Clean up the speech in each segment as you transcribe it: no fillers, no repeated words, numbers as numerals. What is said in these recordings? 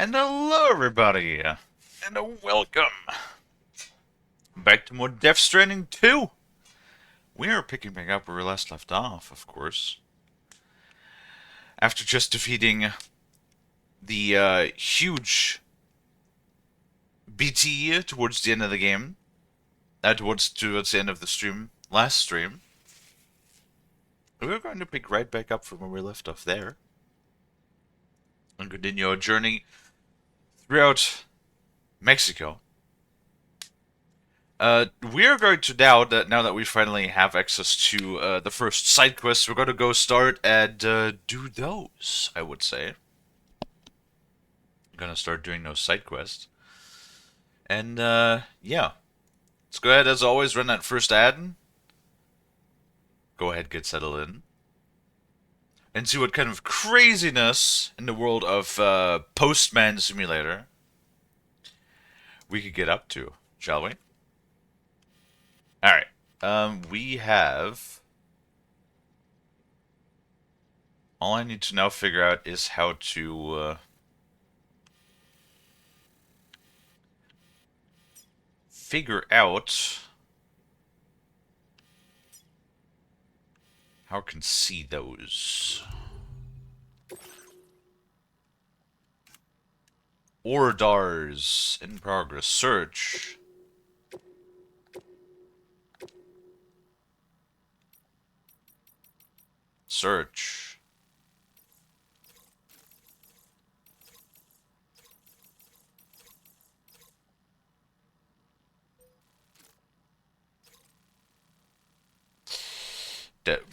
And hello, everybody, and welcome back to more Death Stranding 2. We are picking back up where we last left off, of course, after just defeating the huge BT towards the end of the game, towards the end of the last stream. We're going to pick right back up from where we left off there, and continue our journey throughout Mexico. We are going to now that we finally have access to the first side quests, we're going to go start and do those, I would say. I'm going to start doing those side quests. And yeah, let's go ahead as always, run that first ad. Go ahead, get settled in. And see what kind of craziness in the world of Postman Simulator we could get up to, shall we? Alright, we have... All I need to now figure out is how to figure out how I can see those. Orders in progress. Search. Search.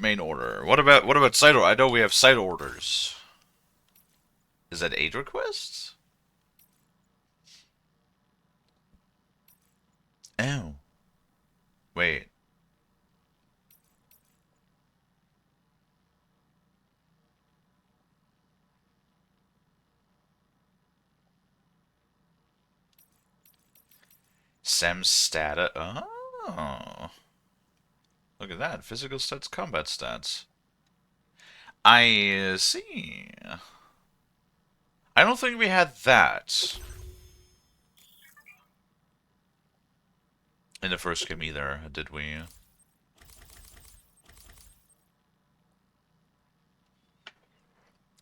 Main order. What about side order? I know we have side orders. Is that aid requests? Oh. Wait. Sem stata. Oh. Look at that. Physical stats, combat stats. I see. I don't think we had that in the first game either, did we?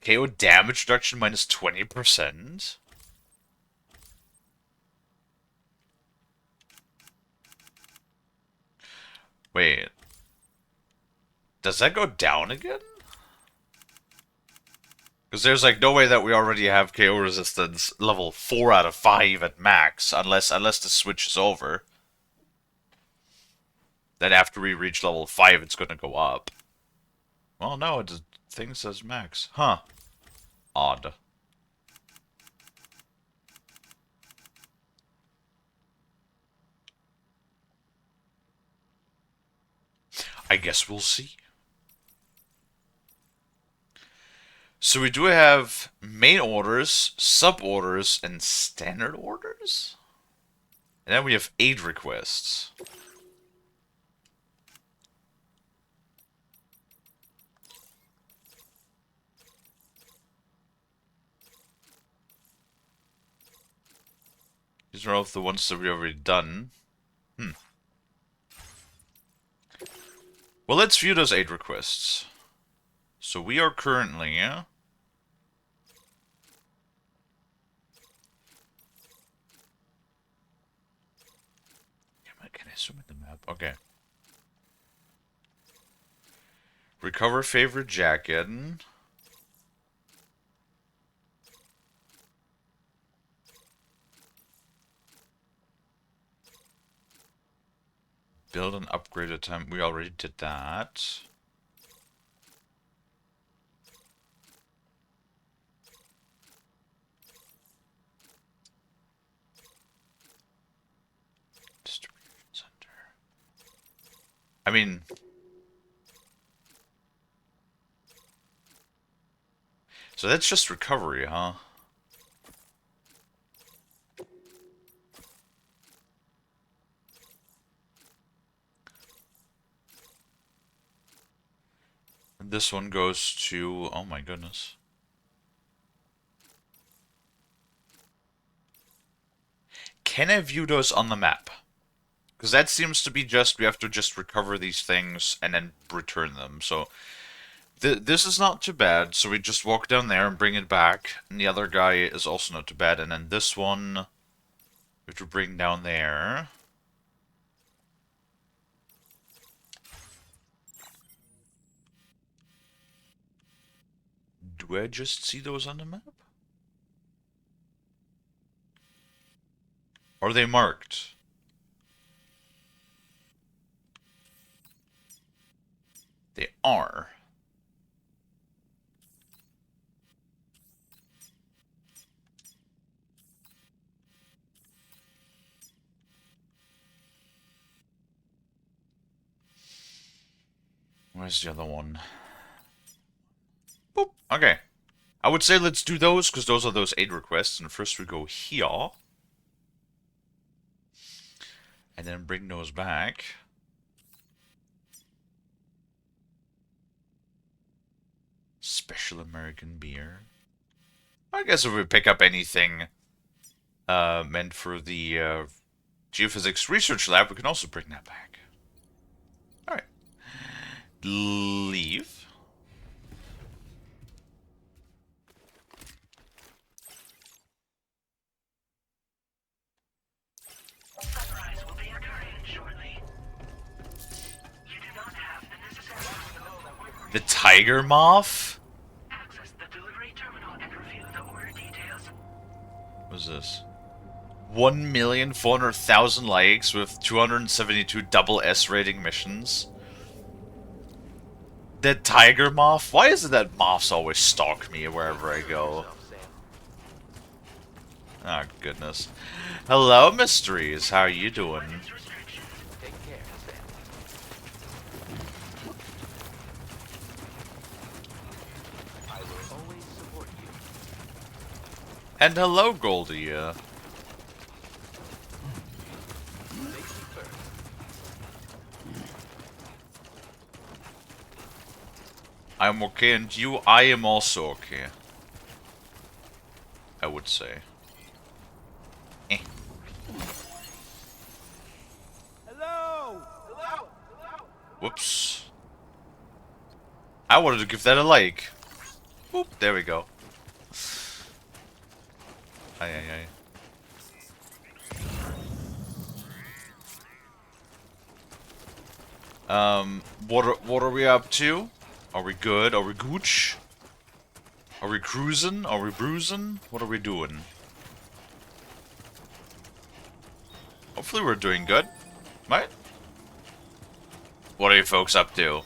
KO damage reduction minus 20%? Wait. Does that go down again? Because there's like no way that we already have KO resistance level 4 out of 5 at max, unless the switch is over. Then after we reach level 5, it's going to go up. Well, no, the thing says max. Huh. Odd. I guess we'll see. So we do have main orders, sub-orders, and standard orders? And then we have aid requests. These are all the ones that we've already done. Well, let's view those aid requests. So we are currently... Can I zoom in the map? Okay. Recover favorite jacket. Build and upgrade a time. We already did that. Distribution center. I mean... So that's just recovery, huh? And this one goes to... Oh my goodness. can I view those on the map? Because that seems to be just, we have to just recover these things and then return them. So this is not too bad. So we just walk down there and bring it back. And the other guy is also not too bad. And then this one, we have to bring down there. Do I just see those on the map? Are they marked? They are. Where's the other one? Boop. Okay. I would say let's do those, because those are those aid requests. And first we go here. And then bring those back. Special American beer. I guess if we pick up anything meant for the geophysics research lab, we can also bring that back. Alright. Leave. Sunrise will be occurring shortly. You do not have the necessary... The tiger moth? Access the delivery terminal and review the order details. What's this? 1,400,000 likes with 272 double S rating missions. The tiger moth? Why is it that moths always stalk me wherever I go? Oh, goodness. Hello, Mysteries. How are you doing? Take care, Sam. I will always support you. And hello, Goldie. Safety first. I'm okay, and you? I am also okay. I would say. Eh. Hello! Hello! Whoops. I wanted to give that a like. Boop, there we go. Aye, aye, aye. What are we up to? Are we good? Are we gooch? Are we cruising? Are we bruising? What are we doing? Hopefully we're doing good. Right? What are you folks up to?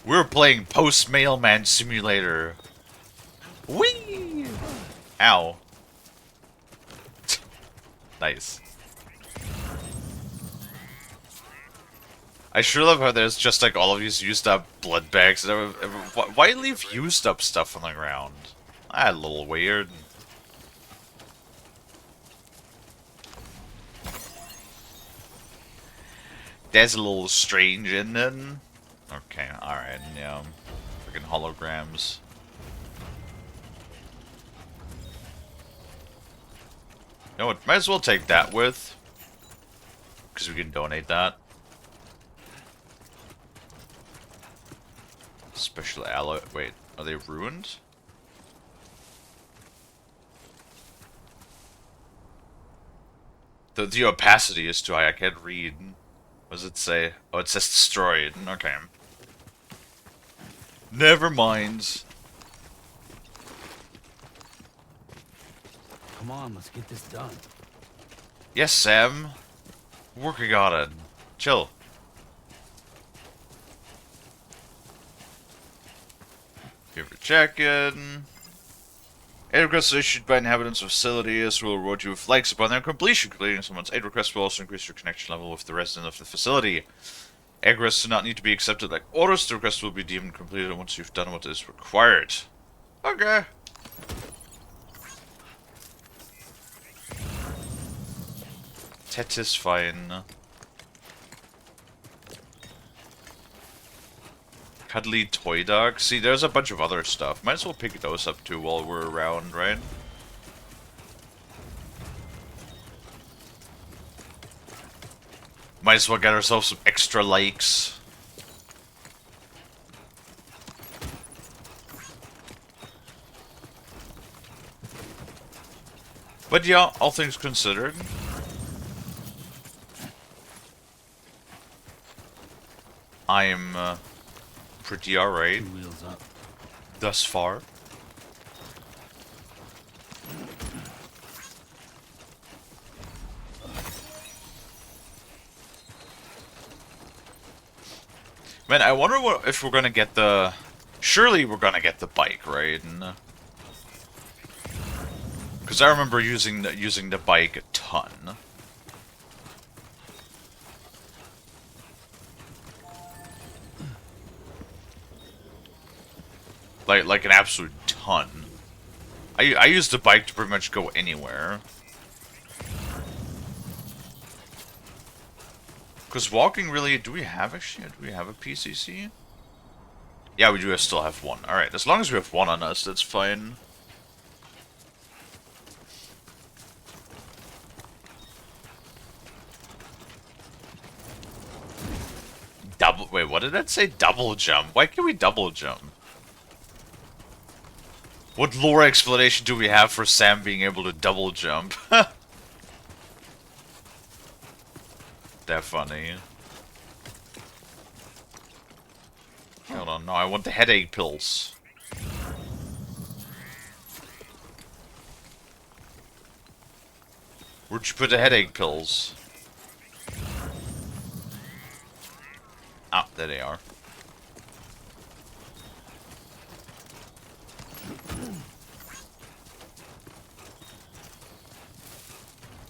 We're playing Post Mailman Simulator. Whee! Ow. Nice. I sure love how there's just like all of these used up blood bags. Why leave used up stuff on the ground? Ah, a little weird. That's a little strange, isn't it? Okay, alright, yeah. Freaking holograms. You know what? Might as well take that with. Because we can donate that. Special alloy. Wait, are they ruined? The opacity is too high. I can't read. What does it say? Oh, it says destroyed. Okay. Never mind. Come on, let's get this done. Yes, Sam. Working on it. Chill. Here for check-in. Aid requests issued by inhabitants of facilities will reward you with likes upon their completion. Completing someone's aid request will also increase your connection level with the resident of the facility. Aid requests do not need to be accepted like orders. The request will be deemed completed once you've done what is required. Okay. That is fine. Cuddly toy dog. See, there's a bunch of other stuff. Might as well pick those up too while we're around, right? Might as well get ourselves some extra likes. But yeah, all things considered, I'm pretty alright Wheels up. thus far. Man, I wonder if we're gonna get the... Surely we're gonna get the bike, right? Because I remember using the bike a ton. Like an absolute ton. I used the bike to pretty much go anywhere. Because walking really... Do we have a PCC? Yeah, we do still have one. Alright, as long as we have one on us, that's fine. Wait, what did that say? Double jump. Why can't we double jump? What lore explanation do we have for Sam being able to double jump? That funny. Hold on, no, I want the headache pills. Where'd you put the headache pills? Ah, there they are.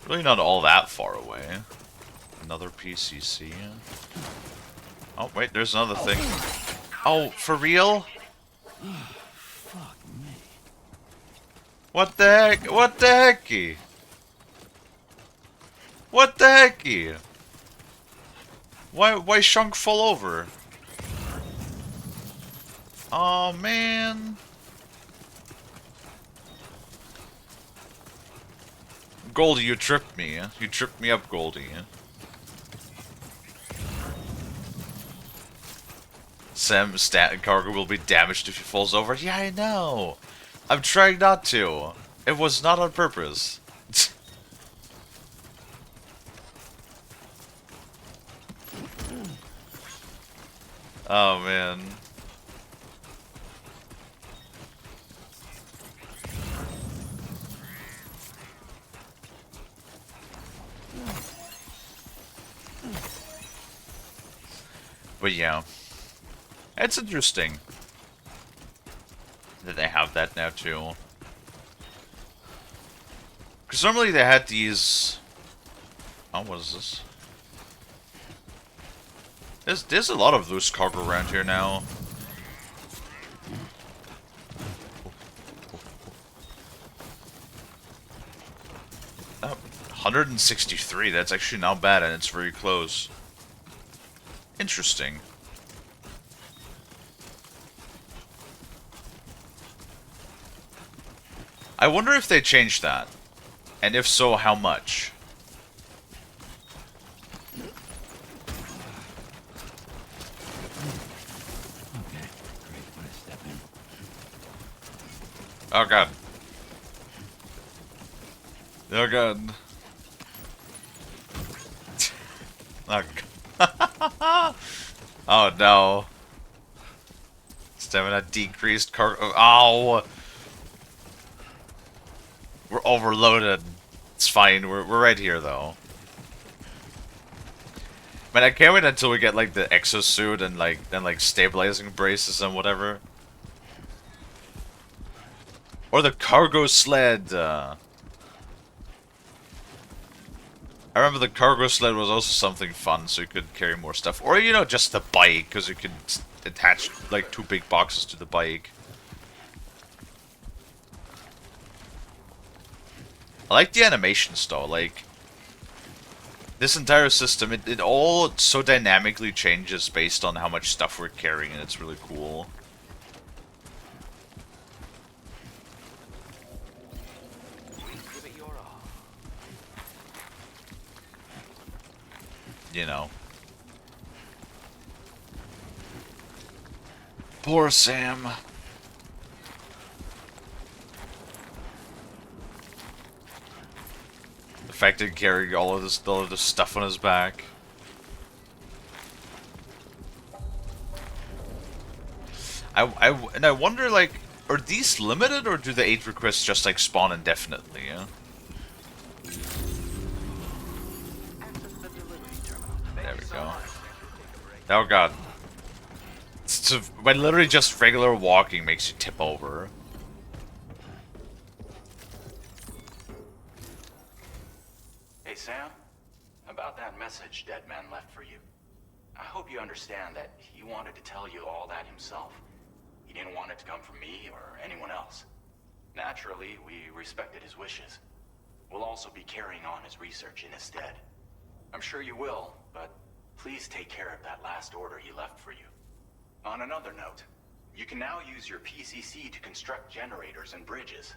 Really not all that far away. Another PCC. Oh, wait, there's another thing. Oh, for real? Fuck me. What the heck? What the hecky? What the hecky? Why Shunk fall over? Oh man. Goldie, you tripped me. You tripped me up, Goldie. Sam's stat cargo will be damaged if he falls over. Yeah, I know. I'm trying not to. It was not on purpose. Oh man. But yeah. It's interesting that they have that now too. Because normally they had these... Oh, what is this? There's a lot of loose cargo around here now. Oh, 163, that's actually not bad and it's very close. Interesting. I wonder if they changed that. And if so, how much? Okay, great. What a step in. Oh god. Oh god. Oh god. Oh no. Stamina decreased cargo. Ow! We're overloaded. It's fine. We're right here though. Man, I can't wait until we get like the exosuit and like stabilizing braces and whatever. Or the cargo sled. I remember the cargo sled was also something fun, so you could carry more stuff. Or, you know, just the bike, because you could attach, like, 2 big boxes to the bike. I like the animations, though. Like, this entire system, it all so dynamically changes based on how much stuff we're carrying, and it's really cool. you know. Poor Sam. The fact that he carried all of this stuff on his back. And I wonder, like, are these limited, or do the 8 requests just, like, spawn indefinitely, yeah? There we go. Oh god. So, when literally just regular walking makes you tip over. Hey, Sam. About that message Deadman left for you. I hope you understand that he wanted to tell you all that himself. He didn't want it to come from me or anyone else. Naturally, we respected his wishes. We'll also be carrying on his research in his stead. I'm sure you will, but please take care of that last order he left for you. On another note, you can now use your PCC to construct generators and bridges.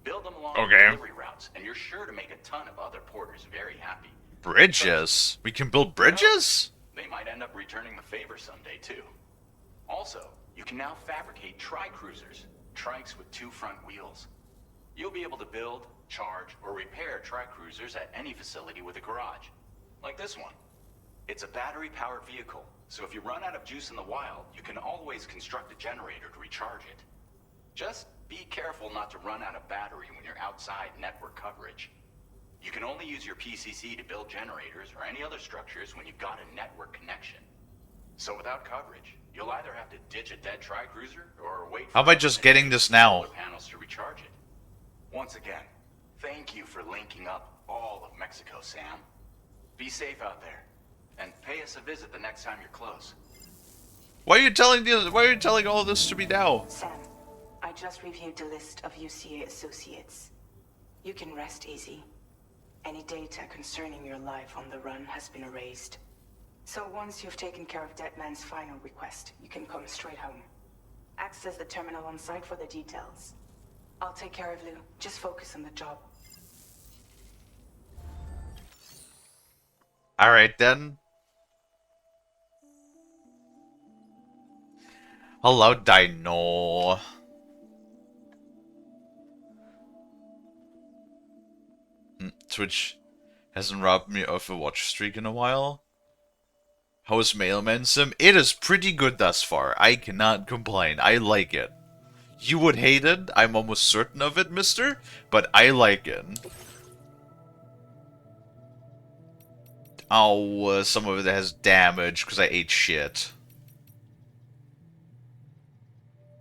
Build them along the delivery routes, and you're sure to make a ton of other porters very happy. Bridges? We can build bridges? They might end up returning the favor someday, too. Also, you can now fabricate tri-cruisers, trikes with 2 front wheels. You'll be able to build, charge, or repair tri-cruisers at any facility with a garage. Like this one. It's a battery-powered vehicle, so if you run out of juice in the wild, you can always construct a generator to recharge it. Just be careful not to run out of battery when you're outside network coverage. You can only use your PCC to build generators or any other structures when you've got a network connection. So without coverage, you'll either have to ditch a dead tri-cruiser or wait for How about just getting this now? solar panels to recharge it. Once again, thank you for linking up all of Mexico, Sam. Be safe out there, and pay us a visit the next time you're close. Why are you telling all this to me now? Sam, I just reviewed the list of UCA associates. You can rest easy. Any data concerning your life on the run has been erased. So once you've taken care of Deadman's final request, you can come straight home. Access the terminal on site for the details. I'll take care of Lou. Just focus on the job. Alright then. Hello, Dino. Twitch hasn't robbed me of a watch streak in a while. How is Mailman Sim? It is pretty good thus far. I cannot complain. I like it. You would hate it. I'm almost certain of it, mister. But I like it. Oh, some of it has damage because I ate shit.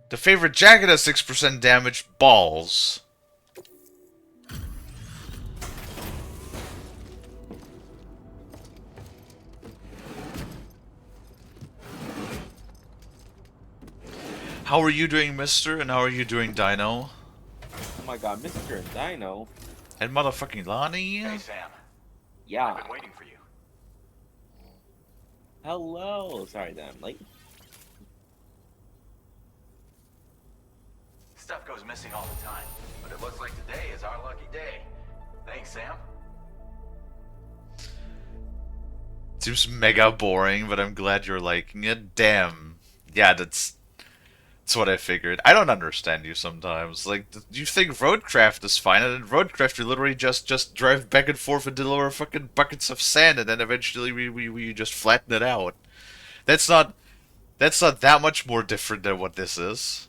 The favorite jacket has 6% damage. Balls. How are you doing, mister? And how are you doing, Dino? Oh my god, Mr. Dino. And motherfucking Lonnie? Hey, Sam. Yeah. I've been waiting for you. Hello. Sorry that I'm late. Stuff goes missing all the time, but it looks like today is our lucky day. Thanks, Sam. Seems mega boring, but I'm glad you're liking it. Damn. Yeah, that's what I figured. I don't understand you sometimes. Like, you think Roadcraft is fine, and in Roadcraft you literally just drive back and forth and deliver fucking buckets of sand, and then eventually we just flatten it out. That's not that much more different than what this is.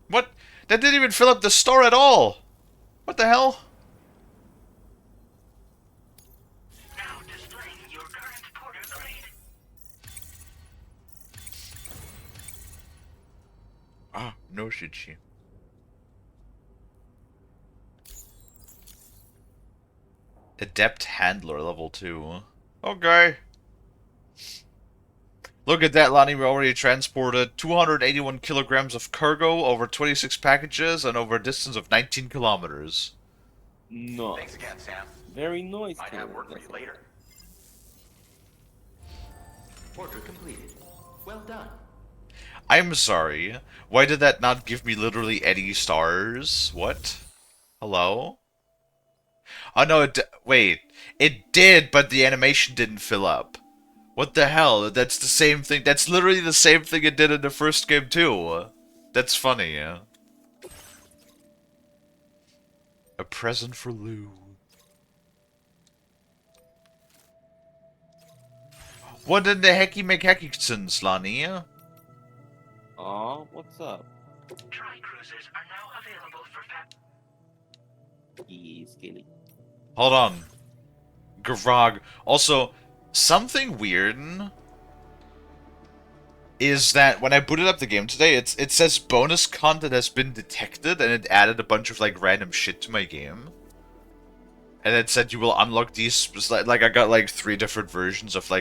What? That didn't even fill up the store at all! What the hell? Now displaying your current porter grade. Ah, no shit, she. Adept Handler level 2. Okay. Look at that, Lonnie. We already transported 281 kilograms of cargo over 26 packages and over a distance of 19 kilometers. No. Thanks again, Sam. Very nice. Might have work for you later. Order completed. Well done. I'm sorry. Why did that not give me literally any stars? What? Hello? Oh no, wait. It did, but the animation didn't fill up. What the hell? That's the same thing. That's literally the same thing it did in the first game too. That's funny, yeah. A present for Lou. What in the hecky McHeckisons, Lonnie? Aw, what's up? Tri-cruisers are now available for Yes, Kalie. Hold on. Grog. Also, something weird is that when I booted up the game today, it says bonus content has been detected, and it added a bunch of like random shit to my game. And it said you will unlock these, like I got like 3 different versions of the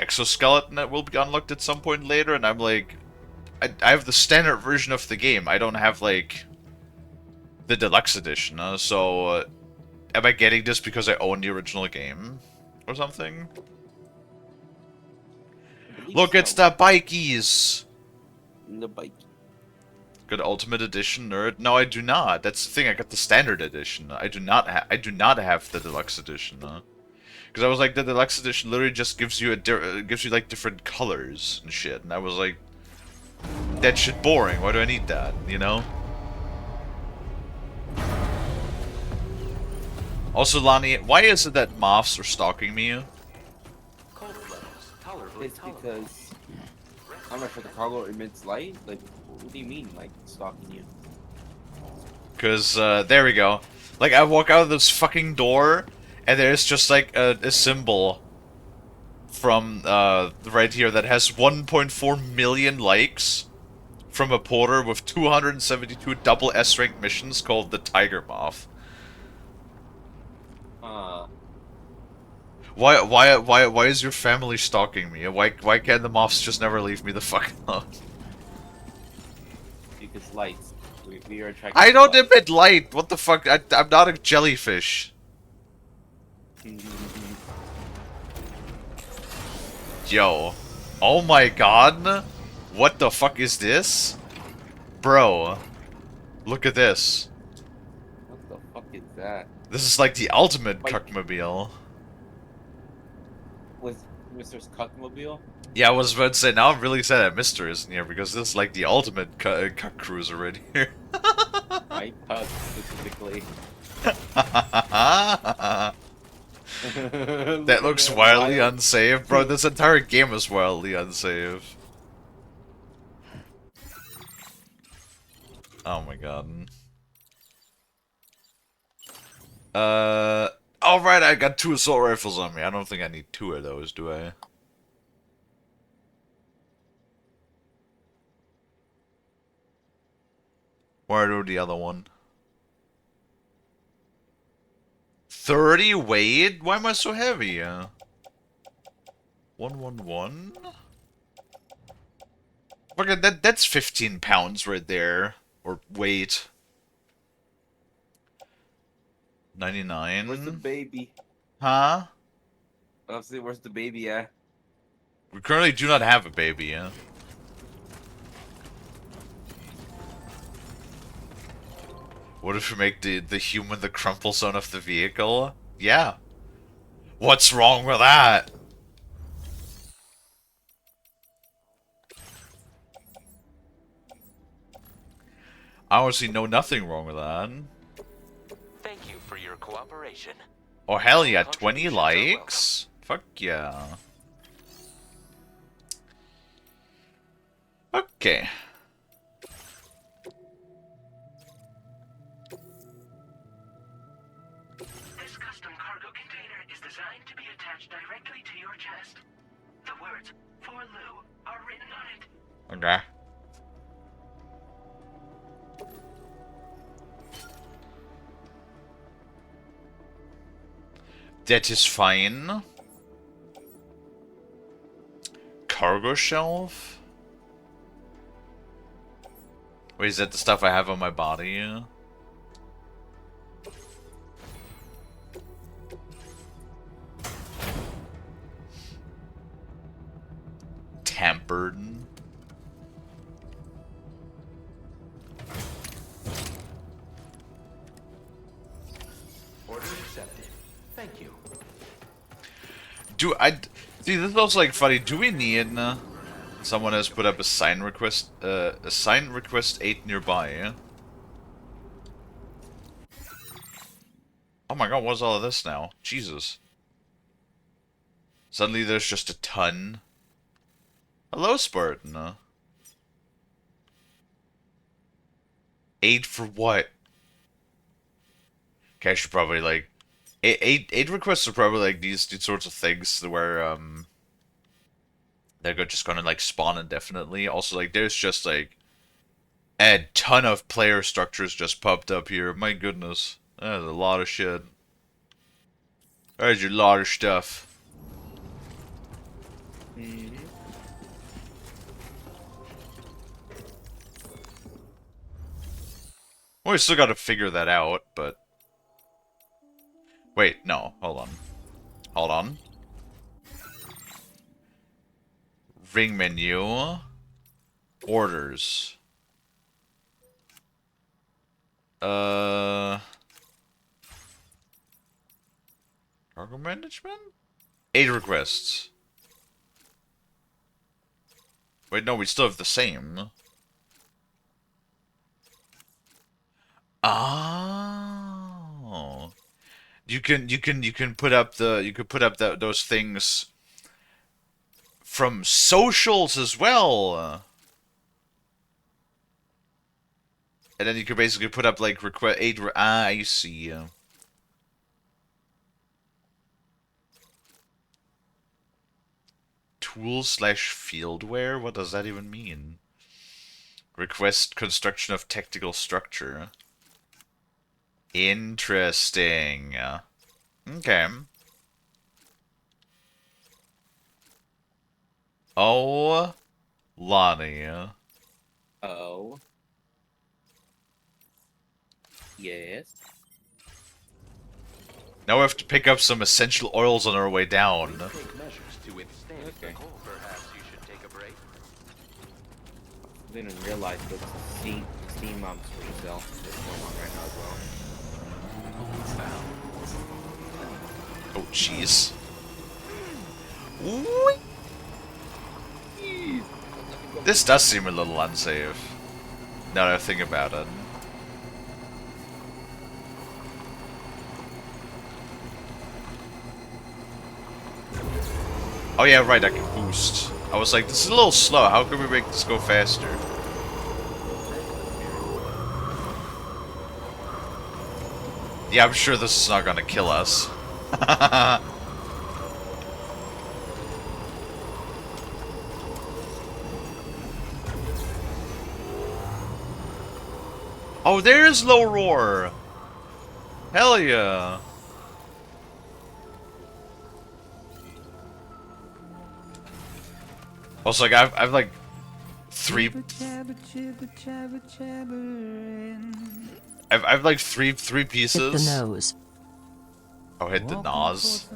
exoskeleton that will be unlocked at some point later, and I'm like, I have the standard version of the game. I don't have like the deluxe edition, so am I getting this because I own the original game or something? I believe Look, it's so. the bikies. The bike. Good Ultimate Edition, nerd. No, I do not. That's the thing. I got the standard edition. I do not have the deluxe edition. Because I was like, the deluxe edition literally just gives you like different colors and shit, and I was like, that shit boring. Why do I need that? You know. Also, Lonnie, why is it that moths are stalking me? Cold levels tolerably It's tolerable. because I'm not sure the cargo emits light. Like, what do you mean, like stalking you? Because, there we go. Like, I walk out of this fucking door, and there's just, like, a symbol from, right here that has 1.4 million likes from a porter with 272 double S-rank missions called the Tiger Moth. Why is your family stalking me? Why can't the moths just never leave me the fuck alone? Because lights. We are attracted I to don't light. emit light. What the fuck? I'm not a jellyfish. Yo. Oh my god. What the fuck is this? Bro. Look at this. What the fuck is that? This is like the ultimate Wait. cuckmobile. Was Mr. Cuckmobile? Yeah, I was about to say, now I'm really sad that Mister isn't here, because this is like the ultimate cuck cruiser right here. My Cuck specifically. That looks wildly unsafe. Bro, this entire game is wildly unsafe. Oh my god. Alright, I got 2 assault rifles on me. I don't think I need 2 of those, do I? Where do the other one? 30 weight? Why am I so heavy? 111? Look at that, that's 15 pounds right there. Or weight. 99. Where's the baby? Huh? Obviously, where's the baby at? We currently do not have a baby, yeah. What if we make the human the crumple zone of the vehicle? Yeah. What's wrong with that? I honestly know nothing wrong with that. Thank you for your cooperation. Oh hell yeah, 20 Contributions are likes? Fuck yeah. Okay. This custom cargo container is designed to be attached directly to your chest. The words, "For Lou," are written on it. Okay. That is fine. Cargo shelf? Wait, is that the stuff I have on my body? Tampered. accepted. Thank you. See, this is also like funny. Do we need someone has put up a sign request 8 nearby? Oh my god, what's all of this now? Jesus. Suddenly there's just a ton. Hello, Spartan. 8 for what? Okay, I should probably like eight requests are probably like these sorts of things where they're just gonna like spawn indefinitely. Also, like there's just like a ton of player structures just popped up here. My goodness, there's a lot of shit. There's a lot of stuff. Well, we still got to figure that out, but wait, no, hold on. Hold on. Ring menu. Orders. Cargo management? 8 requests. Wait, no, we still have the same. Oh. You can put up those things from socials as well. And then you could basically put up like request 8 I see. Tools/fieldware? What does that even mean? Request construction of tactical structure. Interesting. Okay. Oh, Lonnie. Oh. Yes. Now we have to pick up some essential oils on our way down. Take measures to withstand the Okay. cold. Perhaps you should take a break. I didn't realize there's a Steam screen sale that's going on right now as well. Oh, jeez. This does seem a little unsafe. Now that I think about it. Oh yeah, right, I can boost. I was like, this is a little slow. How can we make this go faster? Yeah, I'm sure this is not gonna kill us. Oh, there's low roar. Hell yeah. Also, like, I've like I've like three pieces. Hit the nose. Oh, hit the nose.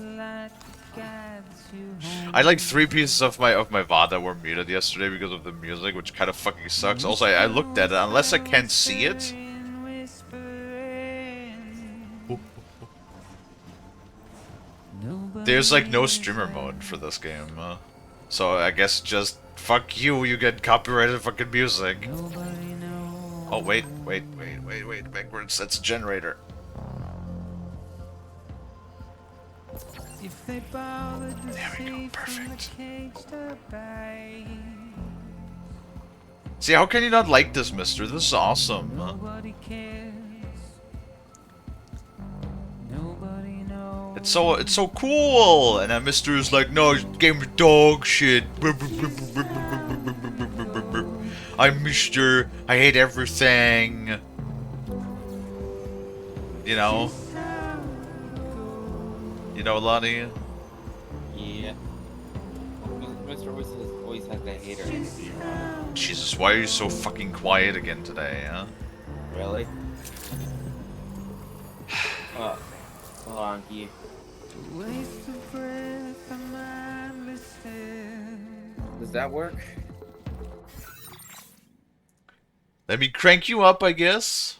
I had like 3 pieces of my VOD that were muted yesterday because of the music, which kind of fucking sucks. Also, I looked at it. Unless I can't see it. There's like no streamer mode for this game. So I guess just fuck you. You get copyrighted fucking music. Oh wait. Backwards. That's a generator. There we go, perfect. See, how can you not like this, mister? This is awesome. It's so cool! And then mister is like, no, this game is dog shit. I'm mister, I hate everything. You know? You know, Lonnie? Yeah. Mr. always has that hater energy around him. Jesus, why are you so fucking quiet again today, huh? Really? Hold on, you. Does that work? Let me crank you up, I guess.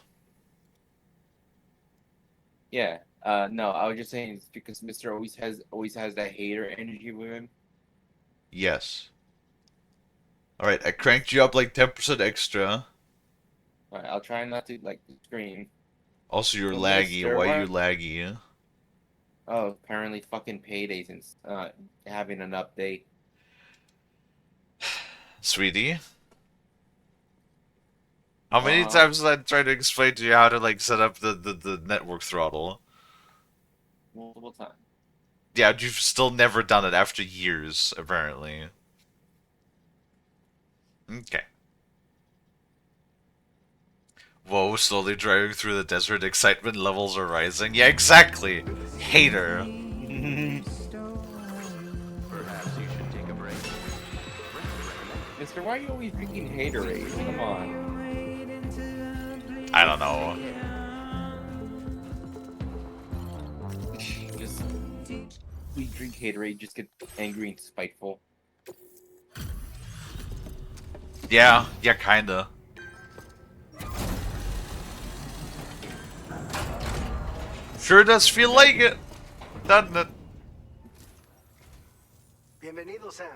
Yeah. No, I was just saying it's because Mister always has that hater energy with him. Yes. Alright, I cranked you up like 10% extra. Alright, I'll try not to like scream. Also, you're So, laggy. Mister, Why are you why? laggy? Oh, apparently fucking paydays and having an update. Sweetie? How many Uh-huh. times did I try to explain to you how to like set up the network throttle? Multiple times. Yeah, you've still never done it after years, apparently. Okay. Whoa, slowly driving through the desert, excitement levels are rising. Yeah, exactly! Hater. Perhaps you should take a break. Mister, why are you always drinking haterade? Come on. I don't know. Just we drink haterade, just get angry and spiteful. Yeah, kinda. Sure does feel like it, doesn't it? Bienvenido, Sam.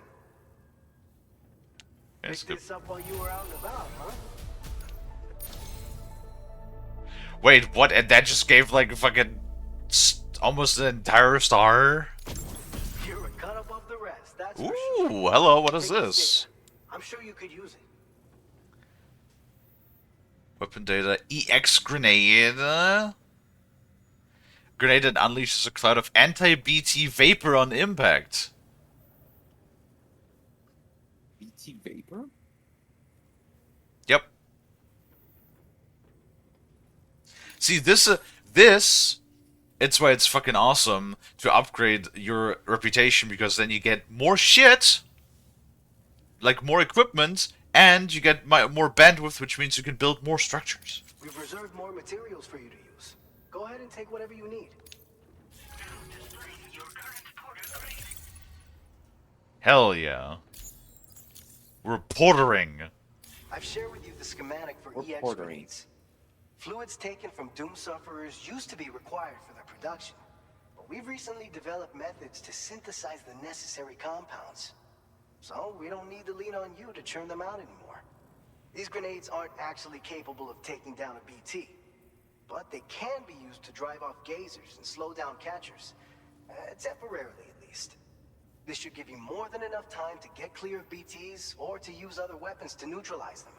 It's Picked good. this up while you were out and about, huh? Wait, what? And that just gave like fucking almost an entire star? You're a cut above the rest, that's for Ooh, sure. hello, what is Take this? data. I'm sure you could use it. Weapon data, EX grenade. Grenade that unleashes a cloud of anti-BT vapor on impact. BT vapor? Yep. See, this, it's why it's fucking awesome to upgrade your reputation, because then you get more shit, like more equipment, and you get more bandwidth, which means you can build more structures. We've reserved more materials for you to use. Go ahead and take whatever you need. Hell yeah. We're portering. I've shared with you the schematic for We're EX portering. grenades. Fluids taken from Doom sufferers used to be required for their production, but we've recently developed methods to synthesize the necessary compounds. So we don't need to lean on you to churn them out anymore. These grenades aren't actually capable of taking down a BT, but they can be used to drive off gazers and slow down catchers, temporarily at least. This should give you more than enough time to get clear of BTs or to use other weapons to neutralize them.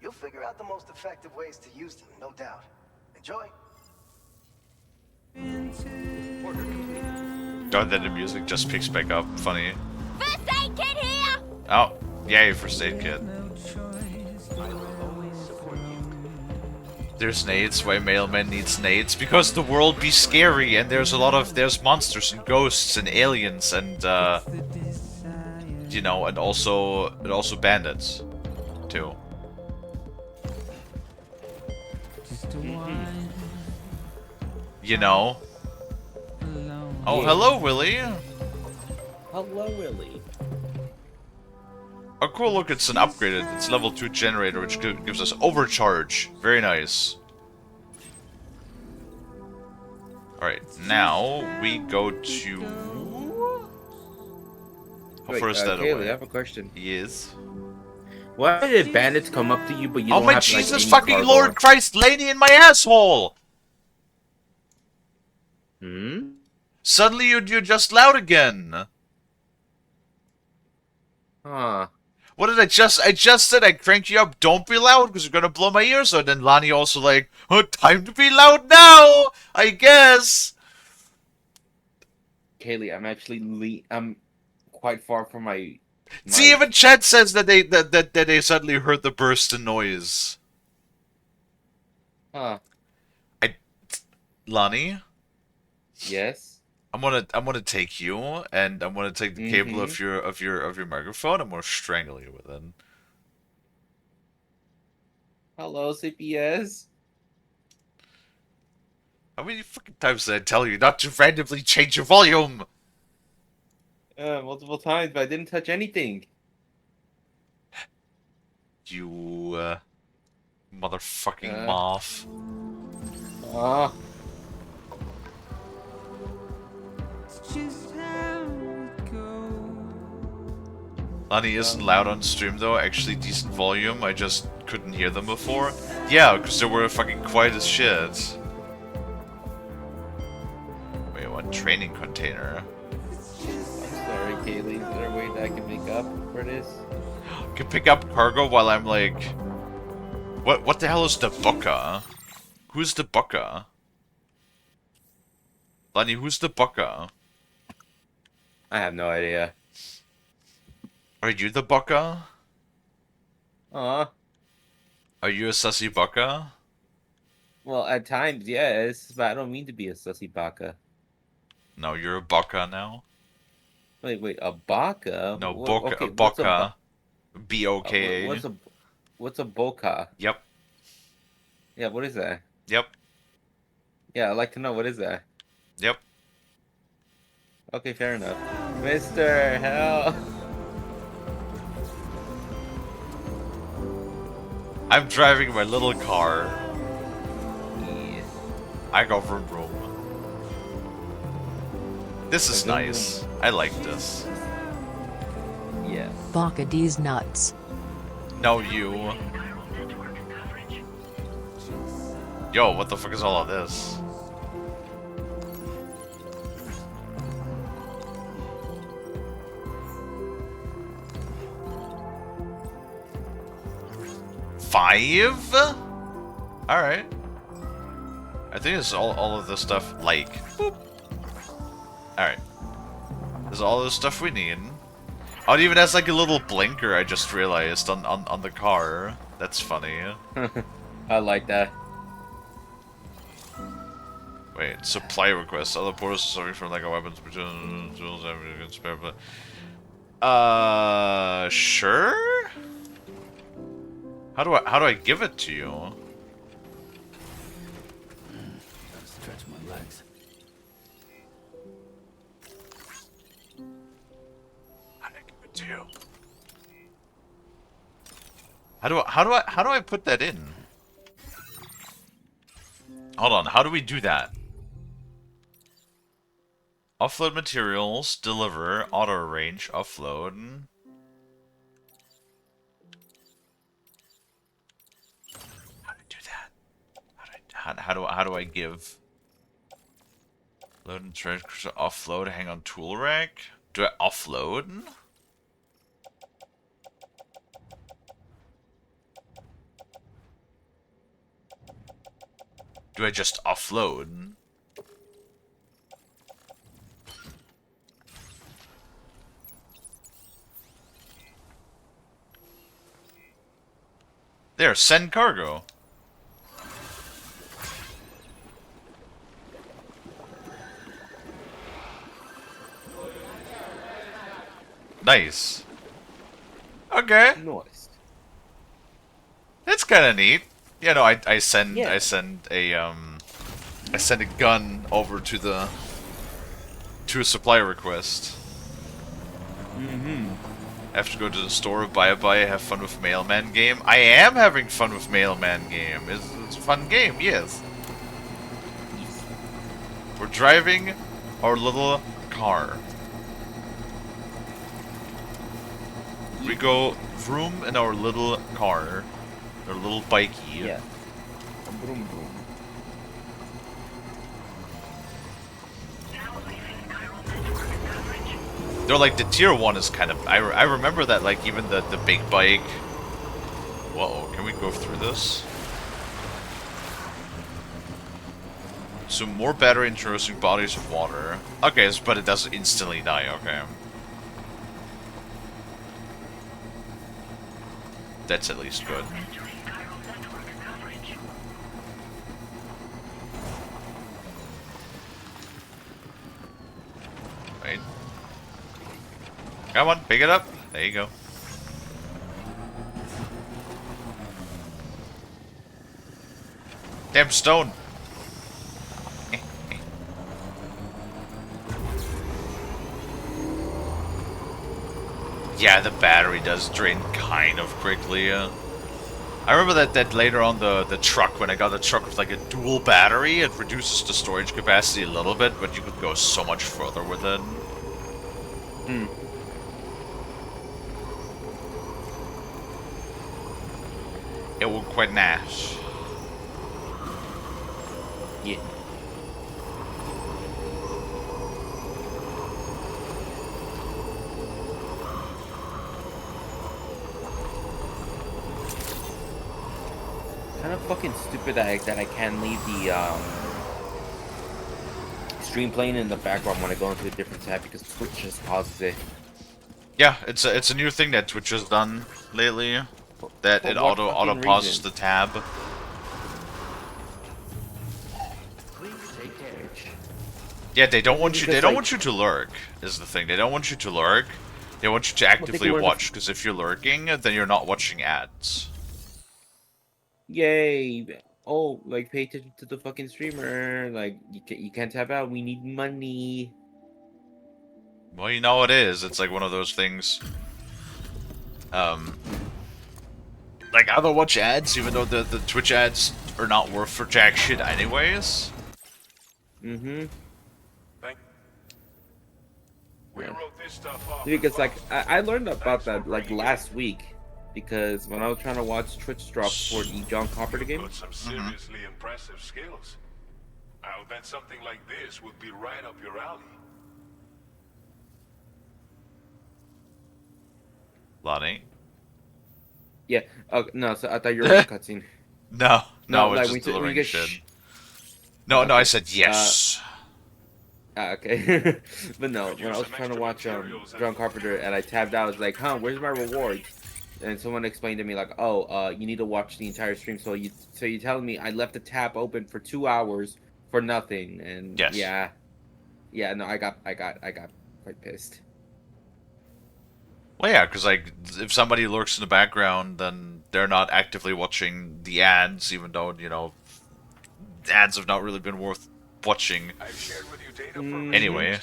You'll figure out the most effective ways to use them, no doubt. Enjoy. Oh, then the music just picks back up. Funny. First aid kit here! Oh, yay, first aid kit. I will always support you. There's nades. Why mailman needs nades? Because the world be scary, and there's there's monsters and ghosts and aliens and you know, and also bandits too. You know. Oh, hello, Willie. Hello, Willie. Oh, cool, look, it's an upgraded. It's level 2 generator, which gives us overcharge. Very nice. Alright, now we go to... How Wait, far is that Kalie, away? I have a question. Yes. Why did bandits come up to you, but you Oh don't my have Jesus like, any fucking cargo Lord on- Christ, lady in my asshole! Hmm? Suddenly you're just loud again. Huh. What did I just said I cranked you up, don't be loud because you're gonna blow my ears out. And Lonnie also like, oh, time to be loud now, I guess. Kalie, I'm actually I'm quite far from my See, even Chad says that they suddenly heard the burst in noise. Huh. Lonnie, Yes. I'm gonna take you, and I'm gonna take the cable of your microphone. I'm gonna strangle you with it. Hello, CPS. How many fucking times did I tell you not to randomly change your volume? Multiple times, but I didn't touch anything. You motherfucking moth. Ah. Lonnie isn't loud on stream though, actually decent volume, I just couldn't hear them before. Yeah, because they were fucking quiet as shit. Wait, what training container? I'm sorry, Kalie. Is there a way that I can make up for this? Can pick up cargo while I'm like... What the hell is the bucka? Who's the bucka? Lonnie, who's the bucka? I have no idea. Are you the bucka? Aw. Are you a sussy bucka? Well, at times, yes, but I don't mean to be a sussy baka. No, you're a bucka now. Wait, a baka? No, What- boca, okay, what's a bucka. ba- B-O-K-A. what's a boka? Yep, Yeah, what is that? yep, Yeah, I'd like to know what is that. yep. Okay, fair enough. Mr. Hell. I'm driving my little car. Yeah. I go vroom vroom. This is Vroom, vroom. nice. I like this. Yeah. Baka D's nuts. No, you. Chiral network coverage. Yo, what the fuck is all of this? Five? Alright. I think it's all of this stuff, like... Boop. Alright. This is all the stuff we need. Oh, it even has like a little blinker, I just realized, on the car. That's funny. I like that. Wait, supply requests. Other portals are suffering from like a weapons, tools, everything can spare, but... Sure? How do I give it to you? Gotta stretch my legs. How do I give it to you? How do I put that in? Hold on, how do we do that? Offload materials, deliver, auto arrange, offload. How do I do that? How do I give? Load and transfer, offload, hang on tool rack? Do I offload? Do I just offload? There, send cargo. Nice. Okay. Nice. That's kind of neat. Yeah, no, I send Yeah. I send a gun over to a supply request. Mm-hmm. I have to go to the store, buy have fun with mailman game. I am having fun with mailman game. It's a fun game, yes. We're driving our little car. We go vroom in our little car. Our little bikey. Yeah. Broom broom. Now leaving chiral network coverage. They're like, the tier 1 is kind of... I remember that, like, even the big bike... Whoa, can we go through this? So more battery introducing bodies of water. Okay, but it doesn't instantly die, okay. That's at least good. Entering chiral network coverage. Wait. Come on, pick it up. There you go. Damn stone. Yeah, the battery does drain kind of quickly. I remember that later on the truck, when I got the truck with like a dual battery, it reduces the storage capacity a little bit, but you could go so much further with it. Hmm. quite nice. Yeah. Kind of fucking stupid that I can't leave the stream playing in the background when I go into a different tab because Twitch just pauses it. Yeah, it's a new thing that Twitch has done lately. That For it what auto fucking pauses reason? the tab. Please take care. Yeah, they don't want you. Because, They don't like- want you to lurk. Is the thing. They don't want you to lurk. They want you to they actively can learn to- watch. Because if you're lurking, then you're not watching ads. Yay! Oh, like pay attention to the fucking streamer. Like you can't tap out. We need money. Well, you know it is. It's like one of those things. Like either watch ads, even though the Twitch ads are not worth for jack shit anyways. Mm-hmm. We wrote this stuff up. Because like I learned about that like last week because when I was trying to watch Twitch drops for the John Carpenter game. Got some seriously impressive skills. I'll bet something like this would be right up your alley. Lonnie. Yeah. No. So I thought you were in the cutscene. No, No, it's like, just we delivering get shit. No, I said yes. Okay. But no, when I was trying to watch John Carpenter and I tabbed out, I was like, huh, where's my rewards? And someone explained to me like, oh, you need to watch the entire stream. So you're telling me I left the tab open for 2 hours for nothing? And Yes. yeah, no, I got quite pissed. Well, yeah, because like if somebody lurks in the background, then they're not actively watching the ads, even though ads have not really been worth watching. I've shared with you data for Anyway,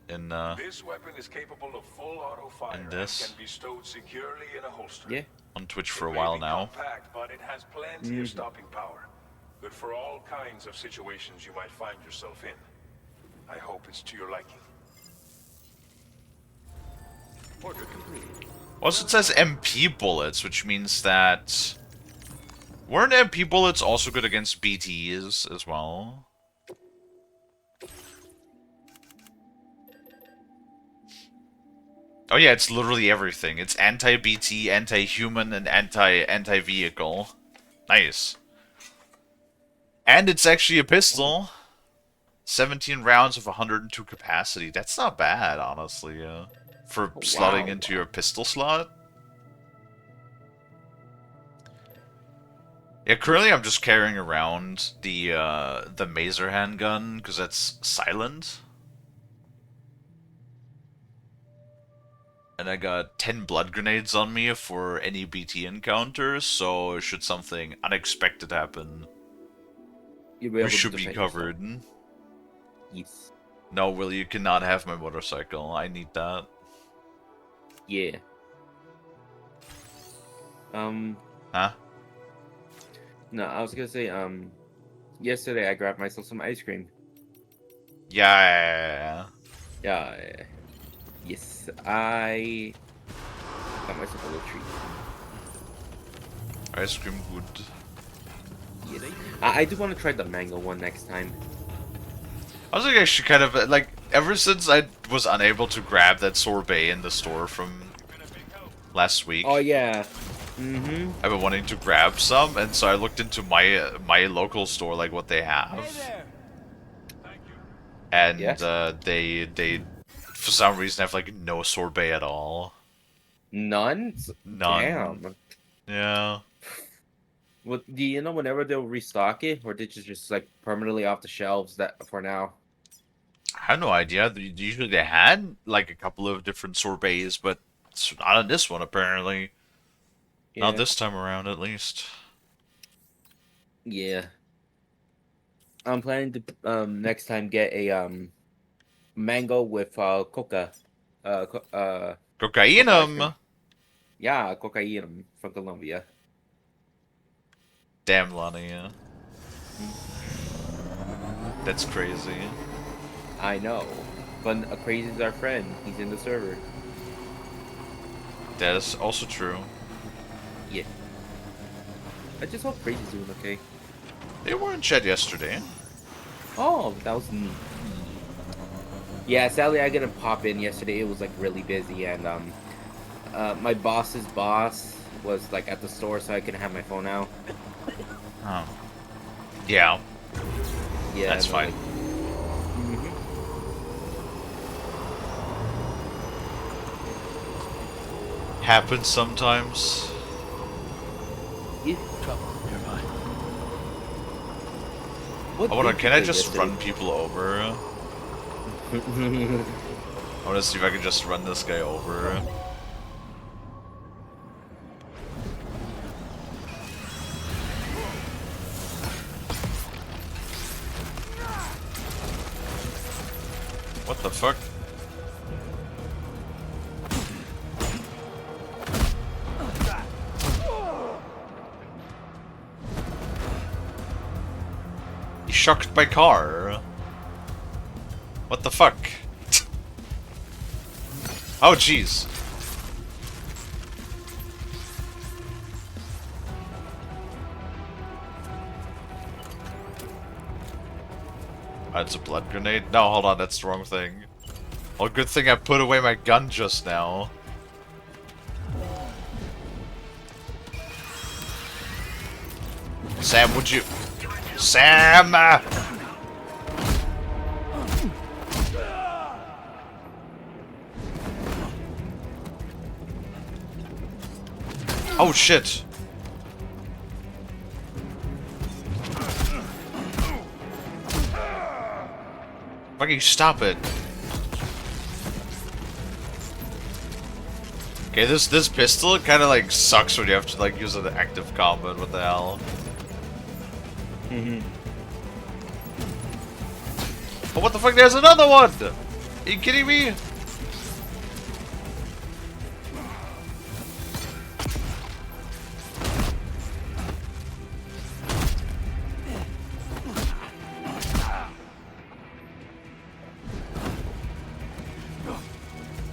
in this weapon is capable of full auto fire and this. can be stowed securely in a holster. Yeah. On Twitch for It a may while be now. compact, but it has plenty of stopping power. Good for all kinds of situations you might find yourself in. I hope it's to your liking. Order completed. Also, it says MP bullets, which means that weren't MP bullets also good against BTs as well? Oh yeah, it's literally everything. It's anti-BT, anti-human, and anti-vehicle. Nice. And it's actually a pistol. 17 rounds of 102 capacity. That's not bad, honestly. For slotting into your pistol slot. Yeah, currently I'm just carrying around the Maser handgun because that's silent. And I got 10 blood grenades on me for any BT encounters, so should something unexpected happen, we should be covered. Yes. No, Will, you cannot have my motorcycle. I need that. Yeah. Huh? No, I was gonna say, yesterday I grabbed myself some ice cream. Yeah. Yeah. Yes, I got myself a little treat. Ice cream good. Yes. I do want to try the mango one next time. I was like, I should kind of, like, ever since I was unable to grab that sorbet in the store from last week. Oh, yeah. Mm-hmm. I've been wanting to grab some, and so I looked into my local store, like, what they have. And, they, for some reason, have, like, no sorbet at all. None? None. Damn. Yeah. Well, do you know whenever they'll restock it, or did you just, like, permanently off the shelves that for now? I have no idea. Usually they had, like, a couple of different sorbets, but it's not on this one, apparently. Yeah. Not this time around, at least. Yeah. I'm planning to, next time get a, mango with, coca. Cocainum! Yeah, cocaine from Colombia. Damn, Lonnie, yeah. That's crazy. I know. But Crazy's our friend. He's in the server. That is also true. Yeah. I just hope Crazy's doing okay. They were in chat yesterday. Oh, that was neat. Yeah, sadly I couldn't pop in yesterday. It was like really busy, and my boss's boss was like at the store, so I couldn't have my phone out. Oh. Yeah. Yeah, That's no, fine. like, mhm. Happens sometimes. Yeah. Trouble nearby. What I wanna, did you can I play just yesterday? run people over? I wanna see if I can just run this guy over. What the fuck? He shocked my car. What the fuck? Oh jeez. That's a blood grenade? No, hold on, that's the wrong thing. Well, good thing I put away my gun just now. Sam, would you... Sam! Oh shit! Fucking stop it! Okay, this pistol kind of like sucks when you have to like use it in active combat. What the hell? Oh, what the fuck? There's another one! Are you kidding me?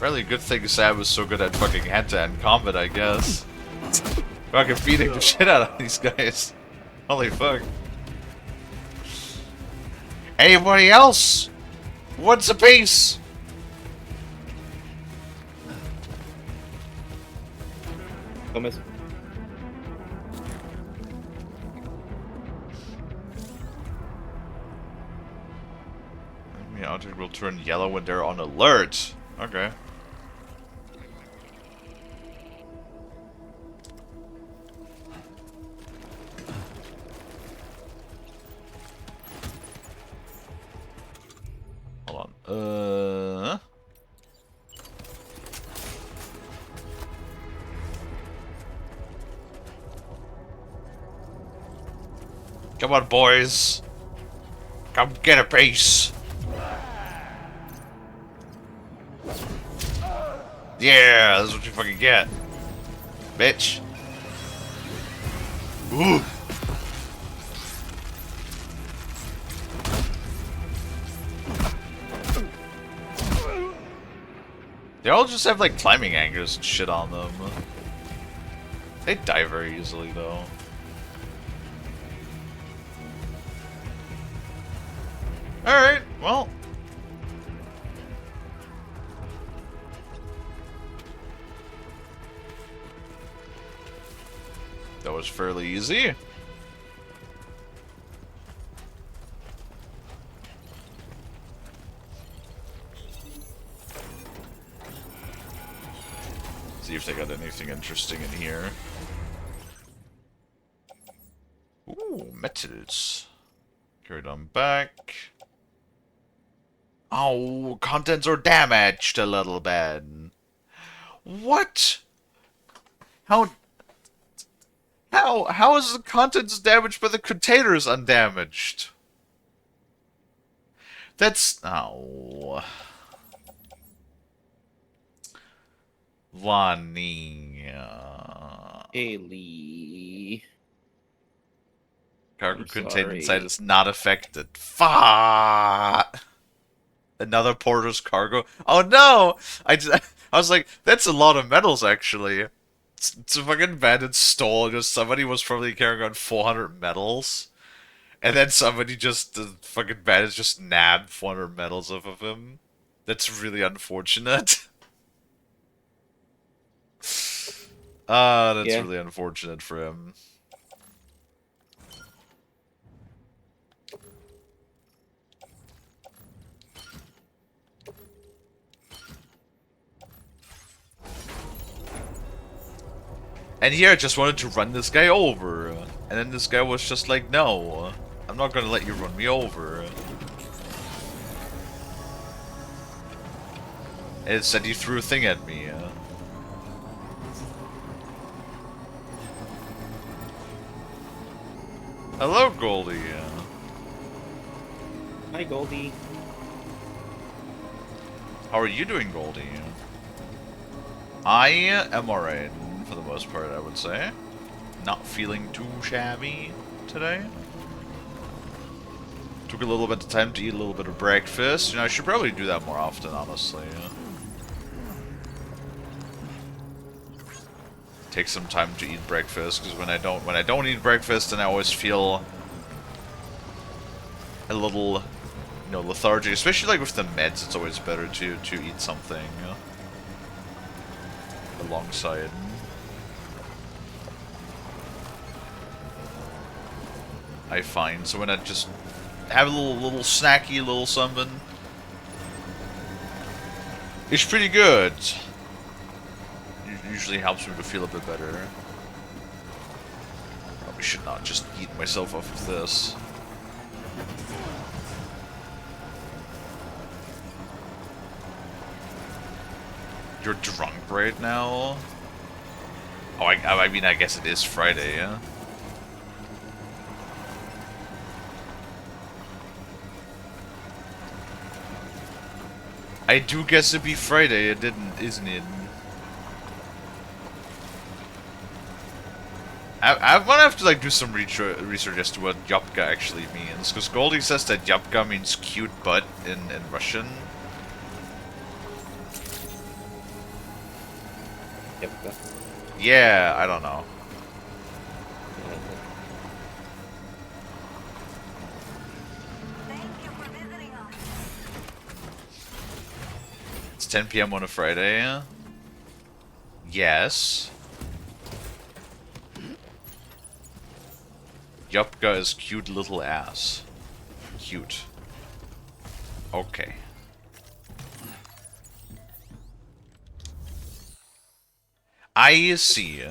Really good thing Sam was so good at fucking hand-to-hand combat, I guess. Fucking beating the shit out of these guys. Holy fuck. Anybody else? What's a piece? Thomas. Enemy object will turn yellow when they're on alert. Okay. Hold on. Come on, boys. Come get a piece. Yeah, that's what you fucking get. Bitch. Ooh. They all just have like climbing anchors and shit on them. They die very easily though. Alright, well. That was fairly easy. See if they got anything interesting in here. Ooh, metals. Carried on back. Oh, contents are damaged a little bit. What? How is the contents damaged but the containers undamaged? That's... Oh. Vania. Kalie. Cargo I'm contained inside sorry. is not affected. Fuck! Another porter's cargo? Oh no! I was like, that's a lot of metals actually. So fucking bandit stole. Just somebody was probably carrying on 400 medals, and then somebody just the fucking bandit just nabbed 400 medals off of him. That's really unfortunate. Ah, that's Yeah. really unfortunate for him. And here I just wanted to run this guy over. And then this guy was just like, no, I'm not gonna let you run me over. And it said you threw a thing at me. Hello, Goldie. Hi, Goldie. How are you doing, Goldie? I am alright, for the most part, I would say. Not feeling too shabby today. Took a little bit of time to eat a little bit of breakfast. You know, I should probably do that more often, honestly. Take some time to eat breakfast, because when I don't eat breakfast, then I always feel a little, you know, lethargic. Especially like with the meds, it's always better to eat something alongside. I find so when I just have a little snacky, little something, it's pretty good. Usually helps me to feel a bit better. Probably should not just eat myself off of this. You're drunk right now? Oh, I mean, I guess it is Friday, yeah? I do guess it'd be Friday, it didn't, isn't it? I might have to like do some research as to what Yapka actually means, because Goldie says that Yapka means cute butt in Russian. Yapka. Yeah, I don't know. Thank you for visiting us. It's 10 p.m. on a Friday. Yes. Yapka is cute little ass. Cute. Okay. I see.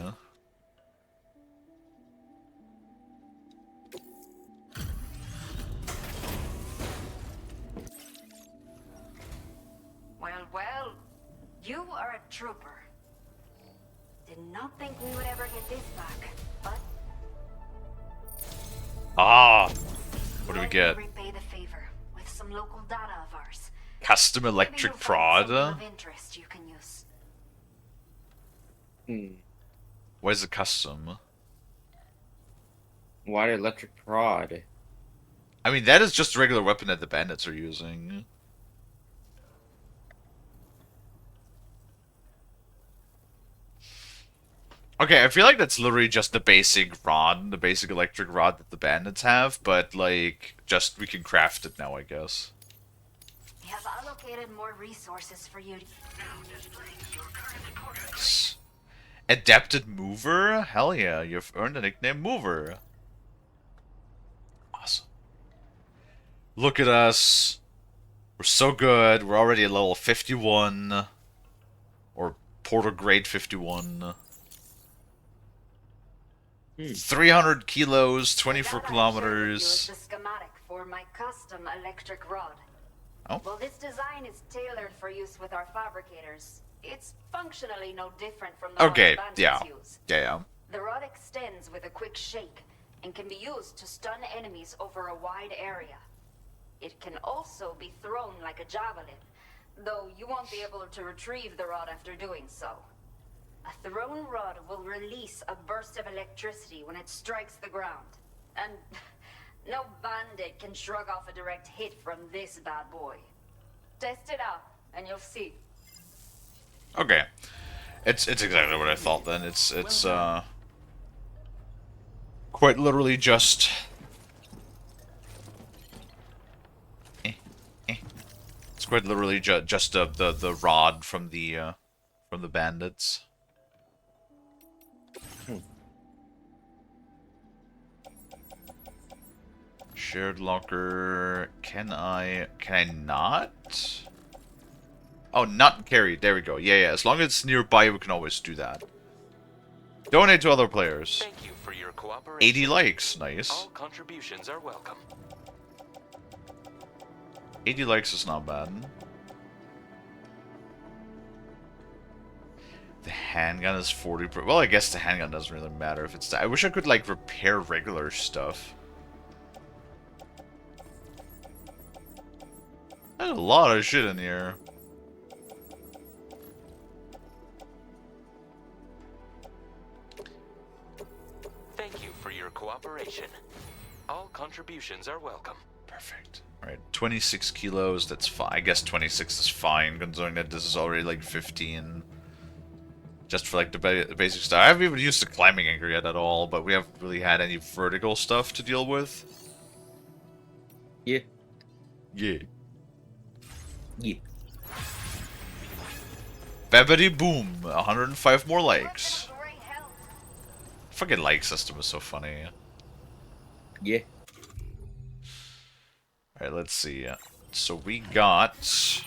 Well, you are a trooper. Did not think we would ever get this back, but Ah! What do we get? repay the favor with some local data of ours. Custom electric Maybe you'll find prod? something of interest you can use. Why is it custom? Why electric prod? I mean, that is just a regular weapon that the bandits are using. Okay, I feel like that's literally just the basic rod, the basic electric rod that the bandits have, but, like, just we can craft it now, I guess. We have allocated more resources for you. Adapted Mover? Hell yeah, you've earned the nickname Mover. Awesome. Look at us. We're so good. We're already at level 51. Or Portal Grade 51. 300 kilos, 24 kilometers. The schematic for my custom electric rod. Oh. Well, this design is tailored for use with our fabricators. It's functionally no different from the Okay, one bandits yeah. use. Yeah. The rod extends with a quick shake and can be used to stun enemies over a wide area. It can also be thrown like a javelin, though you won't be able to retrieve the rod after doing so. A thrown rod will release a burst of electricity when it strikes the ground. And no bandit can shrug off a direct hit from this bad boy. Test it out, and you'll see. Okay. It's exactly what I thought then. It's quite literally just it's quite literally just the rod from the bandits. Shared locker. Can I not? Oh, not carry. There we go. Yeah. As long as it's nearby, we can always do that. Donate to other players. Thank you for your cooperation. 80 likes. Nice. All contributions are welcome. 80 likes is not bad. The handgun is 40 well, I guess the handgun doesn't really matter if it's... I wish I could, like, repair regular stuff. There's a lot of shit in here. Thank you for your cooperation. All contributions are welcome. Perfect. Alright, 26 kilos, that's fine. I guess 26 is fine, considering that this is already like 15. Just for like the basic stuff. I haven't even used the climbing anchor yet at all, but we haven't really had any vertical stuff to deal with. Yeah. Yeah. Yeah. Babbity boom! 105 more likes. Fucking like system is so funny. Yeah. Alright, let's see. So we got...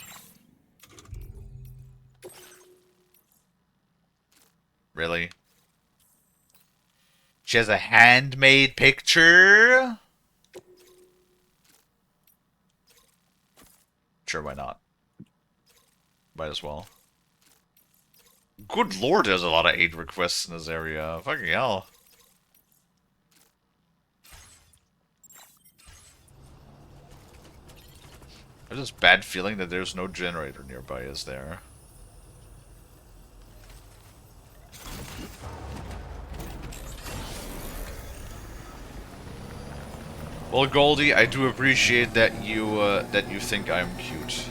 Really? She has a handmade picture? Sure, why not? Might as well. Good lord, there's a lot of aid requests in this area. Fucking hell. I have this bad feeling that there's no generator nearby, is there? Well, Goldie, I do appreciate that you think I'm cute.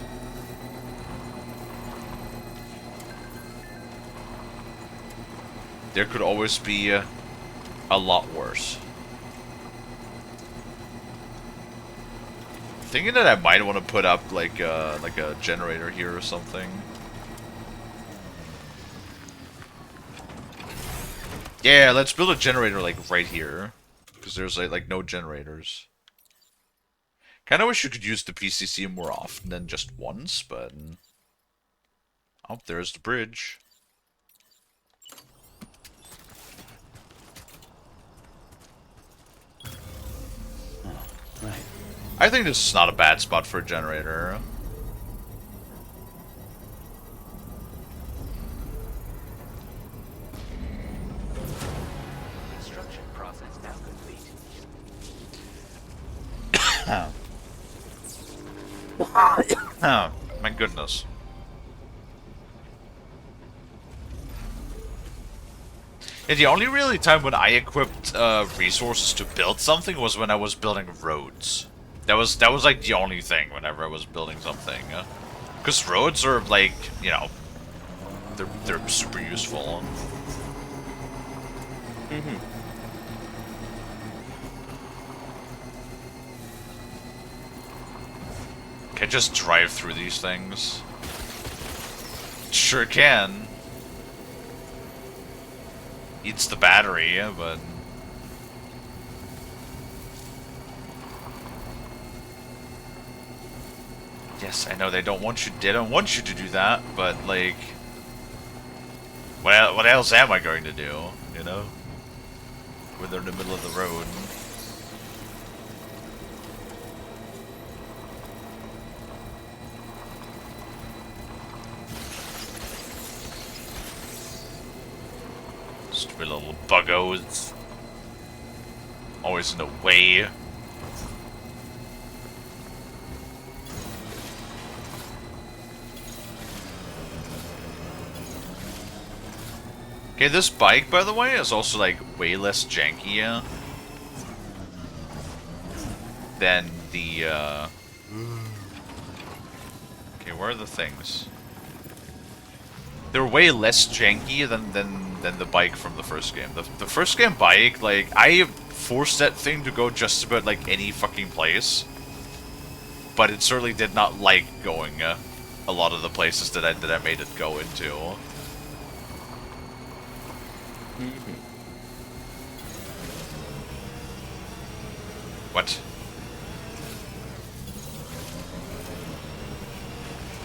There could always be a lot worse. Thinking that I might want to put up like a generator here or something. Yeah, let's build a generator like right here, because there's like no generators. Kind of wish you could use the PCC more often than just once, but oh, there's the bridge. Right. I think this is not a bad spot for a generator. Construction process now complete. Oh, my goodness. Yeah, the only really time when I equipped resources to build something was when I was building roads. That was like the only thing whenever I was building something. Because roads are like, you know, they're super useful. Can I just drive through these things? Sure can. Eats the battery, but... Yes, I know they don't want you to do that, but like... What else am I going to do, you know? When they're in the middle of the road. Stupid little buggos. Always in the way. Okay, this bike, by the way, is also like way less janky than the Okay, where are the things? they're way less janky than the bike from the first game. The first game bike, like, I forced that thing to go just about like any fucking place, but it certainly did not like going a lot of the places that I made it go into. What?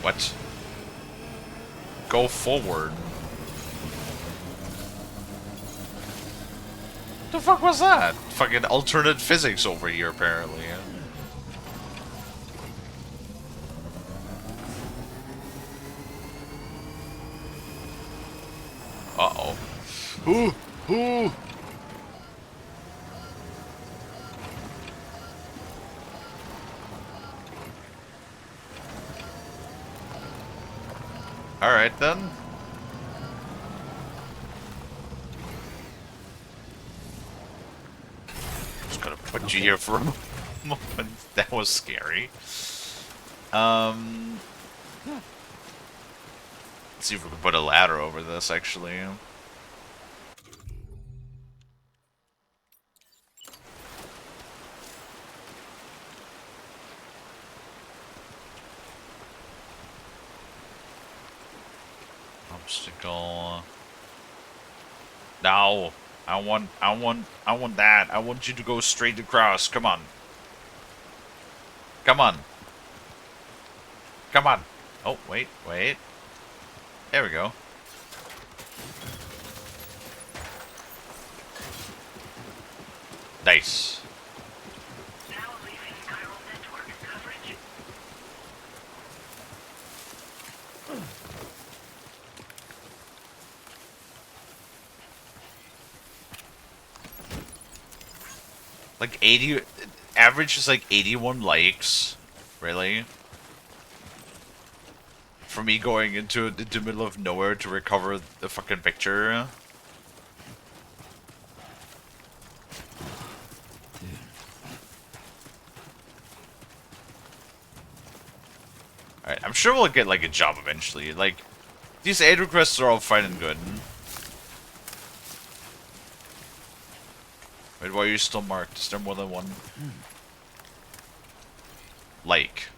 What? Go forward. The fuck was that? Fucking alternate physics over here, apparently. Uh-oh. Ooh! Ooh! Alright then. Just gonna put you here for a moment. That was scary. Let's see if we can put a ladder over this, actually. Obstacle. No, I want that. I want you to go straight across. Come on. Come on. Come on. Oh, wait. There we go. Nice. Now leaving chiral network coverage. Like 80, average is like 81 likes. Really? For me going into the middle of nowhere to recover the fucking picture. Alright, I'm sure we'll get like a job eventually. Like, these aid requests are all fine and good. Wait, why are you still marked? Is there more than one? Like.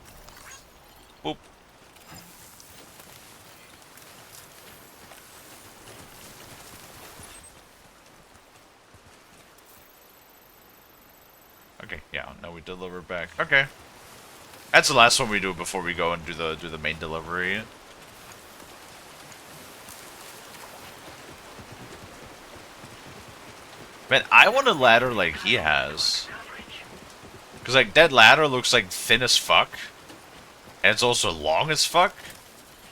Boop. Okay, yeah, now we deliver back. Okay. That's the last one we do before we go and do the main delivery. Man, I want a ladder like he has. Cause like that ladder looks like thin as fuck. And it's also long as fuck.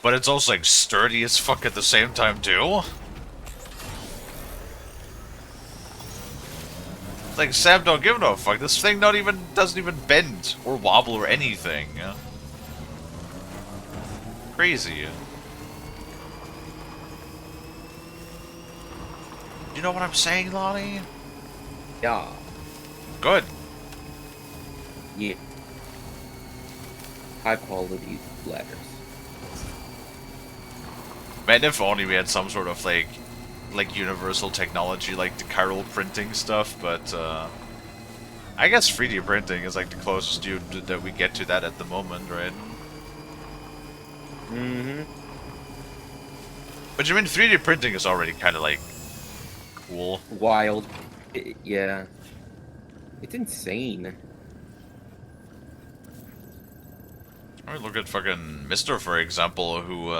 But it's also like sturdy as fuck at the same time too. It's like, Sam, don't give no fuck. This thing doesn't even bend or wobble or anything. Crazy. You know what I'm saying, Lonnie? Yeah. Good. Yeah. High quality ladders. Man, if only we had some sort of like universal technology like the chiral printing stuff, but I guess 3D printing is like the closest that we get to that at the moment, right? Mm-hmm. But you mean 3D printing is already kind of like cool. Wild. Yeah. It's insane. I mean, look at fucking Mister, for example, who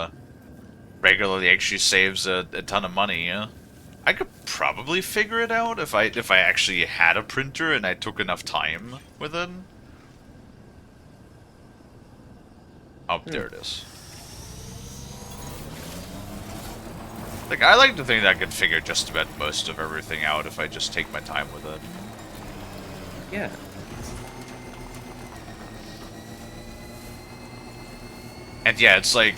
regularly actually saves a ton of money. I could probably figure it out if I actually had a printer and I took enough time with it. Oh, there it is. Like, I like to think that I could figure just about most of everything out if I just take my time with it. Yeah. And yeah, it's like,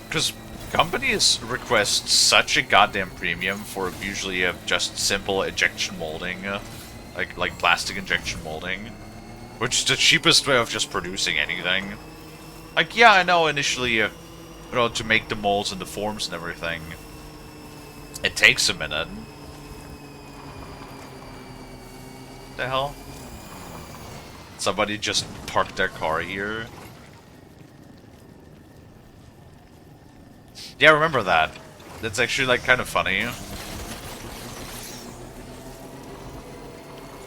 because companies request such a goddamn premium for usually just simple injection molding, like plastic injection molding, which is the cheapest way of just producing anything. Like, yeah, I know initially to make the molds and the forms and everything, it takes a minute. The hell? Somebody just parked their car here. Yeah, I remember that. That's actually, like, kind of funny.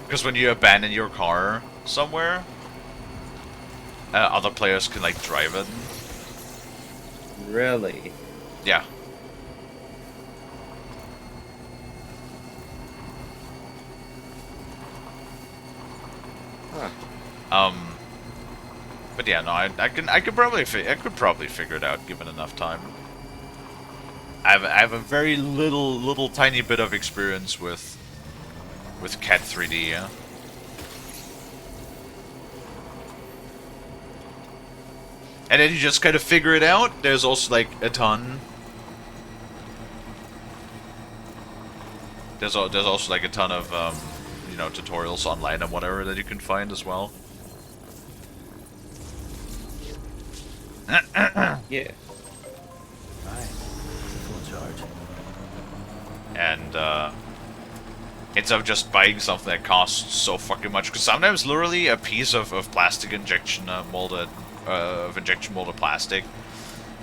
Because when you abandon your car somewhere, other players can, like, drive it. Really? Yeah. Huh. But yeah, no, I could probably figure it out given enough time. I have a very little tiny bit of experience with Cat 3D. Yeah? And then you just kind of figure it out. There's also like a ton. There's also like a ton of you know, tutorials online and whatever that you can find as well. Yeah. Alright. Full charge. And instead of just buying something that costs so fucking much, because sometimes literally a piece of plastic injection molded plastic,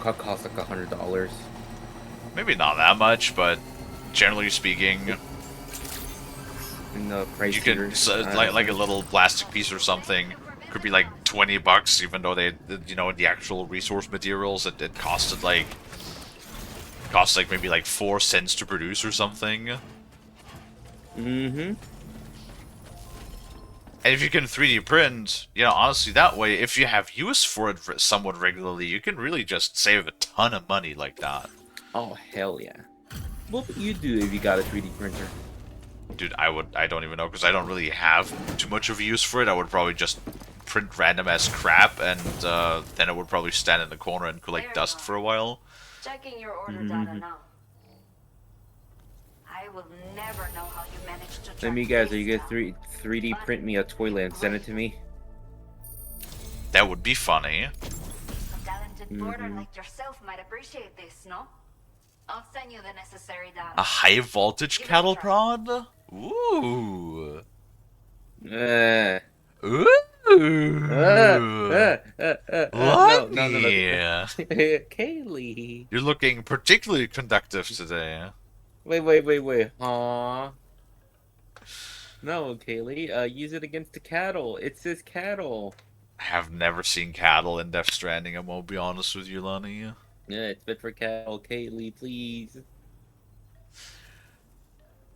Cost like $100. maybe not that much, but generally speaking, In the price you can like a little plastic piece or something could be like $20, even though you know, the actual resource materials it costs like maybe like 4 cents to produce or something. Mm-hmm. And if you can 3D print, you know, honestly, that way, if you have use for it somewhat regularly, you can really just save a ton of money like that. Oh, hell yeah. What would you do if you got a 3D printer? Dude, I don't even know, because I don't really have too much of a use for it. I would probably just print random ass crap, and then it would probably stand in the corner and collect dust for a while. Checking your order data now. I will never know how you managed to Let me guess, are you gonna 3D print me a toilet and send it to me? That would be funny. A talented porter like yourself might appreciate this, no? I'll send you the necessary data. A high voltage cattle prod? Ooh. Ooh. No. Yeah. Kalie. You're looking particularly conductive today. Wait. Aww. No, Kalie. Use it against the cattle. It says cattle. I have never seen cattle in Death Stranding, I won't be honest with you, Lonnie. Yeah, it's fit for cattle. Kalie, please.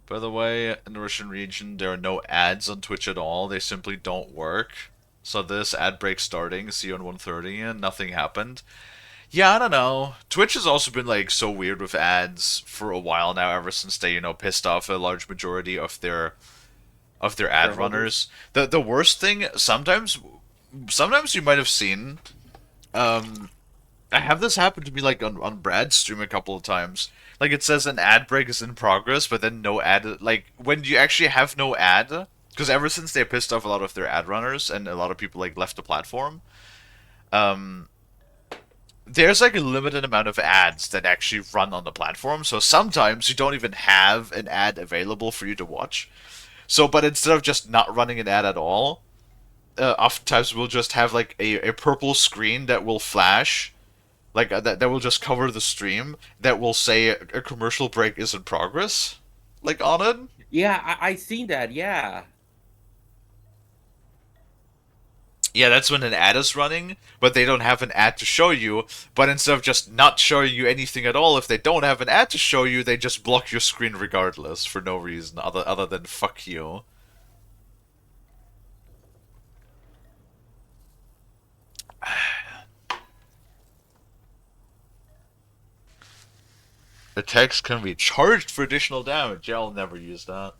By the way, in the Russian region, there are no ads on Twitch at all. They simply don't work. So this ad break starting, see you on 1:30, and nothing happened. Yeah, I don't know. Twitch has also been like so weird with ads for a while now, ever since they, you know, pissed off a large majority of their ad runners. The worst thing, sometimes you might have seen, I have this happen to me like on Brad's stream a couple of times. Like it says an ad break is in progress, but then no ad. Like when you actually have no ad, because ever since they pissed off a lot of their ad runners and a lot of people like left the platform, there's like a limited amount of ads that actually run on the platform. So sometimes you don't even have an ad available for you to watch. So, but instead of just not running an ad at all, oftentimes we'll just have like a purple screen that will flash. Like, that will just cover the stream, that will say a commercial break is in progress, like, on it. Yeah, I seen that, yeah. Yeah, that's when an ad is running, but they don't have an ad to show you, but instead of just not showing you anything at all, if they don't have an ad to show you, they just block your screen regardless, for no reason, other than fuck you. Attacks can be charged for additional damage. Yeah, I'll never use that.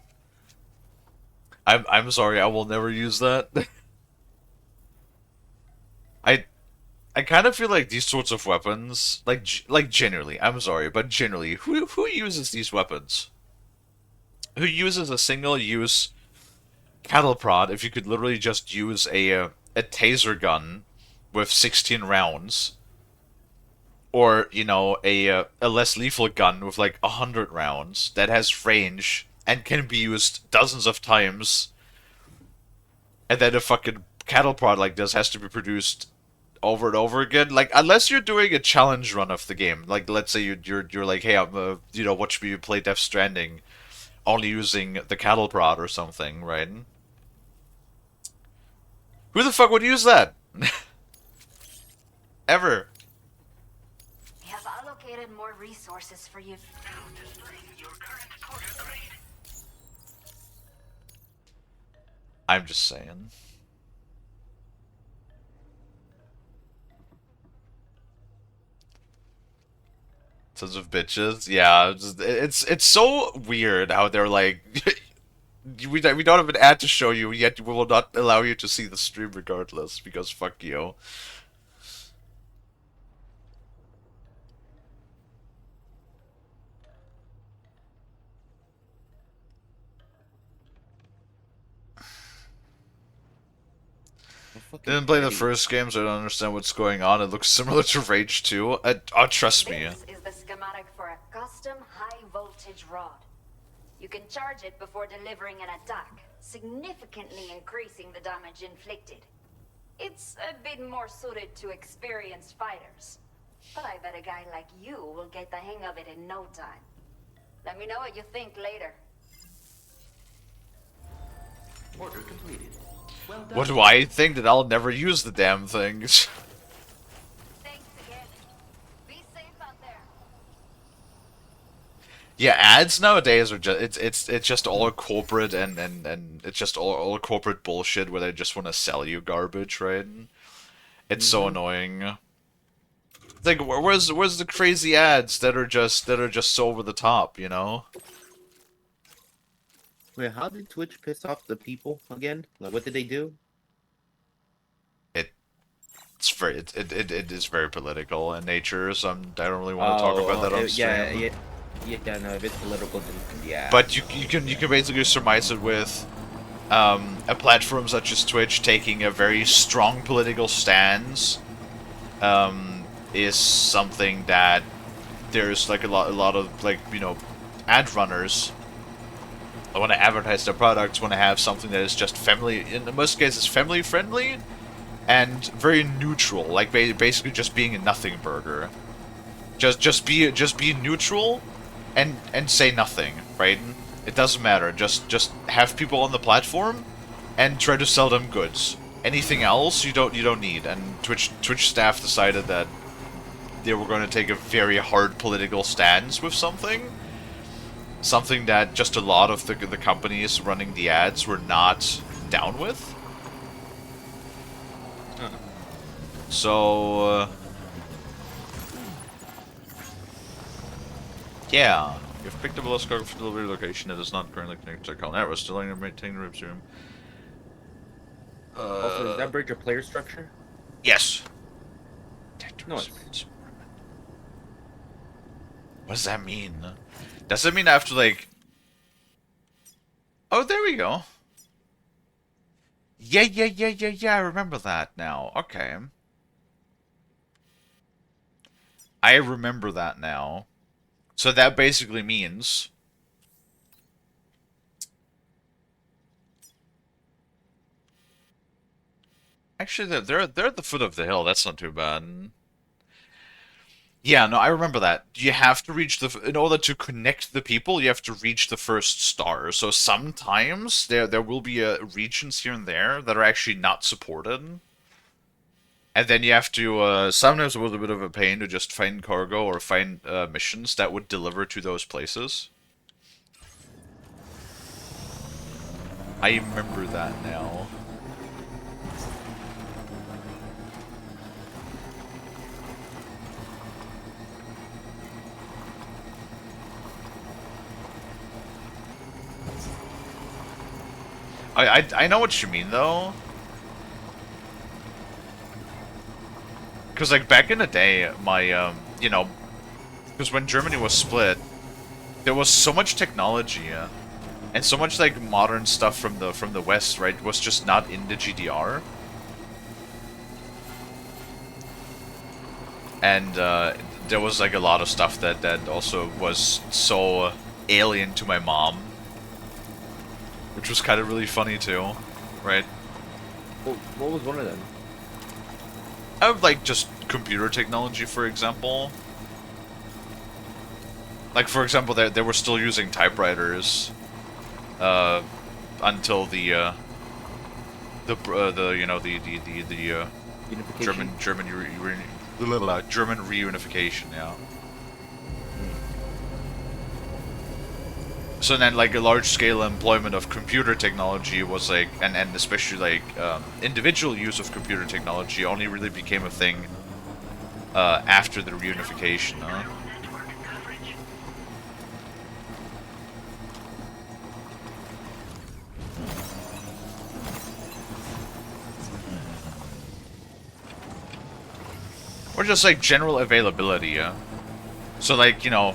I'm sorry, I will never use that. I kind of feel like these sorts of weapons, like generally, I'm sorry, but generally, who uses these weapons? Who uses a single use cattle prod if you could literally just use a taser gun with 16 rounds? Or, you know, a less lethal gun with like 100 rounds that has range and can be used dozens of times, and then a fucking cattle prod like this has to be produced over and over again. Like, unless you're doing a challenge run of the game, like let's say you're like, hey, I'm you know, watch me play Death Stranding, only using the cattle prod or something, right? Who the fuck would use that? Ever? We have allocated more resources for you. Now displaying your current quarter grade. I'm just saying. Sons of bitches. Yeah, it's so weird how they're like, we don't have an ad to show you, yet we will not allow you to see the stream regardless, because fuck you. Didn't play the first game, so I don't understand what's going on. It looks similar to Rage 2. Oh, trust me. This is the schematic for a custom high-voltage rod. You can charge it before delivering an attack, significantly increasing the damage inflicted. It's a bit more suited to experienced fighters. But I bet a guy like you will get the hang of it in no time. Let me know what you think later. Order completed. Well done. What do I think? That I'll never use the damn things. Thanks again. Be safe out there. Yeah, ads nowadays are just it's just all corporate and it's just all corporate bullshit where they just want to sell you garbage, right? It's so annoying. It's like where's the crazy ads that are just so over the top, you know? Wait, how did Twitch piss off the people again? Like, what did they do? It is very political in nature, so I don't really want to talk about that on stream. Yeah, no, if it's political, then yeah. But you can basically surmise it with a platform such as Twitch taking a very strong political stance is something that there's like a lot of, like, you know, ad runners want to advertise their products, want to have something that is just family, in most cases family friendly and very neutral, like basically just being a nothing burger. Just be neutral and say nothing, right? It doesn't matter. Just have people on the platform and try to sell them goods. Anything else you don't need. And Twitch staff decided that they were going to take a very hard political stance with something that just a lot of the companies running the ads were not down with. So yeah, you've picked up a lost cargo for delivery location that is not currently connected to the call network. Still in maintaining the rooms room. Also, does that break your player structure? Yes. No. What does that mean? Does that mean I have to, like... Oh, there we go. Yeah, I remember that now. Okay. I remember that now. So that basically means... Actually, they're at the foot of the hill. That's not too bad. Yeah, no, I remember that. You have to reach in order to connect the people, you have to reach the first star. So sometimes there will be regions here and there that are actually not supported. And then you have to, sometimes a little bit of a pain to just find cargo or find missions that would deliver to those places. I remember that now. I know what you mean, though. Because, like, back in the day, my, you know... Because when Germany was split, there was so much technology, and so much, like, modern stuff from the West, right, was just not in the GDR. And, there was like a lot of stuff that also was so alien to my mom, which was kind of really funny too, right? What was one of them? I would like just computer technology, for example. Like, for example, they were still using typewriters until the you know the Unification? German reunification, yeah. So then, like, a large-scale employment of computer technology was like, and especially like individual use of computer technology only really became a thing after the reunification. Or just like general availability, yeah. So like, you know,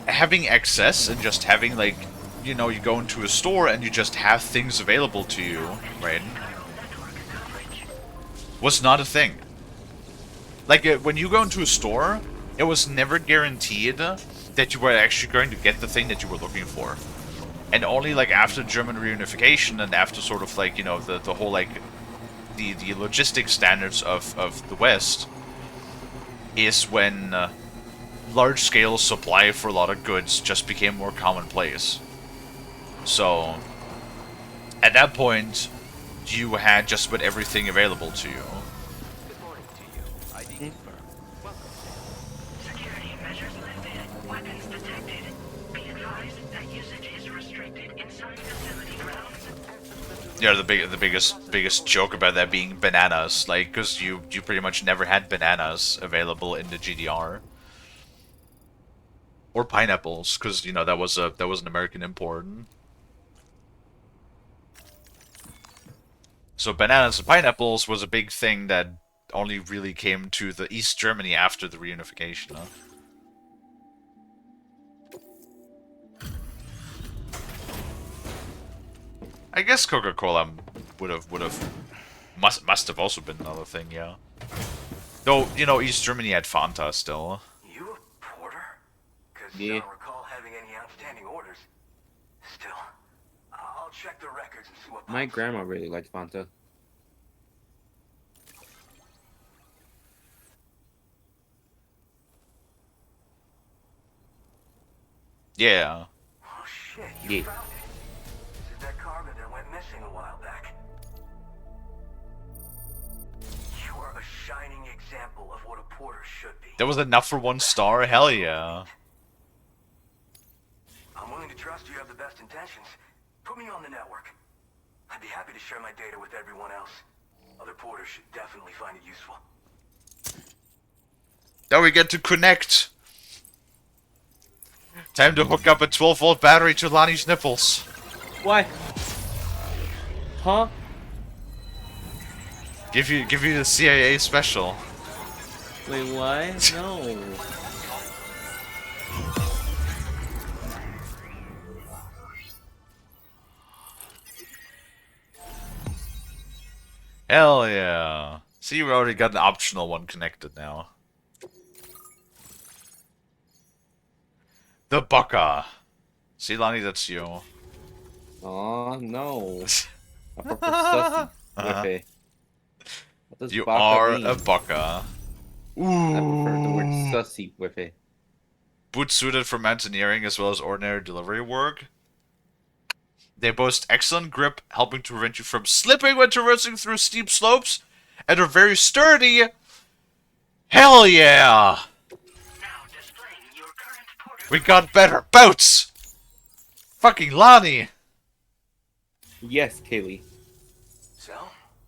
having access and just having like, you know, you go into a store and you just have things available to you, right? Was not a thing. Like, when you go into a store, it was never guaranteed that you were actually going to get the thing that you were looking for. And only like after German reunification and after sort of like, you know, the whole like the logistics standards of the West is when large-scale supply for a lot of goods just became more commonplace. So, at that point, you had just about everything available to you. Good morning to you. ID confirmed. Welcome. Security measures lifted. Weapons detected. Be advised that usage is restricted inside facility grounds. Yeah, the biggest joke about that being bananas, like, because you pretty much never had bananas available in the GDR. Or pineapples, because, you know, that was an American import. So bananas and pineapples was a big thing that only really came to the East Germany after the reunification. Huh? I guess Coca-Cola must have also been another thing, yeah. Though, you know, East Germany had Fanta still. You a porter? Because Yeah. I don't recall having any outstanding orders. Still, I'll check the records and see what. My grandma really liked Fanta. Yeah. Oh shit, you Yeah. found it. This is that cargo that went missing a while back. You are a shining example of what a porter should be. That was enough for 1 star? Hell yeah. I'm willing to trust you have the best intentions. Put me on the network. I'd be happy to share my data with everyone else. Other porters should definitely find it useful. Now we get to connect. Time to hook up a 12-volt battery to Lonnie's nipples. What? Huh? Give you the CIA special. Wait, what? No. Hell yeah. See, we already got an optional one connected now. The Bucka. See, Lonnie, that's you. Aw, no. I prefer sussy with it. What does You baka are mean? a Bucka. I prefer the word Ooh. sussy with it. Boots suited for mountaineering as well as ordinary delivery work. They boast excellent grip, helping to prevent you from slipping when traversing through steep slopes, and are very sturdy. Hell yeah! Now displaying your current porter. We got better boats! Fucking Lonnie! Yes, Kalie. So,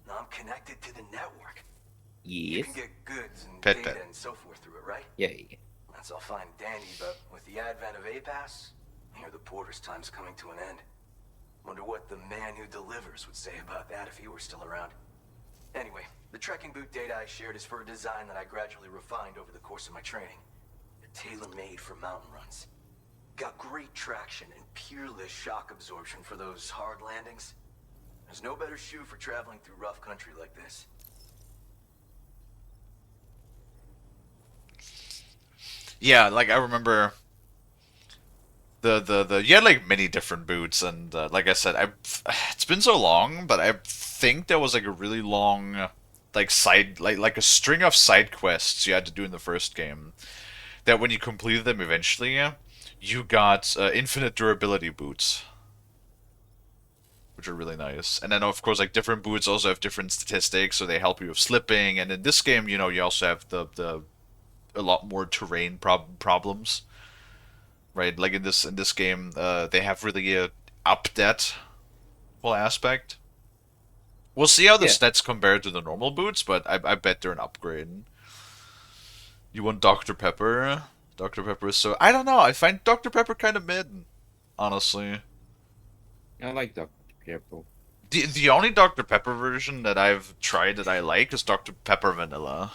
now I'm connected to the network. You Yes. can get goods and Pet data pet. and so forth through it, right? Yay. That's all fine and dandy, but with the advent of A-Pass, I hear the porter's time's coming to an end. Wonder what the man who delivers would say about that if he were still around. Anyway, the trekking boot data I shared is for a design that I gradually refined over the course of my training. They're tailor-made for mountain runs. Got great traction and peerless shock absorption for those hard landings. There's no better shoe for traveling through rough country like this. Yeah, like I remember the you had like many different boots, and like I said, I it's been so long, but I think there was like a really long like side like a string of side quests you had to do in the first game that when you completed them eventually, you got infinite durability boots, which are really nice. And then of course like different boots also have different statistics, so they help you with slipping. And in this game, you know, you also have the a lot more terrain problems, right? Like in this game, they have really upped that whole aspect. We'll see how the Yeah. stats compare to the normal boots, but I bet they're an upgrade. You want Dr. Pepper? Dr. Pepper is so... I don't know, I find Dr. Pepper kind of mid, honestly. I like Dr. Pepper. The only Dr. Pepper version that I've tried that I like is Dr. Pepper Vanilla.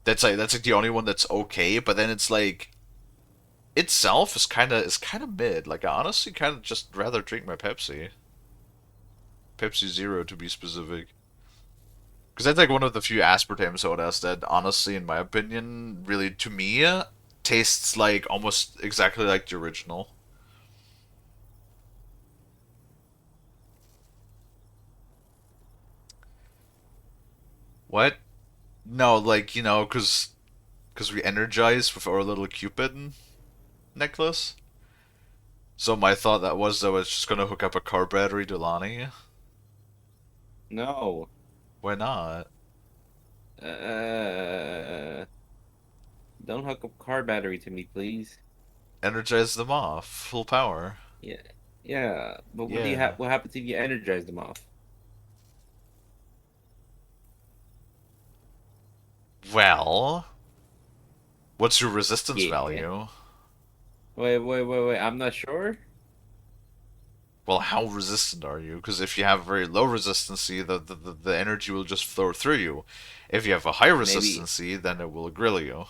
That's like the only one that's okay, but then it's like itself is kind of mid. Like I honestly kind of just rather drink my Pepsi. Pepsi Zero to be specific. Because that's like one of the few aspartame sodas that, honestly, in my opinion, really to me tastes like almost exactly like the original. What? No, like because we energize with our little Cupid necklace. So my thought that was just gonna hook up a car battery to Lonnie. No. Why not? Uh, don't hook up car battery to me, please. Energize them off, full power. Yeah. Yeah. But what do you Yeah. have? What happens if you energize them off? Well, what's your resistance Yeah. value? Wait. I'm not sure. Well, how resistant are you? Because if you have very low resistancy, the energy will just flow through you. If you have a high Maybe. resistancy, then it will grill you.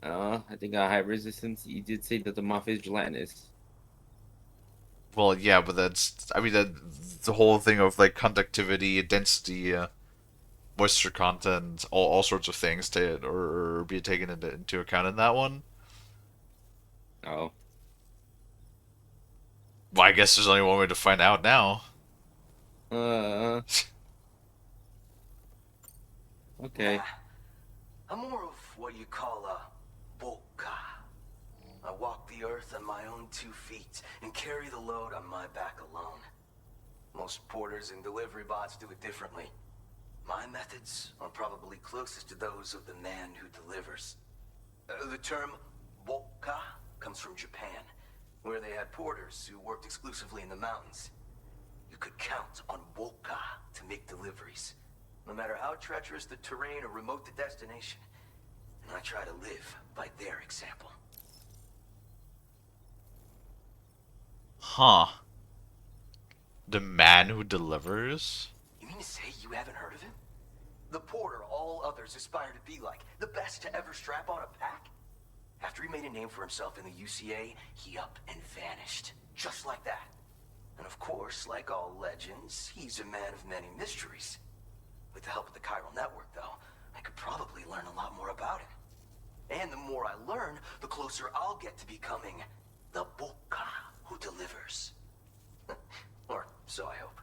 I think I have resistance. You did say that the moth is gelatinous. Well, yeah, but I mean, the whole thing of like conductivity, density, moisture content, all sorts of things or be taken into account in that one. Oh. Well, I guess there's only one way to find out now. Uh. Okay. Nah, I'm more of what you call a boka. I walk the earth on my own 2 feet and carry the load on my back alone. Most porters and delivery bots do it differently. My methods are probably closest to those of the man who delivers. The term boka comes from Japan, where they had porters who worked exclusively in the mountains. You could count on boka to make deliveries, no matter how treacherous the terrain or remote the destination. And I try to live by their example. Huh. The man who delivers? You mean to say you haven't heard of him? The porter all others aspire to be like, the best to ever strap on a pack? After he made a name for himself in the UCA, he up and vanished. Just like that. And of course, like all legends, he's a man of many mysteries. With the help of the chiral network, though, I could probably learn a lot more about him. And the more I learn, the closer I'll get to becoming the Boka who delivers. Or so I hope.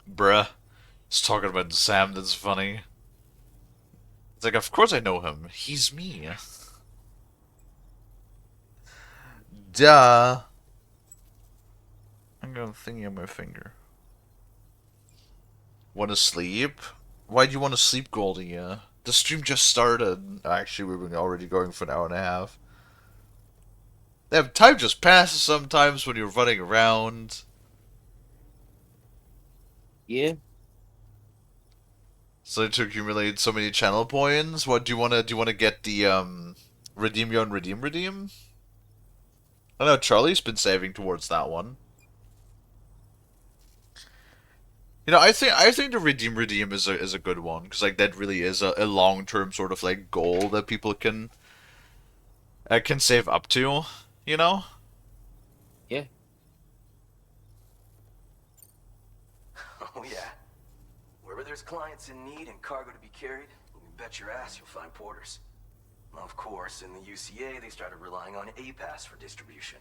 Bruh. He's talking about Sam, that's funny. It's like, of course I know him. He's me. Duh. I'm got a thingy on my finger. Wanna sleep? Why do you want to sleep, Goldie? The stream just started. Actually, we've been already going for an hour and a half. That time just passes sometimes when you're running around. Yeah. So to accumulate so many channel points, what do you wanna get the redeem your own redeem? I know Charlie's been saving towards that one. You know, I think the redeem is a good one because like that really is a long term sort of like goal that people can save up to. You know. Oh yeah? Where Where there's clients in need and cargo to be carried, you can bet your ass you'll find porters. Of course, in the UCA, they started relying on A-Pass for distribution.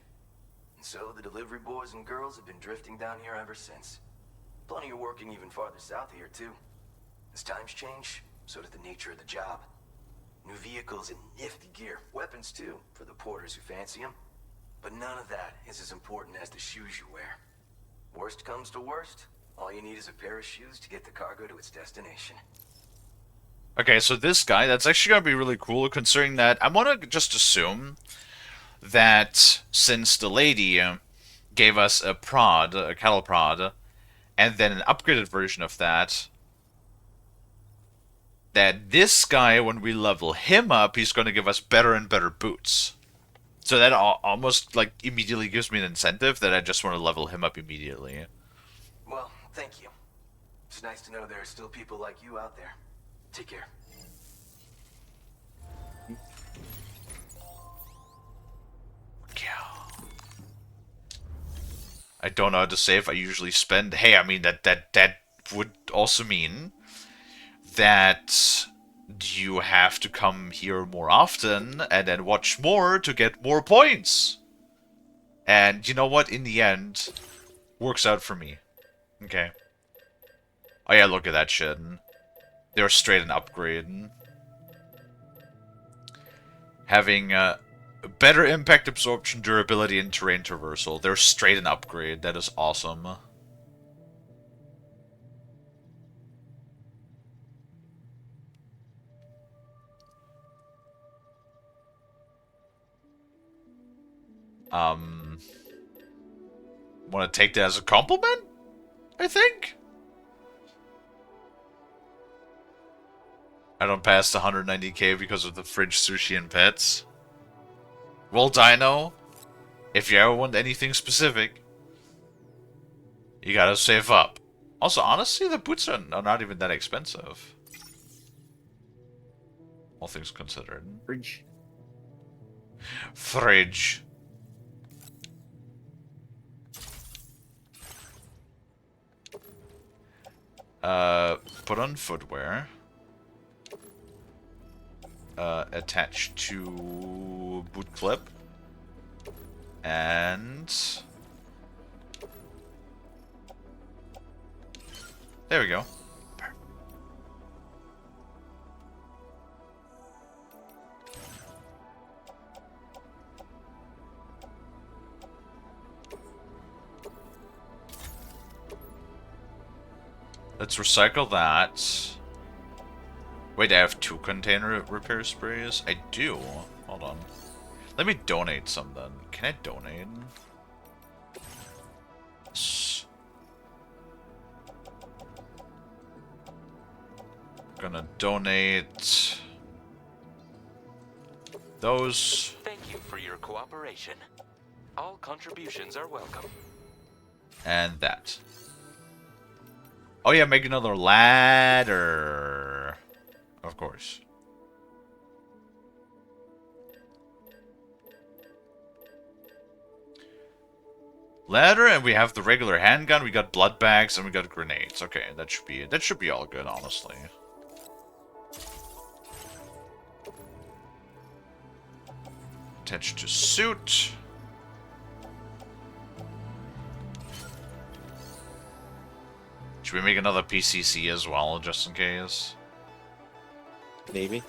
And so the delivery boys and girls have been drifting down here ever since. Plenty are working even farther south here, too. As times change, so does the nature of the job. New vehicles and nifty gear. Weapons, too, for the porters who fancy them. But none of that is as important as the shoes you wear. Worst comes to worst, all you need is a pair of shoes to get the cargo to its destination. Okay, so this guy, that's actually going to be really cool, considering that I'm going to just assume that since the lady gave us a prod, a cattle prod, and then an upgraded version of that, that this guy, when we level him up, he's going to give us better and better boots. So that almost, like, immediately gives me an incentive that I just want to level him up immediately. Well, thank you. It's nice to know there are still people like you out there. Take care. I don't know how to save. I usually spend... Hey, I mean, that would also mean that you have to come here more often and then watch more to get more points. And you know what? In the end, works out for me. Okay. Oh yeah, look at that shit. They're straight an upgrade. Having better impact absorption, durability, and terrain traversal. They're straight an upgrade. That is awesome. Want to take that as a compliment? I think? I don't pass the 190k because of the fridge, sushi, and pets. Well, Dino, if you ever want anything specific, you gotta save up. Also, honestly, the boots are not even that expensive. All things considered. Fridge. Fridge. Put on footwear. Attach to boot clip. And... there we go. Let's recycle that. Wait, I have 2 container repair sprays? I do. Hold on. Let me donate some then. Can I donate? Gonna donate those. Thank you for your cooperation. All contributions are welcome. And that. Oh yeah, make another ladder. Of course. Ladder, and we have the regular handgun, we got blood bags, and we got grenades. Okay, that should be all good, honestly. Attach to suit. Should we make another PCC as well, just in case? Maybe.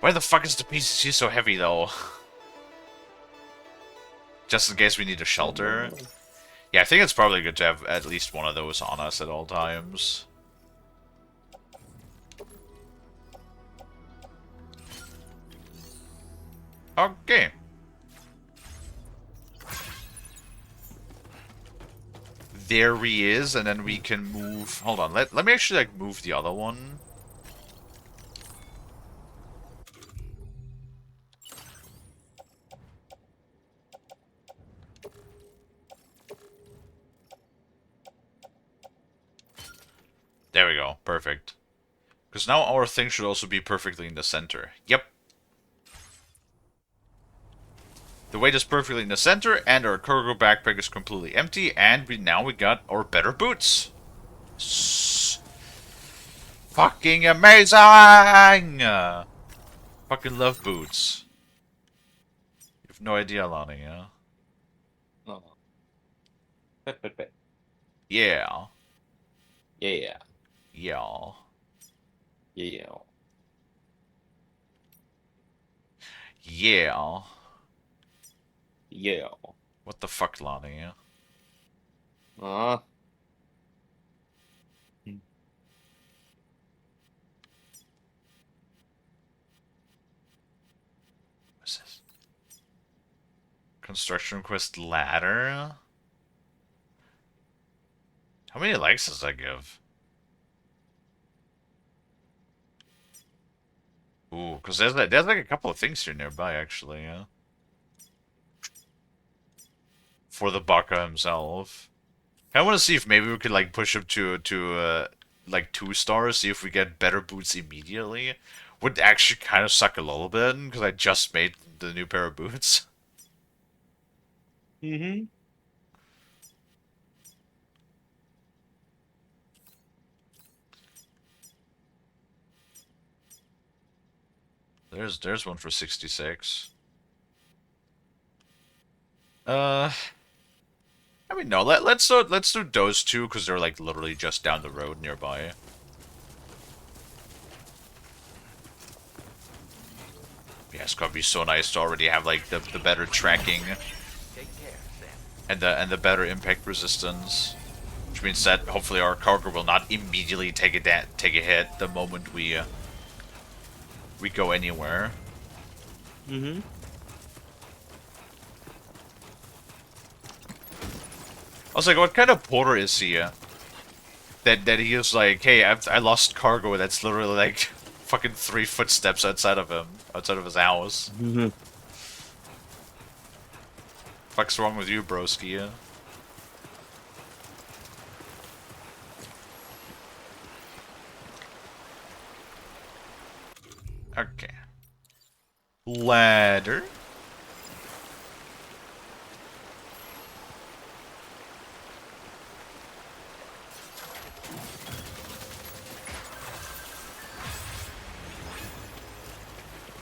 Why the fuck is the PCC so heavy, though? Just in case we need a shelter. Yeah, I think it's probably good to have at least one of those on us at all times. Okay. There he is, and then we can move... Hold on, let me actually, like, move the other one. There we go, perfect. Because now our thing should also be perfectly in the center. Yep. The weight is perfectly in the center, and our cargo backpack is completely empty, and we got our better boots. Fucking amazing! Fucking love boots. You have no idea, Lonnie, yeah? Oh. Pet. Yeah. Yeah. Yeah. Yeah. Yeah. Yeah. What the fuck, Lonnie? Uh. What's this? Construction quest ladder? How many likes does that give? Ooh, because there's like a couple of things here nearby, actually, yeah. For the Baka himself. I want to see if maybe we could like push him to like 2 stars, see if we get better boots immediately. Would actually kind of suck a little bit because I just made the new pair of boots. Mm-hmm. There's one for 66. I mean, no. Let's do those two because they're like literally just down the road nearby. Yeah, it's gonna be so nice to already have like the better tracking and the better impact resistance, which means that hopefully our cargo will not immediately take a hit the moment we go anywhere. Mm-hmm. I was like, what kind of porter is he? That he is like, hey, I lost cargo that's literally like fucking 3 footsteps outside of him, outside of his house. Mm-hmm. Fuck's wrong with you, broski? Okay. Ladder.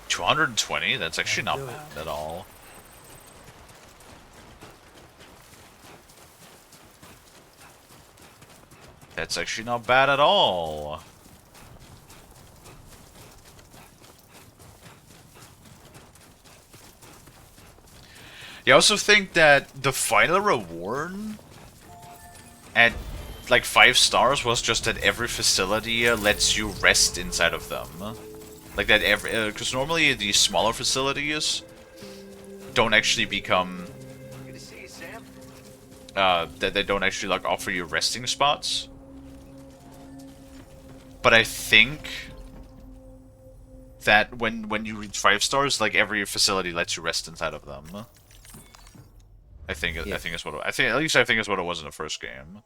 $220? That's actually not bad at all. That's actually not bad at all. I also think that the final reward at like 5 stars was just that every facility lets you rest inside of them. Like that every, because normally the smaller facilities don't actually become, Good to see you, Sam. that they don't actually like offer you resting spots. But I think that when you reach 5 stars, like every facility lets you rest inside of them. I think it's what I think. At least I think it's what it was in the first game.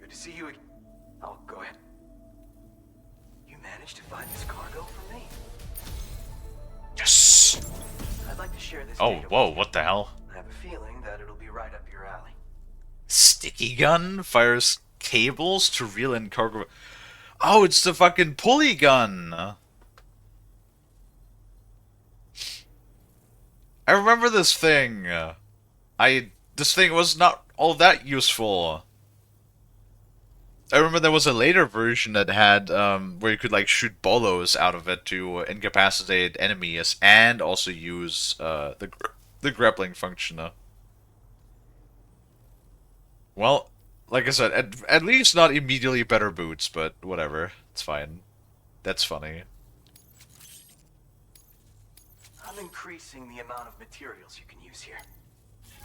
Good to see you again. Oh, go ahead. You managed to find this cargo for me. Yes. I'd like to share this. Oh, data whoa! with you. What the hell? I have a feeling that it'll be right up your alley. Sticky gun fires cables to reel in cargo. Oh, it's the fucking pulley gun. I remember this thing. This thing was not all that useful. I remember there was a later version that had where you could like shoot bolos out of it to incapacitate enemies and also use the grappling function. Well, like I said, at least not immediately better boots, but whatever. It's fine. That's funny. I'm increasing the amount of materials you can use here.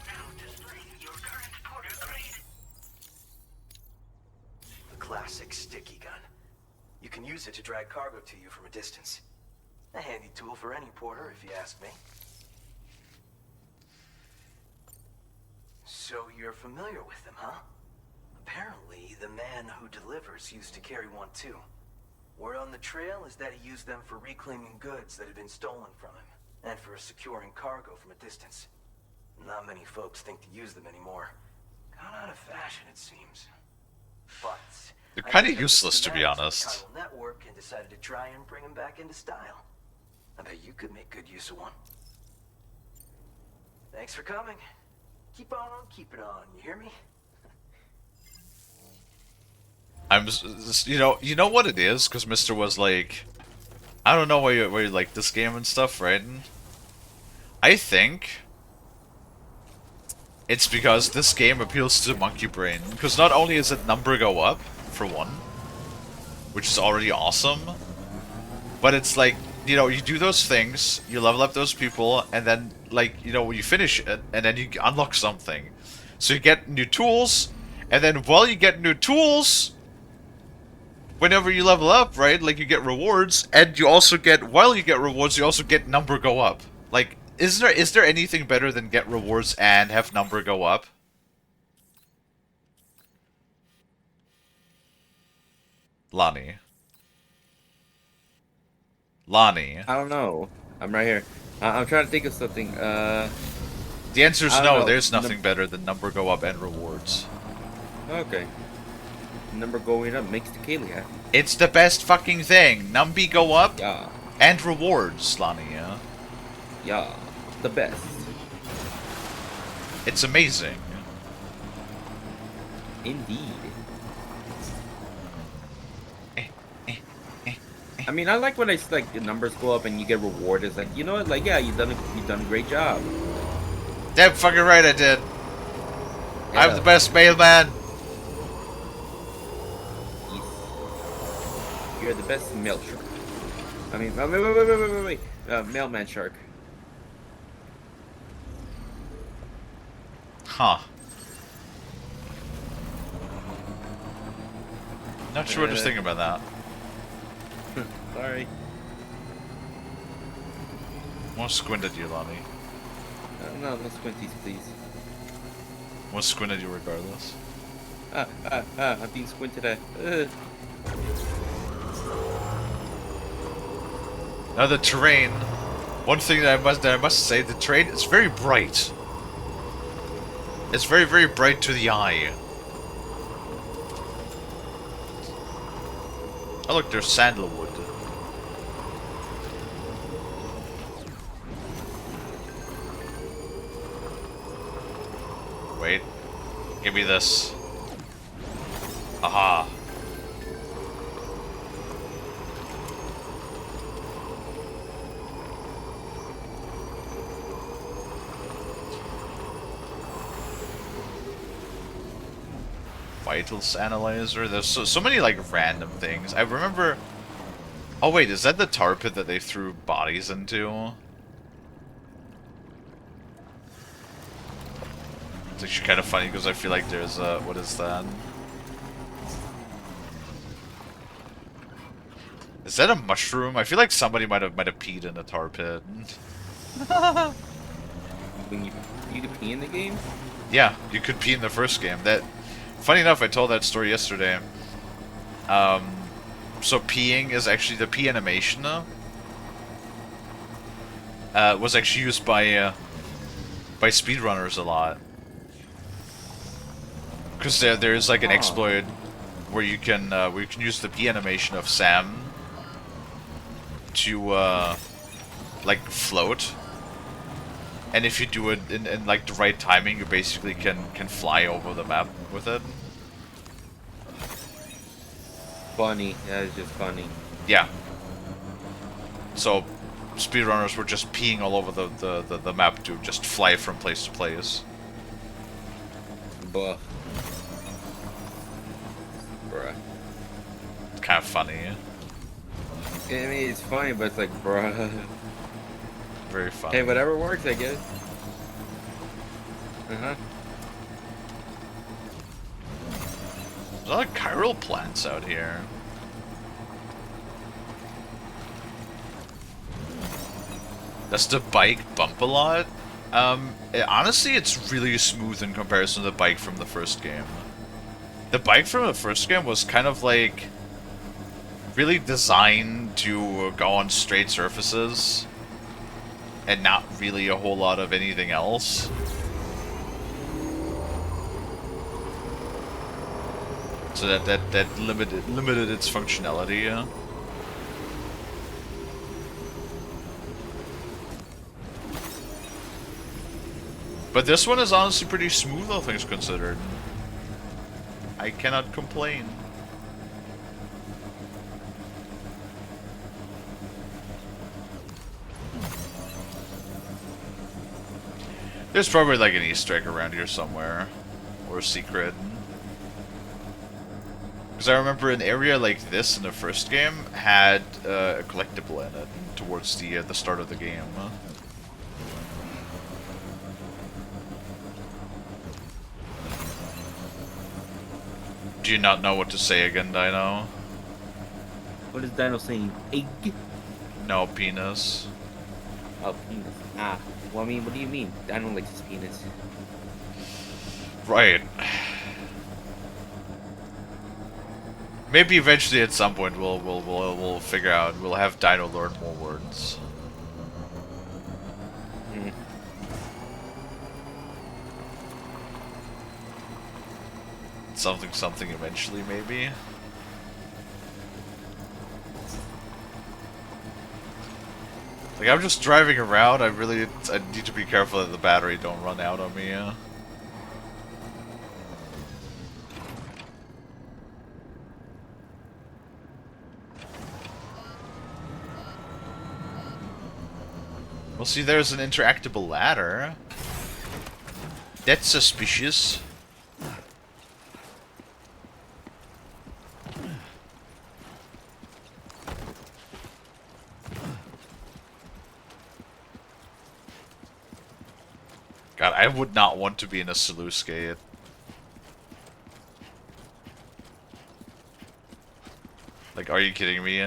Now displaying your current porter grade. The classic sticky gun. You can use it to drag cargo to you from a distance. A handy tool for any porter, if you ask me. So you're familiar with them, huh? Apparently, the man who delivers used to carry one too. Word on the trail is that he used them for reclaiming goods that had been stolen from him. and for securing cargo from a distance. Not many folks think to use them anymore. Gone out of fashion, it seems. But They're I kind of picked up the useless, to be schematics of the honest. chiral network and decided to try and bring them back into style. I bet you could make good use of one. Thanks for coming. Keep on keeping on, you hear me? You know what it is? Because Mister was like, I don't know why you like this game and stuff, right? And I think it's because this game appeals to the monkey brain. Because not only is it number go up, for one, which is already awesome, but it's like, you know, you do those things, you level up those people, and then, like, you know, you finish it, and then you unlock something. So you get new tools, and then while you get new tools, whenever you level up, right, like, you get rewards, and you also get, while you get rewards, you also get number go up. Like, is there anything better than get rewards and have number go up? Lonnie. I don't know. I'm right here. I'm trying to think of something. The answer is no. Know. There's nothing better than number go up and rewards. Okay. Number going up makes the Kalie happy. It's the best fucking thing. Numby go up Yeah. and rewards, Lonnie. Yeah. Yeah. The best. It's amazing. Indeed. I mean, I like when I like the numbers go up and you get rewarded. It's like, you know what? Like, yeah, you've done a great job. Damn fucking right I did. Yeah. I'm the best mailman. You're the best mail shark. I mean, wait. Mailman shark. Huh. Not sure what to think about that. Sorry. More squint at you, Lonnie. No squinties, please. More squint at you regardless. I'm being squinted at. Now the terrain. One thing that I must say, the terrain is very bright. It's very, very bright to the eye. Oh look, there's sandalwood. Wait. Give me this. Aha. Vitals analyzer. There's so many like random things. I remember. Oh wait, is that the tar pit that they threw bodies into? It's actually kind of funny because I feel like there's what is that? Is that a mushroom? I feel like somebody might have peed in a tar pit. When you could pee in the game? Yeah, you could pee in the first game. That, funny enough, I told that story yesterday. So peeing is actually the pee animation. Was actually used by speedrunners a lot. Because there's like an exploit where you can use the pee animation of Sam to like float. And if you do it in like the right timing, you basically can fly over the map with it. Funny. That is just funny. Yeah. So speedrunners were just peeing all over the map to just fly from place to place. Buh. Bruh. It's kind of funny. I mean, it's funny, but it's like, bruh. Very funny. Hey, whatever works, I guess. Uh-huh. There's a lot of chiral plants out here. Does the bike bump a lot? Honestly, it's really smooth in comparison to the bike from the first game. The bike from the first game was kind of like really designed to go on straight surfaces. and not really a whole lot of anything else. So that limited its functionality. Yeah. But this one is honestly pretty smooth, all things considered. I cannot complain. There's probably like an Easter egg around here somewhere. Or a secret. Because I remember an area like this in the first game had a collectible in it towards the start of the game. Do you not know what to say again, Dino? What is Dino saying? Egg? No, penis. Oh, penis. Ah. Well, I mean, what do you mean? Dino likes his penis. Right. Maybe eventually at some point we'll figure out. We'll have Dino learn more words. Something eventually, maybe. Like, I'm just driving around. I need to be careful that the battery don't run out on me. Well, see, there's an interactable ladder. That's suspicious. God, I would not want to be in a sluice gate. Like, are you kidding me?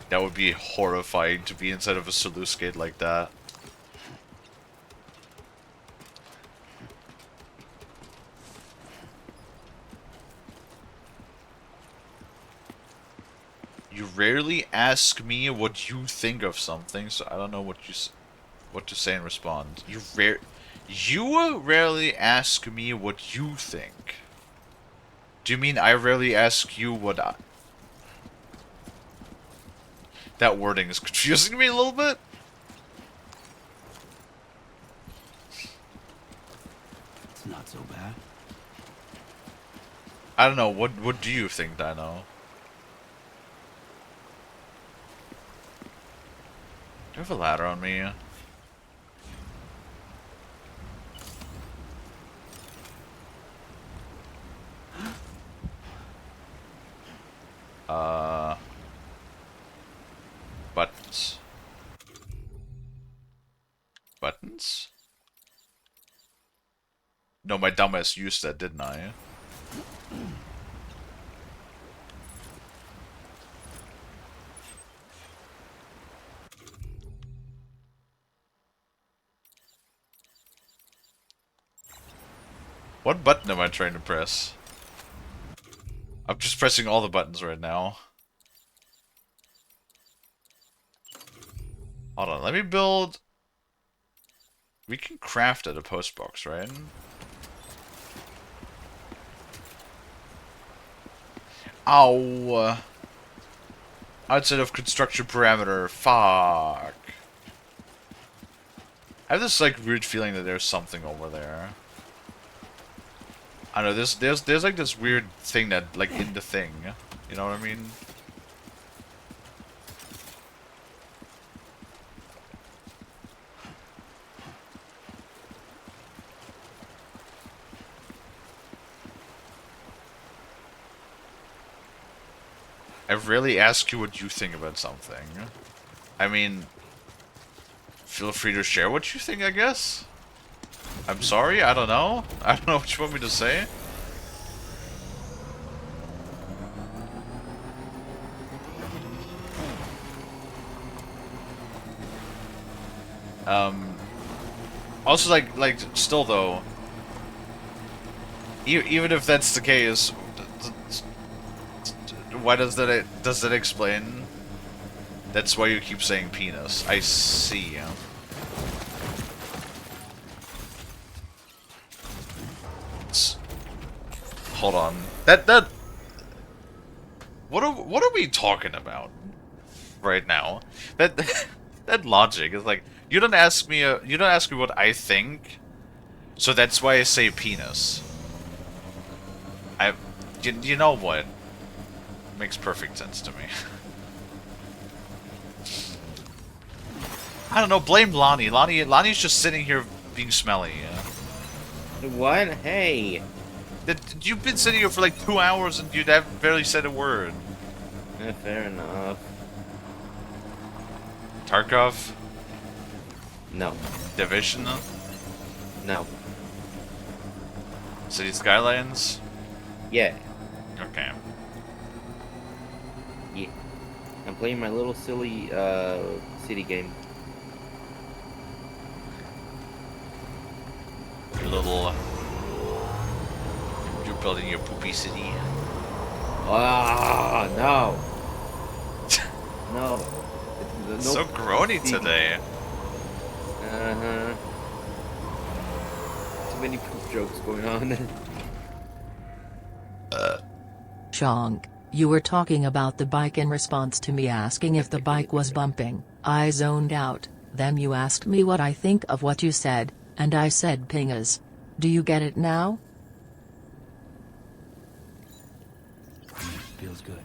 That would be horrifying to be inside of a sluice gate like that. You rarely ask me what you think of something, so I don't know what to say in response. You rarely ask me what you think. Do you mean I rarely ask you what I... That wording is confusing me a little bit. It's not so bad. I don't know, what do you think, Dino? Do you have a ladder on me? Buttons. Buttons? No, my dumbass used that, didn't I? What button am I trying to press? I'm just pressing all the buttons right now. Hold on, let me build... We can craft at a post box, right? Ow! Outside of construction parameter, fuck. I have this like weird feeling that there's something over there. I don't know, there's like this weird thing that like in the thing. You know what I mean? I rarely ask you what you think about something. I mean, feel free to share what you think, I guess? I'm sorry, I don't know. I don't know what you want me to say. Also, like, still though, even if that's the case, why does that explain? That's why you keep saying penis. I see. hold on. That what are we talking about right now? That that logic is like you don't ask me what I think, so that's why I say penis. You know what? Makes perfect sense to me. I don't know. Blame Lonnie. Lonnie's just sitting here being smelly. What? Hey. You've been sitting here for like 2 hours and you have barely said a word. Fair enough. Tarkov? No. Division? No. City Skylines? Yeah. Okay. Yeah. I'm playing my little silly city game. Your little... You're building your poopy city. Ah, no. No. It's So groany today. Uh-huh. Too many poop jokes going on. Chonk, you were talking about the bike in response to me asking if the bike was bumping. I zoned out, then you asked me what I think of what you said, and I said pingas. Do you get it now? Feels good.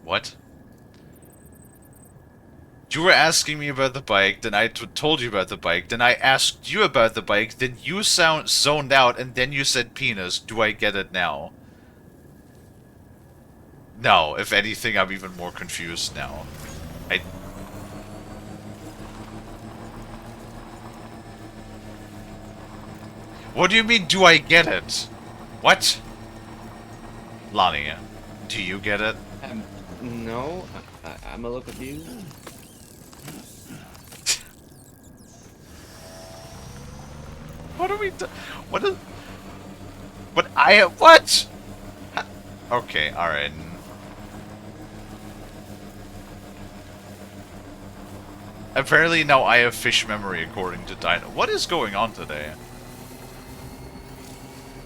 What? You were asking me about the bike, then I told you about the bike, then I asked you about the bike, then you zoned out, and then you said penis. Do I get it now? No, if anything, I'm even more confused now. What do you mean, do I get it? What? Lonnie, do you get it? No, I'm a little confused. What are we what is... What what? Okay, alright. Apparently now I have fish memory according to Dino. What is going on today?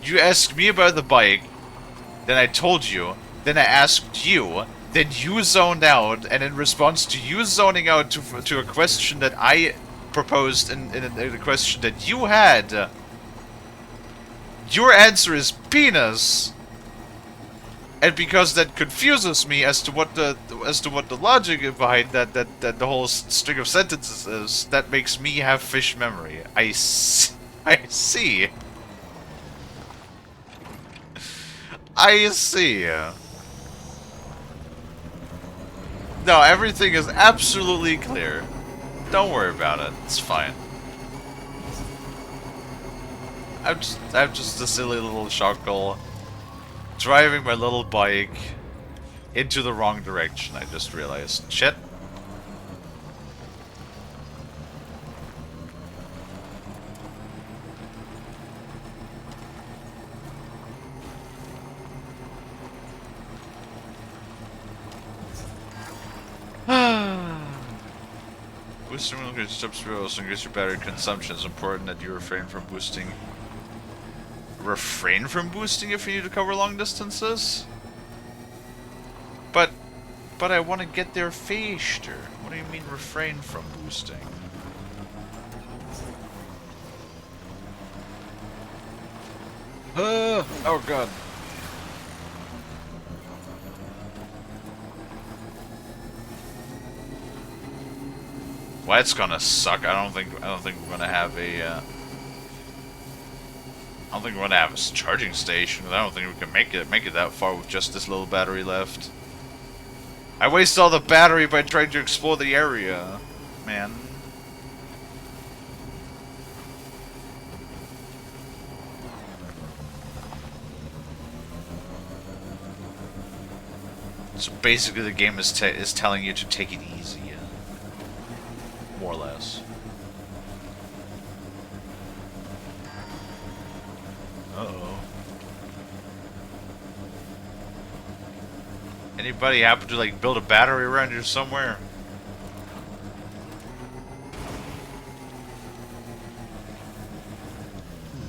You asked me about the bike, then I told you, then I asked you, then you zoned out, and in response to you zoning out to a question that I proposed in a question that you had, your answer is penis. And because that confuses me as to what the logic behind that the whole string of sentences is, that makes me have fish memory. I see. I see. No, everything is absolutely clear. Don't worry about it. It's fine. I'm just a silly little shuckle driving my little bike into the wrong direction. I just realized. Shit. Boosting will increase jump speed, also increase your battery consumption. It's important that you refrain from boosting. Refrain from boosting if you need to cover long distances? But I want to get there faster. What do you mean refrain from boosting? Oh god. Well, it's gonna suck. I don't think we're gonna have a. I don't think we're gonna have a charging station. I don't think we can make it that far with just this little battery left. I waste all the battery by trying to explore the area, man. So basically, the game is telling you to take it easy. More or less. Uh-oh. Anybody happen to, like, build a battery around here somewhere?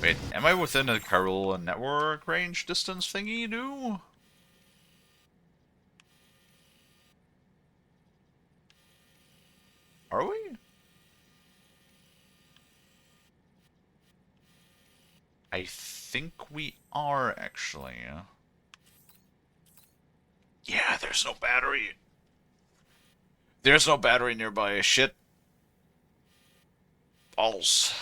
Wait, am I within a Carol network range distance thingy, do? Are we? I think we are, actually. Yeah, there's no battery. There's no battery nearby. Shit. Balls.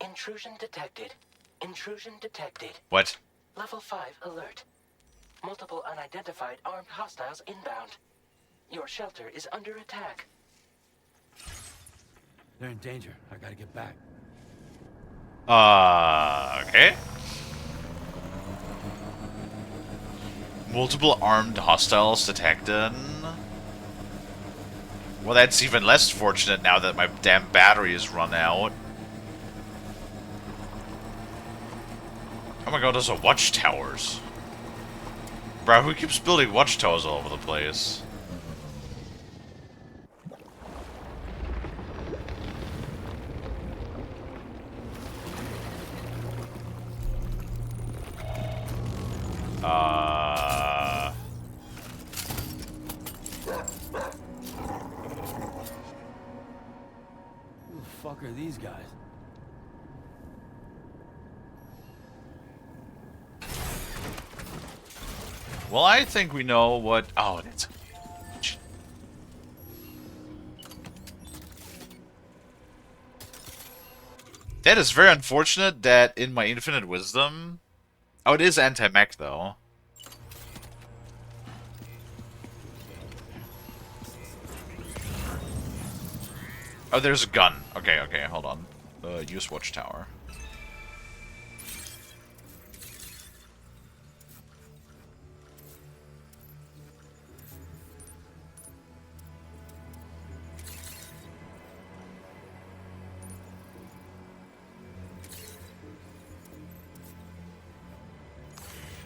Intrusion detected. Intrusion detected. What? Level 5 alert. Multiple unidentified armed hostiles inbound. Your shelter is under attack. They're in danger. I gotta get back. Okay. Multiple armed hostiles detected. Well, that's even less fortunate now that my damn battery is run out. Oh my god, those are watchtowers. Bro, who keeps building watchtowers all over the place? Who the fuck are these guys? Well, I think we know what... Oh, that's... That is very unfortunate that in my infinite wisdom... Oh, it is anti-mech, though. Oh, there's a gun. Okay, okay, hold on. Use watchtower.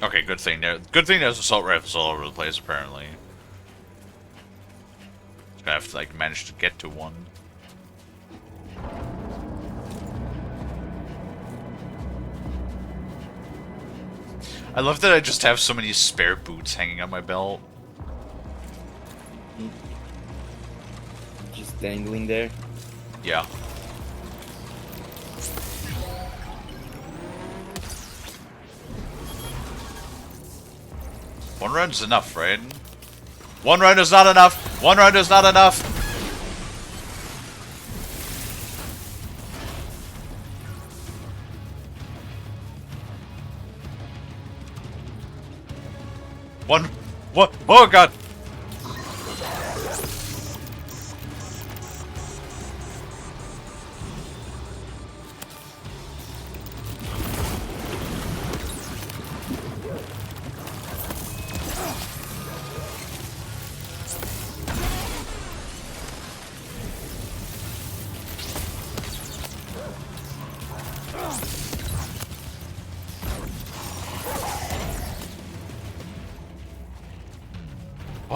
Okay, good thing there. Good thing there's assault rifles all over the place. Apparently, just gonna have to like manage to get to one. I love that I just have so many spare boots hanging on my belt. Just dangling there. Yeah. One round is enough, right? One round is not enough! One round is not enough! What? Oh god!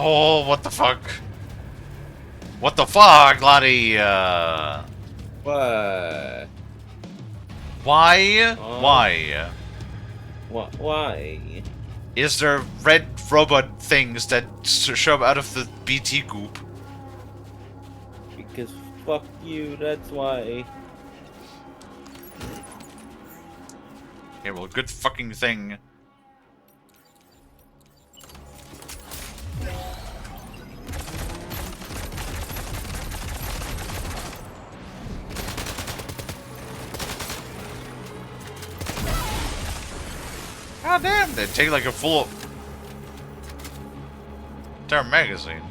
Oh, what the fuck? What the fuck, Lottie? What? Why? Why? Why? Is there red robot things that show up out of the BT goop? Because fuck you, that's why. Okay, well, good fucking thing. God damn, they take like a full entire magazine.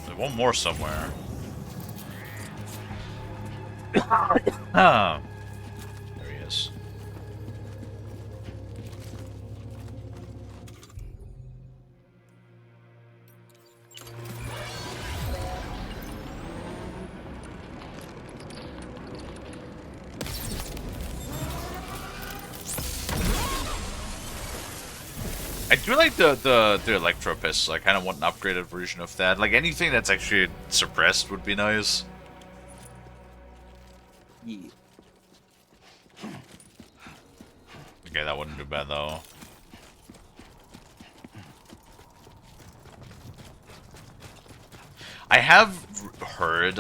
There's one more somewhere. There he is. I do like the electro pistol. I kind of want an upgraded version of that. Like anything that's actually suppressed would be nice. Yeah. Okay, that wouldn't do bad though. I have heard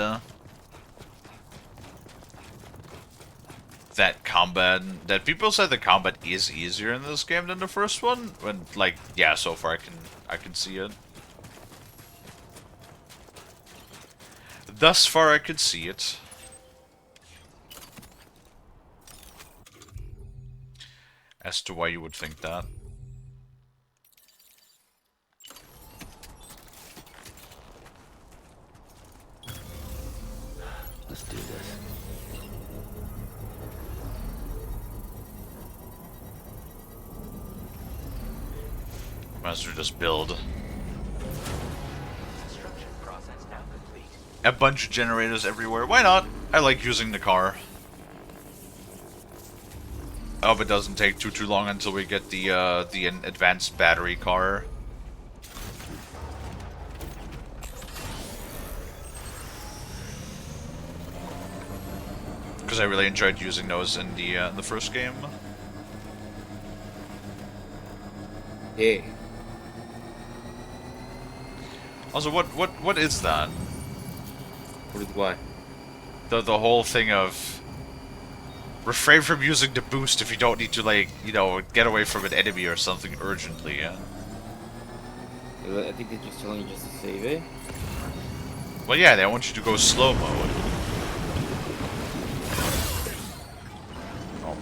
that people said the combat is easier in this game than the first one. When like, yeah, so far I can see it. Thus far I could see it. As to why you would think that. Let's do this. Might as well just build Construction process now complete. a bunch of generators everywhere. Why not? I like using the car. I hope it doesn't take too long until we get the advanced battery car. Because I really enjoyed using those in the first game. Hey. Also, what is that? What is what? The whole thing of refrain from using the boost if you don't need to, like, you know, get away from an enemy or something urgently. Yeah. I think they're just telling you just to save it. Well, yeah, they want you to go slow mode.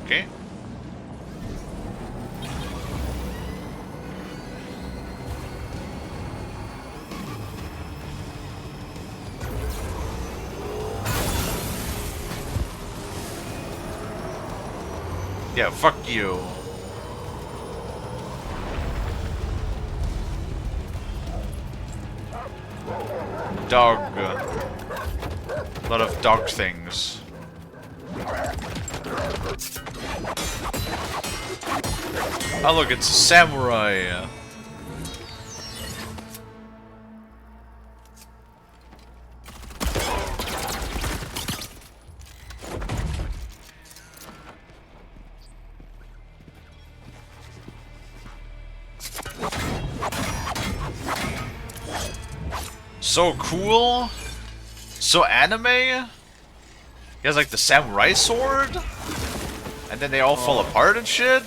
Okay. Yeah, fuck you. Dog. A lot of dog things. Oh look, it's a samurai. So cool. So anime. He has like the samurai sword. And then they all fall apart and shit.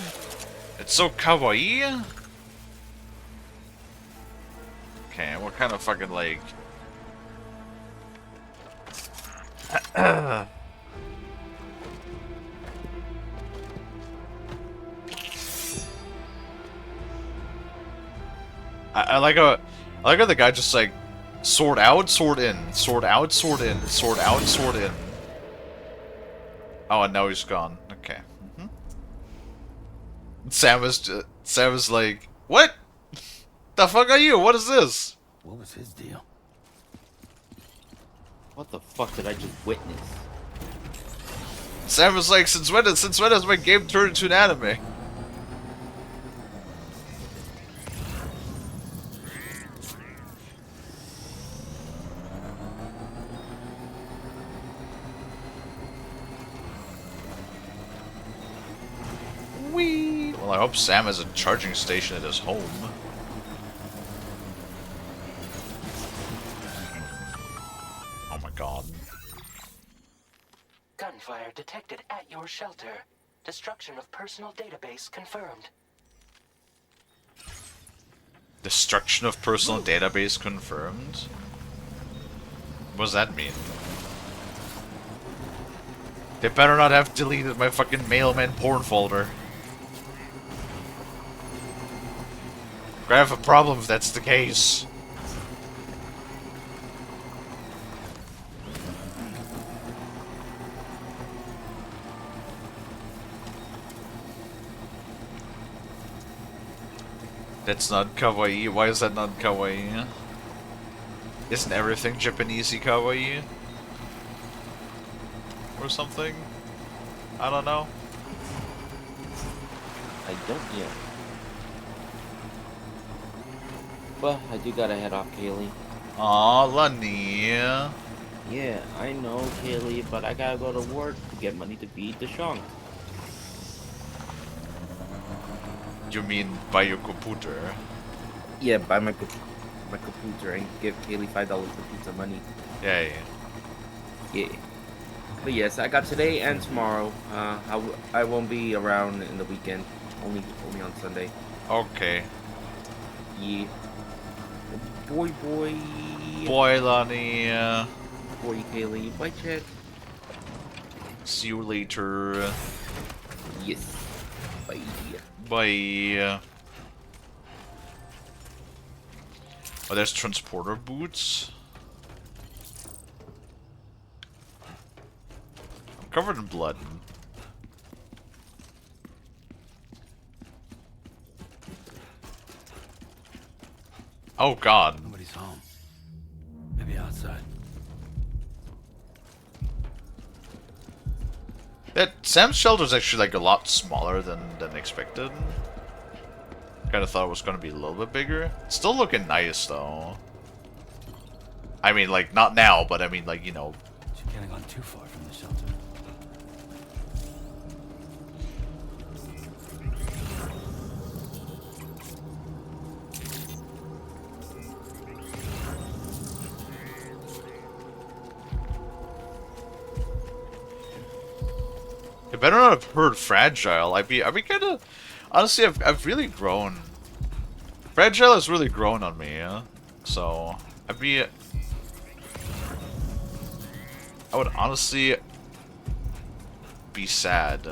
It's so kawaii. Okay, what kind of fucking like... I like how the guy just like sword out, sword in, sword out, sword in, sword out, sword in. Oh, and now he's gone. Okay. Sam is like, what? The fuck are you? What is this? What was his deal? What the fuck did I just witness? Sam is like, since when has my game turned into an anime? Whee! Well, I hope Sam has a charging station at his home. Oh my god. Gunfire detected at your shelter. Destruction of personal database confirmed. Destruction of personal database confirmed? What does that mean? They better not have deleted my fucking mailman porn folder. I have a problem if that's the case. That's not kawaii. Why is that not kawaii? Isn't everything Japanesey kawaii? Or something? I don't know. I don't yet. but I do gotta head off, Kaylee. Aw, Lunny. Yeah, I know, Kaylee, but I gotta go to work to get money to feed the shunk. You mean by your computer? Yeah, buy my computer and give Kaylee $5 for pizza money. Yeah. Yeah. But yes, I got today and tomorrow. I won't be around in the weekend. Only on Sunday. Okay. Yeah. Boy. Boy, Lunny. Boy, Kaylee. Bye, Chet. See you later. Yes. Bye. Bye. Oh, there's transporter boots. I'm covered in blood. Oh God. Nobody's home. Maybe outside. That Sam's shelter is actually like a lot smaller than expected. Kind of thought it was gonna be a little bit bigger. It's still looking nice though. I mean, like not now, but I mean, like, you know. She can't have gone too far from the shelter. It better not have heard fragile. I'd be kind of honestly. I've really grown. Fragile has really grown on me. Yeah? So I would honestly be sad.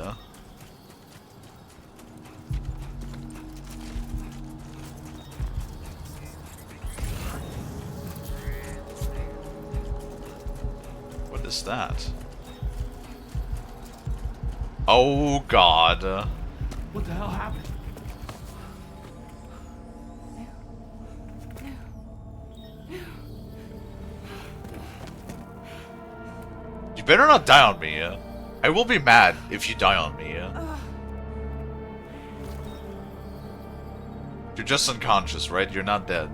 What is that? Oh God. What the hell happened? You better not die on me. I will be mad if you die on me. You're just unconscious, right? You're not dead.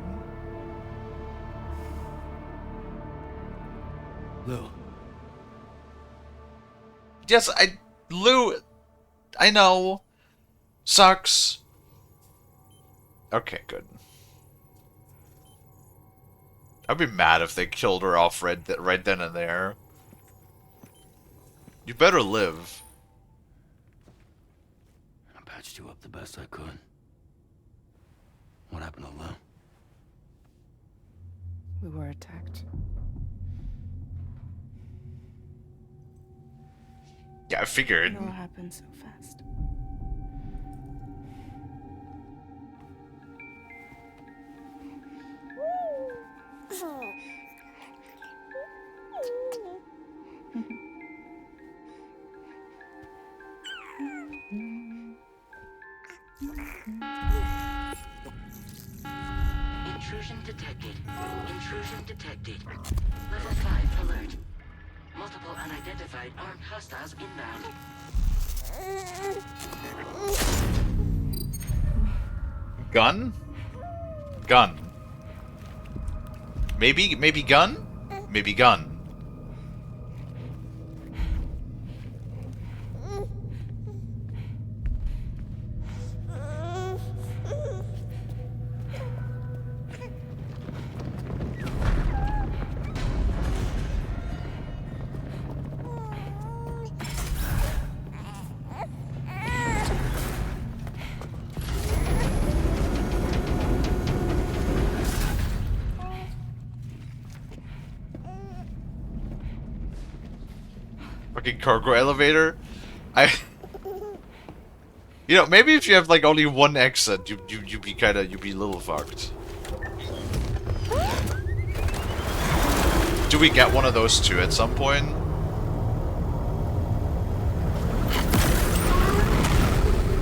Lou. Yes, Lou, I know. Sucks. Okay, good. I'd be mad if they killed her off right then and there. You better live. I patched you up the best I could. What happened to Lou? We were attacked. Yeah, I figured. It all happened so fast. Intrusion detected. Intrusion detected. Level 5 alert. Multiple unidentified armed hostiles inbound. Gun? Gun. Maybe gun? Maybe gun. Fucking cargo elevator. You know, maybe if you have like only one exit, you'd be a little fucked. Do we get one of those too at some point?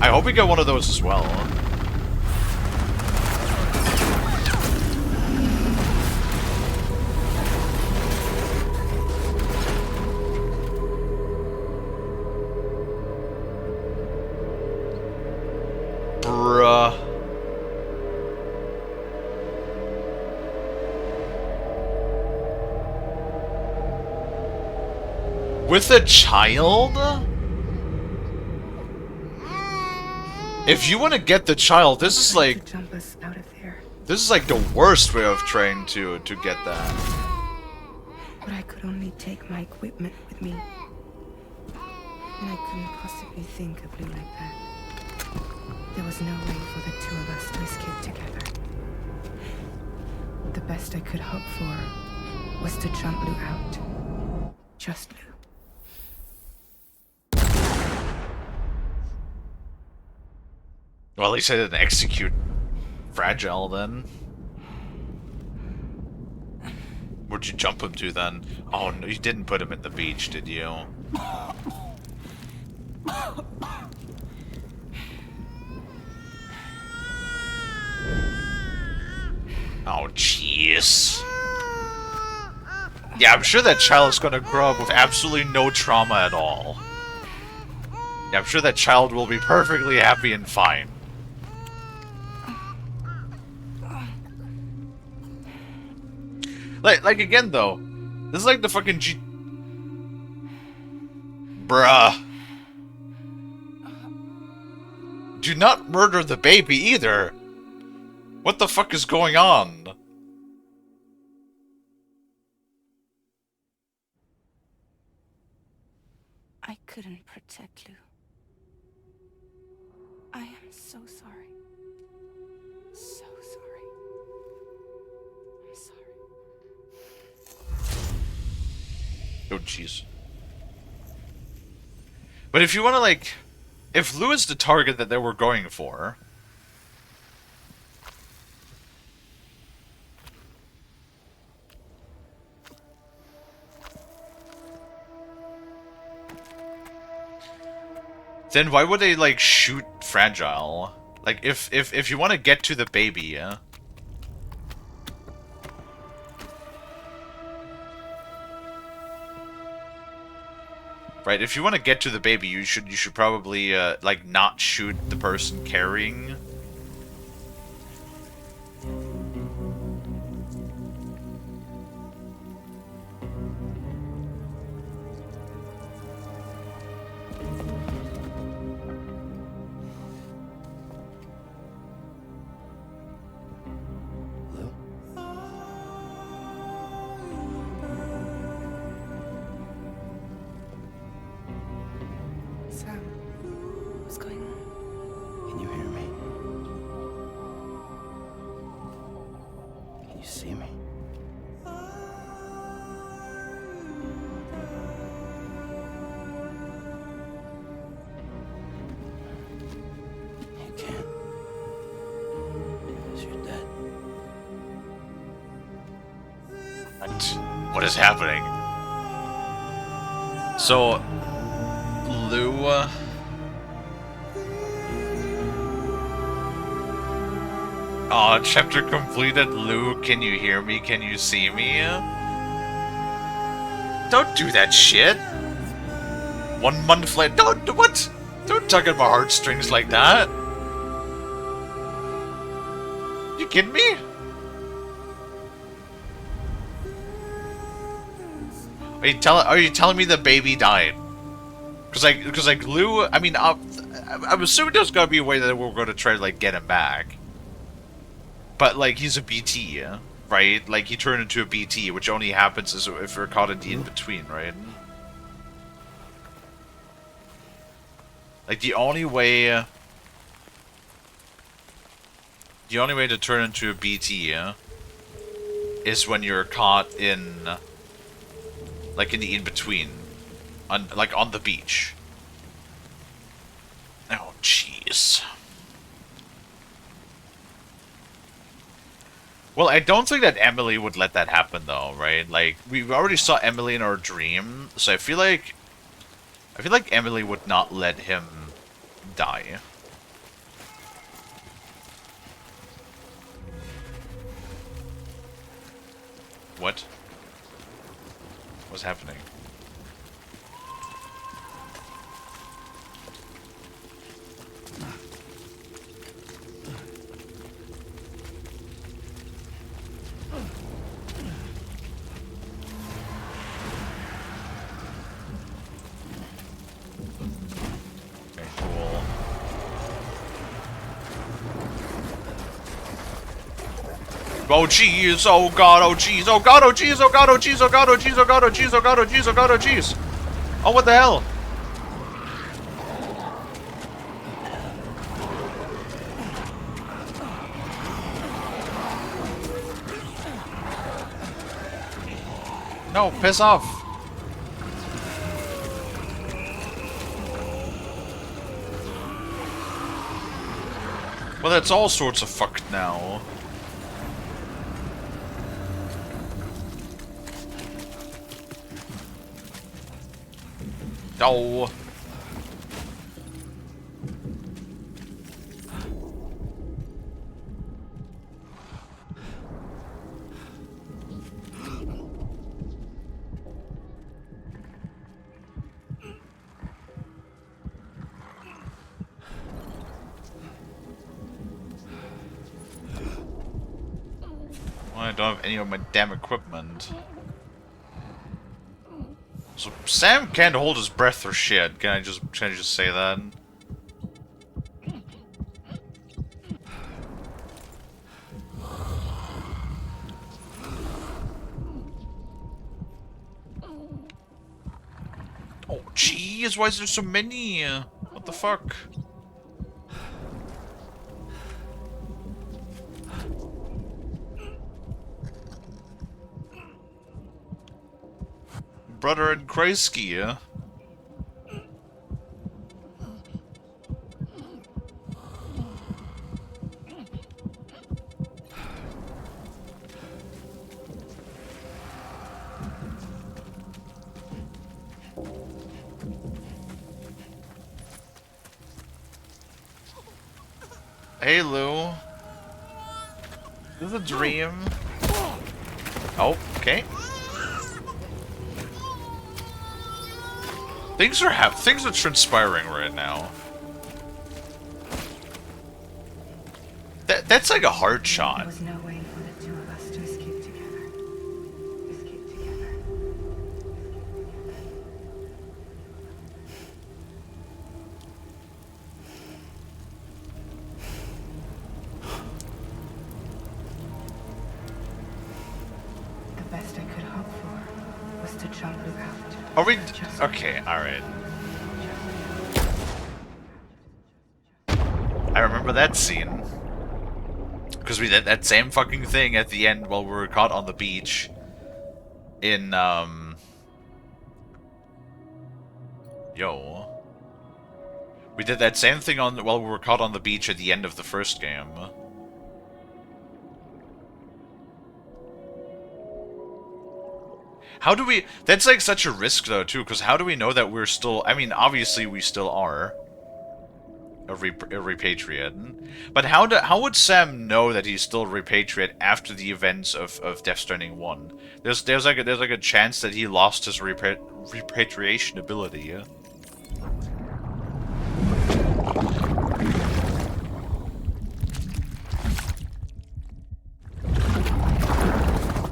I hope we get one of those as well. Bruh. With a child? If you want to get the child, this is like... Jump us out of there. This is like the worst way of trying to get that. But I could only take my equipment with me. And I couldn't possibly think of Lou like that. There was no way for the two of us to escape together. The best I could hope for was to jump Lou out. Just Lou. Well, at least I didn't execute Fragile then. Where'd you jump him to then? Oh, no, you didn't put him at the beach, did you? Oh, jeez. Yeah, I'm sure that child is gonna grow up with absolutely no trauma at all. Yeah, I'm sure that child will be perfectly happy and fine. Like again, though, this is like the fucking Bruh. Do not murder the baby either. What the fuck is going on? I couldn't protect Lou. I am so sorry. So sorry. I'm sorry. Oh, jeez. But if you want to, like... If Lou is the target that they were going for... Then why would they, like, shoot Fragile? Like, if you want to get to the baby, yeah? Right, if you want to get to the baby, you should probably, like, not shoot the person carrying. Sam, what's going on? Can you hear me? Can you see me? You can't. Because you're dead. What is happening? So... Lou... Aw, chapter completed. Lou, can you hear me? Can you see me? Don't do that shit. 1 month later. What? Don't tug at my heartstrings like that. You kidding me? Are you telling me the baby died? Cause like Lou, I mean, I'm assuming there's gotta be a way that we're gonna try to like get him back. But like he's a BT, right? Like he turned into a BT, which only happens if we're caught in the in between, right? Like the only way to turn into a BT is when you're caught in like in the in between. Like on the beach. Oh, jeez. Well, I don't think that Emily would let that happen, though, right? Like we already saw Emily in our dream, so I feel like Emily would not let him die. What? What's happening? Oh jeez, oh god, oh jeez, oh god, oh jeez, oh god, oh jeez, oh god, oh jeez, oh god, oh jeez, oh god, oh jeez, oh god, oh jeez. Oh, what the hell? No, piss off. Well, that's all sorts of fucked now. No. Well, I don't have any of my damn equipment. So Sam can't hold his breath for shit. Can I just say that? Oh jeez, why is there so many? What the fuck? Brother and Kreisky. Hey Lou. This is a dream. Oh, okay. Things are transpiring right now. That's like a hard shot. There was no way for the two of us to escape together. Escape together. The best I could hope for was to jump you out. Are we... Okay, alright. I remember that scene. Because we did that same fucking thing at the end while we were caught on the beach. In, Yo. We did that same thing while we were caught on the beach at the end of the first game. How do we... That's like such a risk though too, because how do we know that we're still... I mean, obviously we still are a repatriate. But how would Sam know that he's still a repatriate after the events of Death Stranding 1? There's like a chance that he lost his repatriation ability, yeah?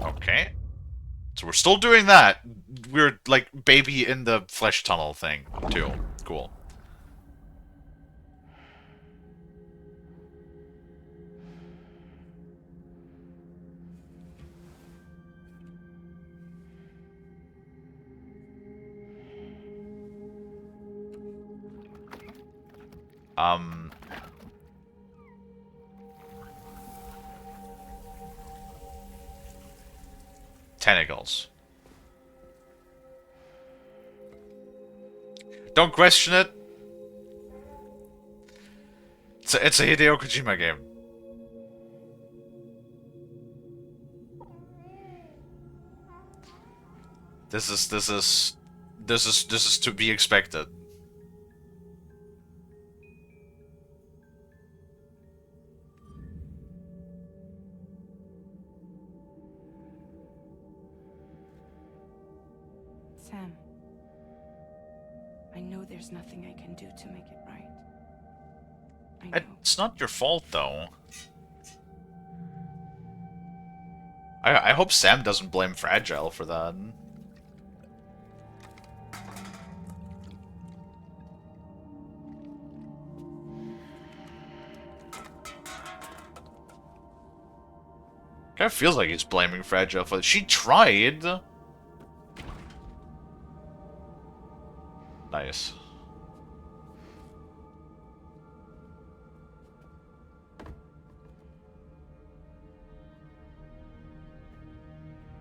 Okay. So we're still doing that. We're like baby in the flesh tunnel thing too. Cool. Tentacles. Don't question it. It's a Hideo Kojima game. This is to be expected. Sam, I know there's nothing I can do to make it right. I know. It's not your fault, though. I hope Sam doesn't blame Fragile for that. Kind of feels like he's blaming Fragile for it. She tried. Nice.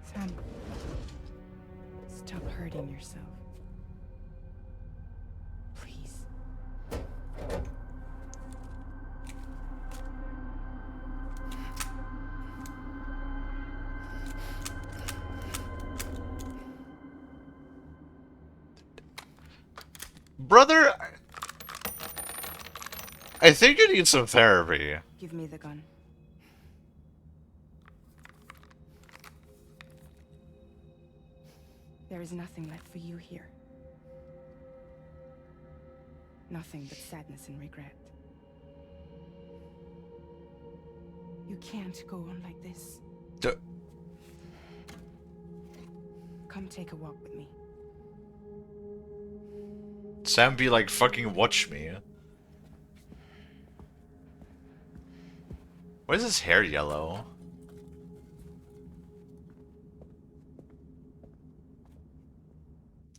Sam, stop hurting yourself. Please. Brother, I think you need some therapy. Give me the gun. There is nothing left for you here. Nothing but sadness and regret. You can't go on like this. Come take a walk with me. Sam be like, fucking watch me. Why is his hair yellow?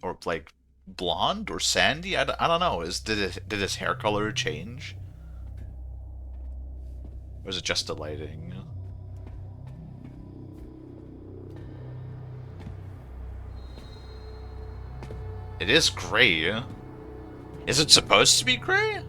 Or like blonde or sandy? I don't know. Did his hair color change? Or is it just the lighting? It is gray. Is it supposed to be gray?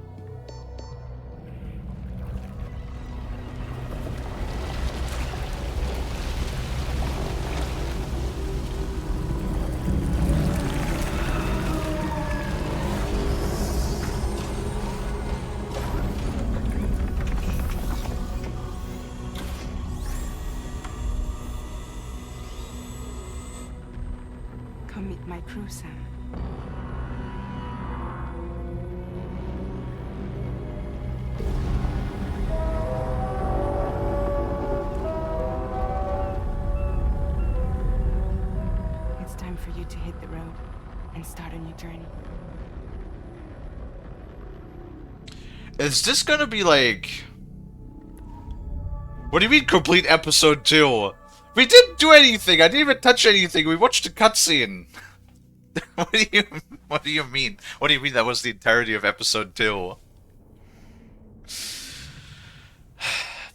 Come meet my crew, Sam. It's time for you to hit the road and start a new journey. Is this gonna be like... What do you mean complete episode 2? We didn't do anything! I didn't even touch anything! We watched a cutscene! What do you mean? What do you mean that was the entirety of episode 2?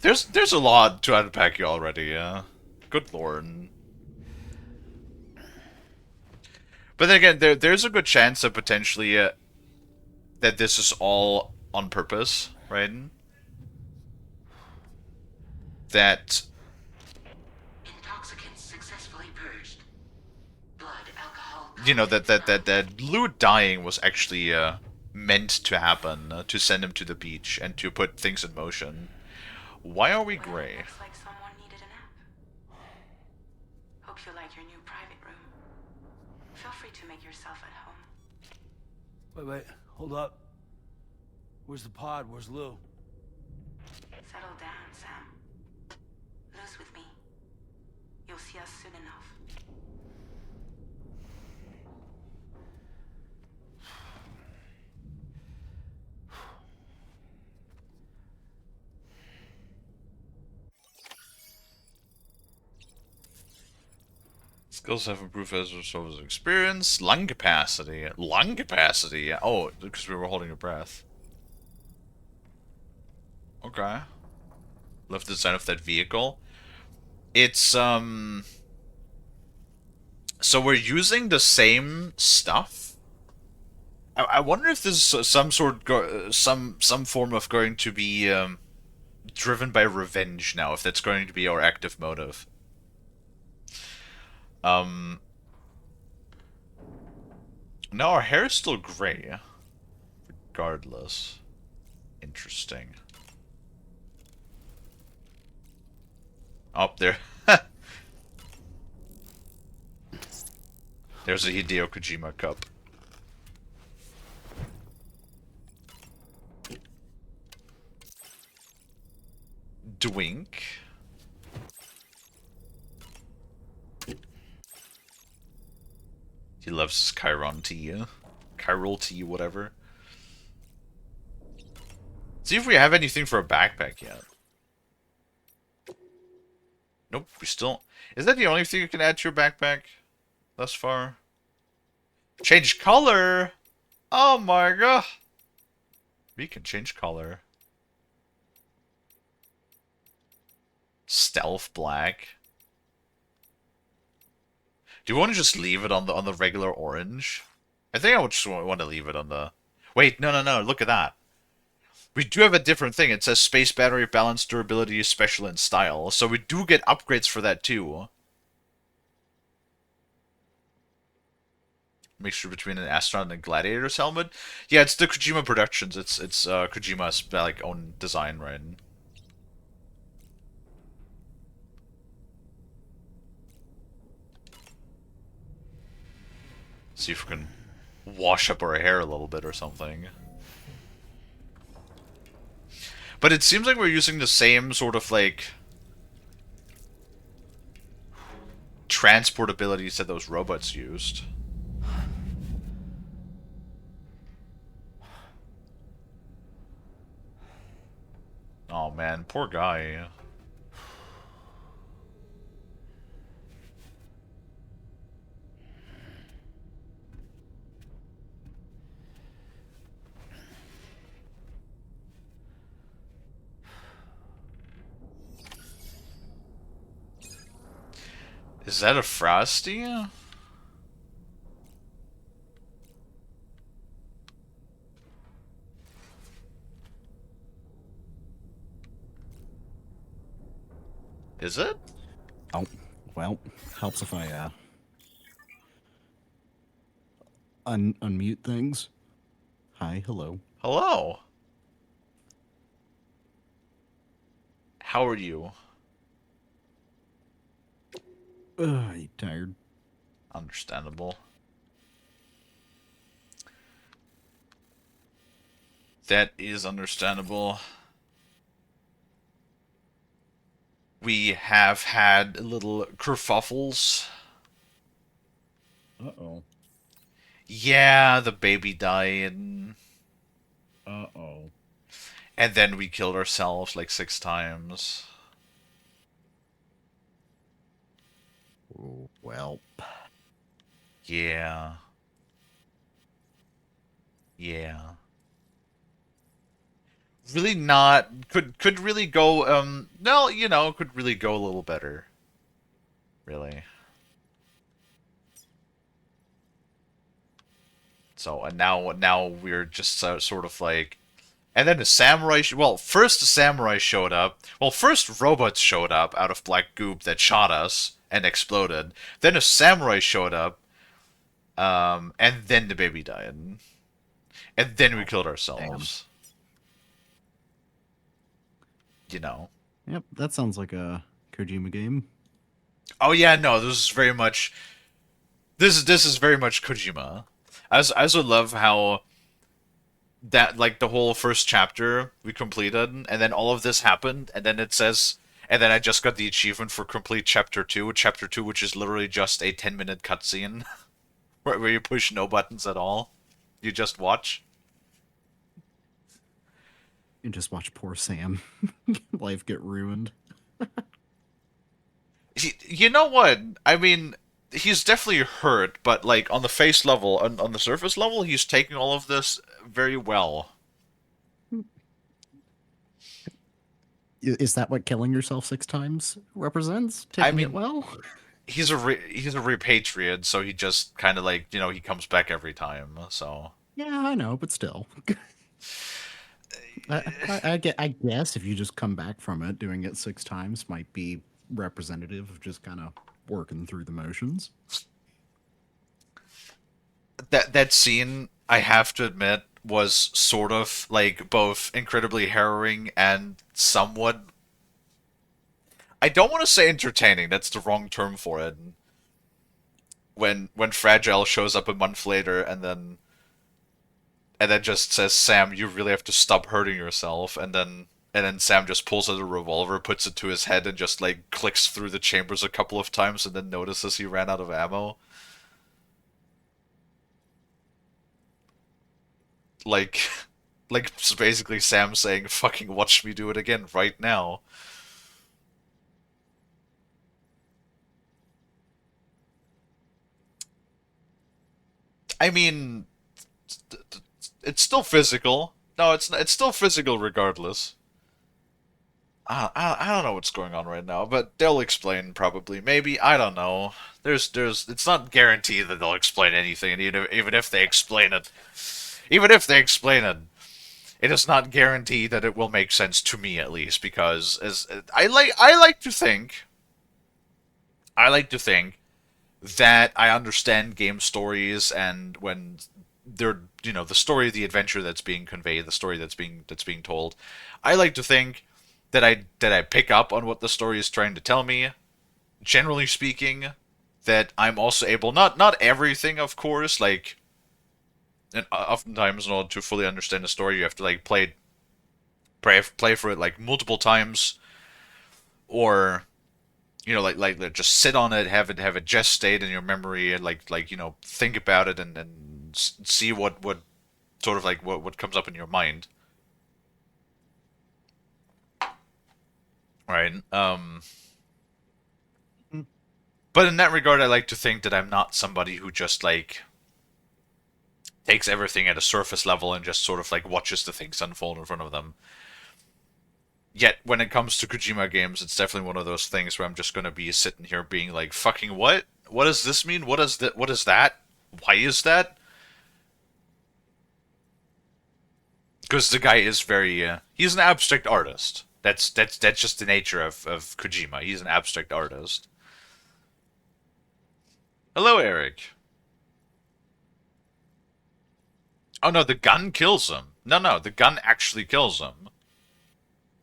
There's a lot to unpack here already, yeah. Good lord. But then again, there's a good chance that potentially that this is all on purpose, right? That Intoxicants successfully purged. Blood, alcohol. you know that Lou dying was actually meant to happen to send him to the beach and to put things in motion. Why are we gray? Looks like someone needed a nap. Hope you like your new private room. Feel free to make yourself at home. Wait, hold up. Where's the pod? Where's Lou? Settle down, Sam. Lou's with me. You'll see us soon enough. Skills have improved as a result of experience. Lung capacity. Lung capacity. Oh, because we were holding your breath. Okay. Love the design of that vehicle. It's so we're using the same stuff. I wonder if this is some some form of going to be driven by revenge now. If that's going to be our active motive. No, our hair is still gray. Regardless. Interesting. Up there. There's a Hideo Kojima cup. Dwink. He loves his Chiron tea. Chiral tea, whatever. See if we have anything for a backpack yet. Nope, we still... Is that the only thing you can add to your backpack thus far? Change color? Oh my god! We can change color. Stealth black. Do you want to just leave it on the regular orange? I think I would just want to leave it on the... Wait, no, look at that. We do have a different thing. It says space battery, balance, durability, special, and style. So we do get upgrades for that too. Mixture between an astronaut and a gladiator's helmet. Yeah, it's the Kojima Productions. It's Kojima's like own design, right? See if we can wash up our hair a little bit or something. But it seems like we're using the same sort of like transport abilities that those robots used. Oh man, poor guy. Is that a Frosty? Is it? Oh, well, helps if I unmute things. Hi, hello. Hello. How are you? You tired? Understandable. That is understandable. We have had little kerfuffles. Uh-oh. Yeah, the baby died. Uh-oh. And then we killed ourselves like 6 times. Well. Yeah. Yeah. Really not... Could really go, no, you know, could really go a little better. Really. So, and now we're just sort of like... And then the samurai... Well, first the samurai showed up. Well, first robots showed up out of black goop that shot us and exploded. Then a samurai showed up. And then the baby died. And then we killed ourselves. Damn. You know. Yep, that sounds like a Kojima game. Oh yeah, no, this is very much... This is very much Kojima. I also love how... that like the whole first chapter we completed, and then all of this happened, and then it says, and then I just got the achievement for complete chapter 2, which is literally just a 10-minute cutscene where you push no buttons at all. You just watch. You just watch poor Sam life get ruined. You know what? I mean, he's definitely hurt, but like on the face level, on the surface level, he's taking all of this very well. Is that what killing yourself 6 times represents? Taking it well? He's a repatriate, so he just kind of like, you know, he comes back every time. So yeah, I know, but still. I guess if you just come back from it, doing it 6 times might be representative of just kind of working through the motions. That scene, I have to admit, was sort of like both incredibly harrowing and somewhat... I don't want to say entertaining, that's the wrong term for it. When Fragile shows up a month later and then just says, Sam, you really have to stop hurting yourself, and then Sam just pulls out a revolver, puts it to his head, and just like clicks through the chambers a couple of times, and then notices he ran out of ammo. Like it's basically Sam saying, fucking watch me do it again right now. I mean, it's still physical. No, it's not, it's still physical regardless. I don't know what's going on right now, but they'll explain probably. Maybe, I don't know. It's not guaranteed that they'll explain anything, and even if they explain it, it is not guaranteed that it will make sense to me at least, because as I like to think that I understand game stories, and when they're, the story of the adventure that's being conveyed, the story that's being told, I like to think that I pick up on what the story is trying to tell me. Generally speaking, that I'm also able, not everything, of course, like, and oftentimes in order to fully understand the story, you have to like play for it like multiple times, or like just sit on it, have it gestate in your memory, and think about it, and see what sort of like what comes up in your mind. Right. But in that regard, I like to think that I'm not somebody who just like takes everything at a surface level and just sort of like watches the things unfold in front of them. Yet, when it comes to Kojima games, it's definitely one of those things where I'm just gonna be sitting here being like, fucking what? What does this mean? What is that? What is that? Why is that? Because the guy is very, he's an abstract artist. That's just the nature of Kojima. He's an abstract artist. Hello, Eric. Oh no, the gun kills him. No, the gun actually kills him.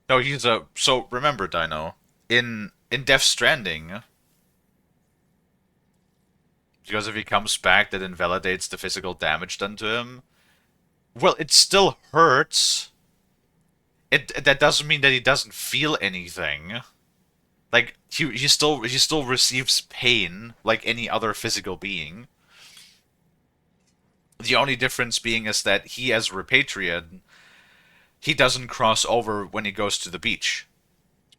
No, he's a... So, remember, Dino, in Death Stranding, because if he comes back, that invalidates the physical damage done to him. Well, it still hurts. That doesn't mean that he doesn't feel anything. Like, he still receives pain like any other physical being. The only difference being is that he, as a repatriate, he doesn't cross over when he goes to the beach.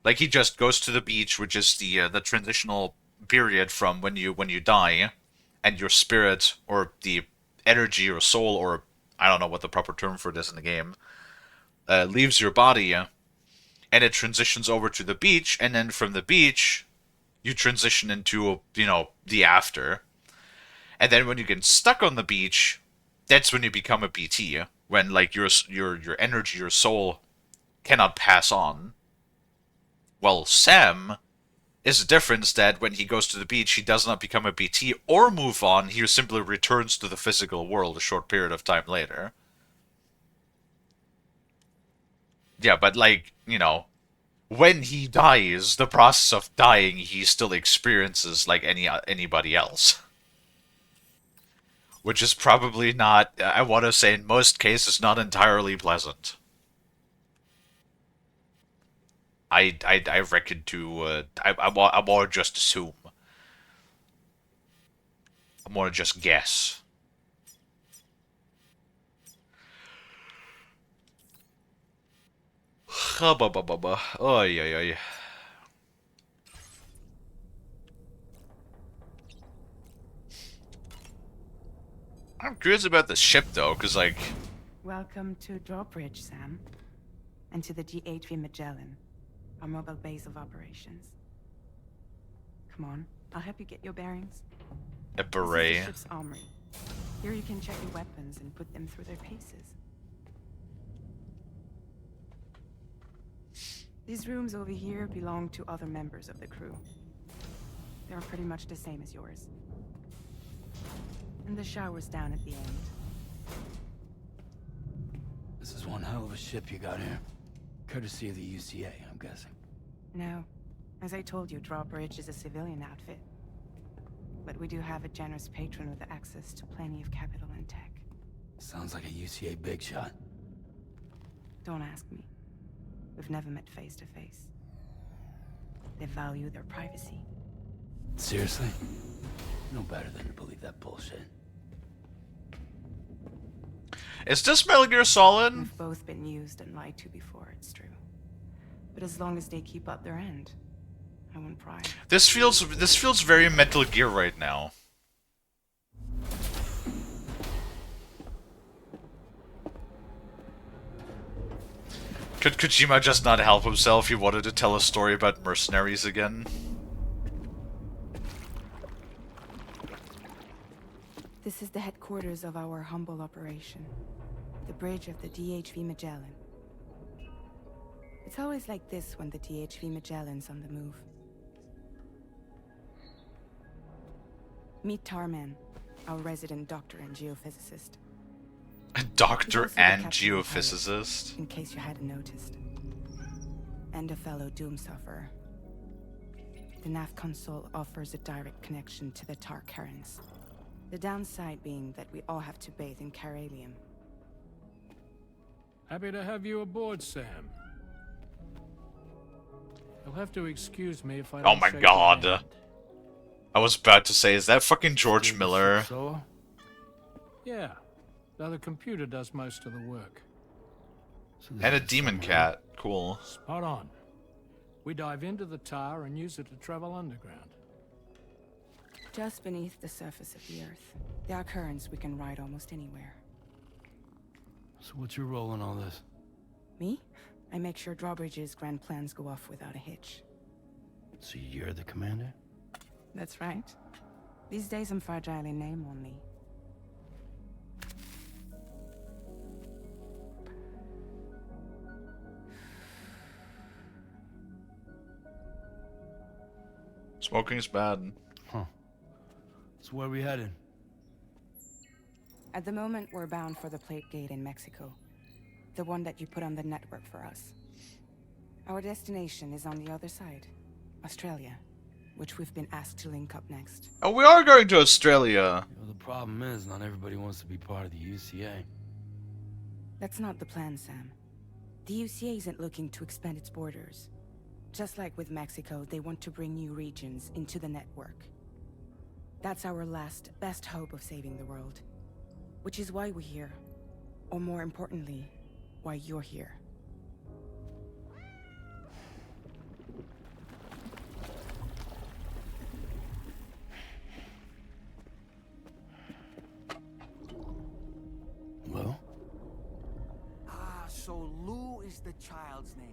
Like, he just goes to the beach, which is the transitional period from when you die, and your spirit, or the energy or soul, or I don't know what the proper term for it is in the game, leaves your body, and it transitions over to the beach, and then from the beach, you transition into, the after. And then when you get stuck on the beach, that's when you become a BT. When, like, your energy, your soul, cannot pass on. Well, Sam is the difference that when he goes to the beach, he does not become a BT or move on, he simply returns to the physical world a short period of time later. Yeah, but, like, when he dies, the process of dying, he still experiences like anybody else. Which is probably not, I want to say in most cases, not entirely pleasant. I reckon to, I want to just assume. I want to just guess. Oy, oy, oy. I'm curious about the ship, though, because, like... Welcome to Drawbridge, Sam. And to the GHV Magellan, our mobile base of operations. Come on, I'll help you get your bearings. A beret. This is the ship's armory. Here you can check your weapons and put them through their paces. These rooms over here belong to other members of the crew. They are pretty much the same as yours. And the shower's down at the end. This is one hell of a ship you got here. Courtesy of the UCA, I'm guessing. No. As I told you, Drawbridge is a civilian outfit. But we do have a generous patron with access to plenty of capital and tech. Sounds like a UCA big shot. Don't ask me. We've never met face to face. They value their privacy. Seriously? No better than to believe that bullshit. Is this Metal Gear Solid? We've both been used and lied to before, it's true. But as long as they keep up their end, I won't pry. This feels very Metal Gear right now. Could Kojima just not help himself? He wanted to tell a story about mercenaries again. This is the headquarters of our humble operation. The bridge of the DHV Magellan. It's always like this when the DHV Magellan's on the move. Meet Tarman, our resident doctor and geophysicist. A doctor He's also the and captain and geophysicist? pilot, in case you hadn't noticed. And a fellow doom sufferer. The nav console offers a direct connection to the tar currents. The downside being that we all have to bathe in caralium. Happy to have you aboard, Sam. You'll have to excuse me if I Oh don't my shake god. your hand. I was about to say, is that fucking George Miller? So? Yeah. Now the computer does most of the work. And a demon cat. Cool. Spot on. We dive into the tar and use it to travel underground. Just beneath the surface of the Earth, there are currents we can ride almost anywhere. So what's your role in all this? Me? I make sure Drawbridge's grand plans go off without a hitch. So you're the commander? That's right. These days I'm fragile in name only. Smoking's bad. Huh. So where are we headed? At the moment, we're bound for the plate gate in Mexico. The one that you put on the network for us. Our destination is on the other side. Australia. Which we've been asked to link up next. Oh, we are going to Australia. You know, the problem is, not everybody wants to be part of the UCA. That's not the plan, Sam. The UCA isn't looking to expand its borders. Just like with Mexico, they want to bring new regions into the network. That's our last, best hope of saving the world. Which is why we're here. Or more importantly, why you're here. Well? Ah, so Lou is the child's name.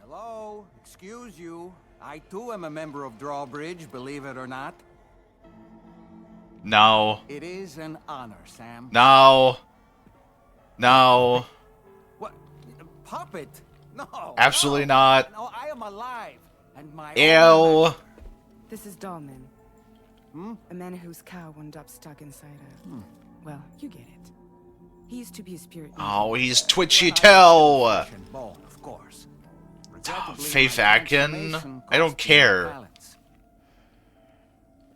Hello? Excuse you. I too am a member of Drawbridge, believe it or not. No. It is an honor, Sam. No. No. What? Puppet? No. Absolutely no. not. No, I am alive. And my Ew. This is Dolman. A man whose cow wound up stuck inside a... Well, you get it. He used to be a spirit. Oh, he's Twitchy Toe. Bone, of course. Faith Akin. I don't care.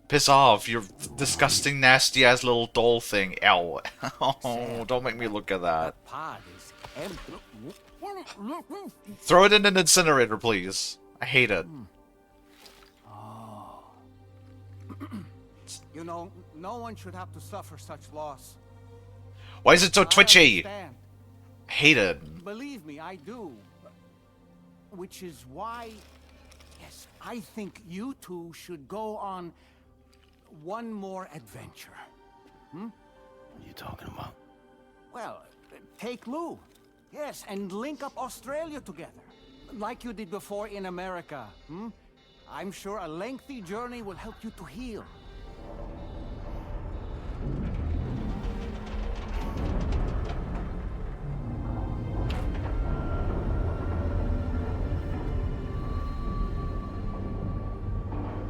Piss off, you disgusting, nasty ass little doll thing. Ow. Oh, don't make me look at that. Throw it in an incinerator, please. I hate it. You know, no one should have to suffer such loss. Why is it so twitchy? I hate it. Believe me, I do. Which is why, yes, I think you two should go on one more adventure. What are you talking about? Well, take Lou. Yes, and link up Australia together. Like you did before in America. I'm sure a lengthy journey will help you to heal.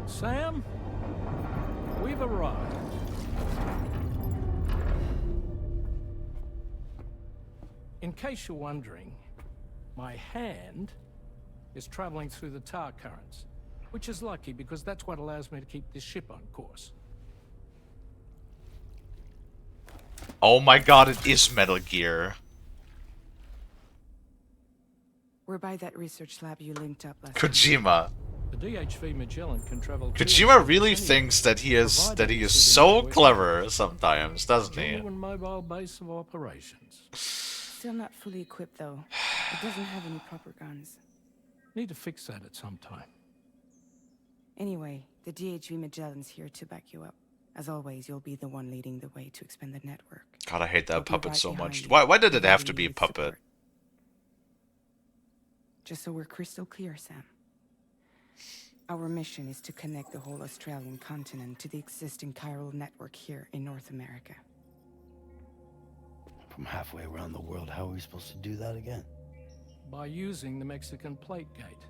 Sam, we've arrived. In case you're wondering, my hand is traveling through the tar currents, which is lucky because that's what allows me to keep this ship on course. Oh my god, it is Metal Gear. We're by that research lab you linked up last Kojima. The DHV Magellan can travel. Kojima really thinks that he is so clever sometimes, doesn't he? Genuine mobile base of operations. Still not fully equipped though. It doesn't have any proper guns. Need to fix that at some time. Anyway, the DHV Magellan's here to back you up. As always, you'll be the one leading the way to expand the network. God, I hate that I'll be puppet right so behind much. you, Why did it have to providing be you a with puppet? support. Just so we're crystal clear, Sam. Our mission is to connect the whole Australian continent to the existing chiral network here in North America. From halfway around the world, how are we supposed to do that again? By using the Mexican plate gate.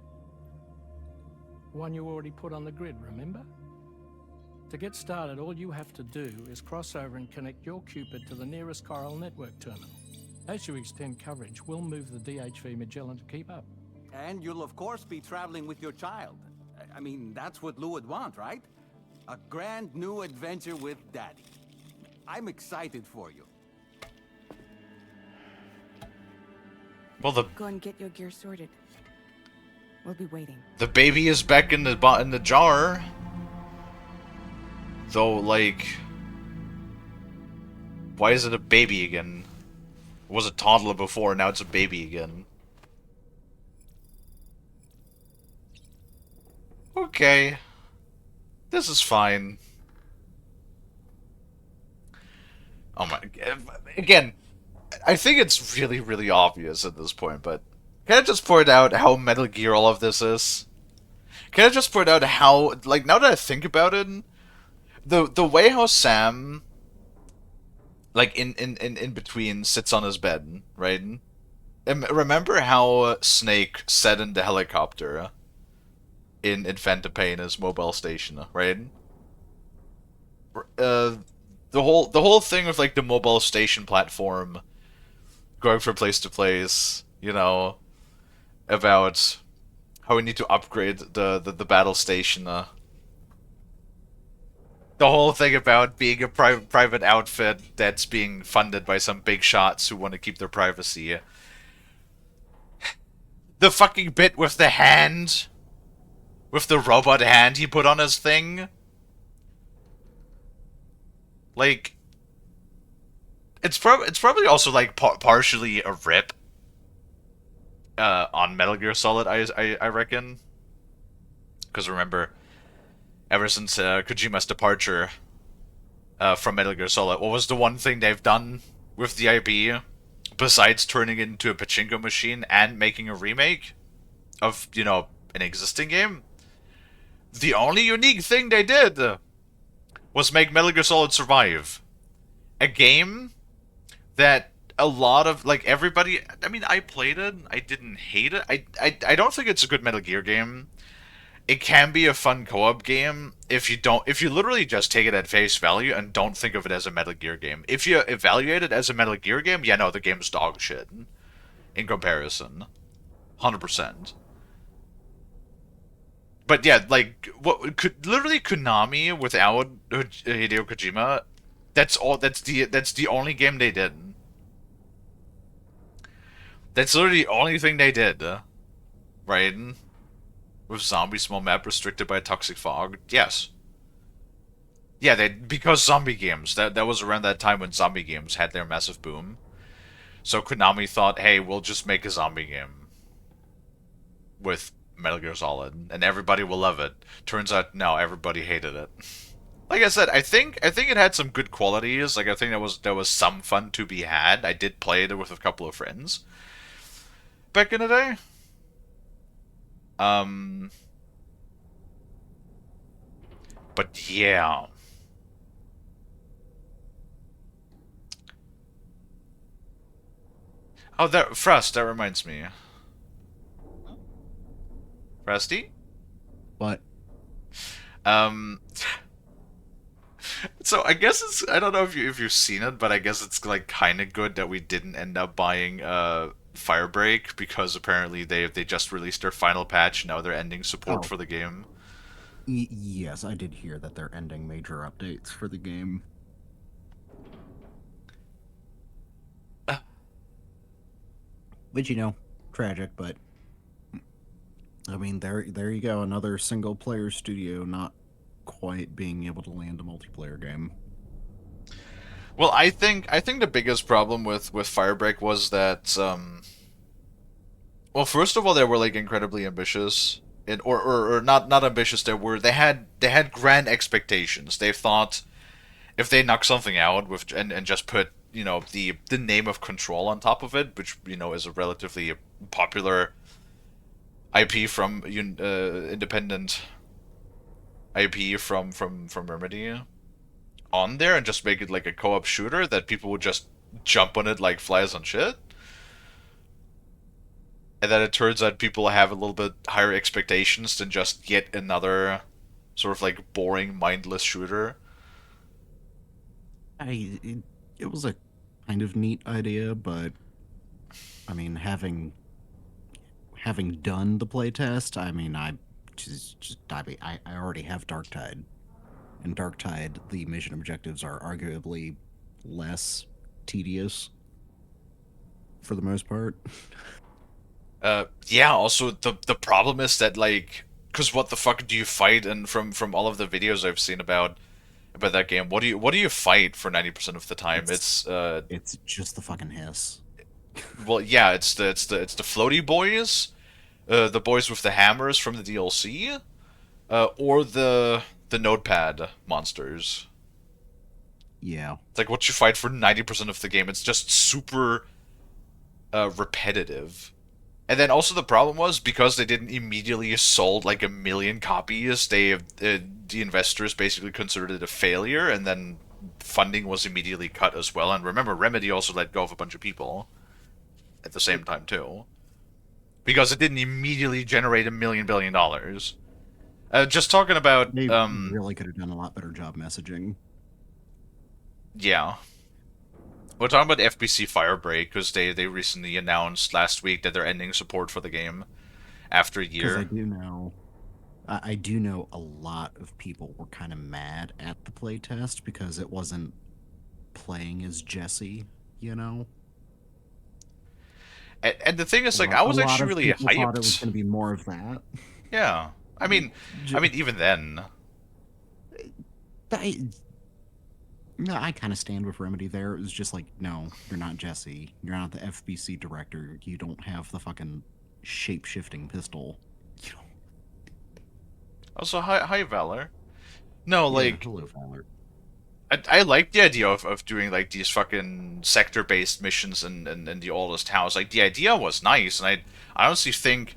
One you already put on the grid, remember? To get started, all you have to do is cross over and connect your Cupid to the nearest chiral network terminal. As you extend coverage, we'll move the DHV Magellan to keep up. And you'll of course be traveling with your child. I mean, that's what Lou would want, right? A grand new adventure with Daddy. I'm excited for you. Well, Go and get your gear sorted. We'll be waiting. the baby is back in the jar. Though, like, why is it a baby again? It was a toddler before, now it's a baby again. Okay. This is fine. Oh my... Again, I think it's really, really obvious at this point, but... Can I just point out how Metal Gear all of this is? Can I just point out how... Like, now that I think about it... The way how Sam... Like, in between, sits on his bed, right? And remember how Snake sat in the helicopter... in Phantom Pain as mobile station, right? The whole thing with like the mobile station platform going from place to place, you know, about how we need to upgrade the battle station. The whole thing about being a private outfit that's being funded by some big shots who want to keep their privacy. The fucking bit with the hand. With the robot hand he put on his thing. Like, it's probably also like partially a rip on Metal Gear Solid. I reckon, because remember, ever since Kojima's departure from Metal Gear Solid, what was the one thing they've done with the IP besides turning it into a pachinko machine and making a remake of, you know, an existing game? The only unique thing they did was make Metal Gear Solid Survive. A game that a lot of, like, everybody... I mean, I played it. I didn't hate it. I don't think it's a good Metal Gear game. It can be a fun co-op game if you literally just take it at face value and don't think of it as a Metal Gear game. If you evaluate it as a Metal Gear game, yeah, no, the game's dog shit. In comparison. 100%. But yeah, like, what could literally Konami without Hideo Kojima, that's the only game they did. That's literally the only thing they did. Right? With zombie small map restricted by toxic fog. Yes. Yeah, because zombie games, that was around that time when zombie games had their massive boom. So Konami thought, hey, we'll just make a zombie game with Metal Gear Solid, and everybody will love it. Turns out, no, everybody hated it. Like I said, I think it had some good qualities. Like, I think there was some fun to be had. I did play it with a couple of friends back in the day. But yeah. Oh, Frost, that reminds me. Frosty? What? So I guess it's, I don't know if you've seen it, but I guess it's like kind of good that we didn't end up buying Firebreak, because apparently they just released their final patch. Now they're ending support for the game. Yes, I did hear that they're ending major updates for the game. Which, you know, tragic, but I mean, there you go, another single player studio not quite being able to land a multiplayer game. Well, I think the biggest problem with Firebreak was that well, first of all, they were like incredibly ambitious, or not ambitious. They had grand expectations. They thought if they knock something out with and just put the name of Control on top of it, which is a relatively popular IP from independent IP from Remedy on there, and just make it like a co-op shooter that people would just jump on it like flies on shit. And then it turns out people have a little bit higher expectations than just yet another sort of like boring, mindless shooter. It was a kind of neat idea, but I mean, having done the playtest, I mean, I already have Darktide. In Darktide, the mission objectives are arguably less tedious for the most part. Yeah, also the problem is that, like, because what the fuck do you fight? And from all of the videos I've seen about that game, what do you fight for 90% of the time? It's just the fucking hiss. Well, yeah, it's the floaty boys, the boys with the hammers from the DLC, or the notepad monsters. Yeah. It's like what you fight for 90% of the game. It's just super repetitive. And then also the problem was, because they didn't immediately sold like 1 million copies, the investors basically considered it a failure, and then funding was immediately cut as well. And remember, Remedy also let go of a bunch of people at the same time too, because it didn't immediately generate $1 billion. Just talking about they really could have done a lot better job messaging. Yeah. We're talking about FBC Firebreak, because they recently announced last week that they're ending support for the game after a year. Because I do know a lot of people were kind of mad at the playtest because it wasn't playing as Jesse, you know? And the thing is, like, I was actually really hyped. Thought it was going to be more of that. Yeah. I mean, even then... No, I kind of stand with Remedy there. It was just like, no, you're not Jesse. You're not the FBC director. You don't have the fucking shape-shifting pistol. You know. Also, hi Valor. No, like... Yeah, hello, Valor. I like the idea of doing, like, these fucking sector-based missions in the oldest house. Like, the idea was nice, and I honestly think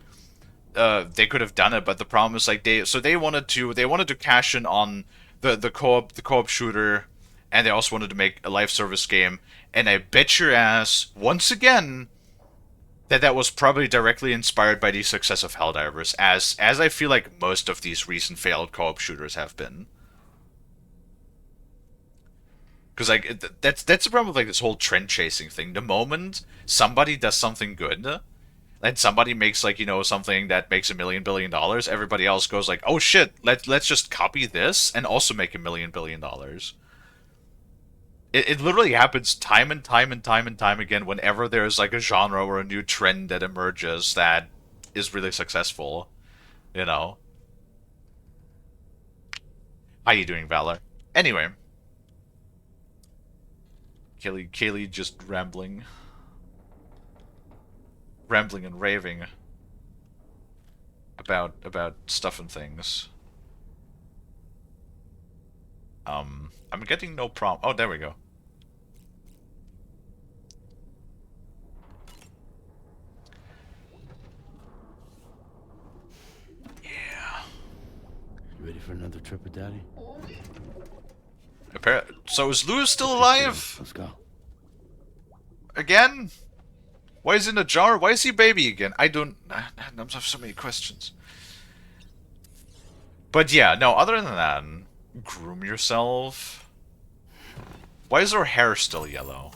they could have done it, but the problem is, like, they wanted to cash in on the co-op shooter, and they also wanted to make a live service game, and I bet your ass, once again, that was probably directly inspired by the success of Helldivers, as I feel like most of these recent failed co-op shooters have been. Because, like, that's the problem with, like, this whole trend-chasing thing. The moment somebody does something good, and somebody makes, like, something that makes $1 billion, everybody else goes like, oh shit, let's just copy this and also make $1 billion. It literally happens time and time and time and time again whenever there's, like, a genre or a new trend that emerges that is really successful, you know? How you doing, Valor? Anyway. Kalie just rambling and raving about stuff and things. I'm getting no prompt. Oh, there we go. Yeah. You ready for another trip with Daddy? So is Lewis still alive? Let's go. Again? Why is he in a jar? Why is he baby again? I have so many questions. But yeah, no, other than that, groom yourself. Why is her hair still yellow?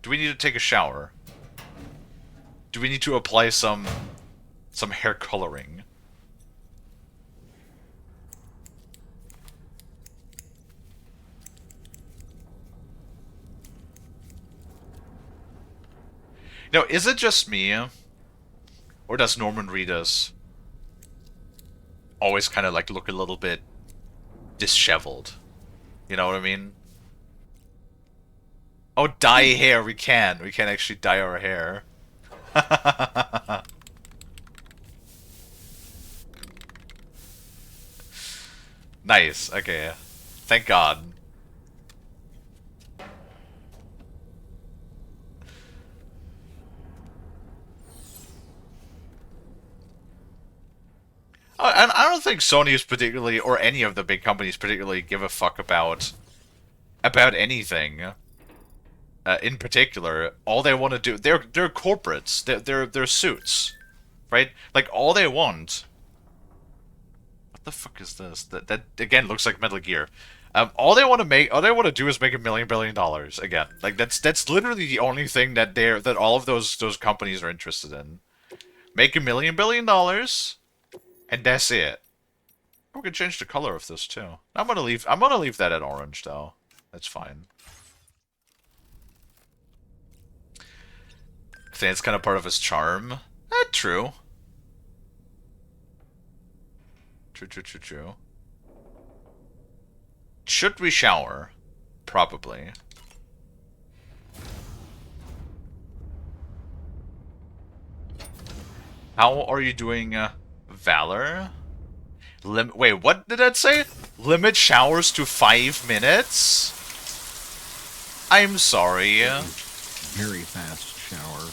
Do we need to take a shower? Do we need to apply some hair coloring? Now, is it just me? Or does Norman Reedus always kind of, like, look a little bit disheveled? You know what I mean? Oh, dye hair, we can. We can actually dye our hair. Nice, okay. Thank God. I don't think Sony is particularly, or any of the big companies particularly, give a fuck about anything. In particular, all they want to do, they're corporates, they're suits, right? Like all they want. What the fuck is this? That again looks like Metal Gear. All they want to do is make $1 billion again. Like that's literally the only thing that all of those companies are interested in. Make $1 billion, and that's it. We can change the color of this too. I'm gonna leave that at orange though. That's fine. I think it's kind of part of his charm. True. True. Should we shower? Probably. How are you doing, Valor? Wait, what did that say? Limit showers to 5 minutes? I'm sorry. Very fast shower.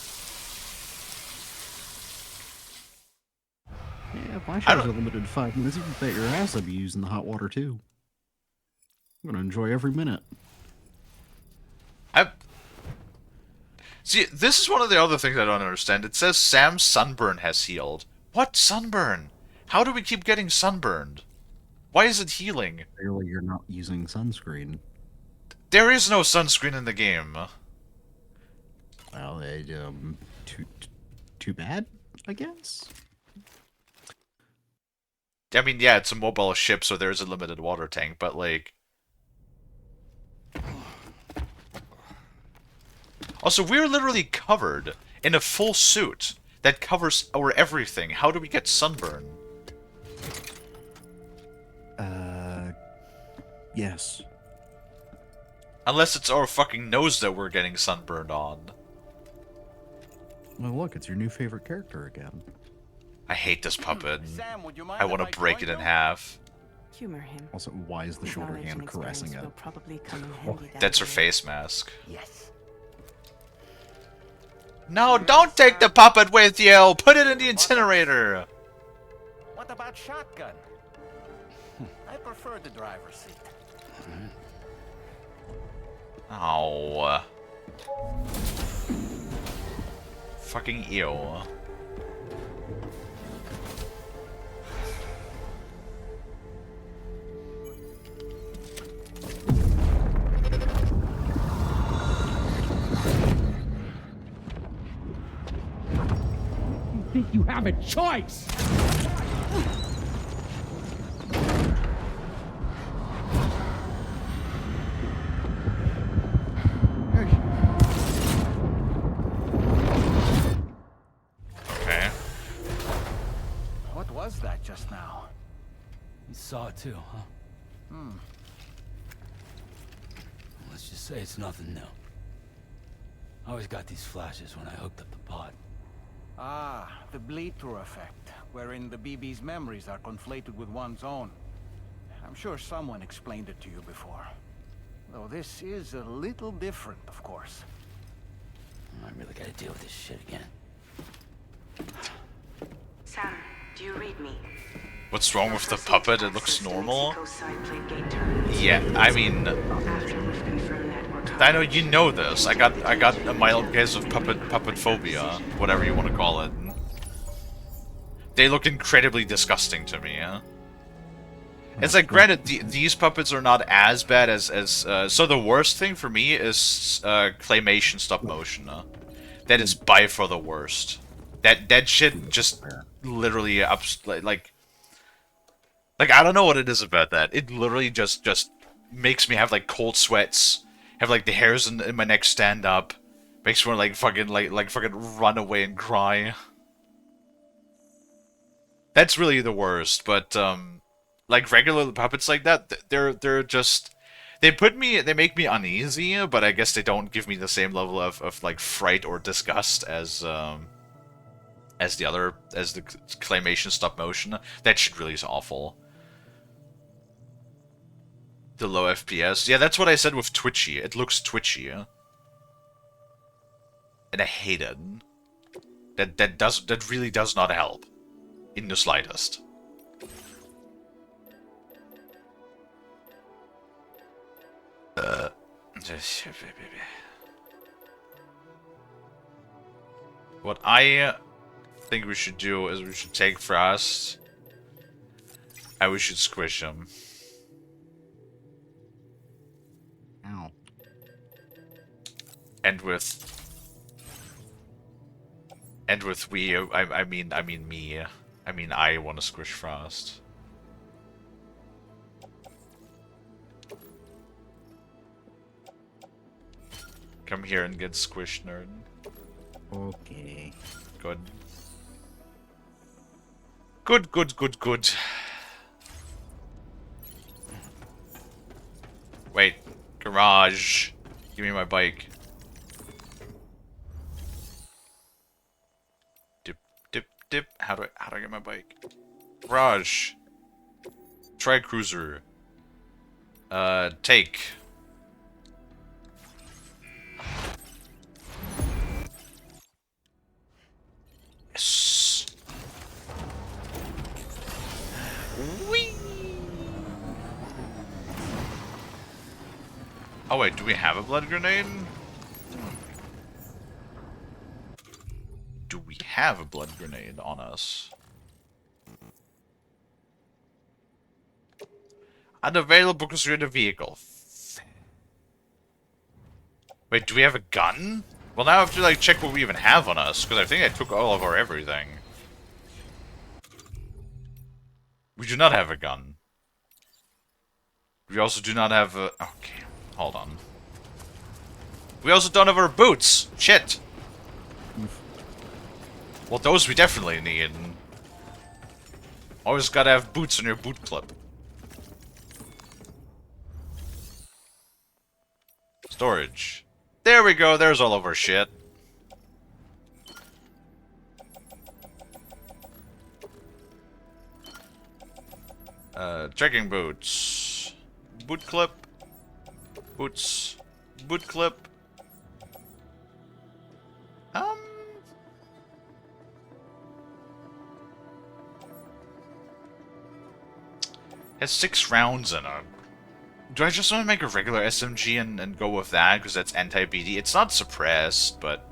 Yeah, if my showers are limited to 5 minutes, you can bet your ass I'd be using the hot water too. I'm gonna enjoy every minute. See, this is one of the other things I don't understand. It says Sam's sunburn has healed. What sunburn? How do we keep getting sunburned? Why is it healing? Clearly you're not using sunscreen. There is no sunscreen in the game. Well, too bad, I guess? I mean, yeah, it's a mobile ship, so there's a limited water tank, but like... Also, we're literally covered in a full suit that covers our everything. How do we get sunburn? Yes. Unless it's our fucking nose that we're getting sunburned on. Well, look, it's your new favorite character again. I hate this puppet. Sam, would you mind I if want I to break it join in you? half. Humor him. Also, why is the His shoulder knowledge hand and caressing experience it? will probably come in handy down That's her the road. face mask. Yes. No, don't take the puppet with you! Put it in the incinerator! What about shotgun? I prefer the driver's seat. Oh. Fucking ew. Think you have a choice? Okay. What was that just now? You saw it too, huh? Hmm. Let's just say it's nothing new. I always got these flashes when I hooked up the pod. Ah, the bleed-through effect, wherein the BB's memories are conflated with one's own. I'm sure someone explained it to you before. Though this is a little different, of course. I really gotta deal with this shit again. Sam, do you read me? What's wrong with the puppet? It looks normal? Yeah, I mean... I know you know this. I got a mild case of puppet phobia, whatever you want to call it. They look incredibly disgusting to me. It's like, granted, these puppets are not as bad as so the worst thing for me is claymation stop motion. That is by far the worst. That shit just literally like I don't know what it is about that. It literally just makes me have like cold sweats, have like the hairs in my neck stand up, makes me want to like fucking run away and cry. That's really the worst, but like regular puppets like that, they're just they make me uneasy, but I guess they don't give me the same level of like fright or disgust as the claymation stop motion. That shit really is awful. The low FPS. Yeah, that's what I said with twitchy. It looks twitchy. And I hate it. That really does not help. In the slightest. What I think we should do is we should take Frost and we should squish him. Ow. And with we, I mean me. I mean I want to squish Frost. Come here and get squished, nerd. Okay. Good. Good, good, good, good. Wait. Garage. Give me my bike. Dip, dip, dip. How do I get my bike? Garage. Tri cruiser. Take. Yes. Whee! Oh wait, do we have a blood grenade? Do we have a blood grenade on us? Unavailable because you're in a vehicle. Wait, do we have a gun? Well, now I have to like check what we even have on us, because I think I took all of our everything. We do not have a gun. We also do not have a... Okay, hold on. We also don't have our boots! Shit! Well, those we definitely need. Always gotta have boots on your boot clip. Storage. There we go, there's all of our shit. Trekking boots. Boot clip. Boots. Boot clip. Has 6 rounds in it. Do I just want to make a regular SMG and go with that? Because that's anti-BD. It's not suppressed, but...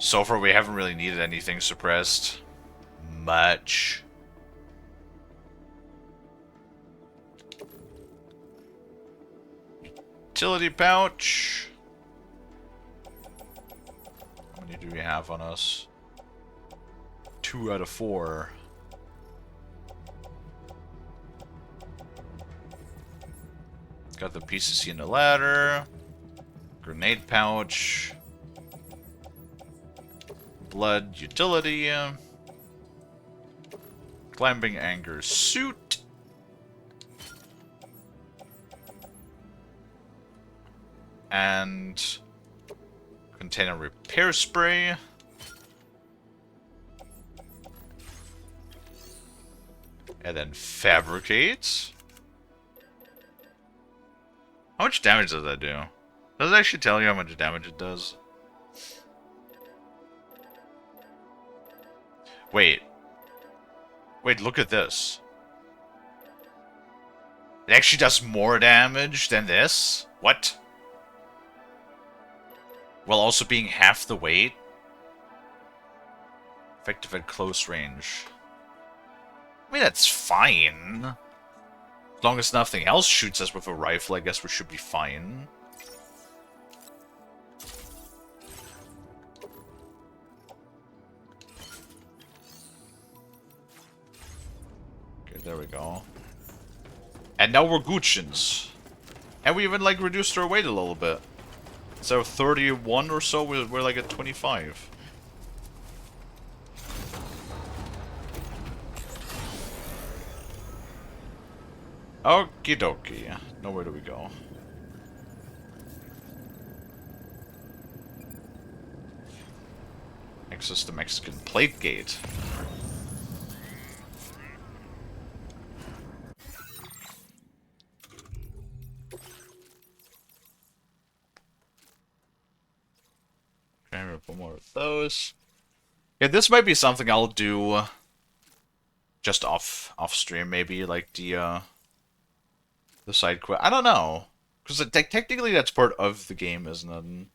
So far we haven't really needed anything suppressed. Much. Utility pouch. How many do we have on us? 2 out of 4. Got the PCC in the ladder. Grenade pouch. Blood utility. Climbing anger suit. And container repair spray. And then fabricate. How much damage does that do? Does it actually tell you how much damage it does? Wait. Wait, look at this. It actually does more damage than this? What? While also being half the weight? Effective at close range. I mean, that's fine. As long as nothing else shoots us with a rifle, I guess we should be fine. Okay, there we go. And now we're Guccians. And we even, like, reduced our weight a little bit. So 31 or so, we're like at 25. Okie dokie. Now where do we go? Access the Mexican plate gate. Okay, we'll put more of those. Yeah, this might be something I'll do just off stream, maybe, like the side quest. I don't know. Because technically that's part of the game, isn't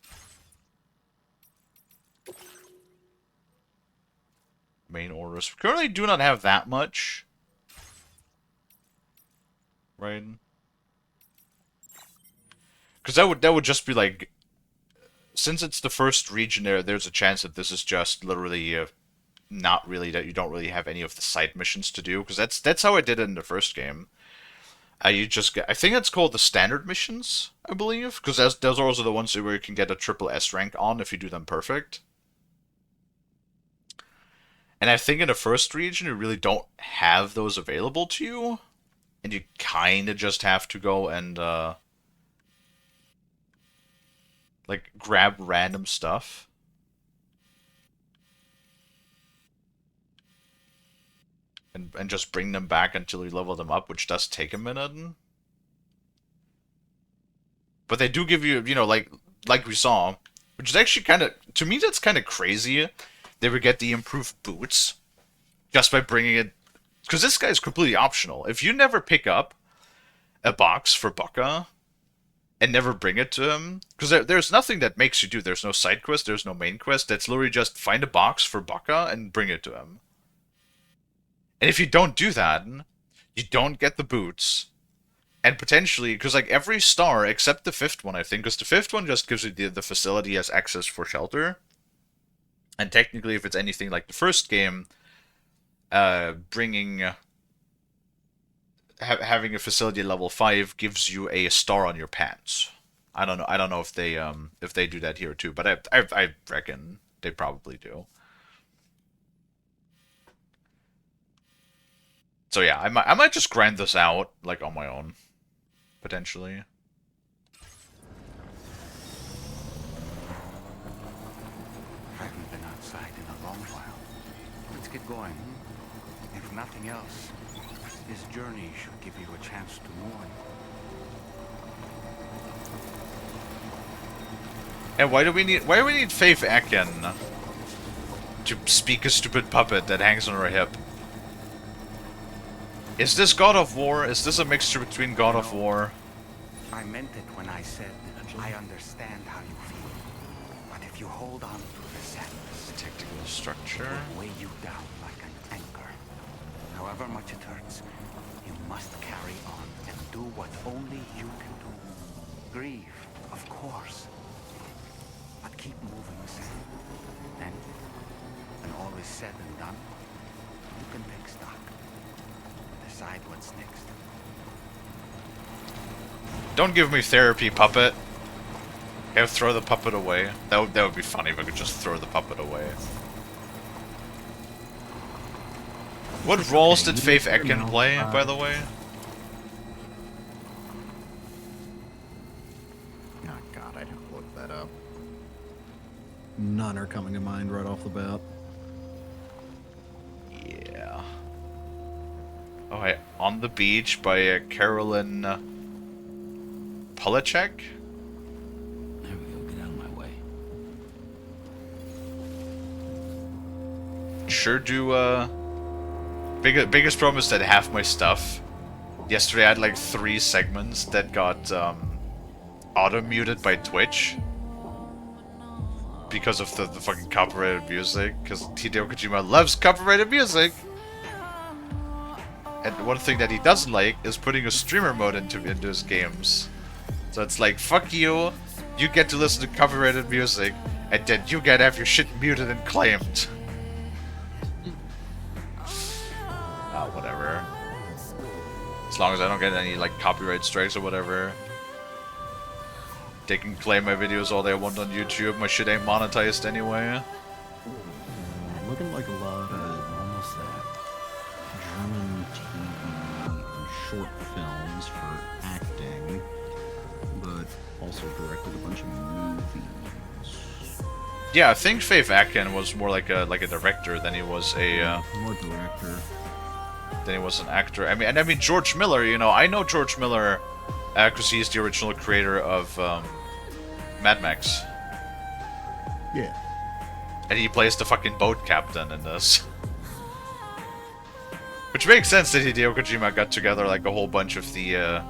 it? Main orders. We currently do not have that much. Right? Because that would just be like... Since it's the first region there's a chance that this is just literally... not really, that you don't really have any of the side missions to do. Because that's how I did it in the first game. You just get... I think it's called the standard missions, I believe. Because those are also the ones where you can get a triple S rank on if you do them perfect. And I think in the first region, you really don't have those available to you. And you kind of just have to go and, like, grab random stuff. And just bring them back until you level them up, which does take a minute. But they do give you, you know, like we saw, which is actually kind of, to me, that's kind of crazy. They would get the improved boots just by bringing it, because this guy is completely optional. If you never pick up a box for Baka and never bring it to him, because there's nothing that makes you do. There's no side quest, there's no main quest. That's literally just find a box for Baka and bring it to him. And if you don't do that, you don't get the boots. And potentially, because like every star, except the 5th one, I think, because the 5th one just gives you the facility as access for shelter. And technically, if it's anything like the first game, bringing... having a facility at level 5 gives you a star on your pants. I don't know if they do that here too, but I reckon they probably do. So yeah, I might just grind this out, like, on my own. Potentially. I haven't been outside in a long while. Let's get going. If nothing else, this journey should give you a chance to mourn. And why do we need Faith Akin to speak a stupid puppet that hangs on her hip? Is this God of War? Is this a mixture between God of War? I meant it when I said I understand how you feel. But if you hold on to the sadness, tactical structure, it will weigh you down like an anchor. However much it hurts, you must carry on and do what only you can do. Grieve, of course. But keep moving, Sam. And when all is said and done, you can take stock. Decide what's next. Don't give me therapy, puppet. Okay, throw the puppet away. That would be funny if I could just throw the puppet away. What roles did Faith Ekin play, by the way? Oh god, I'd have to look that up. None are coming to mind right off the bat. Yeah. Oh, hey, On the Beach by Carolyn Polachek? There we go, get out of my way. Sure do, biggest problem is that half my stuff... Yesterday I had like 3 segments that got, auto-muted by Twitch. Because of the fucking copyrighted music. Because Hideo Kojima loves copyrighted music! And one thing that he doesn't like is putting a streamer mode into his games. So it's like, fuck you, you get to listen to copyrighted music, and then you get to have your shit muted and claimed. Whatever. As long as I don't get any, like, copyright strikes or whatever. They can claim my videos all they want on YouTube, my shit ain't monetized anyway. Looking like a lot of almost that German TV and short films for acting, but also directed a bunch of movies. Yeah, I think Faith Akin was more like a director than he was a more director than he was an actor. I mean George Miller. You know, I know George Miller because he's the original creator of Mad Max. Yeah. And he plays the fucking boat captain in this. Which makes sense that Hideo Kojima got together like a whole bunch of the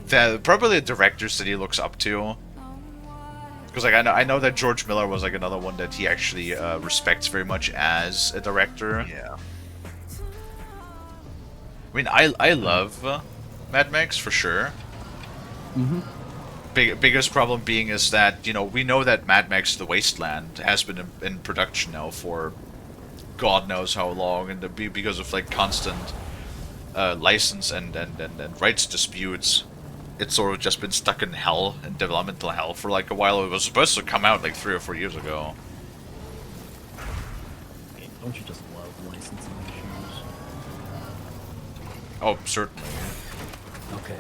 probably the directors that he looks up to. Because like I know that George Miller was like another one that he actually respects very much as a director. Yeah. I mean, I love Mad Max for sure. Mm-hmm. Biggest problem being is that, you know, we know that Mad Max The Wasteland has been in production now for God knows how long, and because of like constant license and rights disputes, it's sort of just been stuck in hell, in developmental hell for like a while. It was supposed to come out like 3 or 4 years ago. I mean, don't you just love licensing issues? Oh, certainly. Okay.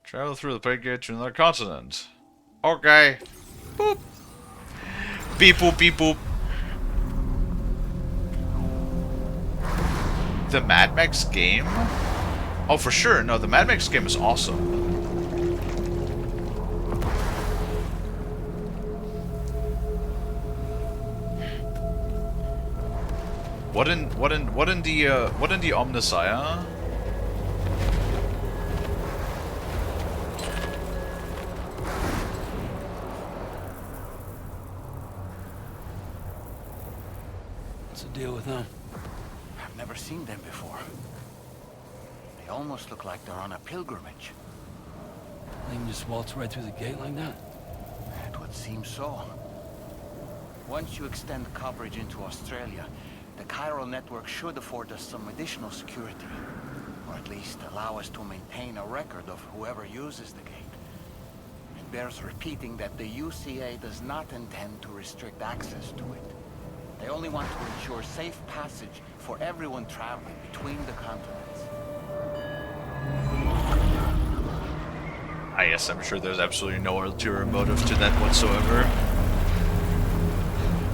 Travel through the plague gate to another continent. Okay. Boop. Beep boop beep boop. The Mad Max game? Oh, for sure. No, the Mad Max game is awesome. What in the Omnissiah? What's the deal with them? I've never seen them before. They almost look like they're on a pilgrimage. They can just waltz right through the gate like that? It would seem so. Once you extend coverage into Australia, the chiral network should afford us some additional security. Or at least allow us to maintain a record of whoever uses the gate. It bears repeating that the UCA does not intend to restrict access to it. They only want to ensure safe passage for everyone traveling between the continents. Yes, I'm sure there's absolutely no ulterior motive to that whatsoever.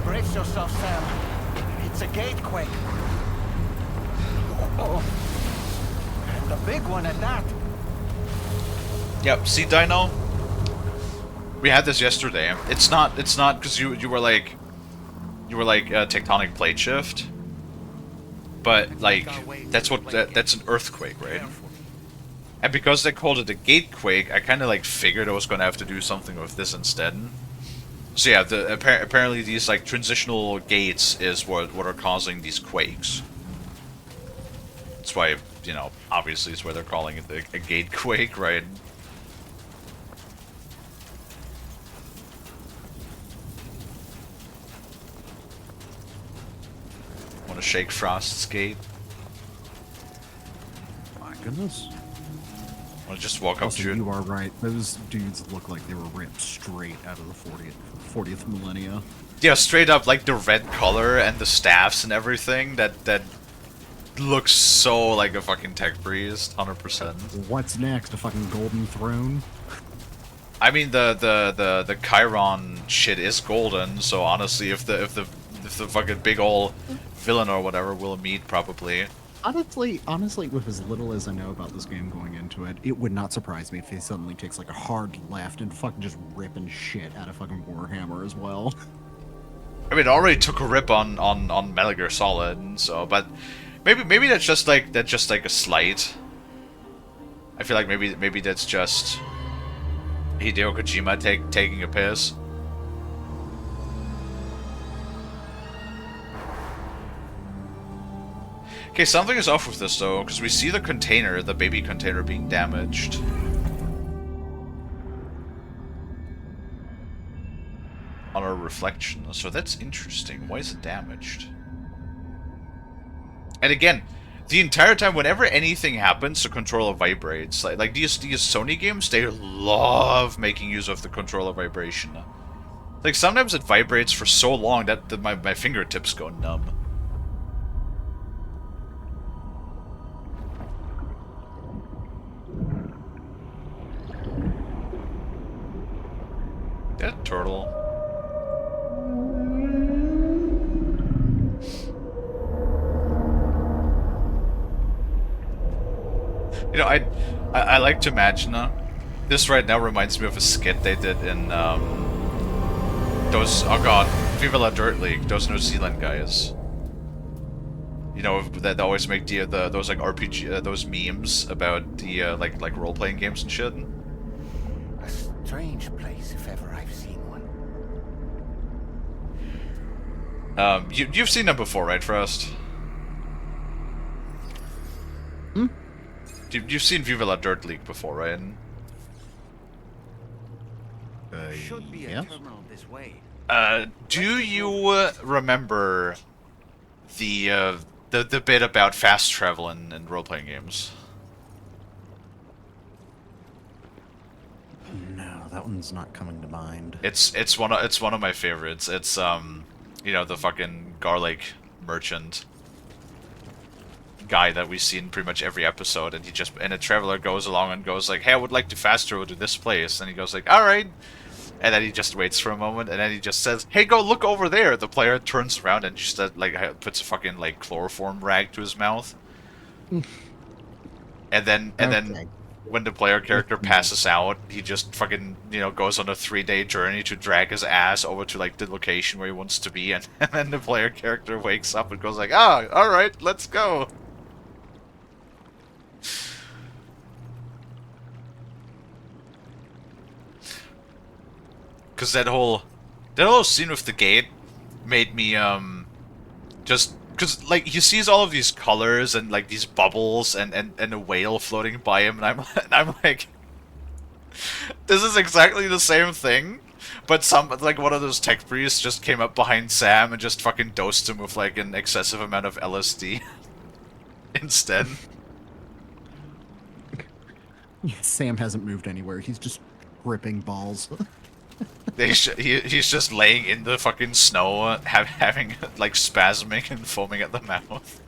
Brace yourself, Sam. It's a gatequake. Oh, and a big one at that. Yep, see, Dino? We had this yesterday. It's not because you were like tectonic plate shift, but like that's an earthquake, right? And because they called it a gatequake, I kind of like figured I was gonna have to do something with this instead. So yeah, apparently these like transitional gates is what are causing these quakes. That's why, you know, obviously it's why they're calling it a gatequake, right? Want to shake Frost's gate? My goodness. Want to just walk up Also, to it? you are right. Those dudes look like they were ripped straight out of the 40th millennia. Yeah, straight up, like the red color and the staffs and everything. That looks so like a fucking tech priest, 100%. What's next? A fucking golden throne? I mean, the Chiron shit is golden. So honestly, if the fucking big ol' villain or whatever will meet, probably. Honestly, with as little as I know about this game going into it, it would not surprise me if he suddenly takes like a hard left and fucking just ripping shit out of fucking Warhammer as well. I mean, it already took a rip on Metal Gear Solid, so but maybe that's just like a slight. I feel like maybe that's just Hideo Kojima taking a piss. Okay, something is off with this though, because we see the container, the baby container, being damaged. On our reflection, so that's interesting. Why is it damaged? And again, the entire time, whenever anything happens, the controller vibrates. Like these Sony games, they love making use of the controller vibration. Like sometimes it vibrates for so long that my fingertips go numb. That turtle. You know, I like to imagine this right now reminds me of a skit they did in those, oh god, Viva La Dirt League, those New Zealand guys. You know, that they always make those like RPG those memes about the like role playing games and shit. A strange place, if ever I've seen one. You've seen them before, right, Frost? Hmm? You've seen Viva la Dirt League before, right? Should be a yes. terminal this way. Do you remember the bit about fast travel in role-playing games? No, that one's not coming to mind. It's one of my favorites. It's you know, the fucking garlic merchant guy that we see in pretty much every episode, and a traveler goes along and goes like, "Hey, I would like to fast travel to this place," and he goes like, "All right." And then he just waits for a moment, and then he just says, "Hey, go look over there." The player turns around and just like puts a fucking like chloroform rag to his mouth. and then when the player character passes out, he just fucking, you know, goes on a 3-day journey to drag his ass over to like the location where he wants to be, and then the player character wakes up and goes like, "Ah, all right, let's go." Because that whole scene with the gate made me just because like he sees all of these colors and like these bubbles and a whale floating by him, and I'm like, this is exactly the same thing, but like one of those tech priests just came up behind Sam and just fucking dosed him with like an excessive amount of LSD instead. Sam hasn't moved anywhere. He's just ripping balls. He's just laying in the fucking snow, having like spasming and foaming at the mouth.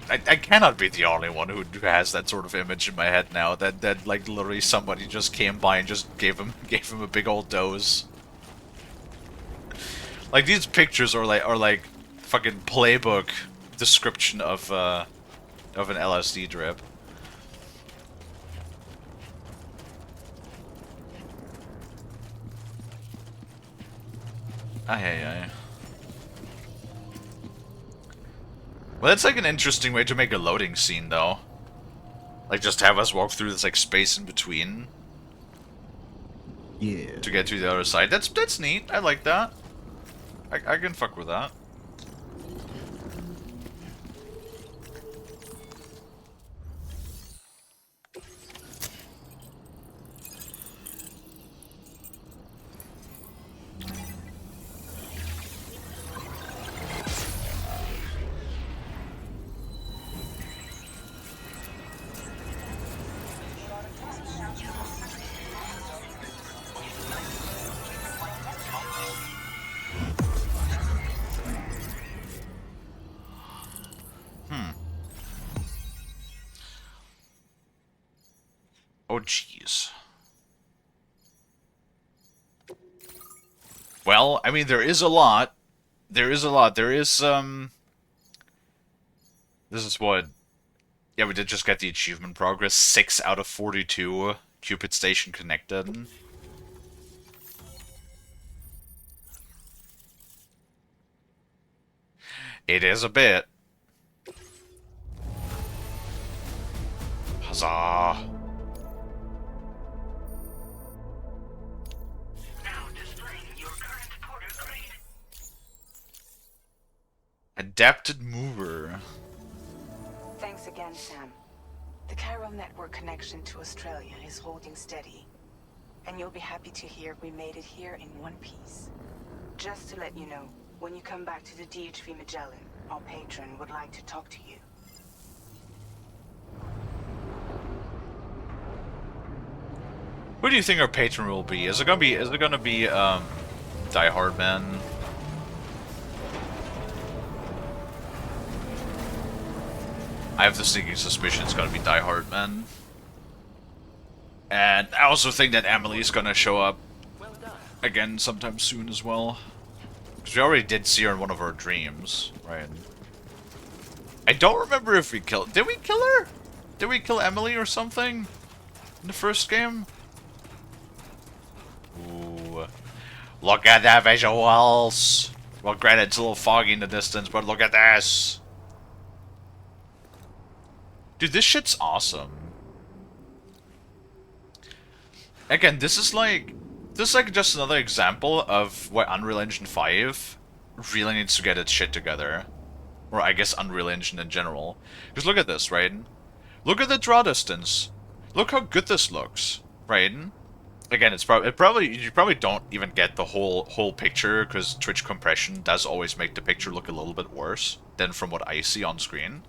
I cannot be the only one who has that sort of image in my head now. That like literally somebody just came by and just gave him a big old dose. Like these pictures are like fucking playbook description of an LSD drip. Aye. Well, that's like an interesting way to make a loading scene, though. Like, just have us walk through this like space in between. Yeah. To get to the other side. That's neat. I like that. I can fuck with that. Oh, jeez. Well, I mean, there is a lot. There is, this is what... Yeah, we did just get the achievement progress. 6 out of 42. Cupid Station connected. It is a bit. Huzzah. Adapted mover. Thanks again, Sam. The chiral network connection to Australia is holding steady. And you'll be happy to hear we made it here in one piece. Just to let you know, when you come back to the DHV Magellan, our patron would like to talk to you. Who do you think our patron will be? Is it gonna be Die Hard Man? I have the sneaking suspicion it's gonna be Die Hard Man. And I also think that Emily's gonna show up again sometime soon as well. Because we already did see her in one of our dreams, right? I don't remember if we killed... Did we kill her? Did we kill Emily or something? In the first game? Look at that visuals! Well, granted, it's a little foggy in the distance, but look at this! Dude, this shit's awesome. Again, this is like just another example of what Unreal Engine 5 really needs to get its shit together. Or I guess Unreal Engine in general. Because look at this, right? Look at the draw distance. Look how good this looks, right? Again, you probably don't even get the whole picture because Twitch compression does always make the picture look a little bit worse than from what I see on screen.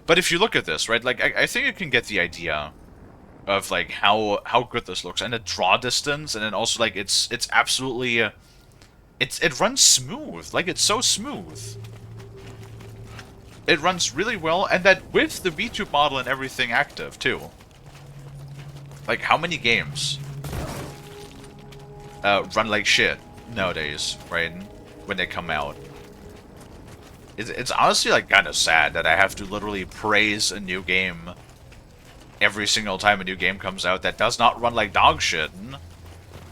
But if you look at this, right, like I think you can get the idea of like how good this looks, and the draw distance, and then also like it's absolutely it runs smooth, like it's so smooth. It runs really well, and that with the VTube model and everything active too. Like how many games run like shit nowadays, right? When they come out. It's honestly like kind of sad that I have to literally praise a new game every single time a new game comes out that does not run like dog shit,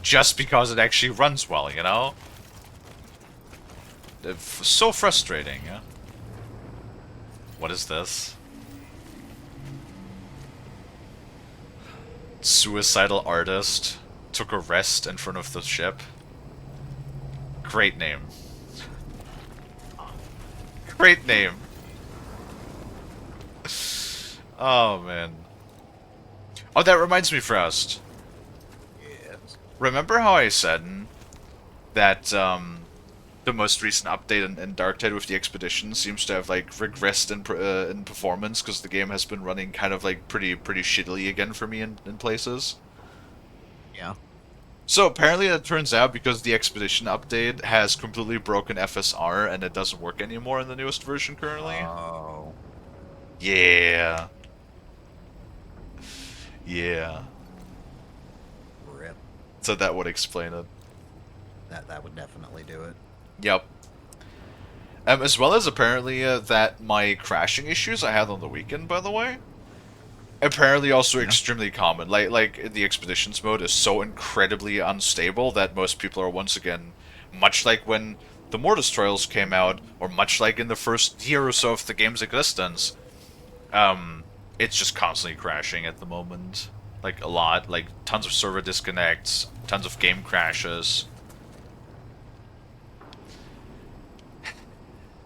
just because it actually runs well, you know? It's so frustrating. What is this? Suicidal artist took a rest in front of the ship. Great name. Great name. Oh, man. Oh, that reminds me, Frost. Yes. Remember how I said that the most recent update in Darktide with the Expedition seems to have like regressed in performance because the game has been running kind of like pretty shittily again for me in places? Yeah. So apparently it turns out because the Expedition update has completely broken FSR and it doesn't work anymore in the newest version currently. Oh. Yeah. Yeah. Rip. So that would explain it. That would definitely do it. Yep. As well as apparently that my crashing issues I had on the weekend, by the way, apparently also extremely common. Like the Expeditions mode is so incredibly unstable that most people are once again, much like when the Mortis Trials came out, or much like in the first year or so of the game's existence, it's just constantly crashing at the moment. Like a lot, like tons of server disconnects, tons of game crashes.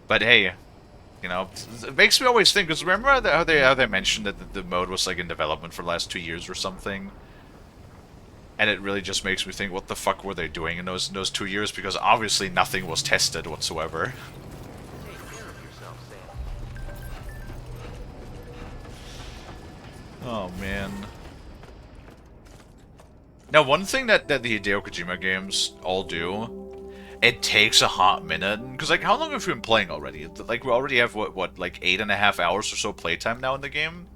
But hey, you know, it makes me always think, because remember how they mentioned that the mode was like in development for the last 2 years or something? And it really just makes me think, what the fuck were they doing in those 2 years? Because obviously nothing was tested whatsoever. Oh man. Now one thing that the Hideo Kojima games all do, it takes a hot minute, because like how long have we been playing already? Like we already have what like 8.5 hours or so playtime now in the game,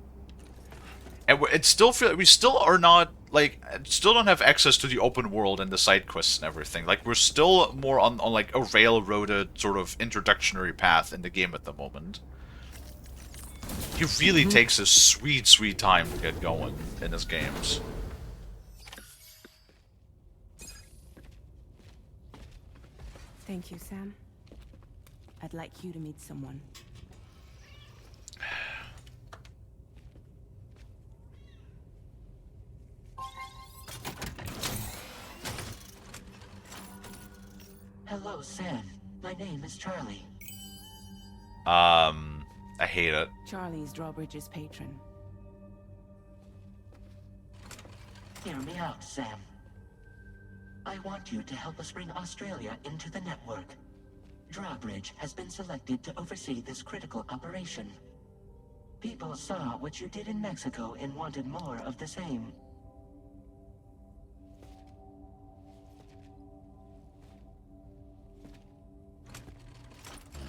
and we still are not like still don't have access to the open world and the side quests and everything. Like we're still more on like a railroaded sort of introductory path in the game at the moment. It really takes a sweet time to get going in his games. Thank you, Sam. I'd like you to meet someone. Hello, Sam. My name is Charlie. I hate it. Charlie's Drawbridge's patron. Hear me out, Sam. I want you to help us bring Australia into the network. Drawbridge has been selected to oversee this critical operation. People saw what you did in Mexico and wanted more of the same.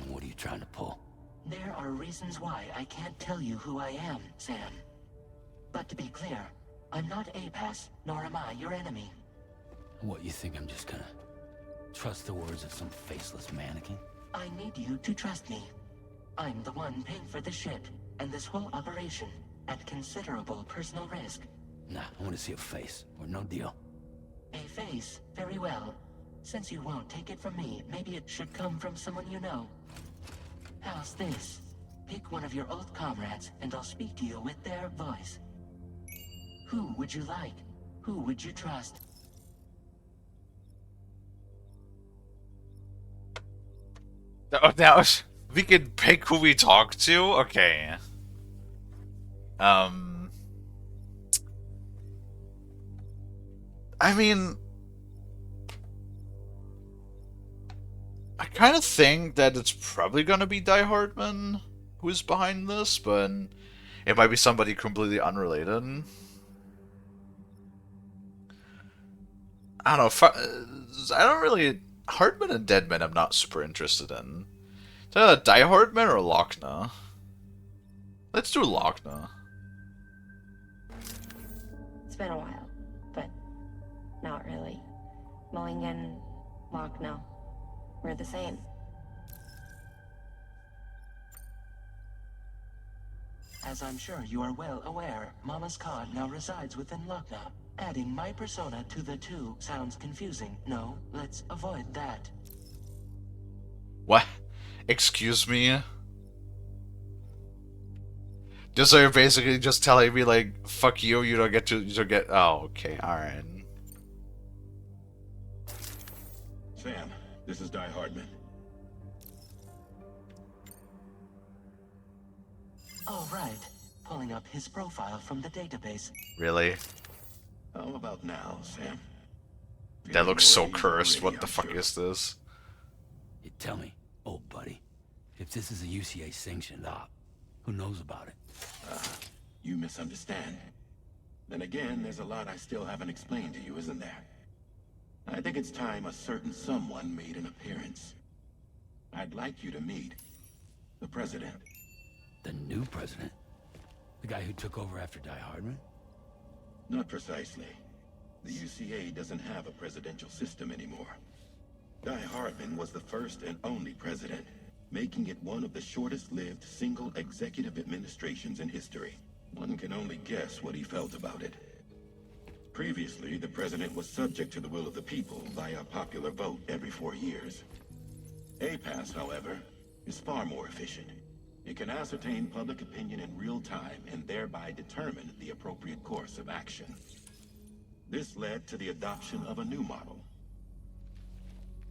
What are you trying to pull? There are reasons why I can't tell you who I am, Sam. But to be clear, I'm not APAS, nor am I your enemy. What, you think I'm just gonna trust the words of some faceless mannequin? I need you to trust me. I'm the one paying for the ship and this whole operation at considerable personal risk. Nah, I want to see a face, or no deal. A face, very well. Since you won't take it from me, maybe it should come from someone you know. How's this? Pick one of your old comrades, and I'll speak to you with their voice. Who would you like? Who would you trust? Now, we can pick who we talk to? Okay. I mean, I kind of think that it's probably gonna be Die Hardman who's behind this, but it might be somebody completely unrelated. I don't know. I don't really... Hardman and Deadman I'm not super interested in. Is that a Die Hardman or Lochna? Let's do Lochna. It's been a while, but not really. Mulligan, Lochna, we're the same. As I'm sure you are well aware, Mama's Khan now resides within Lochna. Adding my persona to the two sounds confusing. No, let's avoid that. What? Excuse me? Just so you're basically just telling me, like, fuck you, you don't get... Oh, okay, alright. Sam, this is Die Hardman. All right. Pulling up his profile from the database. Really? How about now, Sam? That looks so cursed. What the fuck is this? You tell me, old buddy, if this is a UCA sanctioned op, who knows about it? You misunderstand. Then again, there's a lot I still haven't explained to you, isn't there? I think it's time a certain someone made an appearance. I'd like you to meet the president. The new president? The guy who took over after Die Hardman? Not precisely. The UCA doesn't have a presidential system anymore. Die Hardman was the first and only president, making it one of the shortest-lived single executive administrations in history. One can only guess what he felt about it. Previously, the president was subject to the will of the people via popular vote every 4 years. APAS, however, is far more efficient. It can ascertain public opinion in real time and thereby determine the appropriate course of action. This led to the adoption of a new model.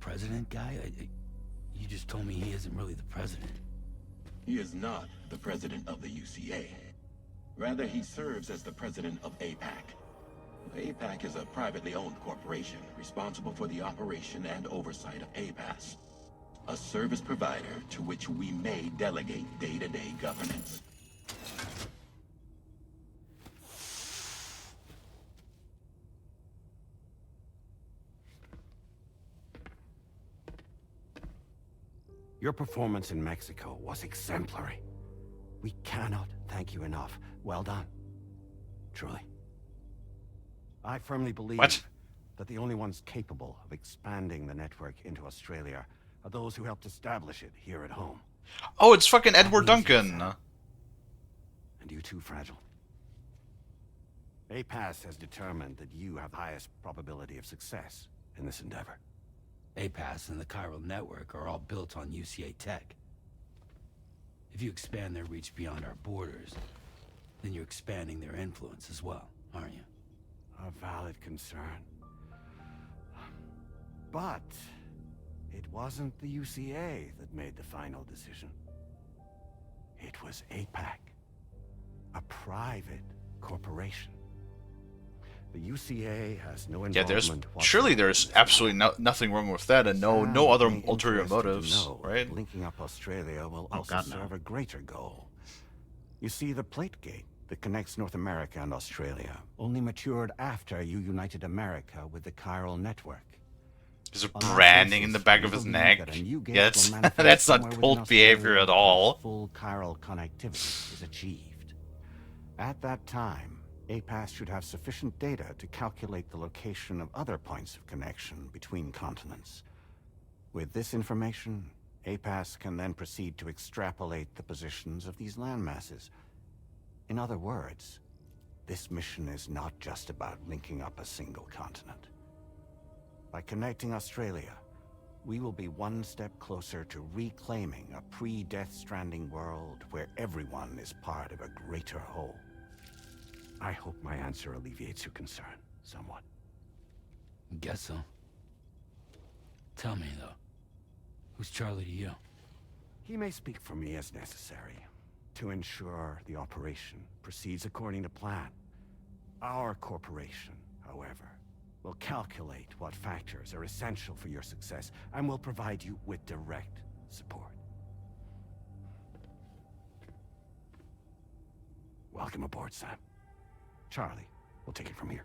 President guy? You just told me he isn't really the president. He is not the president of the UCA. Rather, he serves as the president of APAC. APAC is a privately owned corporation responsible for the operation and oversight of APAS, a service provider to which we may delegate day-to-day governance. Your performance in Mexico was exemplary. We cannot thank you enough. Well done. Truly. I firmly believe that the only ones capable of expanding the network into Australia are those who helped establish it here at home. Oh, it's fucking Edward Duncan. And you too, Fragile. APAS has determined that you have the highest probability of success in this endeavor. APAS and the chiral network are all built on UCA tech. If you expand their reach beyond our borders, then you're expanding their influence as well, aren't you? A valid concern. But it wasn't the UCA that made the final decision. It was APAC, a private corporation. The UCA has no Yeah, involvement surely there's absolutely nothing wrong with that, and no other ulterior motives, right? Linking up Australia will also serve a greater goal. You see, the plate gate that connects North America and Australia only matured after you united America with the chiral network. There's a branding in the back of his neck. Yeah, that's not cult behavior at all. Full chiral connectivity is achieved. At that time, APAS should have sufficient data to calculate the location of other points of connection between continents. With this information, APAS can then proceed to extrapolate the positions of these landmasses. In other words, this mission is not just about linking up a single continent. By connecting Australia, we will be one step closer to reclaiming a pre-Death Stranding world where everyone is part of a greater whole. I hope my answer alleviates your concern somewhat. Guess so. Tell me, though. Who's Charlie to you? He may speak for me as necessary to ensure the operation proceeds according to plan. Our corporation, however, will calculate what factors are essential for your success and will provide you with direct support. Welcome aboard, Sam. Charlie, we'll take it from here.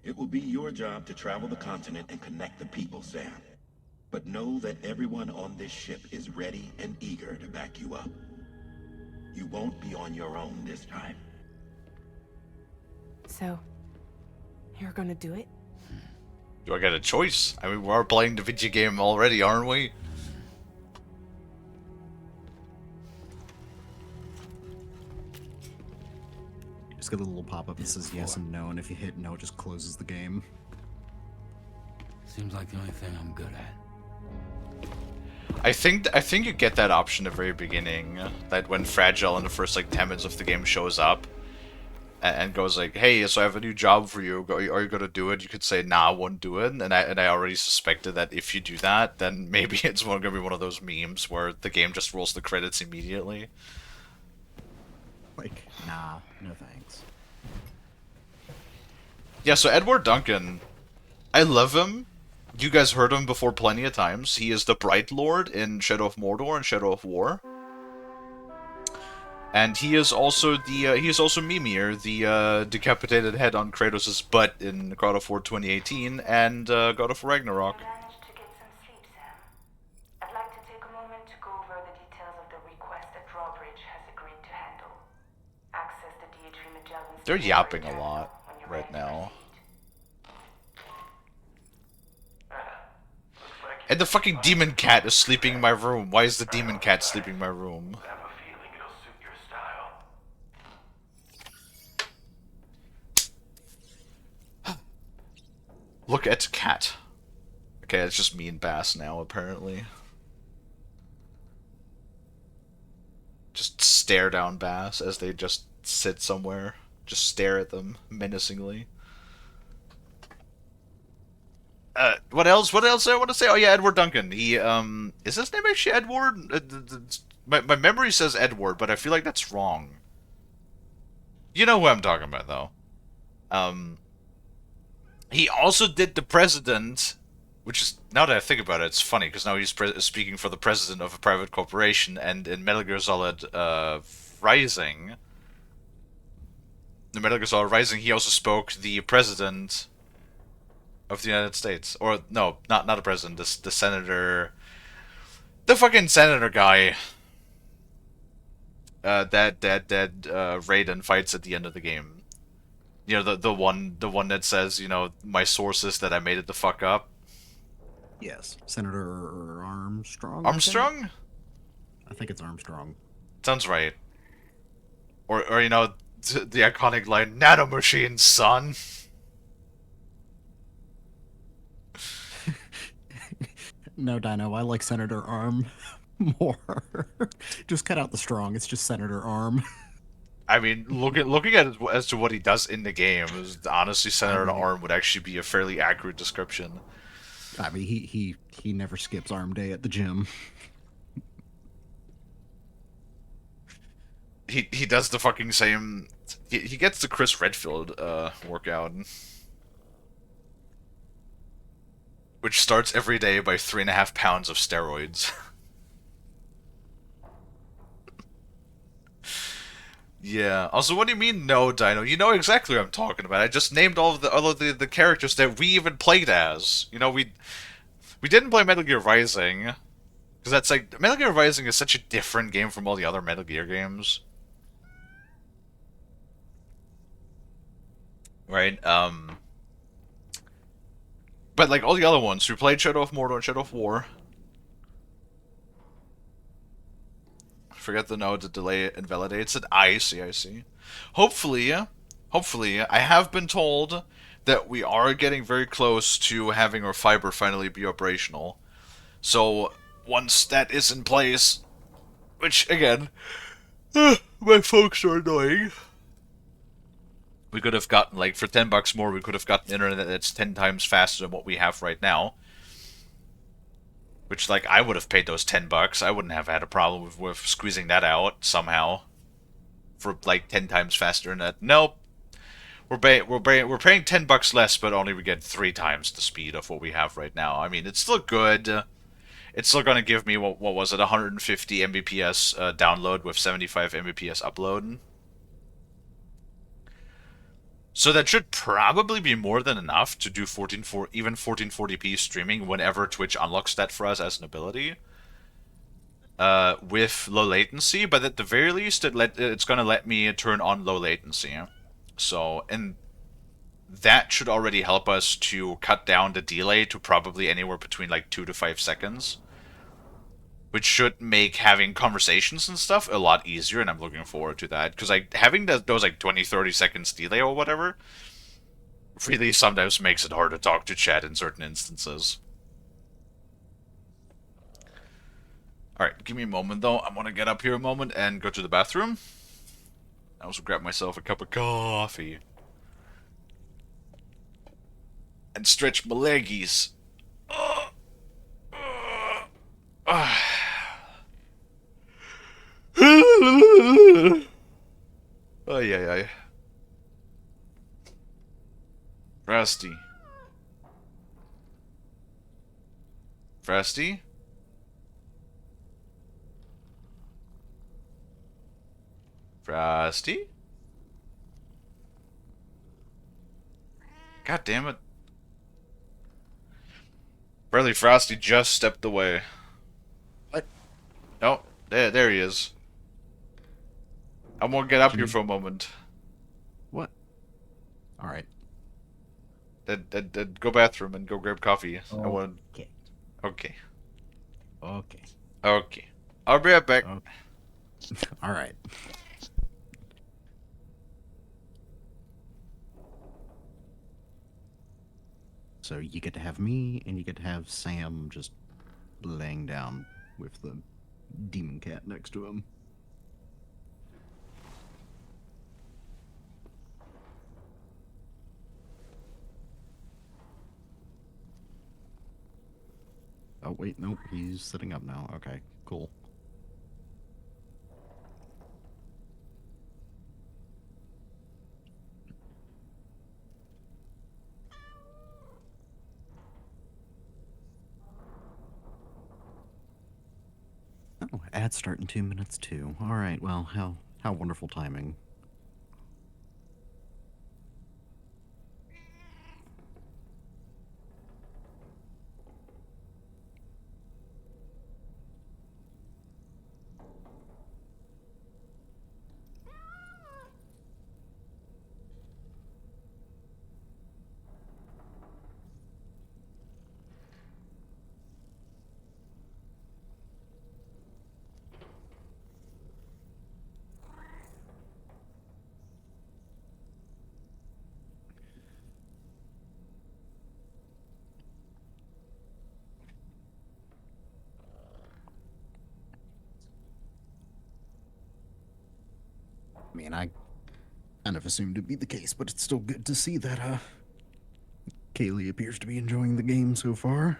It will be your job to travel the continent and connect the people, Sam. But know that everyone on this ship is ready and eager to back you up. You won't be on your own this time. So, you're gonna do it? Do I get a choice? I mean, we are playing the video game already, aren't we? You just get a little pop-up that says yes and no, and if you hit no, it just closes the game. Seems like the only thing I'm good at. I think you get that option at the very beginning, that when Fragile in the first like 10 minutes of the game shows up and goes like, "Hey, so I have a new job for you. Are you gonna do it?" You could say, "Nah, I won't do it." And I already suspected that if you do that, then maybe it's gonna be one of those memes where the game just rolls the credits immediately. Like, nah, no thanks. Yeah. So Edward Duncan, I love him. You guys heard him before plenty of times. He is the Bright Lord in Shadow of Mordor and Shadow of War. And he is also Mimir, the decapitated head on Kratos' butt in God of War 2018 and God of War Ragnarok. I'd like to take a moment to go over the details of the request that Drawbridge has agreed to handle. Access the DH Magellan's... They're yapping a lot right now. And the fucking demon cat is sleeping in my room. Why is the demon cat sleeping in my room? Look at cat. Okay, it's just me and Bass now, apparently. Just stare down Bass as they just sit somewhere. Just stare at them menacingly. What else? What else I want to say? Oh yeah, Edward Duncan. He is his name actually Edward? My memory says Edward, but I feel like that's wrong. You know who I'm talking about, though. He also did the president, which is, now that I think about it, it's funny because now he's speaking for the president of a private corporation, and in Metal Gear Solid Rising, he also spoke the president of the United States. Or, no, not a president, the senator... The fucking senator guy that Raiden fights at the end of the game. You know, the one that says, you know, my source is that I made it the fuck up. Yes, Senator Armstrong. Armstrong? I think it's Armstrong. Sounds right. Or you know, the iconic line, "Nanomachine, son." No, Dino, I like Senator Arm more. Just cut out the strong. It's just Senator Arm. I mean, looking at it as to what he does in the game, honestly, Senator Arm would actually be a fairly accurate description. I mean, he never skips arm day at the gym. He does the fucking same. He gets the Chris Redfield workout, which starts every day by 3.5 pounds of steroids. Yeah. Also, what do you mean, no, Dino? You know exactly what I'm talking about. I just named all of the characters that we even played as. You know, we didn't play Metal Gear Rising, because that's like, Metal Gear Rising is such a different game from all the other Metal Gear games. Right? But like all the other ones, we played Shadow of Mordor and Shadow of War. Forget the no to delay it, invalidate. It said I see. Hopefully hopefully, I have been told that we are getting very close to having our fiber finally be operational. So once that is in place, which again, my folks are annoying. We could have gotten, like, for $10 more, we could have gotten internet that's 10 times faster than what we have right now. Which, like, I would have paid those $10. I wouldn't have had a problem with squeezing that out somehow. For, like, 10 times faster internet. Nope. We're paying $10 less, but only we get 3 times the speed of what we have right now. I mean, it's still good. It's still going to give me, what was it, 150 Mbps download with 75 Mbps upload. So that should probably be more than enough to do even 1440p streaming whenever Twitch unlocks that for us as an ability. With low latency, but at the very least, it's going to let me turn on low latency. So, and that should already help us to cut down the delay to probably anywhere between like 2 to 5 seconds. Which should make having conversations and stuff a lot easier, and I'm looking forward to that. Because like having those like 20-30 seconds delay or whatever really sometimes makes it hard to talk to chat in certain instances. Alright, give me a moment though. I'm gonna get up here a moment and go to the bathroom. I also grab myself a cup of coffee. And stretch my leggies. Ay, ay, ay. Frosty. Frosty? Frosty? God damn it. Apparently Frosty just stepped away. What? Oh, there he is. I'm gonna get up here for a moment. What? Alright. Go bathroom and go grab coffee. Okay. I want. Okay. Okay. Okay. I'll be right back. Okay. Alright. So you get to have me, and you get to have Sam just laying down with the demon cat next to him. Oh, wait, nope, he's sitting up now. Okay, cool. Oh, ad start in 2 minutes too. Alright, well, how wonderful timing. I mean, I kind of assumed it'd be the case, but it's still good to see that, Kalie appears to be enjoying the game so far.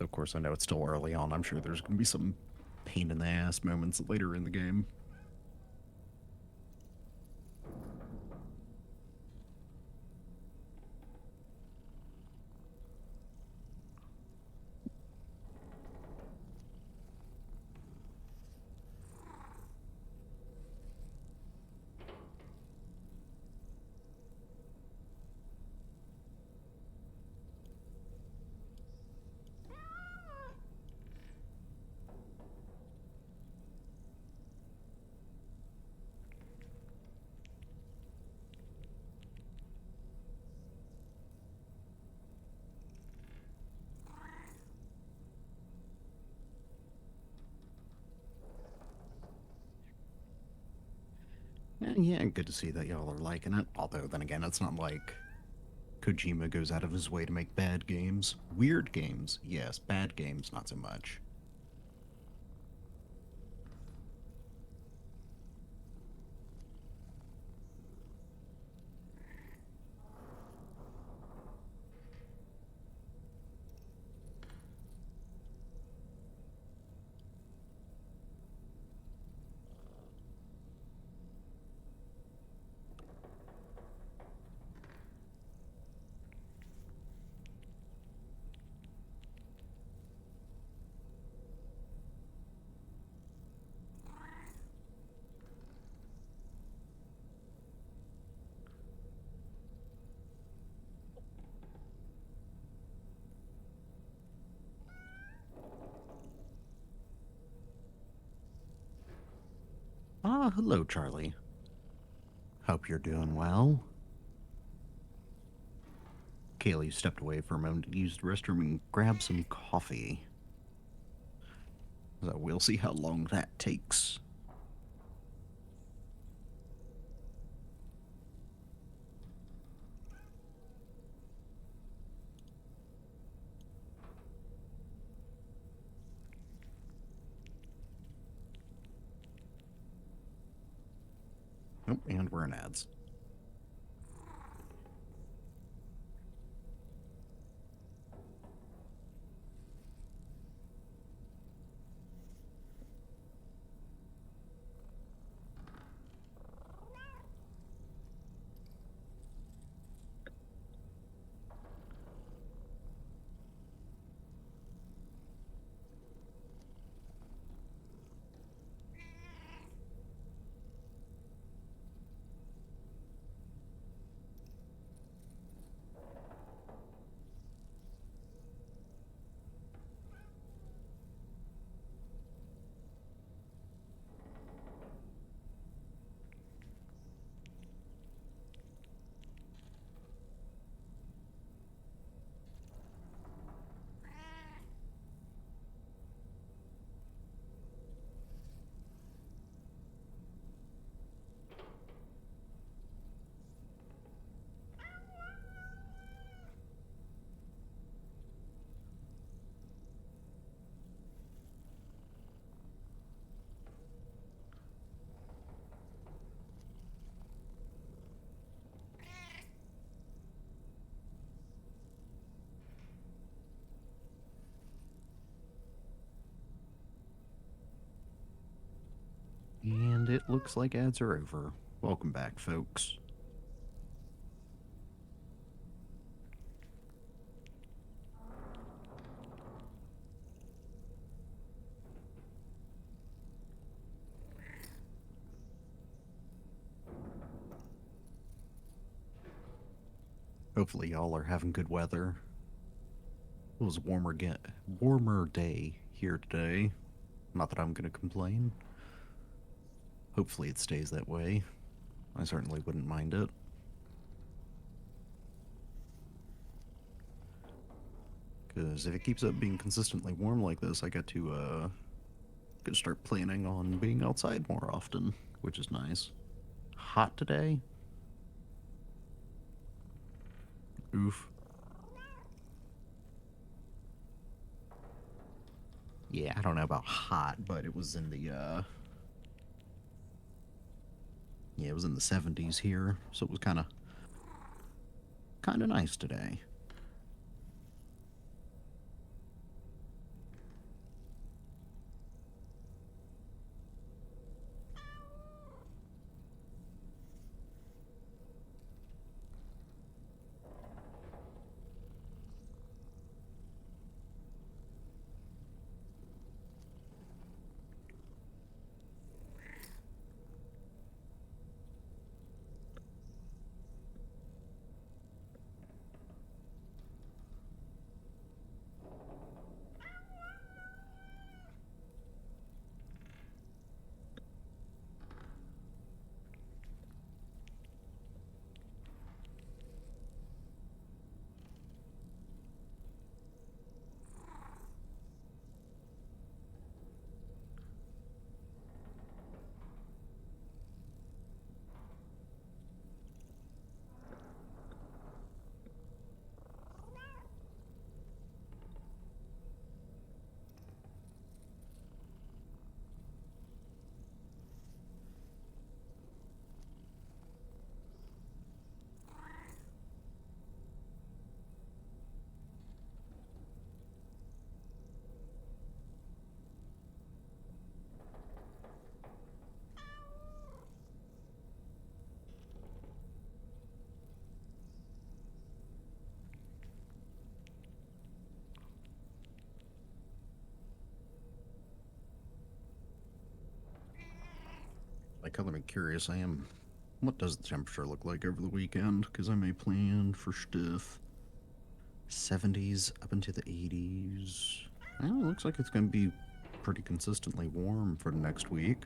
Of course, I know it's still early on. I'm sure there's going to be some pain in the ass moments later in the game. Yeah, good to see that y'all are liking it. Although, then again, it's not like Kojima goes out of his way to make bad games. Weird games, yes. Bad games, not so much. Ah, hello, Charlie. Hope you're doing well. Kalie stepped away for a moment to use the restroom and grab some coffee. So we'll see how long that takes. Oh, and we're in ads. And it looks like ads are over. Welcome back, folks. Hopefully y'all are having good weather. It was a warmer day here today. Not that I'm gonna complain. Hopefully it stays that way. I certainly wouldn't mind it. Because if it keeps up being consistently warm like this, I got to start planning on being outside more often, which is nice. Hot today? Oof. Yeah, I don't know about hot, but it was in the, yeah, it was in the 70s here, so it was kind of nice today. color me curious. What does the temperature look like over the weekend? Because I may plan for stuff. 70s up into the 80s. Well, it looks like it's going to be pretty consistently warm for the next week.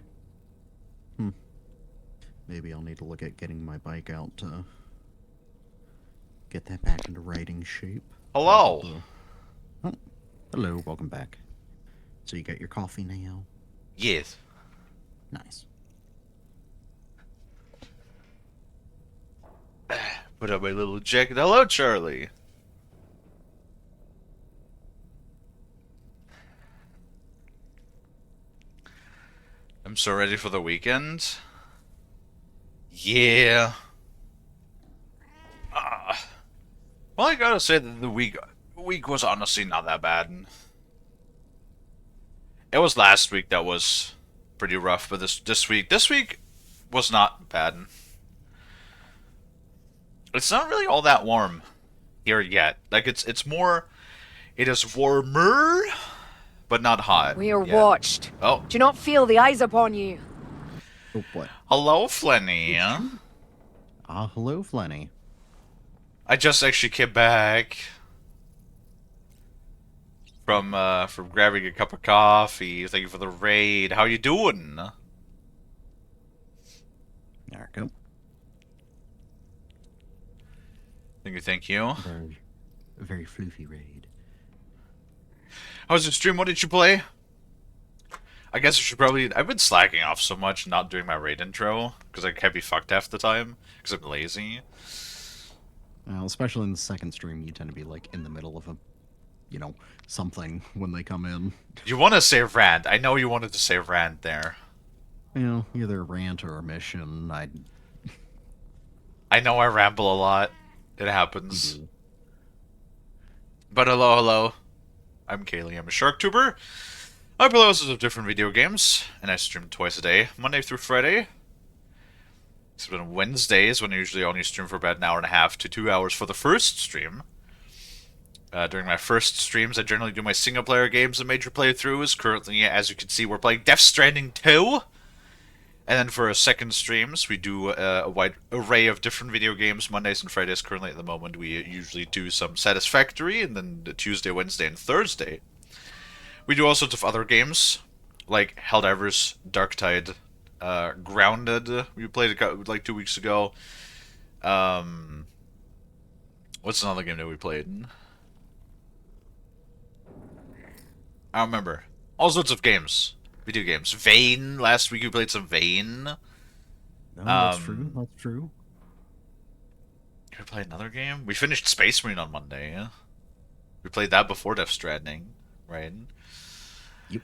Maybe I'll need to look at getting my bike out to get that back into riding shape. Hello. Oh, hello. Welcome back. So you got your coffee now? Yes. Nice. Put on my little jacket. Hello, Charlie. I'm so ready for the weekend. Yeah. Well, I gotta say that the week was honestly not that bad. It was last week that was pretty rough, but this week was not bad. It's not really all that warm here yet. Like it is warmer, but not hot. We are yet. watched. Oh. Do you not feel the eyes upon you? Oh boy. Hello, Flenny. Hello, Flenny. I just actually came back from grabbing a cup of coffee. Thank you for the raid. How you doing? There we go. Thank you. Very floofy raid. How was your stream? What did you play? I guess I should probably... I've been slacking off so much not doing my raid intro, because I can't be fucked half the time, because I'm lazy. Well, especially in the second stream, you tend to be, like, in the middle of a, something when they come in. You want to say rant. I know you wanted to say rant there. Either a rant or a mission. I know I ramble a lot. It happens. But hello. I'm Kalie. I'm a shark tuber. I play lots of different video games, and I stream twice a day, Monday through Friday. Except on Wednesdays, when I usually only stream for about an hour and a half to 2 hours for the first stream. During my first streams, I generally do my single-player games and major playthroughs. Currently, as you can see, we're playing Death Stranding 2. And then for our second streams, we do a wide array of different video games, Mondays and Fridays. Currently, at the moment, we usually do some Satisfactory, and then the Tuesday, Wednesday, and Thursday. We do all sorts of other games, like Helldivers, Darktide, Grounded. We played it like 2 weeks ago. What's another game that we played? I don't remember. All sorts of games. Video games. Vane. Last week we played some Vane. No, that's true. That's true. Did we play another game? We finished Space Marine on Monday. We played that before Death Stranding, right? Yep.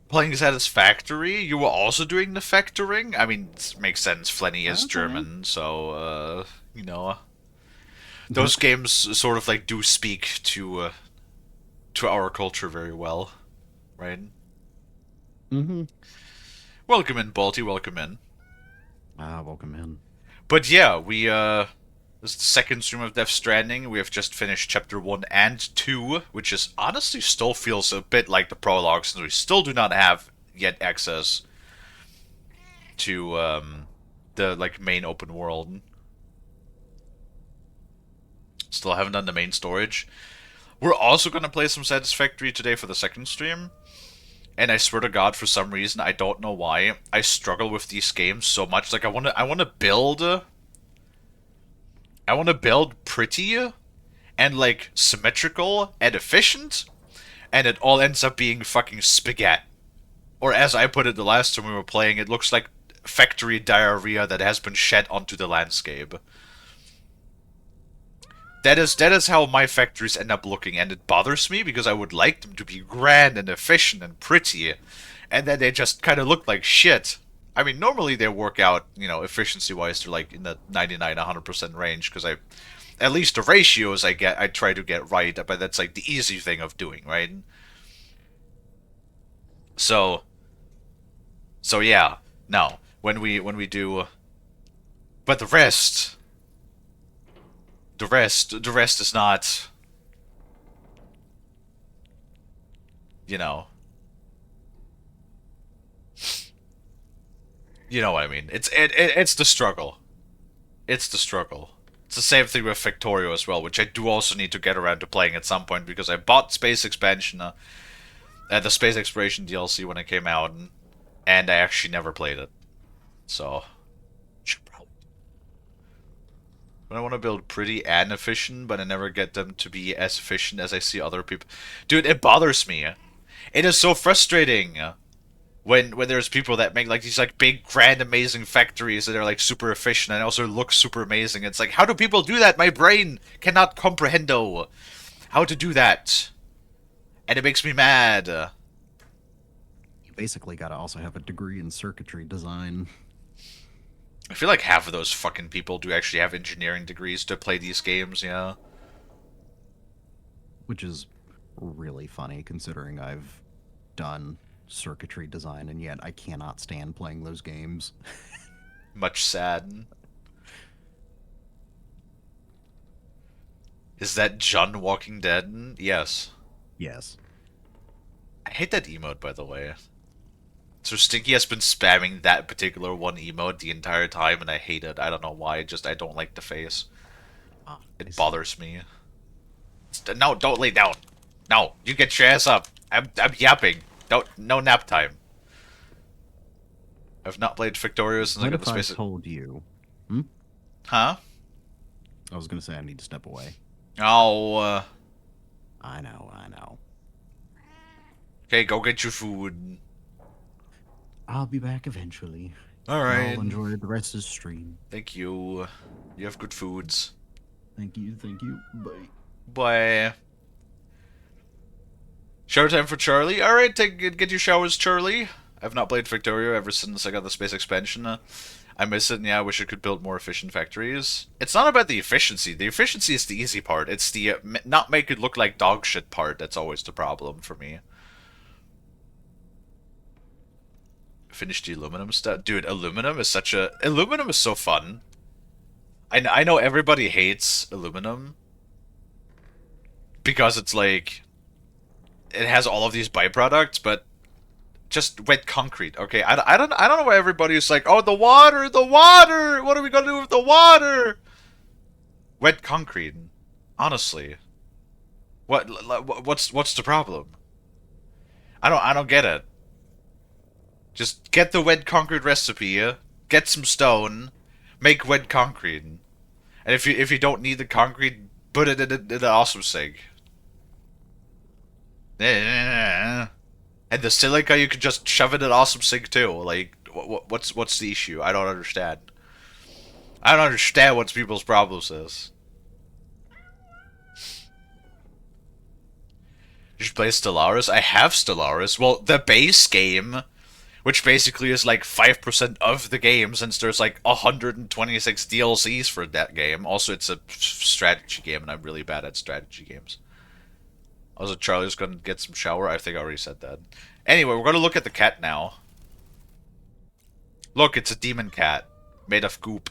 Playing Satisfactory. You were also doing the factoring? I mean, it makes sense. Flenny is German, so, those games sort of, like, do speak to our culture very well, right? Mm-hmm. Welcome in, Balti. Welcome in. Welcome in. But yeah, we, this is the second stream of Death Stranding. We have just finished Chapter 1 and 2, which is honestly still feels a bit like the prologue, since we still do not have yet access to, the, like, main open world. Still haven't done the main storage. We're also gonna play some Satisfactory today for the second stream. And I swear to God, for some reason, I don't know why, I struggle with these games so much. Like, I wanna build pretty and, like, symmetrical and efficient, and it all ends up being fucking spaghetti. Or as I put it the last time we were playing, it looks like factory diarrhea that has been shed onto the landscape. That is how my factories end up looking, and it bothers me because I would like them to be grand and efficient and pretty, and then they just kind of look like shit. I mean, normally they work out, efficiency-wise, they're like in the 99-100% range, because at least the ratios I try to get right, but that's like the easy thing of doing, right? So yeah, no, when we do, but the rest is not, you know what I mean. It's the struggle. It's the struggle. It's the same thing with Victorio as well, which I do also need to get around to playing at some point because I bought Space Expansion, the Space Exploration DLC when it came out, and I actually never played it. So, should probably. But I want to build pretty and efficient, but I never get them to be as efficient as I see other people. Dude, it bothers me. It is so frustrating when there's people that make like these like big, grand, amazing factories that are like super efficient and also look super amazing. It's like, how do people do that? My brain cannot comprehendo how to do that, and it makes me mad. You basically gotta also have a degree in circuitry design. I feel like half of those fucking people do actually have engineering degrees to play these games, yeah. Which is really funny considering I've done circuitry design and yet I cannot stand playing those games. Much sad. Is that John Walking Dead? Yes. Yes. I hate that emote, by the way. So Stinky has been spamming that particular one emote the entire time, and I hate it. I don't know why. Just I don't like the face. It bothers me. No, don't lay down. No, you get your ass up. I'm yapping. No nap time. I've not played Victoria since I got the space. What if I told you? Huh? I was gonna say I need to step away. Oh. I know. Okay, go get your food. I'll be back eventually. Alright. I'll enjoy the rest of the stream. Thank you. You have good foods. Thank you. Bye. Bye. Shower time for Charlie. Alright, get your showers, Charlie. I've not played Victoria ever since I got the space expansion. I miss it, and yeah, I wish I could build more efficient factories. It's not about the efficiency. The efficiency is the easy part. It's the not make it look like dog shit part that's always the problem for me. Finish the aluminum stuff. Dude, aluminum is so fun. I know everybody hates aluminum because it's like it has all of these byproducts, but just wet concrete. Okay, I don't know why everybody is like, oh, the water. What are we gonna do with the water? Wet concrete. Honestly, what's the problem? I don't get it. Just get the wet concrete recipe, get some stone, make wet concrete. And if you don't need the concrete, put it in an awesome sink. And the silica, you can just shove it in an awesome sink too. Like, what's the issue? I don't understand. I don't understand what people's problems is. You should play Stellaris. I have Stellaris. Well, the base game, which basically is like 5% of the game, since there's like 126 DLCs for that game. Also, it's a strategy game, and I'm really bad at strategy games. Also, Charlie's gonna get some shower. I think I already said that. Anyway, we're gonna look at the cat now. Look, it's a demon cat. Made of goop.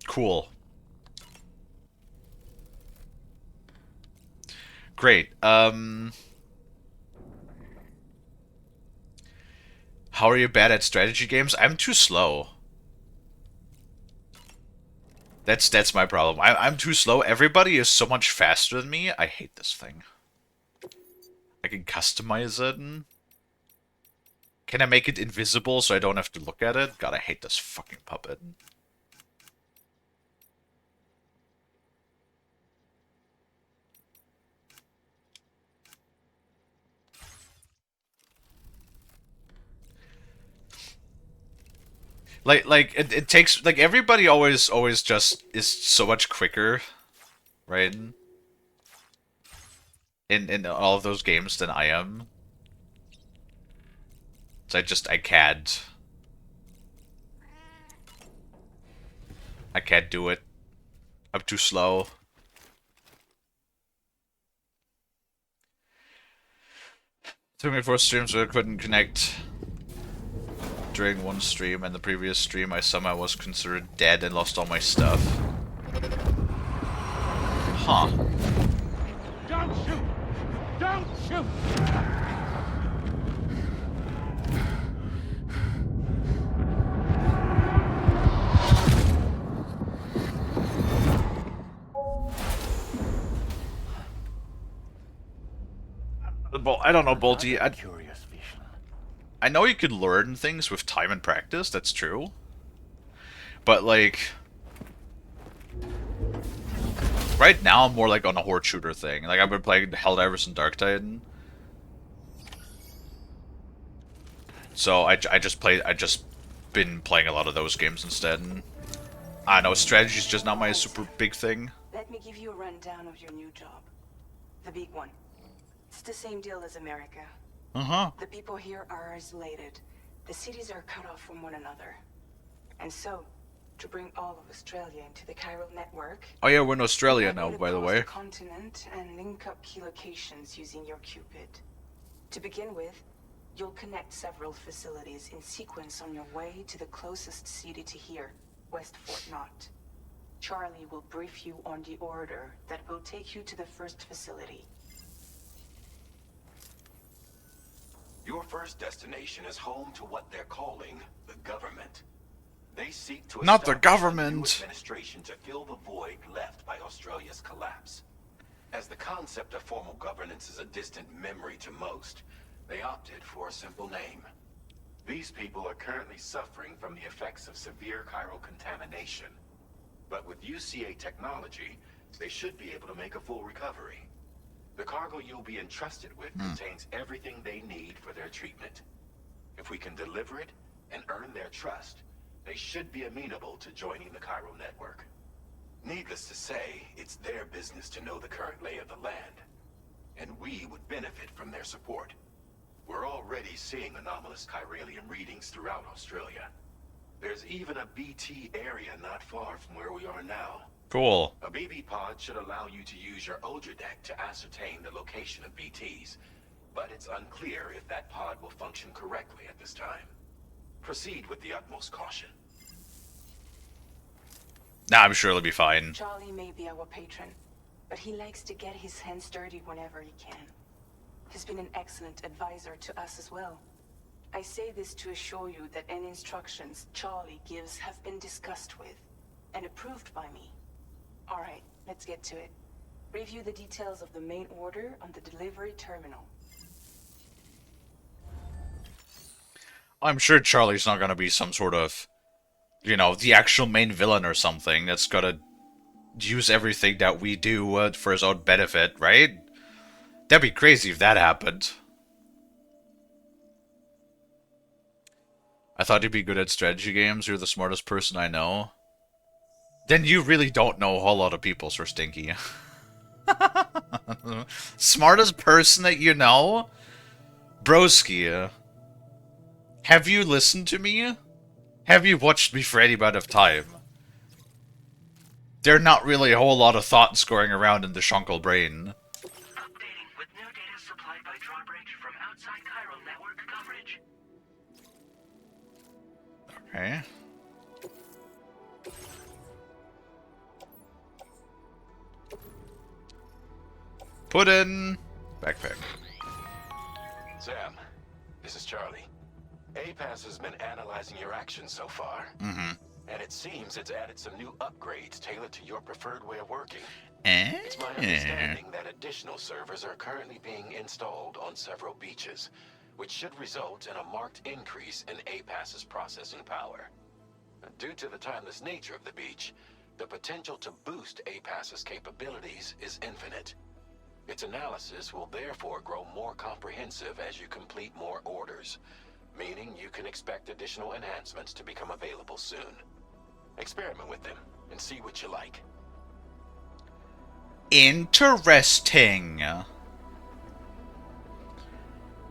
Cool. Great. How are you bad at strategy games? I'm too slow. That's my problem. I'm too slow. Everybody is so much faster than me. I hate this thing. I can customize it. Can I make it invisible so I don't have to look at it? God, I hate this fucking puppet. Like it takes like everybody always just is so much quicker, right? In all of those games than I am. So I can't do it. I'm too slow. Took me 4 streams where I couldn't connect during one stream, and the previous stream I somehow was considered dead and lost all my stuff. Huh. Don't shoot! Don't shoot! Well, I don't know, Bolty. Another curious vision. I know you can learn things with time and practice, that's true. But, like... right now, I'm more, like, on a horde shooter thing. Like, I've been playing Helldivers and Dark Titan. So, I just been playing a lot of those games instead. And I don't know, strategy's just not my super big thing. Let me give you a rundown of your new job. The big one. It's the same deal as America. Uh-huh. The people here are isolated. The cities are cut off from one another. And so, to bring all of Australia into the chiral network... Oh yeah, we're in Australia now, by the way. The continent and link up key locations using your Cupid. To begin with, you'll connect several facilities in sequence on your way to the closest city to here, West Fort Knott. Charlie will brief you on the order that will take you to the first facility. Your first destination is home to what they're calling the government. They seek to not the establish government. a new administration to fill the void left by Australia's collapse. As the concept of formal governance is a distant memory to most, they opted for a simple name. These people are currently suffering from the effects of severe chiral contamination. But with UCA technology, they should be able to make a full recovery. The cargo you'll be entrusted with contains everything they need for their treatment. If we can deliver it and earn their trust, they should be amenable to joining the chiral network. Needless to say, it's their business to know the current lay of the land, and we would benefit from their support. We're already seeing anomalous chiralium readings throughout Australia. There's even a BT area not far from where we are now. Cool. A BB pod should allow you to use your Ultra deck to ascertain the location of BTs, but it's unclear if that pod will function correctly at this time. Proceed with the utmost caution. Nah, I'm sure it'll be fine. Charlie may be our patron, but he likes to get his hands dirty whenever he can. He's been an excellent advisor to us as well. I say this to assure you that any instructions Charlie gives have been discussed with and approved by me. All right, let's get to it. Review the details of the main order on the delivery terminal. I'm sure Charlie's not gonna be some sort of, you know, the actual main villain or something that's gonna use everything that we do for his own benefit, right? That'd be crazy if that happened. I thought you'd be good at strategy games. You're the smartest person I know. Then you really don't know a whole lot of people, Sir Stinky. Smartest person that you know? Broski. Have you listened to me? Have you watched me for any amount of time? There are not really a whole lot of thoughts going around in the Shunkel brain. Updating with new data supplied by drawbridge from outside chiral network coverage. Okay. Put in backpack. Sam, this is Charlie. APAS has been analyzing your actions so far. And it seems it's added some new upgrades tailored to your preferred way of working. It's my understanding that additional servers are currently being installed on several beaches, which should result in a marked increase in APAS's processing power. Due to the timeless nature of the beach, the potential to boost APAS's capabilities is infinite. Its analysis will therefore grow more comprehensive as you complete more orders, meaning you can expect additional enhancements to become available soon. Experiment with them and see what you like. Interesting.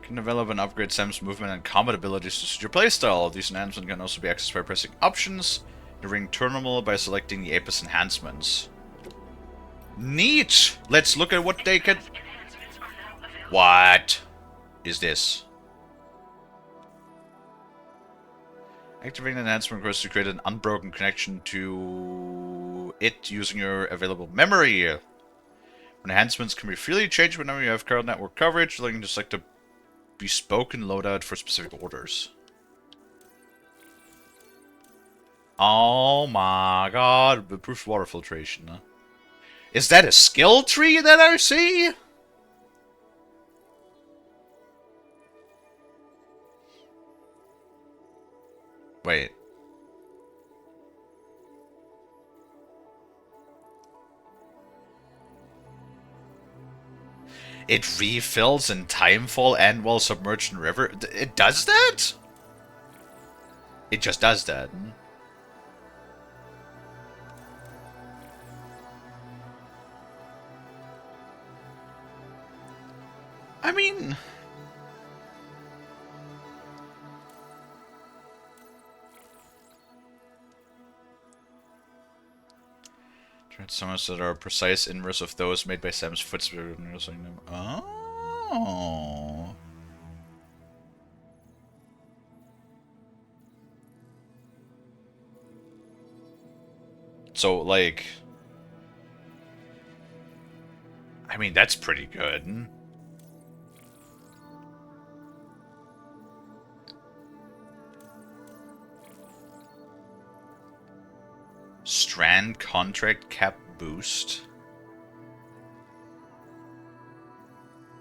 Can develop and upgrade Sam's movement and combat abilities to suit your playstyle. These enhancements can also be accessed by pressing options in the ring terminal by selecting the APAS enhancements. Neat! Let's look at what they can... What is this? Activating the enhancement requires to create an unbroken connection to it using your available memory. Enhancements can be freely changed whenever you have chiral network coverage, allowing you to select a bespoke loadout for specific orders. Oh my god, improved water filtration. Is that a skill tree that I see? Wait. It refills in timefall and while submerged in river? It does that? It just does that. I mean... Summons that are precise inverse of those made by Sam's footsteps. Oh. So, like... I mean, that's pretty good. Strand contract cap boost.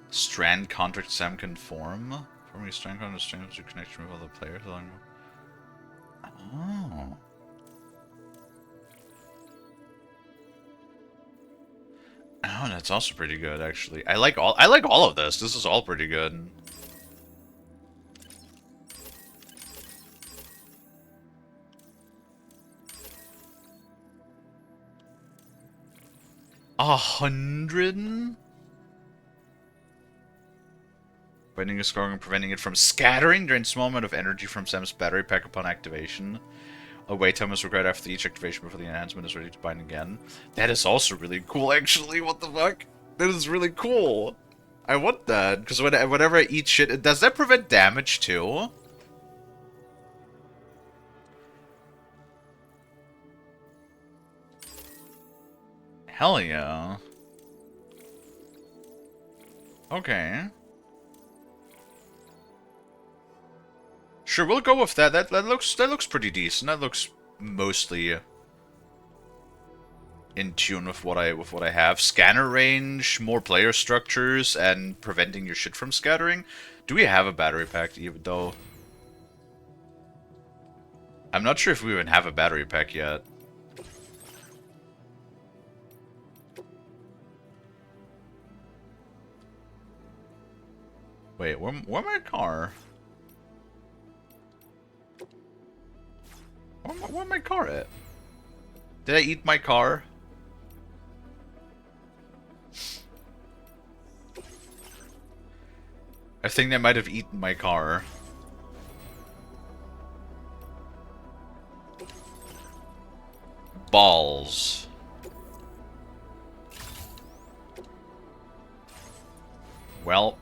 Strand contract Sam can form. Forming a strand contract strengthens your connection with other players. Oh. Oh, that's also pretty good, actually. I like all of this. This is all pretty good. $100? Binding a score and preventing it from scattering during a small amount of energy from Sam's battery pack upon activation. A wait time is required after each activation before the enhancement is ready to bind again. That is also really cool, actually. What the fuck? That is really cool. I want that, because whenever I eat shit... Does that prevent damage, too? Hell yeah. Okay. Sure, we'll go with that. That looks pretty decent. That looks mostly in tune with what I have. Scanner range, more player structures, and preventing your shit from scattering. Do we have a battery pack even though? I'm not sure if we even have a battery pack yet. Wait, where my car? Where my car at? Did I eat my car? I think they might have eaten my car. Balls. Well.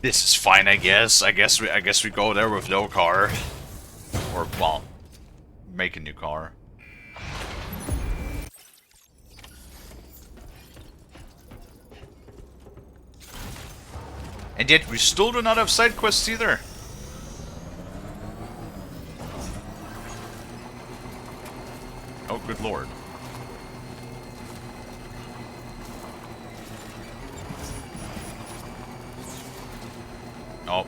This is fine, I guess. I guess we go there with no car. Or, well, make a new car. And yet we still do not have side quests either. Oh, good lord. Oh.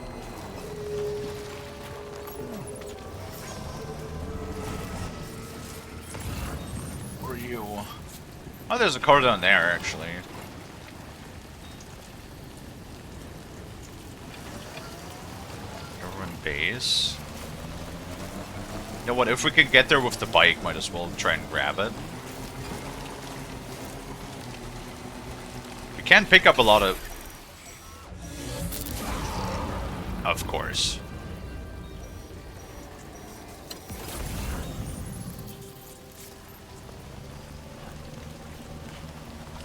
Where are you? Oh, there's a car down there, actually. Government base. You know what, if we can get there with the bike, might as well try and grab it. We can pick up a lot of... Of course.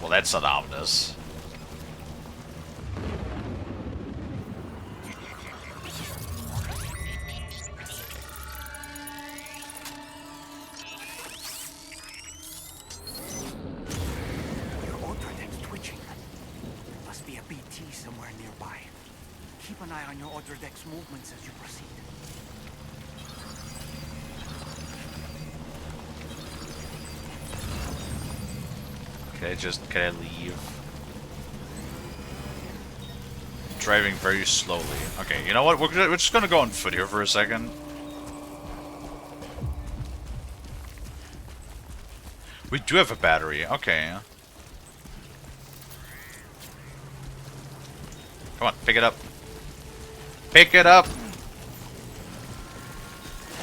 Well, that's not ominous. Your autodeck's twitching. There must be a BT somewhere nearby. Keep an eye on your autodeck's movements as you proceed. Can I leave? driving very slowly. Okay, you know what? We're just gonna go on foot here for a second. We do have a battery. Okay. Come on, pick it up. Pick it up!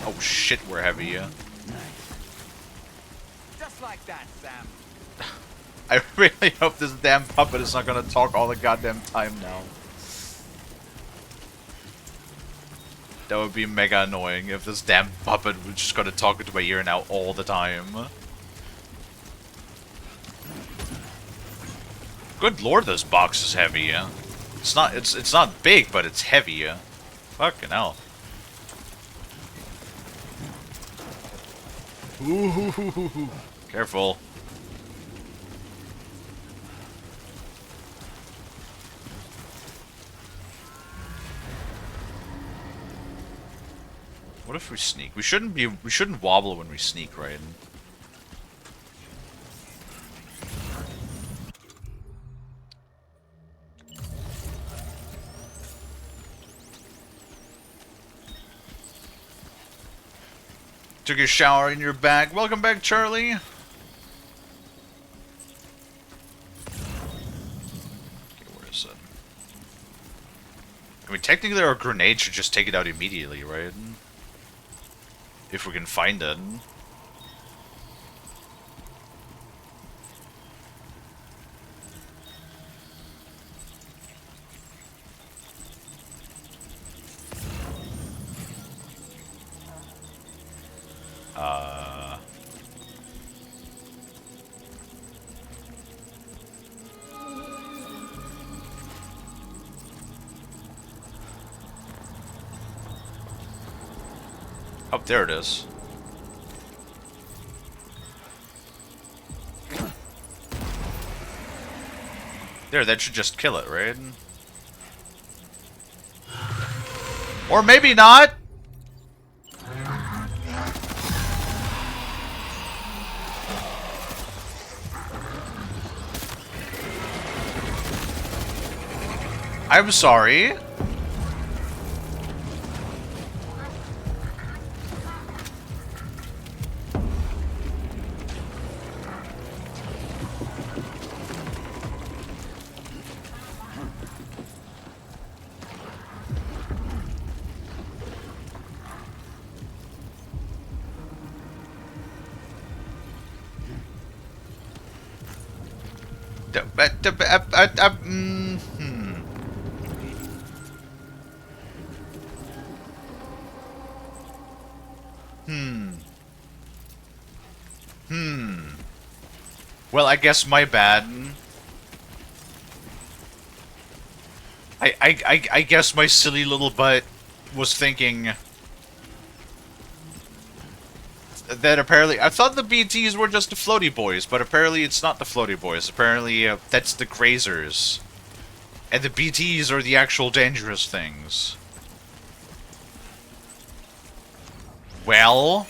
Oh shit, we're heavy. Just like that, Sam. I really hope this damn puppet is not gonna talk all the goddamn time now. That would be mega annoying if this damn puppet was just gonna talk into my ear now all the time. Good lord, this box is heavy. It's not big, but it's heavy. Fucking hell. Ooh, careful. What if we sneak? We shouldn't wobble when we sneak, right? Took a shower and you're back. Welcome back, Charlie. Okay, where is it? I mean, technically our grenade should just take it out immediately, right? If we can find it. Oh, there it is. There, that should just kill it, right? Or maybe not! I'm sorry. Well, I guess my bad. I guess my silly little butt was thinking that apparently I thought the BTs were just the floaty boys, but apparently it's not the floaty boys. Apparently that's the grazers, and the BTs are the actual dangerous things. Well.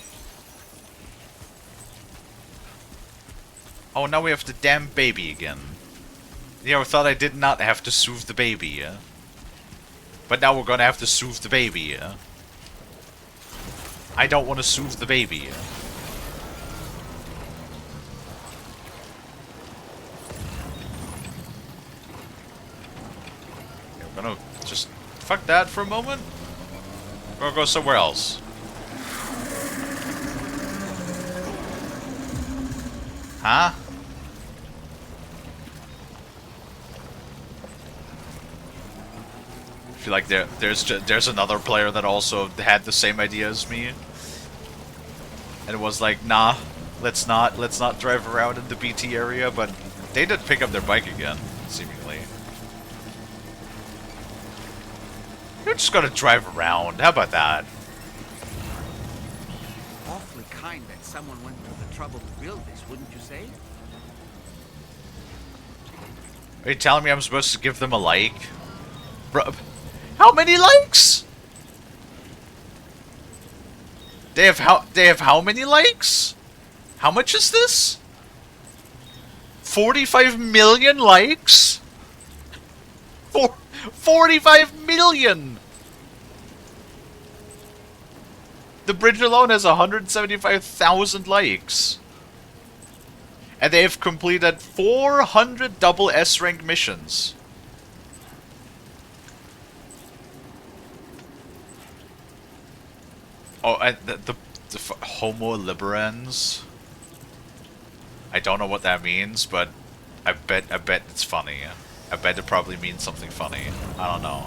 Oh, now we have the damn baby again. Yeah, I thought I did not have to soothe the baby, but now we're gonna have to soothe the baby, I don't want to soothe the baby. We're gonna just fuck that for a moment. We're gonna go somewhere else. Huh? I feel like there's another player that also had the same idea as me, and it was like, nah, let's not drive around in the BT area. But they did pick up their bike again, seemingly. You're just gonna drive around. How about that? Awfully kind that someone went through the trouble to build this, wouldn't you say? Are you telling me I'm supposed to give them a like? Bro, how many likes? They have how many likes? How much is this? 45 million likes? 45 million! The bridge alone has 175,000 likes. And they have completed 400 double S rank missions. Oh, and the Homo liberans. I don't know what that means, but I bet it's funny. I bet it probably means something funny. I don't know.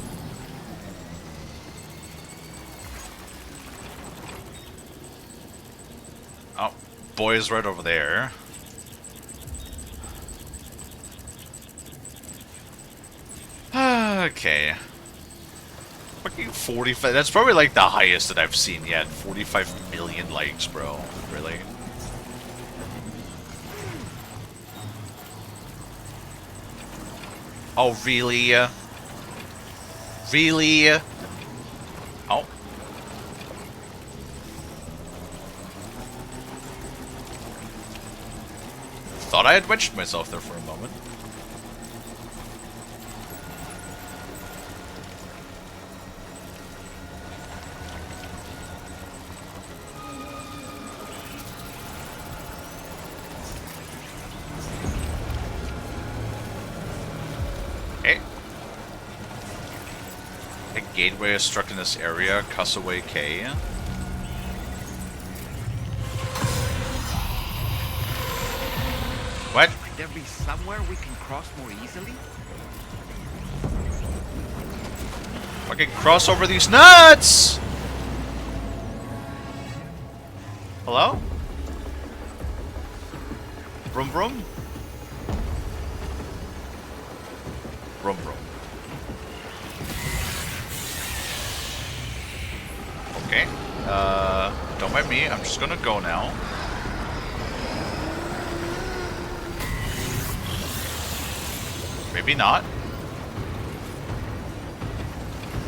Oh, boy's right over there. Okay. Fucking 45. That's probably like the highest that I've seen yet. 45 million likes, bro. Really? Oh, really? Really? Oh. Thought I had wedged myself there for a moment. Okay. A gateway is struck in this area. Cuss away K. What? Might there be somewhere we can cross more easily? Fucking cross over these nuts! Hello? Vroom vroom? Vroom vroom. Okay. Don't mind me. I'm just gonna go now. Maybe not.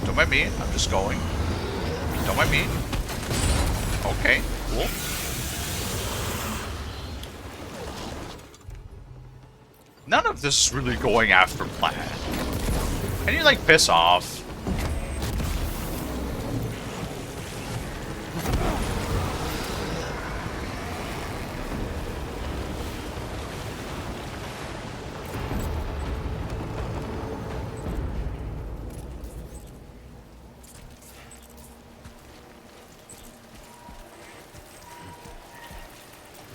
Don't mind me. I'm just going. Don't mind me. Okay, cool. None of this is really going after plan. Can you, like, piss off?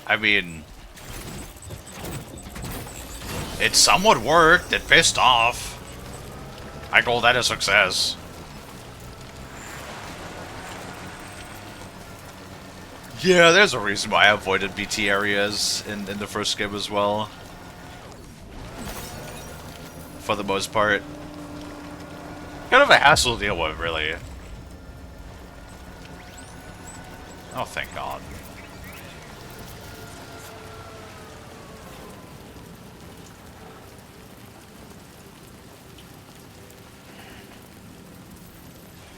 I mean, it somewhat worked. It pissed off. I call that a success. Yeah, there's a reason why I avoided BT areas in the first game as well. For the most part. Kind of a hassle to deal with, really. Oh, thank God.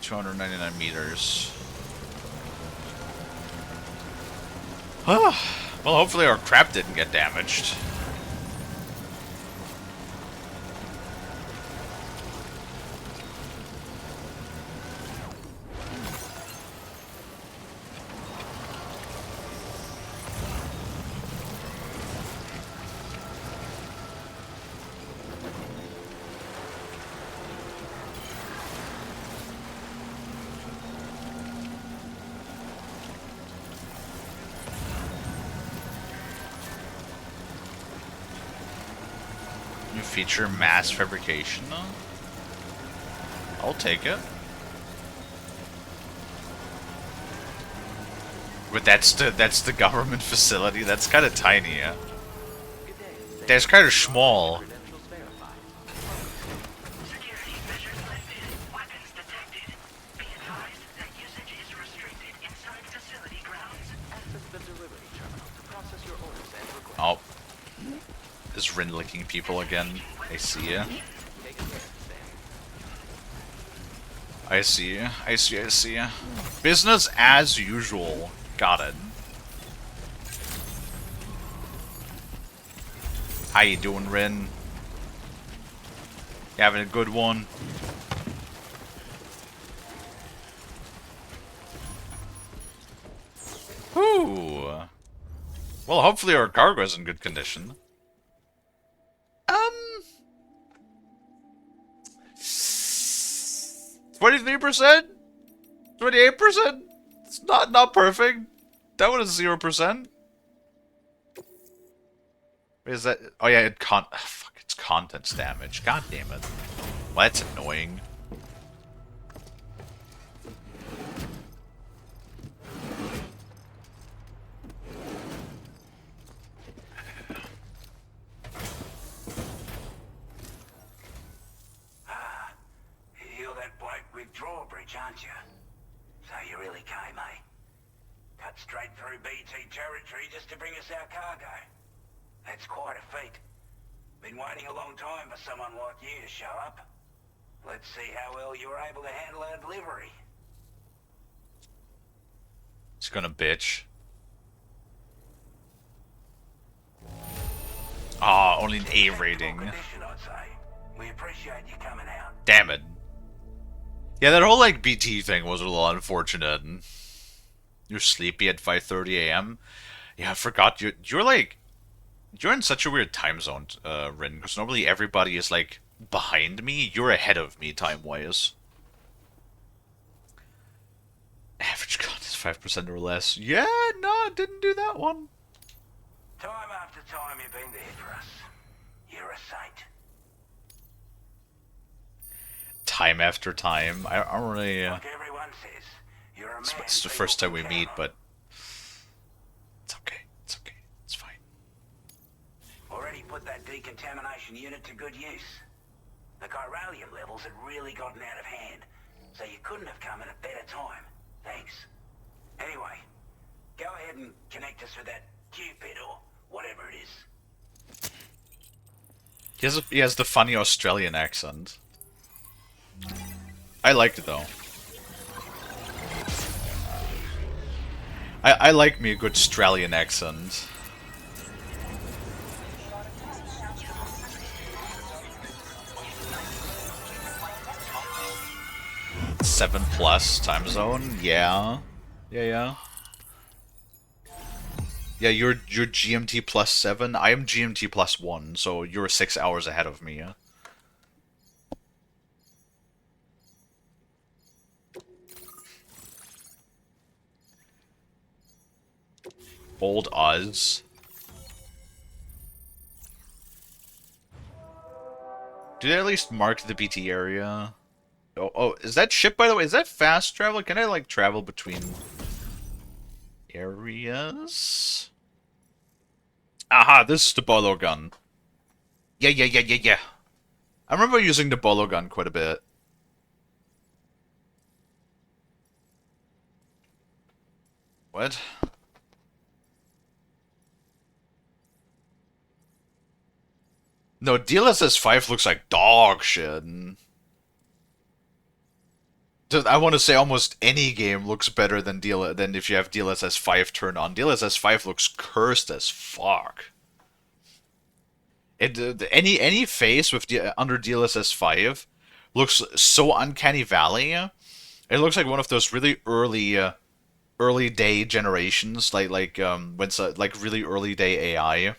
$299 meters. Well, hopefully our crap didn't get damaged. Feature mass fabrication though? I'll take it. But that's the government facility. That's kind of tiny, yeah. That's kind of small. Oh. Is Rin licking people again? I see ya. I see ya. I see ya. I see ya. Business as usual. Got it. How you doing, Rin? You having a good one? Ooh. Well, hopefully our cargo is in good condition. 23%? 28%? It's not perfect. That one is 0%. Is that? Oh yeah, fuck, it's contents damage. God damn it. Well, that's annoying. You're that bloke with drawbridge, aren't you? So you really came, eh? Cut straight through BT territory just to bring us our cargo. That's quite a feat. Been waiting a long time for someone like you to show up. Let's see how well you were able to handle our delivery. It's gonna bitch. Ah, only an A rating. We appreciate you coming out. Damn it. Yeah, that whole like BT thing was a little unfortunate. You're sleepy at 5:30 a.m. Yeah, I forgot you're in such a weird time zone, Rin, because normally everybody is like behind me. You're ahead of me time-wise. Average con is 5% or less. Yeah, no, didn't do that one. Time after time you've been there for us. You're a saint. Time after time. I don't really. Like everyone says, you're a man. It's the first time we meet, but it's okay. It's okay. It's fine. Already put that decontamination unit to good use. The chiralium levels had really gotten out of hand, so you couldn't have come at a better time. Thanks. Anyway, go ahead and connect us with that Cupid or whatever it is. He has the funny Australian accent. I like it though. I like me a good Australian accent. +7 time zone? Yeah. Yeah. Yeah, you're GMT +7. I am GMT +1, so you're 6 hours ahead of me, yeah? Old Oz. Did I at least mark the BT area? Oh, is that ship, by the way? Is that fast travel? Can I, like, travel between areas? Aha, this is the bolo gun. Yeah. I remember using the bolo gun quite a bit. What? No, DLSS 5 looks like dog shit. I want to say almost any game looks better than if you have DLSS 5 turned on. DLSS 5 looks cursed as fuck. Any face with under DLSS 5 looks so uncanny valley. It looks like one of those really early day generations, like when like really early day AI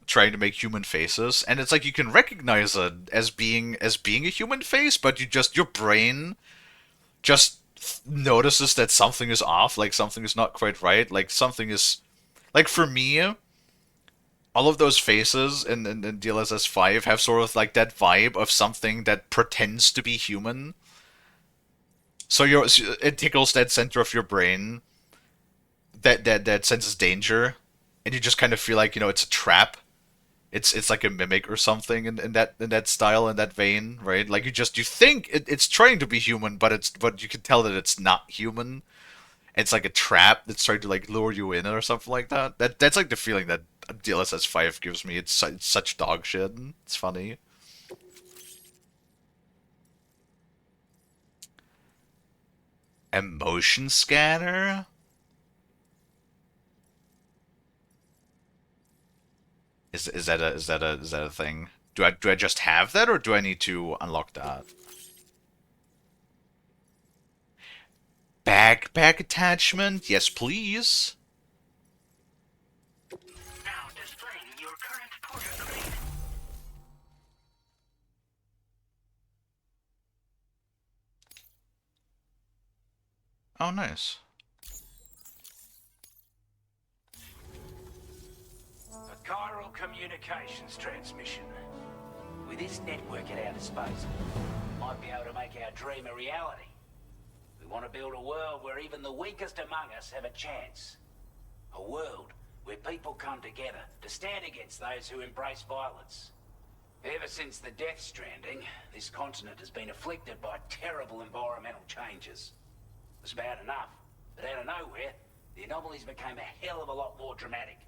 trying to make human faces, and it's like you can recognize it as being a human face, but your brain just notices that something is off, like something is not quite right, like something is like for me. All of those faces in DLSS 5 have sort of like that vibe of something that pretends to be human. So it tickles that center of your brain that senses danger, and you just kind of feel like it's a trap. It's like a mimic or something in that style, in that vein, right? Like you think it's trying to be human, but you can tell that it's not human. It's like a trap that's trying to like lure you in or something like that. That's like the feeling that DLSS 5 gives me. It's such dog shit. It's funny. Emotion scanner? Is that a thing? Do I just have that, or do I need to unlock that? Backpack attachment? Yes, please. Now displaying your current porter grade. Oh, nice. A chiral communications transmission. With this network at our disposal, we might be able to make our dream a reality. We want to build a world where even the weakest among us have a chance. A world where people come together to stand against those who embrace violence. Ever since the Death Stranding, this continent has been afflicted by terrible environmental changes. It was bad enough, but out of nowhere, the anomalies became a hell of a lot more dramatic.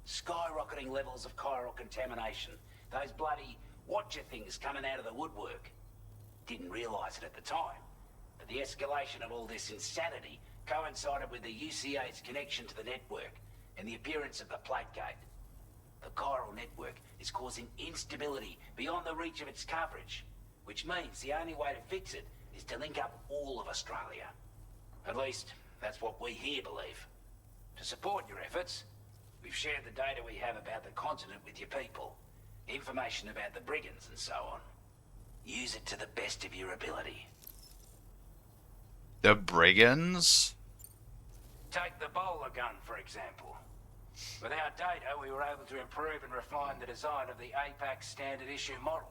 Skyrocketing levels of chiral contamination. Those bloody watcher things coming out of the woodwork. Didn't realize it at the time, but the escalation of all this insanity coincided with the UCA's connection to the network and the appearance of the plate gate. The chiral network is causing instability beyond the reach of its coverage, which means the only way to fix it is to link up all of Australia. At least, that's what we here believe. To support your efforts, we've shared the data we have about the continent with your people. Information about the brigands and so on. Use it to the best of your ability. The brigands? Take the bowler gun, for example. With our data, we were able to improve and refine the design of the APAC standard issue model.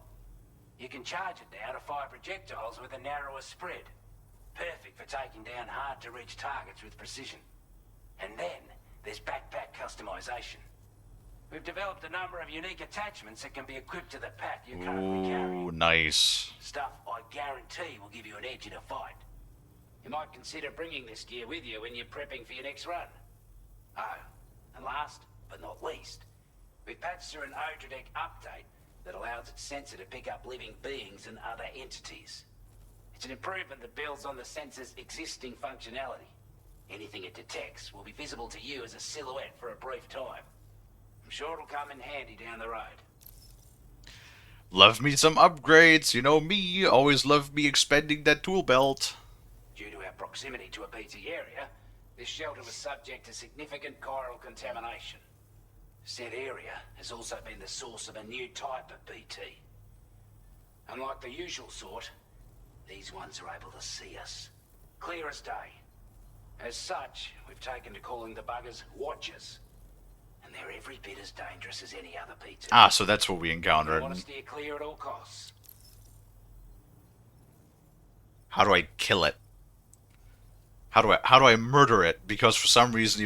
You can charge it now to fire projectiles with a narrower spread. Perfect for taking down hard-to-reach targets with precision. And then, there's backpack customization. We've developed a number of unique attachments that can be equipped to the pack you're currently carrying. Ooh, nice. Stuff I guarantee will give you an edge in a fight. You might consider bringing this gear with you when you're prepping for your next run. Oh, and last but not least, we've patched through an Odradek update that allows its sensor to pick up living beings and other entities. It's an improvement that builds on the sensor's existing functionality. Anything it detects will be visible to you as a silhouette for a brief time. I'm sure it'll come in handy down the road. Love me some upgrades. You know me, always love me expanding that tool belt. Due to our proximity to a BT area, this shelter was subject to significant chiral contamination. Said area has also been the source of a new type of BT. Unlike the usual sort, these ones are able to see us. Clear as day. As such, we've taken to calling the buggers Watchers. And they're every bit as dangerous as any other BT. Ah, so that's what we We encountered. want to steer clear at all costs. How do I kill it? How do I murder it? Because for some reason,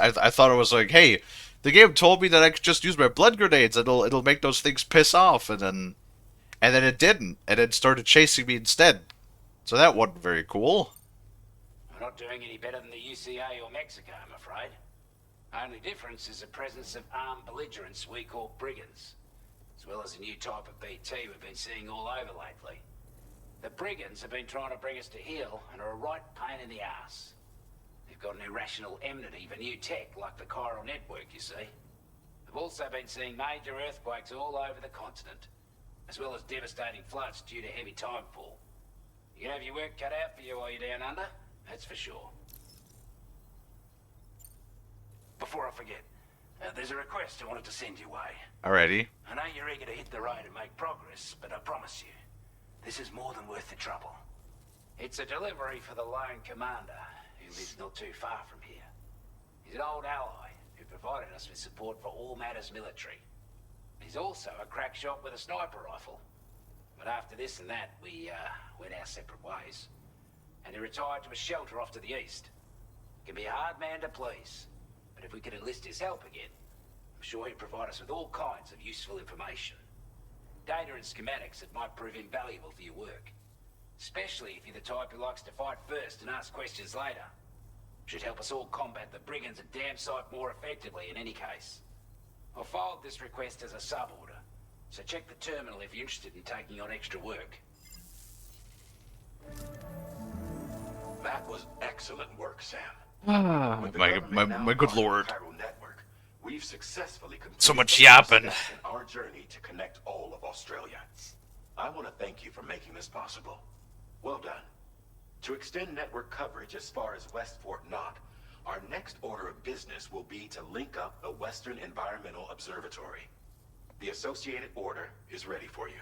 I thought it was like, hey, the game told me that I could just use my blood grenades. It'll make those things piss off, and then it didn't, and it started chasing me instead. So that wasn't very cool. We're not doing any better than the UCA or Mexico, I'm afraid. Only difference is the presence of armed belligerents we call brigands, as well as a new type of BT we've been seeing all over lately. The brigands have been trying to bring us to heel and are a right pain in the ass. They've got an irrational enmity for new tech like the chiral network, you see. We've also been seeing major earthquakes all over the continent, as well as devastating floods due to heavy timefall. You can have your work cut out for you while you're down under, that's for sure. Before I forget, there's a request I wanted to send your way. Alrighty. I know you're eager to hit the road and make progress, but I promise you, this is more than worth the trouble. It's a delivery for the lone commander, who lives not too far from here. He's an old ally who provided us with support for all matters military. He's also a crack shot with a sniper rifle. But after this and that, we went our separate ways. And he retired to a shelter off to the east. He can be a hard man to please. But if we could enlist his help again, I'm sure he'd provide us with all kinds of useful information. Data and schematics that might prove invaluable for your work. Especially if you're the type who likes to fight first and ask questions later. Should help us all combat the brigands a damn sight more effectively in any case. I'll filed this request as a sub-order, so check the terminal if you're interested in taking on extra work. That was excellent work, Sam. My good lord. Chiral network, We've successfully completed So much the yapping. first step in our journey to connect all of Australia. I want to thank you for making this possible. Well done. To extend network coverage as far as West Fort Knott, our next order of business will be to link up the Western Environmental Observatory. The Associated Order is ready for you.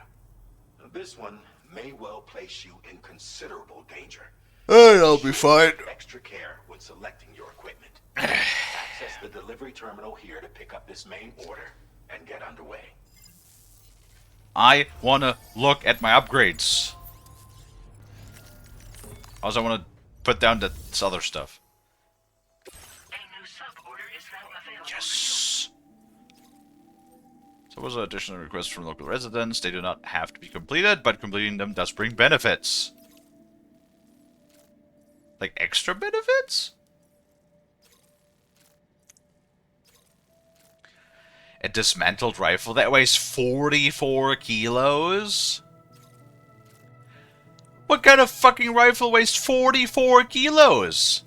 This one may well place you in considerable danger. I'll be fine. Extra care when selecting your equipment. Access the delivery terminal here to pick up this main order and get underway. I wanna look at my upgrades. Also, I wanna put down this other stuff. Yes. So was an additional request from local residents. They do not have to be completed, but completing them does bring benefits. Like extra benefits? A dismantled rifle that weighs 44 kilos? What kind of fucking rifle weighs 44 kilos?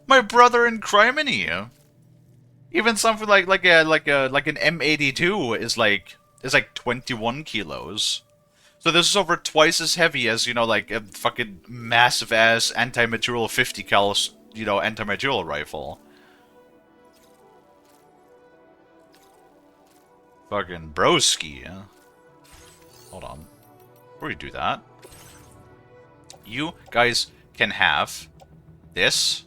My brother in Crimea. Even something like an M82 is like 21 kilos. So this is over twice as heavy as, you know, like a fucking massive ass anti-material 50 cal, you know, anti-material rifle. Fucking broski, huh? Hold on. Before we do that, you guys can have this.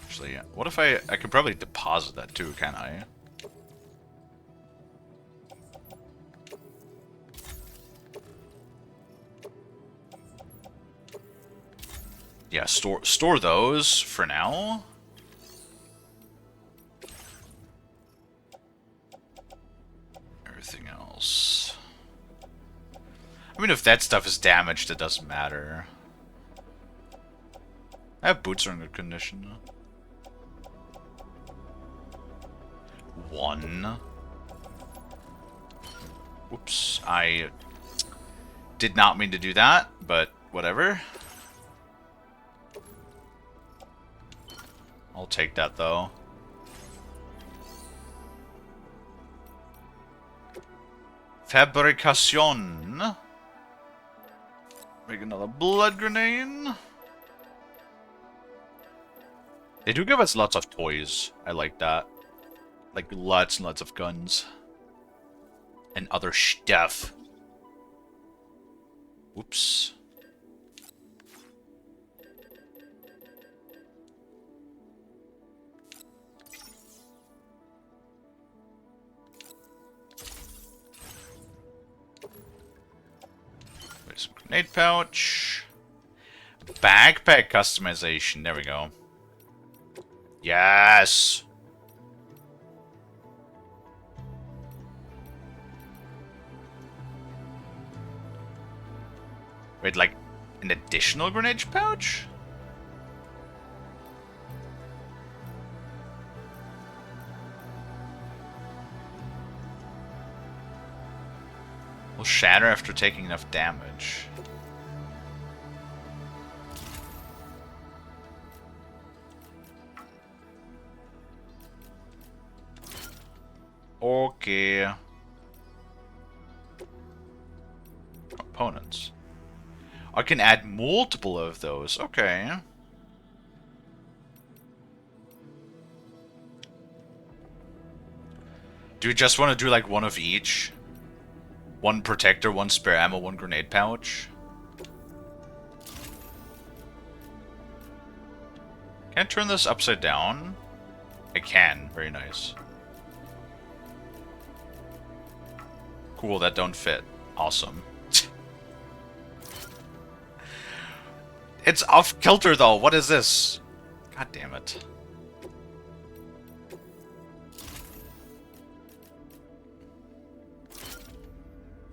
Actually, what if I can probably deposit that too, can I? Yeah, store those for now. Everything else. I mean, if that stuff is damaged, it doesn't matter. I have boots are in good condition. One. Whoops, I did not mean to do that, but whatever. I'll take that though. Fabrication. Make another blood grenade. They do give us lots of toys. I like that. Like lots and lots of guns. And other stuff. Whoops. There's some grenade pouch. Backpack customization. There we go. Yes! Wait, like an additional grenade pouch? Will shatter after taking enough damage. Okay. Components. I can add multiple of those. Okay. Do you just want to do like one of each? One protector, one spare ammo, one grenade pouch? Can I turn this upside down? I can. Very nice. Cool, that don't fit. Awesome. It's off kilter though. What is this? God damn it.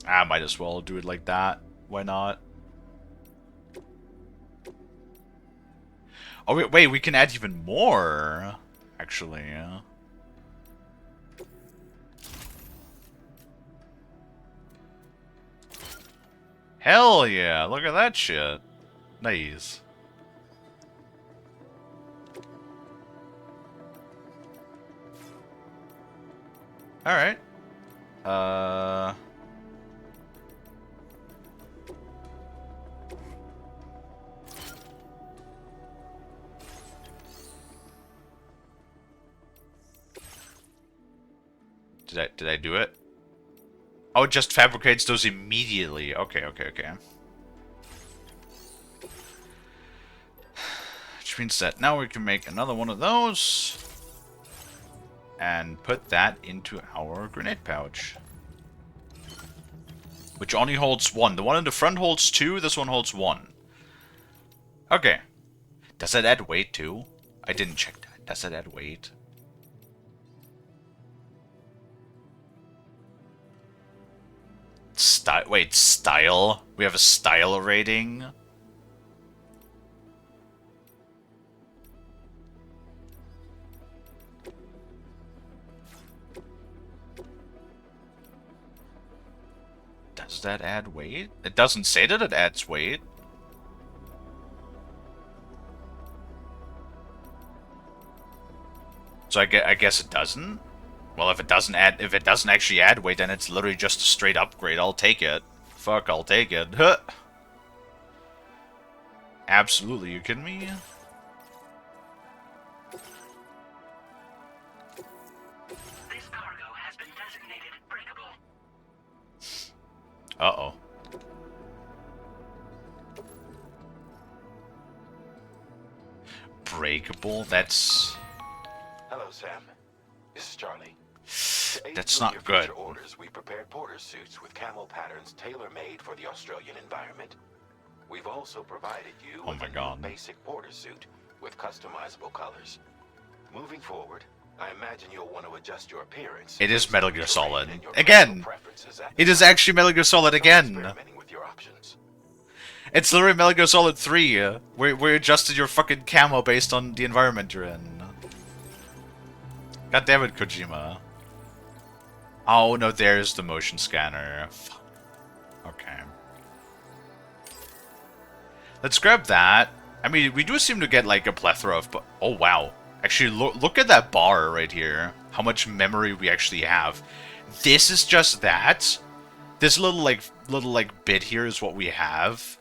I might as well do it like that. Why not? Oh wait, we can add even more. Actually, yeah. Hell yeah! Look at that shit. Nice. Alright. Did I do it? Oh, it just fabricates those immediately. Okay. Which means that now we can make another one of those and put that into our grenade pouch. Which only holds one. The one in the front holds two, this one holds one. Okay. Does that add weight too? I didn't check that. Does that add weight? Wait, style? We have a style rating? Does that add weight? It doesn't say that it adds weight. So I guess it doesn't? Well, if it doesn't actually add weight, then it's literally just a straight upgrade. I'll take it. Fuck, I'll take it. Huh. Absolutely, you kidding me? This cargo has been designated breakable. Uh-oh. Breakable? That's... Hello, Sam. This is Charlie. That's not good. Orders, we prepared porter suits with camel patterns tailor-made for the Australian environment. We've also provided you with a new basic porter suit with customizable colors. Moving forward, I imagine you'll want to adjust your appearance. It is Metal Gear Solid. Again! It is actually Metal Gear Solid again! It's literally Metal Gear Solid 3, where you adjusted your fucking camo based on the environment you're in. God damn it, Kojima. Oh, no, there's the motion scanner. Fuck. Okay. Let's grab that. I mean, we do seem to get, like, a plethora of... Oh, wow. Actually, look at that bar right here. How much memory we actually have. This is just that? This little bit here is what we have?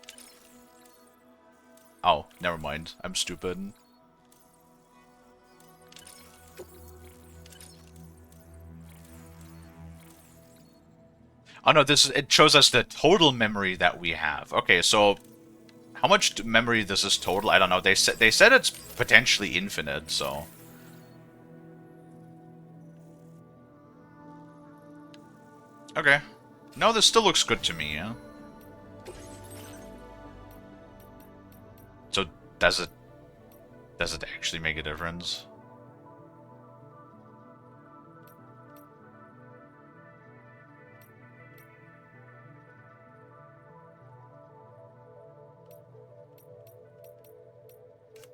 Oh, never mind. I'm stupid. Oh no, it shows us the total memory that we have. Okay, so how much memory does this total? I don't know. They said it's potentially infinite, so okay. No, this still looks good to me, yeah. So does it actually make a difference?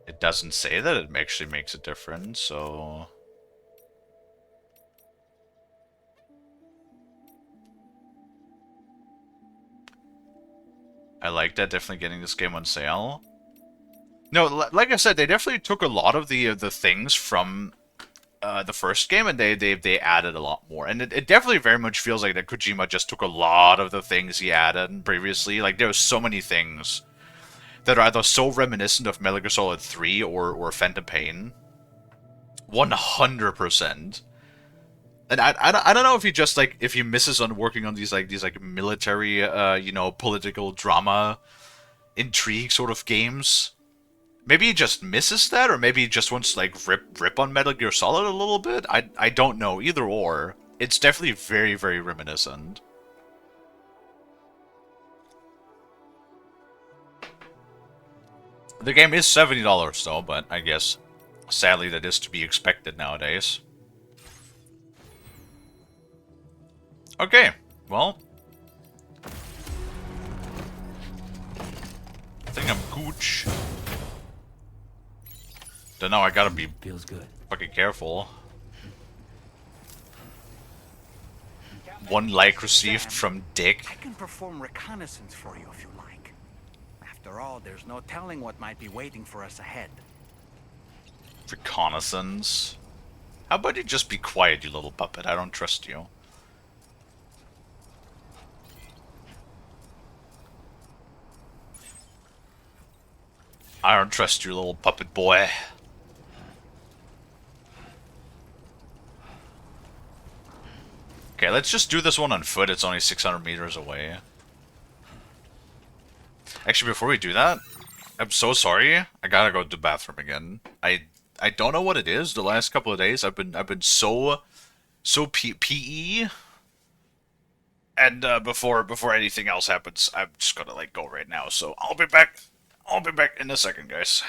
It doesn't say that it actually makes a difference, so... I like that, definitely getting this game on sale. No, like I said, they definitely took a lot of the things from the first game, and they added a lot more. And it definitely very much feels like that Kojima just took a lot of the things he added previously. Like, there were so many things that are either so reminiscent of Metal Gear Solid 3 or Phantom Pain. 100%. And I don't know if he just, like, if he misses on working on these military, you know, political drama, intrigue sort of games. Maybe he just misses that, or maybe he just wants to, like, rip on Metal Gear Solid a little bit. I don't know, either or. It's definitely very, very reminiscent. The game is $70 though, but I guess, sadly, that is to be expected nowadays. Okay, well, I think I'm gooch. Don't know, I gotta be fucking careful. One like received from Dick. I can perform reconnaissance for you if you like. After all, there's no telling what might be waiting for us ahead. Reconnaissance? How about you just be quiet, you little puppet? I don't trust you. I don't trust your little puppet boy. Okay, let's just do this one on foot. It's only 600 meters away. Actually, before we do that, I'm so sorry. I gotta go to the bathroom again. I don't know what it is. The last couple of days, I've been so PE. And before anything else happens, I'm just gonna like go right now. So I'll be back. I'll be back in a second, guys.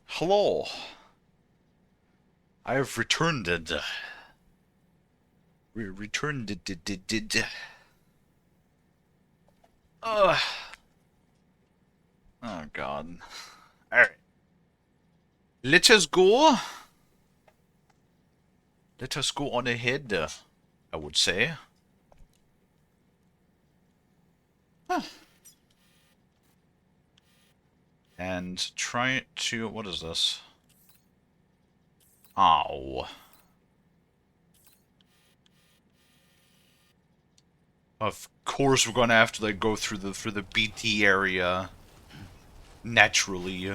Hello. I have returned it. Returned it. Oh god. Alright. Let us go. Let us go on ahead, I would say. Huh. And try to... What is this? Ow. Of course we're gonna have to like go through the BT area. Naturally.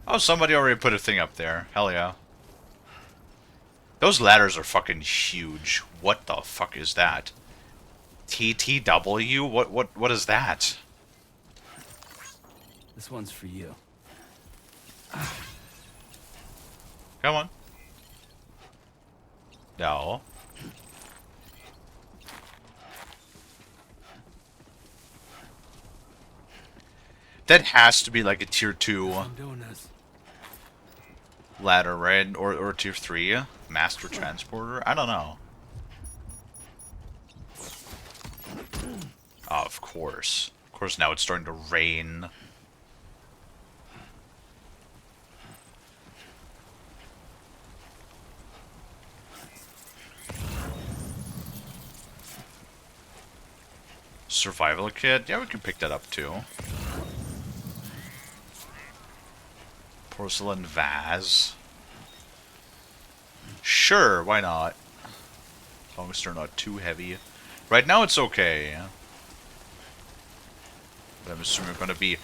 Oh, somebody already put a thing up there. Hell yeah. Those ladders are fucking huge. What the fuck is that? TTW? What is that? This one's for you. Come on. No. That has to be like a tier 2 ladder, right? Or tier 3 master transporter? I don't know. Oh, of course. Of course now it's starting to rain. Survival kit? Yeah, we can pick that up too. Porcelain vase. Sure, why not? As long as they're not too heavy. Right now it's okay. But I'm assuming we're gonna be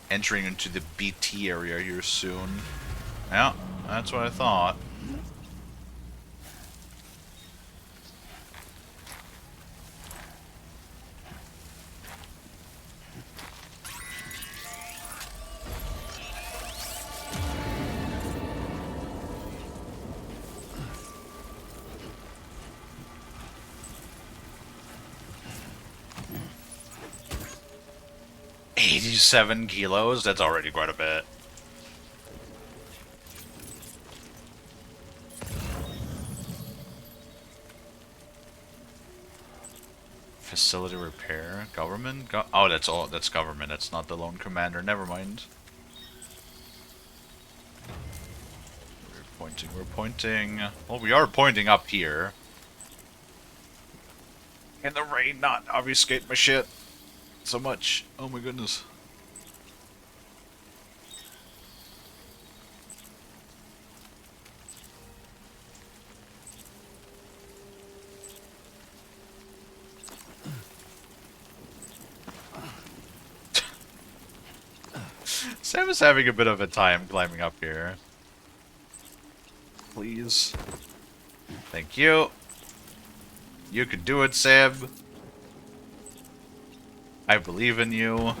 entering into the BT area here soon. Yeah, that's what I thought. $87 kilos? That's already quite a bit. Facility repair? Government? Oh, that's all. That's government. That's not the lone commander. Never mind. We're pointing. We're pointing. Well, we are pointing up here. In the rain, not obfuscate my shit so much. Oh my goodness. Sam is having a bit of a time climbing up here. Please. Thank you. You can do it, Sam. I believe in you.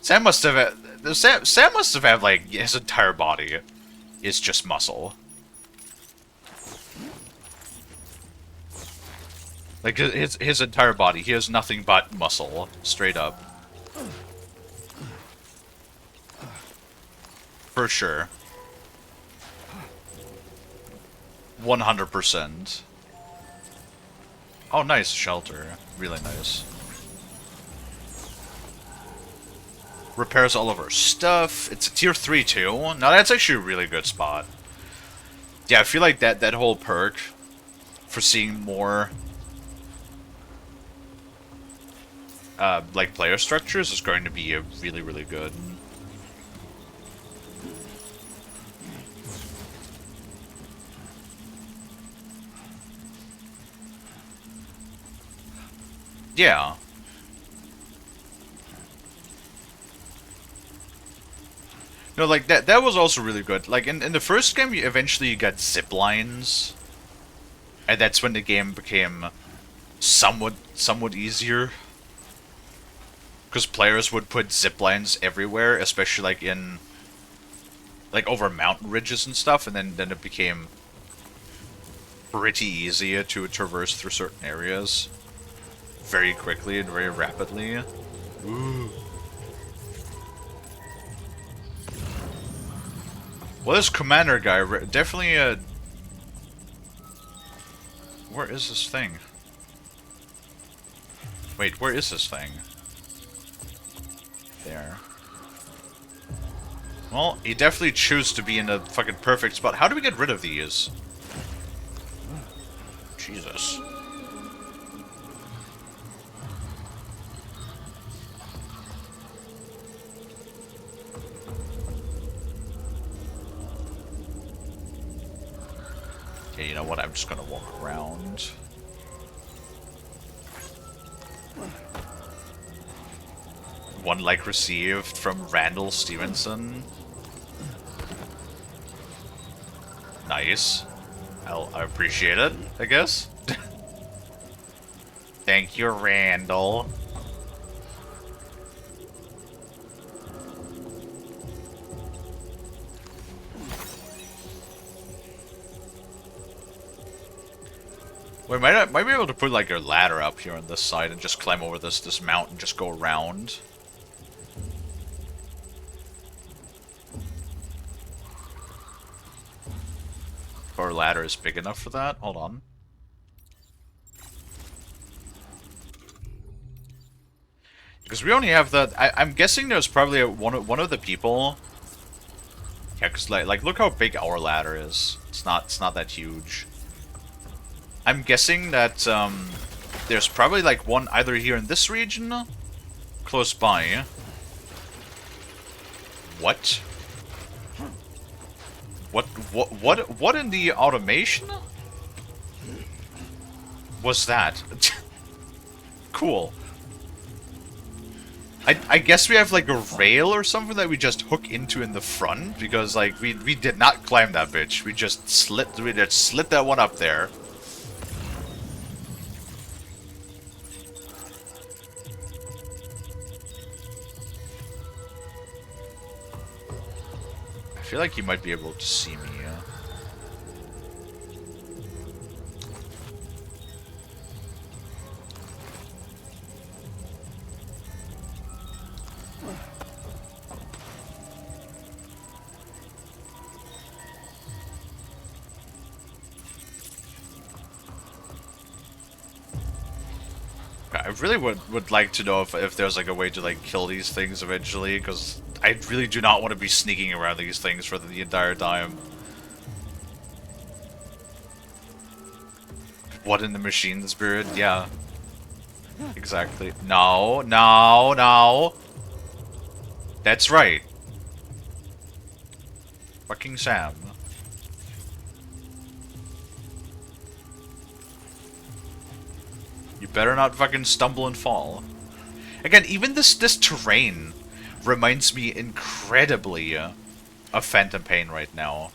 Sam must have Sam must have had like his entire body is just muscle. Like his entire body, he has nothing but muscle, straight up. For sure. 100%. Oh, nice shelter. Really nice. Repairs all of our stuff. It's a tier 3 too. Now that's actually a really good spot. Yeah, I feel like that whole perk for seeing more like player structures is going to be really, really good. Yeah. No, like that was also really good. Like in the first game you eventually got zip lines. And that's when the game became somewhat easier. Because players would put zip lines everywhere, especially like in like over mountain ridges and stuff, and then it became pretty easy to traverse through certain areas very quickly and very rapidly. Ooh. Well, this commander guy definitely where is this thing? Wait, where is this thing? There. Well, he definitely chose to be in a fucking perfect spot. How do we get rid of these? Jesus. Okay, you know what? I'm just gonna walk around. One like received from Randall Stevenson. Nice. I appreciate it, I guess. Thank you, Randall. We might be able to put like a ladder up here on this side and just climb over this mountain, just go around. Our ladder is big enough for that. Hold on. Because we only have that. I'm guessing there's probably one of the people. Yeah, because like look how big our ladder is. It's not that huge. I'm guessing that there's probably like one either here in this region, close by. What? What in the automation was that? Cool. I guess we have like a rail or something that we just hook into in the front, because like we did not climb that bitch. We just slid that one up there. I feel like he might be able to see me. I really would like to know if there's like a way to like kill these things eventually, because I really do not want to be sneaking around these things for the entire time. What in the machine spirit? Yeah. Exactly. No, no, no. That's right. Fucking Sam. You better not fucking stumble and fall. Again, even this terrain reminds me incredibly of Phantom Pain right now.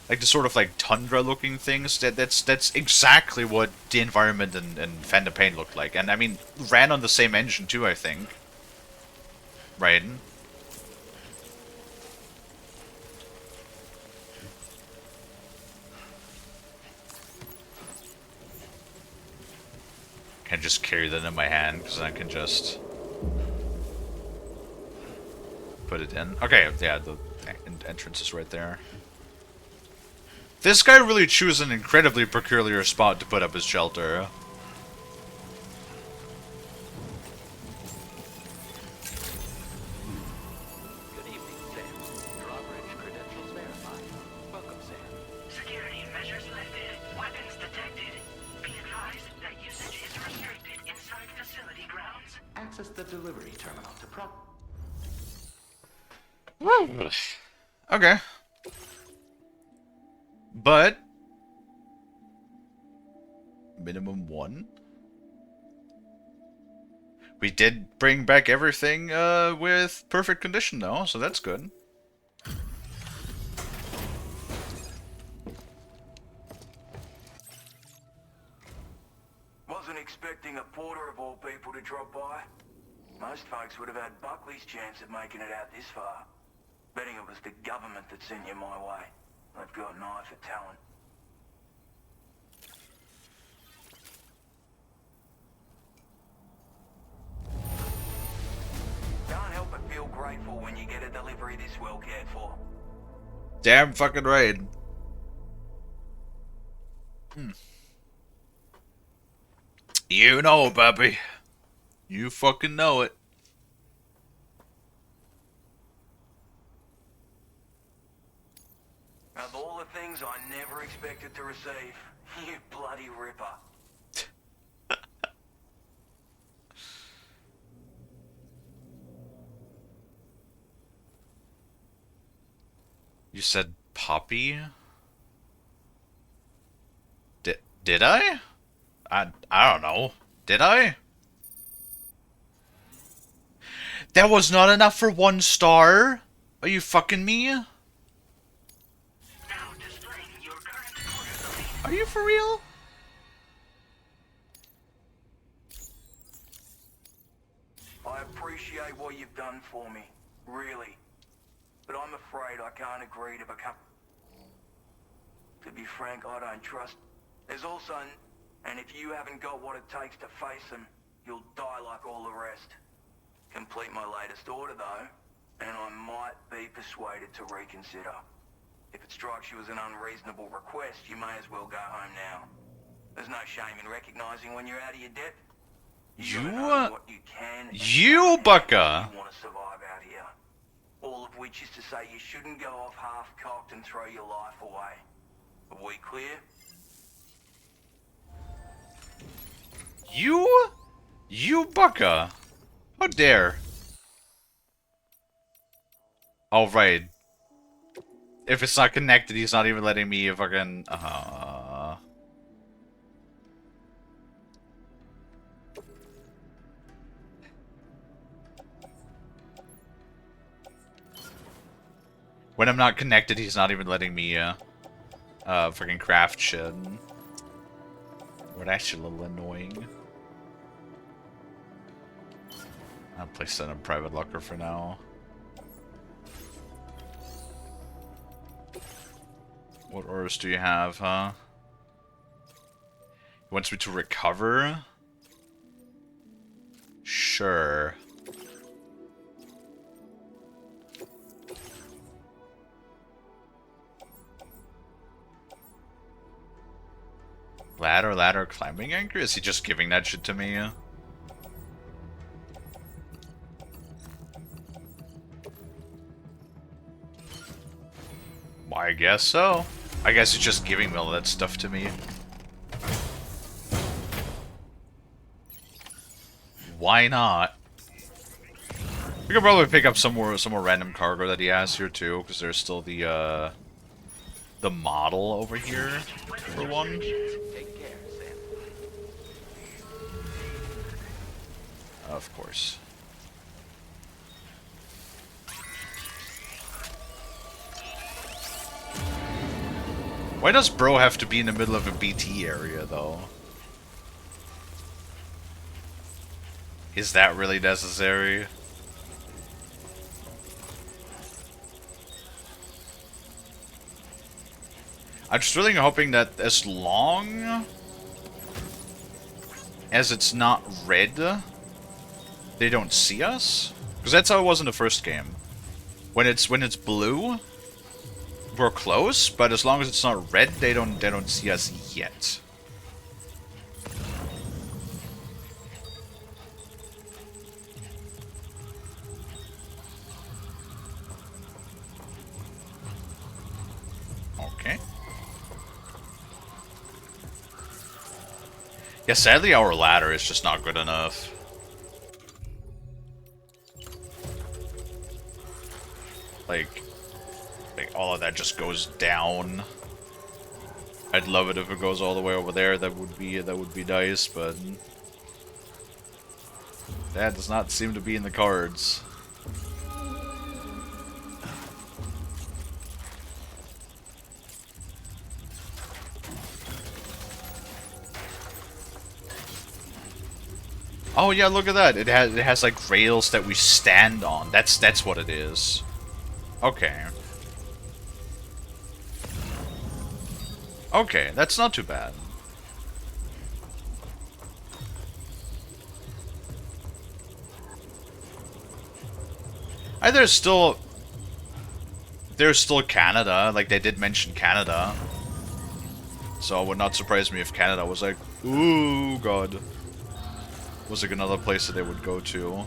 Like the sort of like tundra-looking things. That's exactly what the environment in Phantom Pain looked like. And I mean, ran on the same engine too, I think. Right? Can just carry that in my hand because I can just put it in. Okay, yeah, the entrance is right there. This guy really chose an incredibly peculiar spot to put up his shelter. Good evening, Sam. Drawbridge credentials verified. Welcome, Sam. Security measures lifted. Weapons detected. Be advised that usage is restricted inside facility grounds. Access the delivery terminal to Okay. But minimum one. We did bring back everything with perfect condition though, so that's good. Wasn't expecting a porter of all people to drop by. Most folks would have had Buckley's chance of making it out this far. Betting it was the government that sent you my way. They've got an eye for talent. Can't help but feel grateful when you get a delivery this well cared for. Damn fucking right. You know, Bobby. You fucking know it. Of all the things I never expected to receive, you bloody ripper. You said Poppy? Did I? I don't know. Did I? That was not enough for 1 star? Are you fucking me? Are you for real? I appreciate what you've done for me, really. But I'm afraid I can't agree to become... To be frank, I don't trust... There's also... And if you haven't got what it takes to face them, you'll die like all the rest. Complete my latest order, though, and I might be persuaded to reconsider. If it strikes you as an unreasonable request, you may as well go home now. There's no shame in recognizing when you're out of your depth. You bucka. You want to survive out here. All of which is to say you shouldn't go off half-cocked and throw your life away. Are we clear? You bucka. How dare. All right. If it's not connected, he's not even letting me fucking... When I'm not connected, he's not even letting me, fucking craft shit. Well, that's a little annoying. I'll place that in a private locker for now. What orders do you have, huh? He wants me to recover? Sure. Ladder climbing anchor? Is he just giving that shit to me? Why, I guess so. I guess he's just giving all that stuff to me. Why not? We could probably pick up some more random cargo that he has here too, because there's still the model over here for one. Of course. Why does bro have to be in the middle of a BT area, though? Is that really necessary? I'm just really hoping that as long as it's not red, they don't see us? Because that's how it was in the first game. When it's blue, we're close, but as long as it's not red, they don't see us yet. Okay. Yeah, sadly our ladder is just not good enough. Like all of that just goes down. I'd love it if it goes all the way over there. That would be nice, but that does not seem to be in the cards. Oh yeah, look at that. It has like rails that we stand on. That's what it is. Okay. Okay, that's not too bad. There's still Canada, like they did mention Canada. So it would not surprise me if Canada was like, ooh god. Was like another place that they would go to.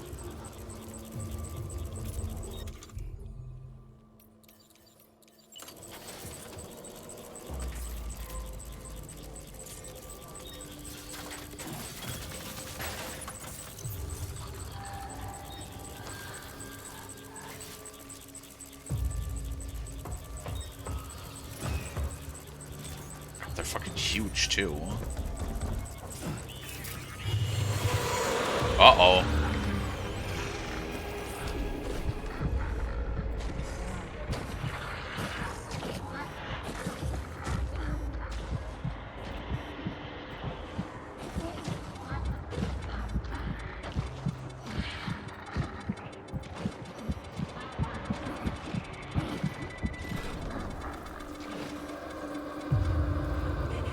They're fucking huge too. Uh-oh.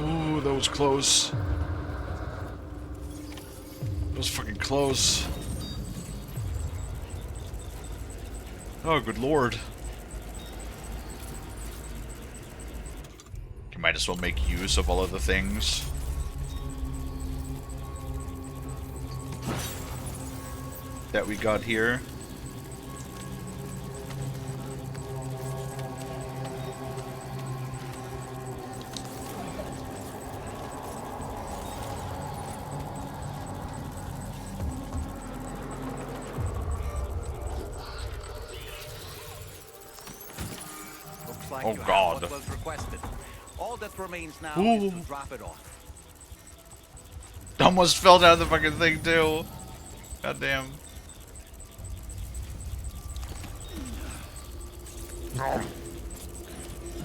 Ooh, that was close. That was fucking close. Oh, good lord. You might as well make use of all of the things. That we got here. Looks like Oh, you have God. what was requested. All that remains now Ooh. is to drop it off. Almost fell down the fucking thing too. God damn.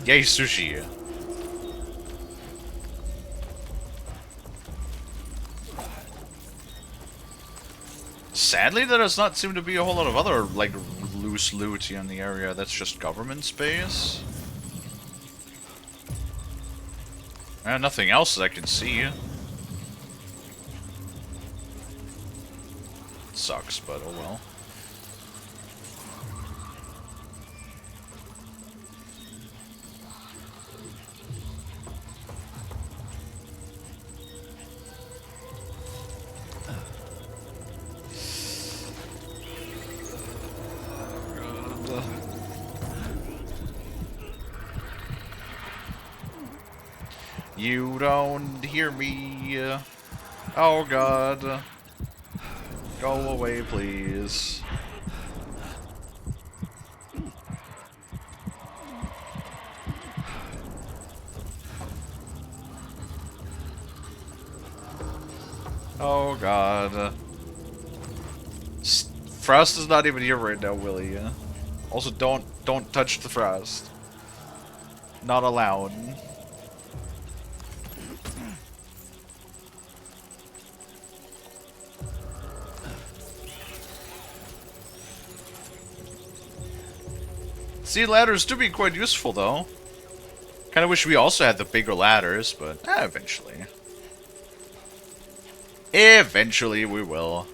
Yay, sushi. Sadly, there does not seem to be a whole lot of other, like, loose loot in the area. That's just government space. And nothing else that I can see. Sucks, but oh well. You don't hear me. Oh god. Go away, please. Oh god. Frost is not even here right now, Willie. Also, don't touch the Frost. Not allowed. See, ladders do be quite useful, though. Kind of wish we also had the bigger ladders, but eventually. Eventually we will.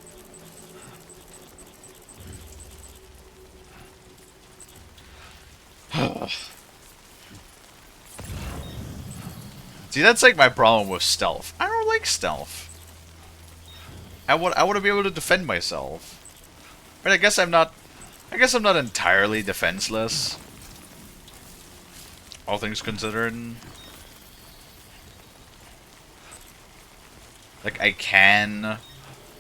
See, that's like my problem with stealth. I don't like stealth. I want to be able to defend myself. But I guess I'm not entirely defenseless. All things considered. Like, I can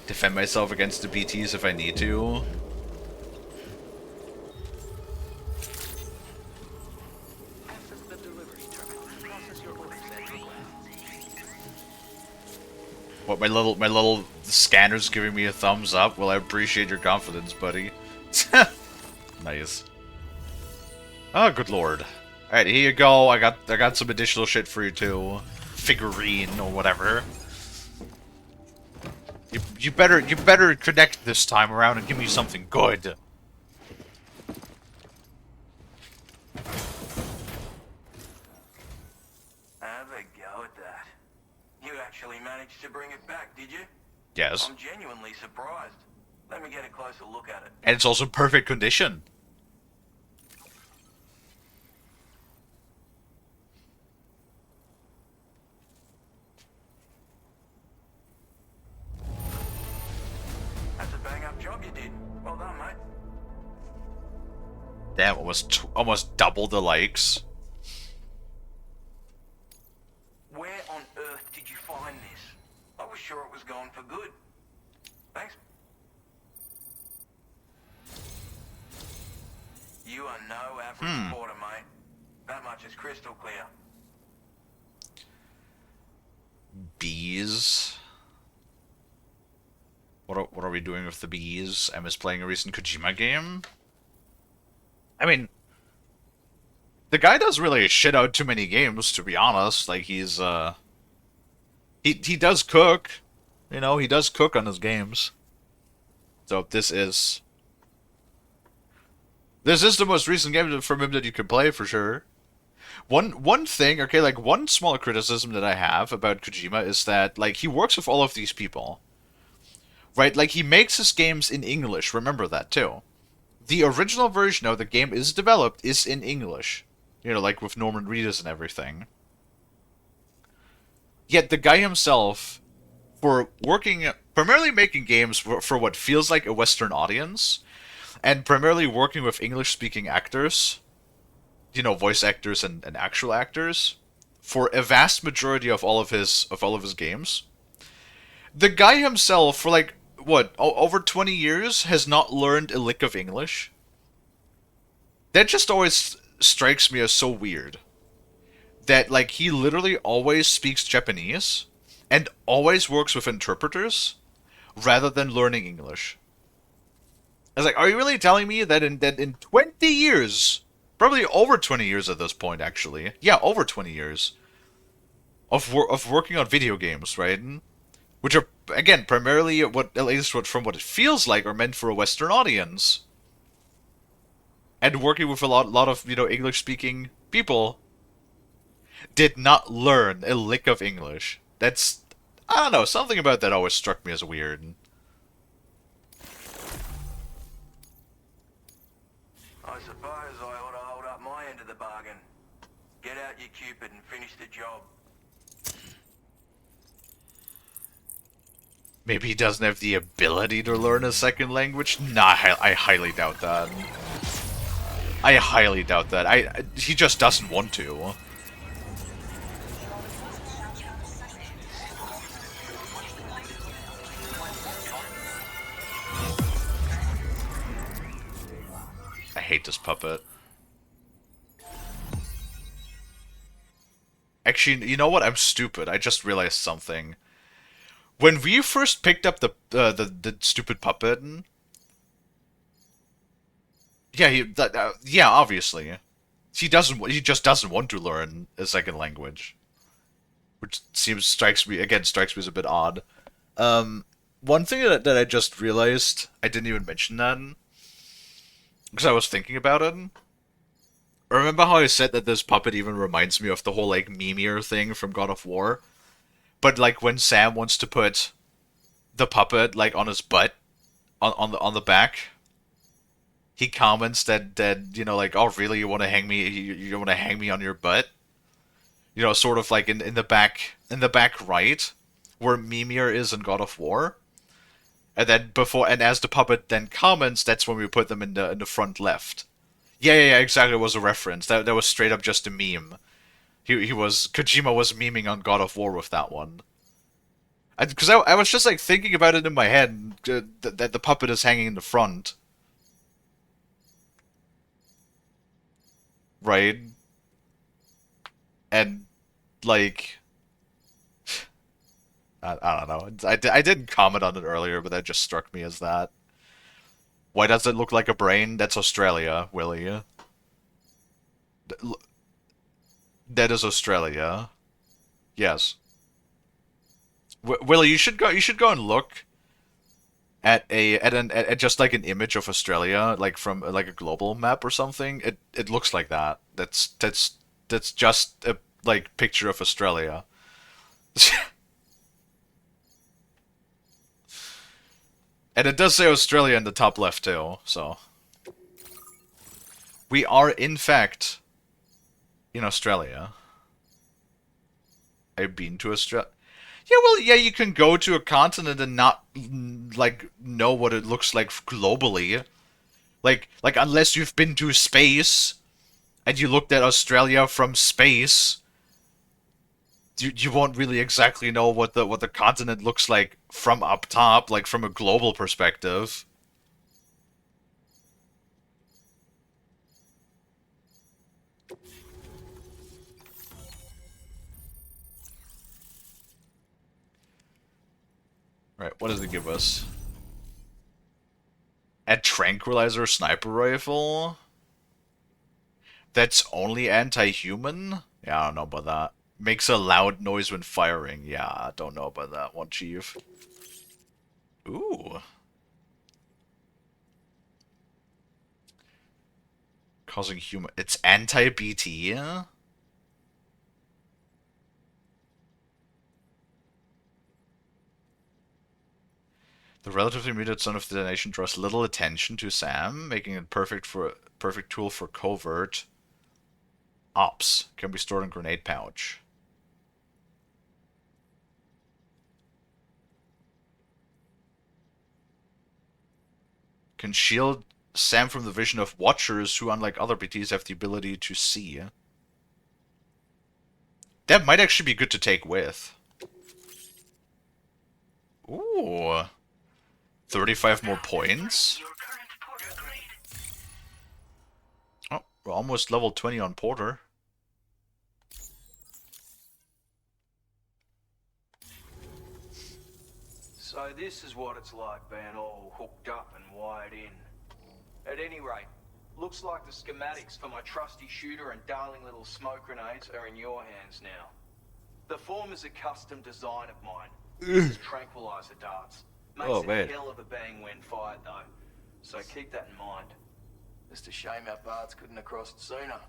defend myself against the BTs if I need to. What, my little scanner's giving me a thumbs up? Well, I appreciate your confidence, buddy. Nice. Oh, good lord. Alright, here you go. I got some additional shit for you too. Figurine or whatever. You better connect this time around and give me something good. Have a go at that. You actually managed to bring it back, did you? Yes. I'm genuinely surprised. Let me get a closer look at it. And it's also perfect condition. That's a bang-up job you did. Well done, mate. Damn, almost double the likes. Where on earth did you find this? I was sure it was gone for good. Thanks. You are no average reporter, mate. That much is crystal clear. Bees. What are we doing with the bees? Emma's playing a recent Kojima game. I mean, the guy does really shit out too many games, to be honest. Like, he's, he does cook. You know, he does cook on his games. So, this is the most recent game from him that you can play, for sure. One thing, okay, like, one small criticism that I have about Kojima is that, like, he works with all of these people. right? Like, he makes his games in English, remember that, too. The original version of the game is developed is in English. You know, like with Norman Reedus and everything. Yet the guy himself, for working, primarily making games for what feels like a Western audience, and primarily working with English-speaking actors, you know, voice actors and actual actors, for a vast majority of all of his games, the guy himself, for like, what, over 20 years, has not learned a lick of English. That just always strikes me as so weird. That, like, he literally always speaks Japanese, and always works with interpreters, rather than learning English. I was like, are you really telling me that in 20 years, probably over 20 years at this point, actually, yeah, over 20 years, of working on video games, right? Which are, again, primarily, at least from what it feels like, are meant for a Western audience. And working with a lot of, you know, English-speaking people, did not learn a lick of English. That's, I don't know, something about that always struck me as weird. I suppose I ought to hold up my end of the bargain. Get out your Cupid and finish the job. Maybe he doesn't have the ability to learn a second language? Nah, I highly doubt that. I highly doubt that. He just doesn't want to. I hate this puppet. Actually, you know what? I'm stupid. I just realized something. When we first picked up the stupid puppet, yeah, yeah, obviously, he just doesn't want to learn a second language, which strikes me as a bit odd. One thing that I just realized, I didn't even mention that because I was thinking about it. Remember how I said that this puppet even reminds me of the whole like Mimir thing from God of War? But like when Sam wants to put the puppet like on his butt on the back, he comments that you know, like, oh really, you want to hang me, you want to hang me on your butt, you know, sort of like in the back right where Mimir is in God of War. And then as the puppet then comments, that's when we put them in the front left. Yeah, exactly. It was a reference. That was straight up just a meme. Kojima was memeing on God of War with that one. Because I was just like thinking about it in my head, that the puppet is hanging in the front, right? And like, I don't know. I didn't comment on it earlier, but that just struck me as that. Why does it look like a brain? That's Australia, Willie. That is Australia. Yes. Willie, you should go. You should go and look at just like an image of Australia, like from like a global map or something. It looks like that. That's just a like picture of Australia. And it does say Australia in the top left too. So we are in fact in Australia. I've been to Australia. Yeah, well, yeah, you can go to a continent and not like know what it looks like globally. Like unless you've been to space and you looked at Australia from space, you won't really exactly know what the continent looks like from up top, like from a global perspective. Right, what does it give us? A tranquilizer sniper rifle? That's only anti-human? Yeah, I don't know about that. Makes a loud noise when firing. Yeah, I don't know about that one, Chief. Ooh. Causing human... It's anti-BT? The relatively muted zone of detonation draws little attention to Sam, making it perfect tool for covert ops. Can be stored in grenade pouch. Can shield Sam from the vision of watchers who, unlike other BTs, have the ability to see. That might actually be good to take with. Ooh. 35 more points. Oh, we're almost level 20 on Porter. So this is what it's like being all hooked up and wired in. At any rate, looks like the schematics for my trusty shooter and darling little smoke grenades are in your hands now. The form is a custom design of mine. This is tranquilizer darts. Makes a hell of a bang when fired though, so keep that in mind. Just a shame our paths couldn't have crossed sooner.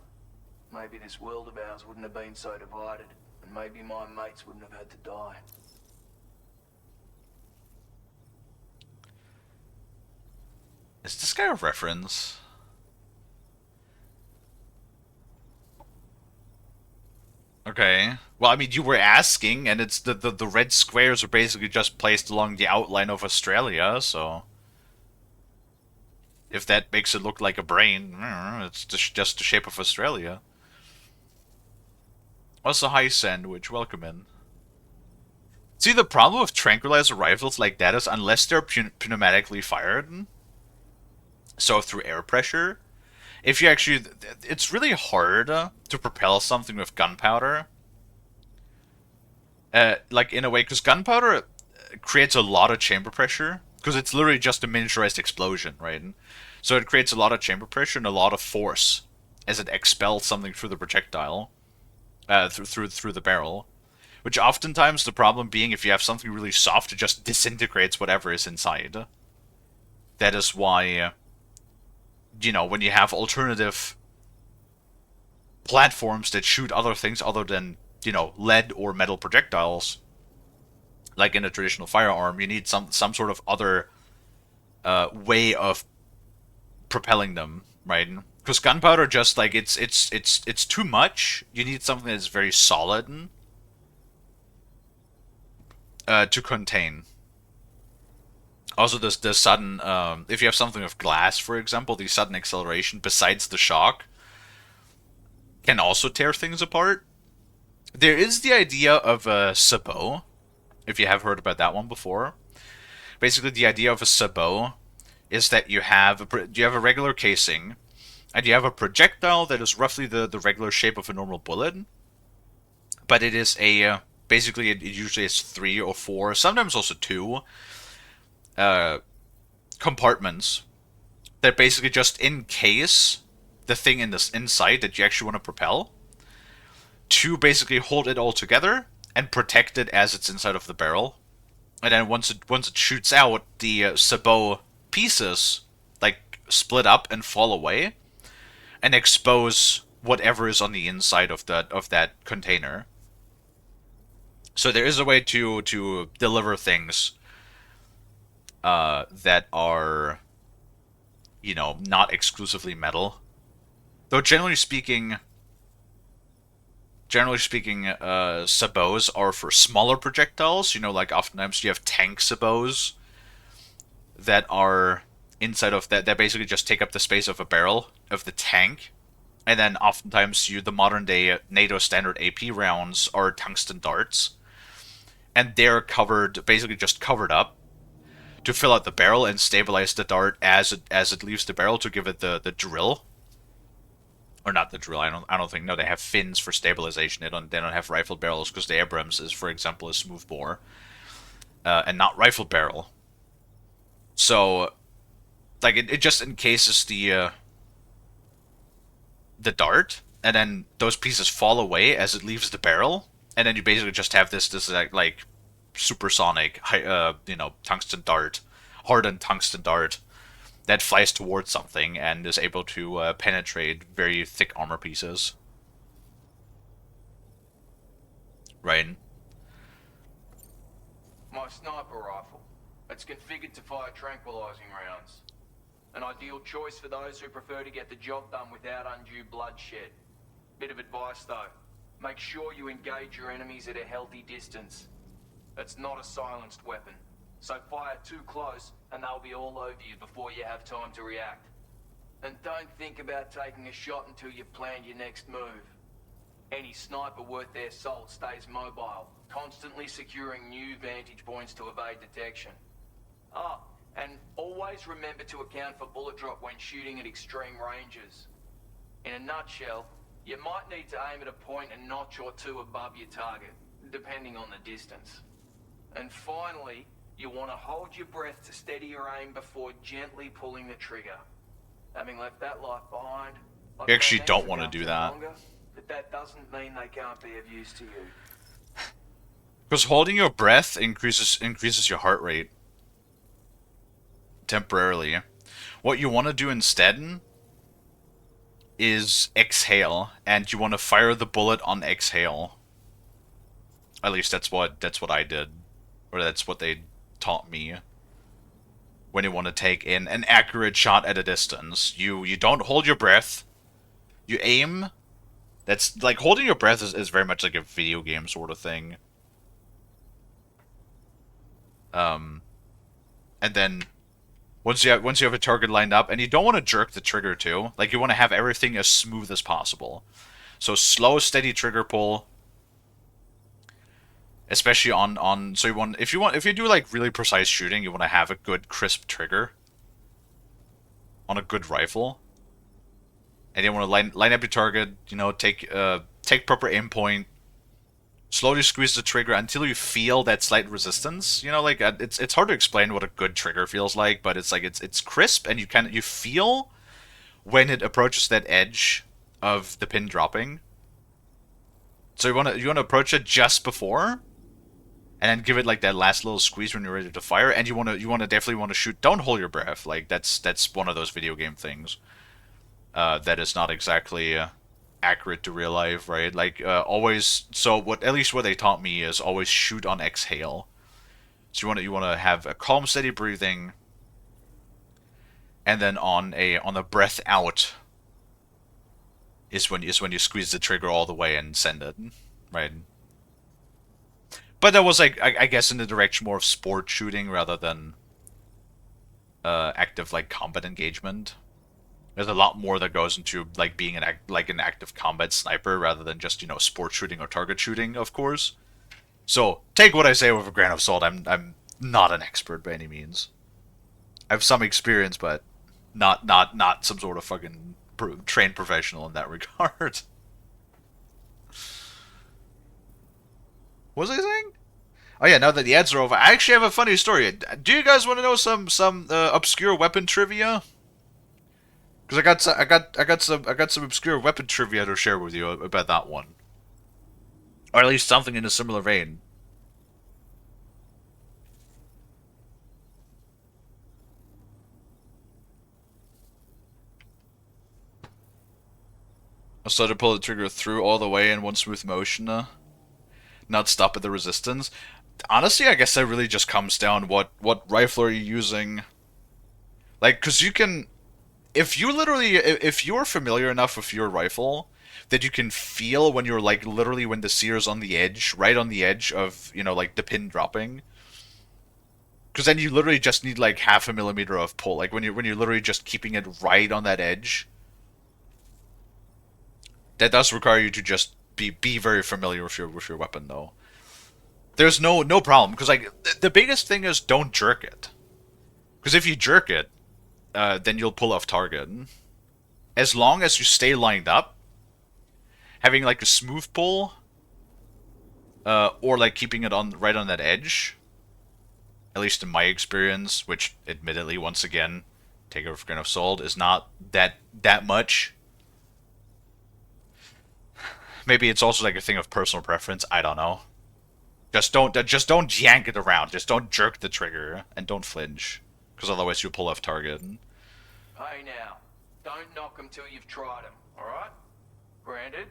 Maybe this world of ours wouldn't have been so divided, and maybe my mates wouldn't have had to die. Is this guy a reference? Okay. Well, I mean, you were asking, and it's the red squares are basically just placed along the outline of Australia, so... If that makes it look like a brain, it's just the shape of Australia. Also, hi, Sandwich. Welcome in. See, the problem with tranquilizer rifles like that is unless they're pneumatically fired, so through air pressure, if you actually... It's really hard to propel something with gunpowder. Like, in a way, because gunpowder creates a lot of chamber pressure, because it's literally just a miniaturized explosion, right? So it creates a lot of chamber pressure and a lot of force as it expels something through the projectile, through the barrel. Which oftentimes the problem being, if you have something really soft, it just disintegrates whatever is inside. That is why, you know, when you have alternative platforms that shoot other things other than, you know, lead or metal projectiles, like in a traditional firearm, you need some sort of other way of propelling them, right? Because gunpowder just like it's too much. You need something that's very solid to contain. Also, the sudden if you have something of glass, for example, the sudden acceleration besides the shock can also tear things apart. There is the idea of a sabot, if you have heard about that one before. Basically, the idea of a sabot is that you have a regular casing, and you have a projectile that is roughly the regular shape of a normal bullet, but it is a basically it usually has 3 or 4, sometimes also 2 compartments that basically just encase the thing in this inside that you actually want to propel, to basically hold it all together and protect it as it's inside of the barrel. And then once it shoots out, the sabot pieces like split up and fall away and expose whatever is on the inside of that container. So there is a way to deliver things that are, you know, not exclusively metal. Though generally speaking, sabots are for smaller projectiles. You know, like oftentimes you have tank sabots that are inside of that basically just take up the space of a barrel of the tank. And then oftentimes the modern day NATO standard AP rounds are tungsten darts. And they're basically just covered up to fill out the barrel and stabilize the dart as it leaves the barrel to give it the drill. Or not the drill, I don't think. No, they have fins for stabilization. They don't have rifle barrels because the Abrams is, for example, a smooth bore. And not rifle barrel. So, like, it just encases the dart, and then those pieces fall away as it leaves the barrel, and then you basically just have this like supersonic, tungsten dart, hardened tungsten dart that flies towards something and is able to penetrate very thick armor pieces. Right. My sniper rifle. It's configured to fire tranquilizing rounds. An ideal choice for those who prefer to get the job done without undue bloodshed. Bit of advice though, make sure you engage your enemies at a healthy distance. It's not a silenced weapon, so fire too close and they'll be all over you before you have time to react. And don't think about taking a shot until you've planned your next move. Any sniper worth their salt stays mobile, constantly securing new vantage points to evade detection. Ah, and always remember to account for bullet drop when shooting at extreme ranges. In a nutshell, you might need to aim at a point a notch or two above your target, depending on the distance. And finally, you want to hold your breath to steady your aim before gently pulling the trigger. Having left that life behind, You actually don't want to do that. But that doesn't mean they can't be of use to you. Because holding your breath increases your heart rate. Temporarily. What you want to do instead is exhale, and you want to fire the bullet on exhale. At least that's what I did. Or that's what they taught me. When you want to take in an accurate shot at a distance. You don't hold your breath. You aim. That's like holding your breath is very much like a video game sort of thing. And then once you have a target lined up, and you don't want to jerk the trigger too. Like you want to have everything as smooth as possible. So slow, steady trigger pull. Especially on so if you do like really precise shooting, you want to have a good crisp trigger on a good rifle. And you want to line up your target, you know, take proper aim point, slowly squeeze the trigger until you feel that slight resistance. You know, like it's hard to explain what a good trigger feels like, but it's like it's crisp, and you feel when it approaches that edge of the pin dropping. So you want to approach it just before, and then give it like that last little squeeze when you're ready to fire. And you want to definitely want to shoot. Don't hold your breath. Like that's one of those video game things. That is not exactly accurate to real life, right? Like always. So at least what they taught me is always shoot on exhale. So you want to have a calm, steady breathing, and then on the breath out is when you squeeze the trigger all the way and send it, right? But that was like I guess in the direction more of sport shooting rather than active like combat engagement. There's a lot more that goes into like being an active combat sniper rather than just, you know, sport shooting or target shooting, of course. So take what I say with a grain of salt. I'm not an expert by any means. I have some experience, but not some sort of fucking trained professional in that regard. What was I saying? Oh yeah, now that the ads are over, I actually have a funny story. Do you guys want to know some obscure weapon trivia? Because I got some obscure weapon trivia to share with you about that one, or at least something in a similar vein. I started to pull the trigger through all the way in one smooth motion, not stop at the resistance. Honestly, I guess that really just comes down what rifle are you using. Like, cause you can. If you're familiar enough with your rifle that you can feel when you're like literally when the sear's on the edge, right on the edge of, you know, like the pin dropping, because then you literally just need like half a millimeter of pull, like when you're literally just keeping it right on that edge. That does require you to just be very familiar with your weapon though. There's no problem, because like the biggest thing is don't jerk it, because if you jerk it, then you'll pull off target. As long as you stay lined up, having like a smooth pull, or like keeping it right on that edge, at least in my experience, which admittedly, once again, take it with a grain of salt, is not that much. Maybe it's also like a thing of personal preference. I don't know. Just don't yank it around. Just don't jerk the trigger and don't flinch, because otherwise you'll pull off target. Hey now, don't knock them till you've tried them, alright? Granted,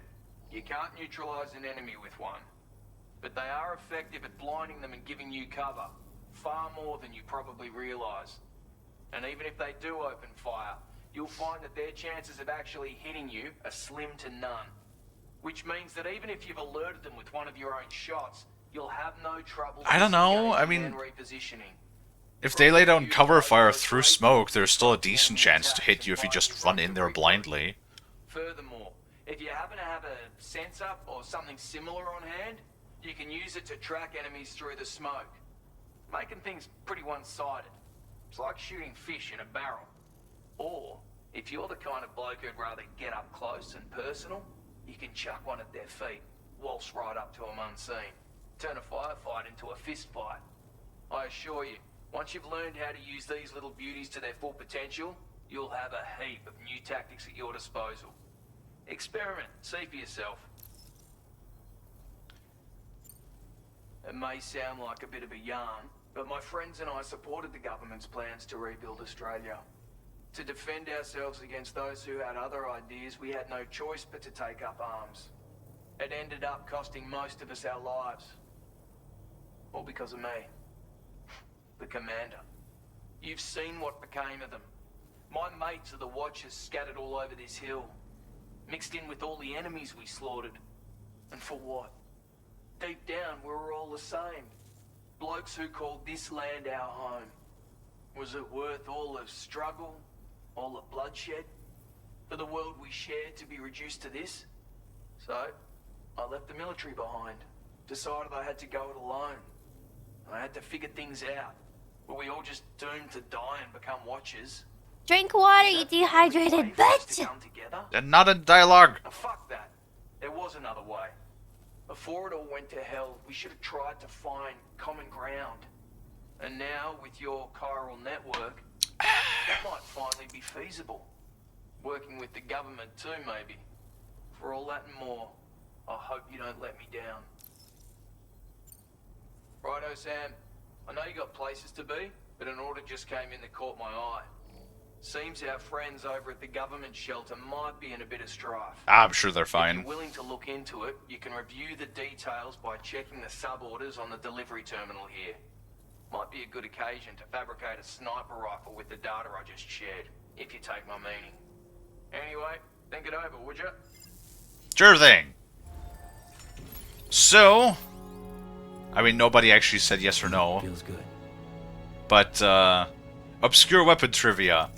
you can't neutralize an enemy with one, but they are effective at blinding them and giving you cover. far more than you probably realize. And even if they do open fire, you'll find that their chances of actually hitting you are slim to none. Which means that even if you've alerted them with one of your own shots, you'll have no trouble I don't know, I disengaging mean, and repositioning. if they lay down cover fire through smoke, there's still a decent chance to hit you if you just run in there blindly. Furthermore, if you happen to have a sensor or something similar on hand, you can use it to track enemies through the smoke, making things pretty one-sided. It's like shooting fish in a barrel. Or, if you're the kind of bloke who'd rather get up close and personal, you can chuck one at their feet, waltz right up to them unseen, turn a firefight into a fist fight. I assure you, once you've learned how to use these little beauties to their full potential, you'll have a heap of new tactics at your disposal. Experiment, see for yourself. It may sound like a bit of a yarn, but my friends and I supported the government's plans to rebuild Australia. To defend ourselves against those who had other ideas, we had no choice but to take up arms. It ended up costing most of us our lives. All because of me. The commander. You've seen what became of them. My mates are the Watchers scattered all over this hill. Mixed in with all the enemies we slaughtered. And for what? Deep down, we were all the same. Blokes who called this land our home. Was it worth all the struggle, all the bloodshed, for the world we shared to be reduced to this? So, I left the military behind. Decided I had to go it alone. I had to figure things out. Were we all just doomed to die and become Watchers? Drink water, you dehydrated bitch! And not a dialogue. Now, fuck that. There was another way. Before it all went to hell, we should have tried to find common ground. And now, with your chiral network, that might finally be feasible. Working with the government too, maybe. For all that and more, I hope you don't let me down. Righto, Sam. I know you got places to be, but an order just came in that caught my eye. Seems our friends over at the government shelter might be in a bit of strife. I'm sure they're fine. If you're willing to look into it, you can review the details by checking the sub-orders on the delivery terminal here. Might be a good occasion to fabricate a sniper rifle with the data I just shared, if you take my meaning. Anyway, think it over, would you? Sure thing. So, I mean, nobody actually said yes or no. Feels good. But, obscure weapon trivia.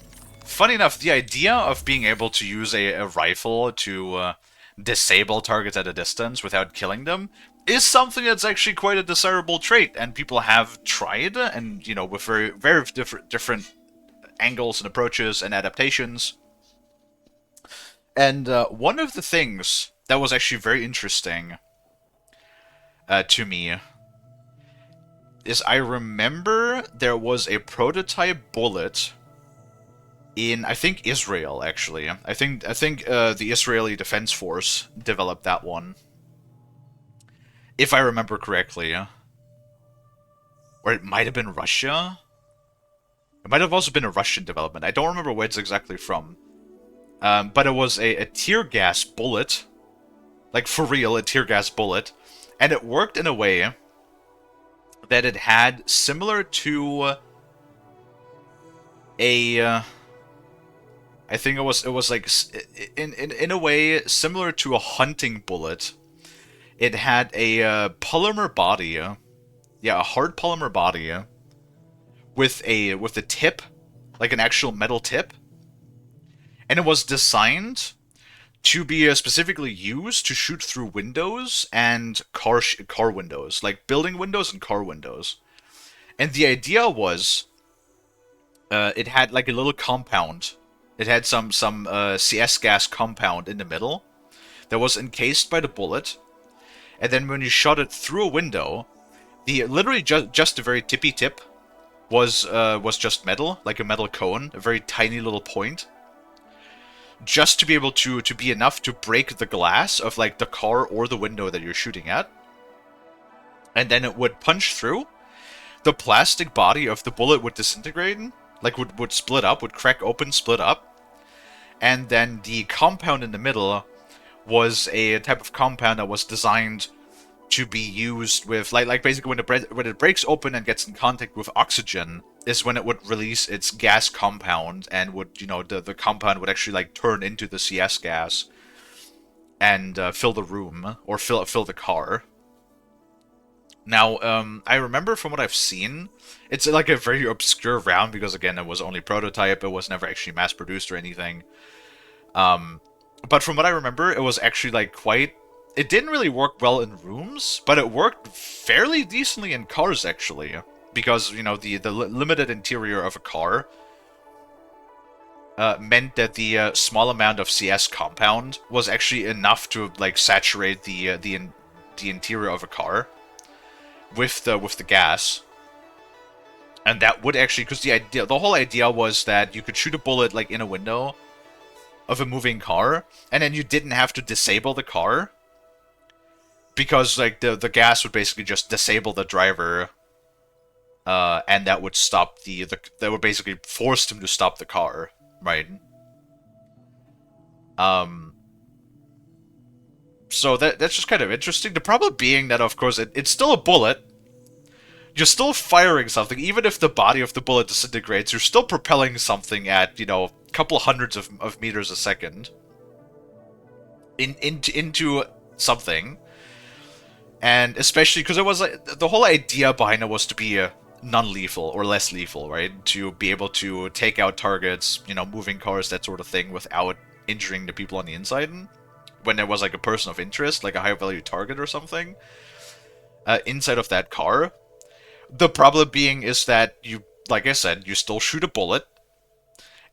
Funny enough, the idea of being able to use a rifle to disable targets at a distance without killing them is something that's actually quite a desirable trait, and people have tried, and, you know, with very different angles and approaches and adaptations. And one of the things that was actually very interesting to me is I remember there was a prototype bullet in, I think, Israel, actually. I think the Israeli Defense Force developed that one. If I remember correctly. Or it might have been Russia? It might have also been a Russian development. I don't remember where it's exactly from. But it was a tear gas bullet. Like, for real, a tear gas bullet. And it worked in a way that it had similar to a... I think it was like, in a way, similar to a hunting bullet. It had a polymer body. Yeah, a hard polymer body. With a tip. Like an actual metal tip. And it was designed to be specifically used to shoot through windows and car windows. Like building windows and car windows. And the idea was, it had like a little compound. It had some CS gas compound in the middle that was encased by the bullet. And then when you shot it through a window, literally just the very tippy tip was just metal, like a metal cone, a very tiny little point. Just to be able to be enough to break the glass of like the car or the window that you're shooting at. And then it would punch through. The plastic body of the bullet would disintegrate, like would split up, would crack open, split up. And then the compound in the middle was a type of compound that was designed to be used with like basically when it breaks open and gets in contact with oxygen is when it would release its gas compound and would the compound would actually like turn into the CS gas and fill the room or fill the car. Now, I remember from what I've seen, it's like a very obscure round because again it was only prototype, it was never actually mass produced or anything. But from what I remember, it was actually like quite. It didn't really work well in rooms, but it worked fairly decently in cars actually, because the limited interior of a car meant that the small amount of CS compound was actually enough to like saturate the interior of a car with the gas, and that would actually because the whole idea was that you could shoot a bullet like in a window of a moving car, and then you didn't have to disable the car because like the gas would basically just disable the driver, and that would stop that would basically force him to stop the car, right? So that's just kind of interesting. The problem being that of course it's still a bullet. You're still firing something, even if the body of the bullet disintegrates. You're still propelling something at a couple hundreds of meters a second into something. And especially because it was like, the whole idea behind it was to be non-lethal or less lethal, right? To be able to take out targets, moving cars, that sort of thing, without injuring the people on the inside. When there was like a person of interest, like a high-value target or something, inside of that car. The problem being is that you, like I said, you still shoot a bullet.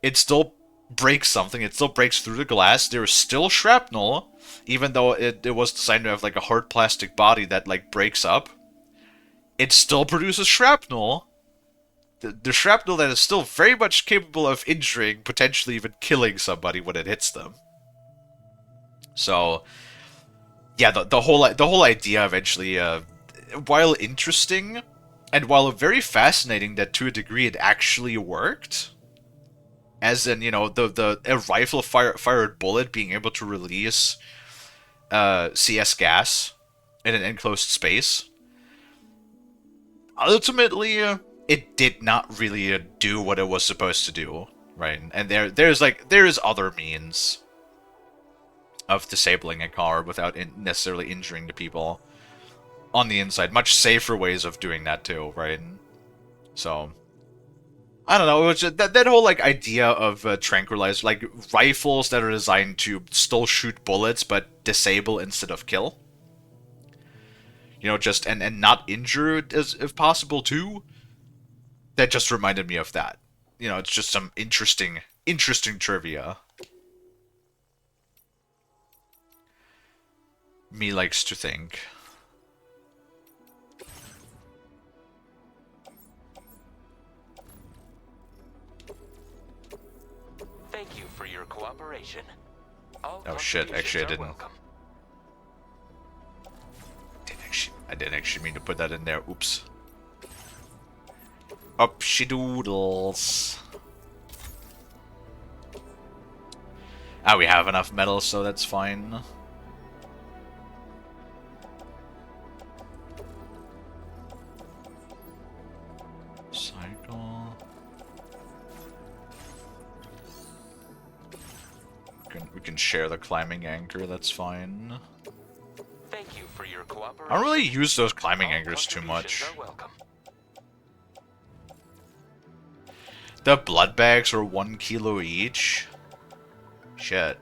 It still breaks something. It still breaks through the glass. There is still shrapnel, even though it was designed to have like a hard plastic body that like breaks up. It still produces shrapnel. The shrapnel that is still very much capable of injuring, potentially even killing somebody when it hits them. So, yeah, the whole idea eventually, while interesting, and while very fascinating that to a degree it actually worked, as in, a rifle fired bullet being able to release CS gas in an enclosed space, ultimately, it did not really do what it was supposed to do, right? And there is other means of disabling a car without necessarily injuring the people on the inside. Much safer ways of doing that too, right? So, I don't know. It was just, that whole like idea of tranquilizer, like rifles that are designed to still shoot bullets but disable instead of kill. Just and not injure as if possible too. That just reminded me of that. It's just some interesting trivia. Me likes to think. Thank you for your cooperation. Oh shit, actually I didn't. I didn't actually mean to put that in there. Oops. Upsy doodles. We have enough metal, so that's fine. Cycle. We can share the climbing anchor, that's fine. Thank you for your cooperation. I don't really use those climbing anchors too much. The blood bags are 1 kilo each. Shit.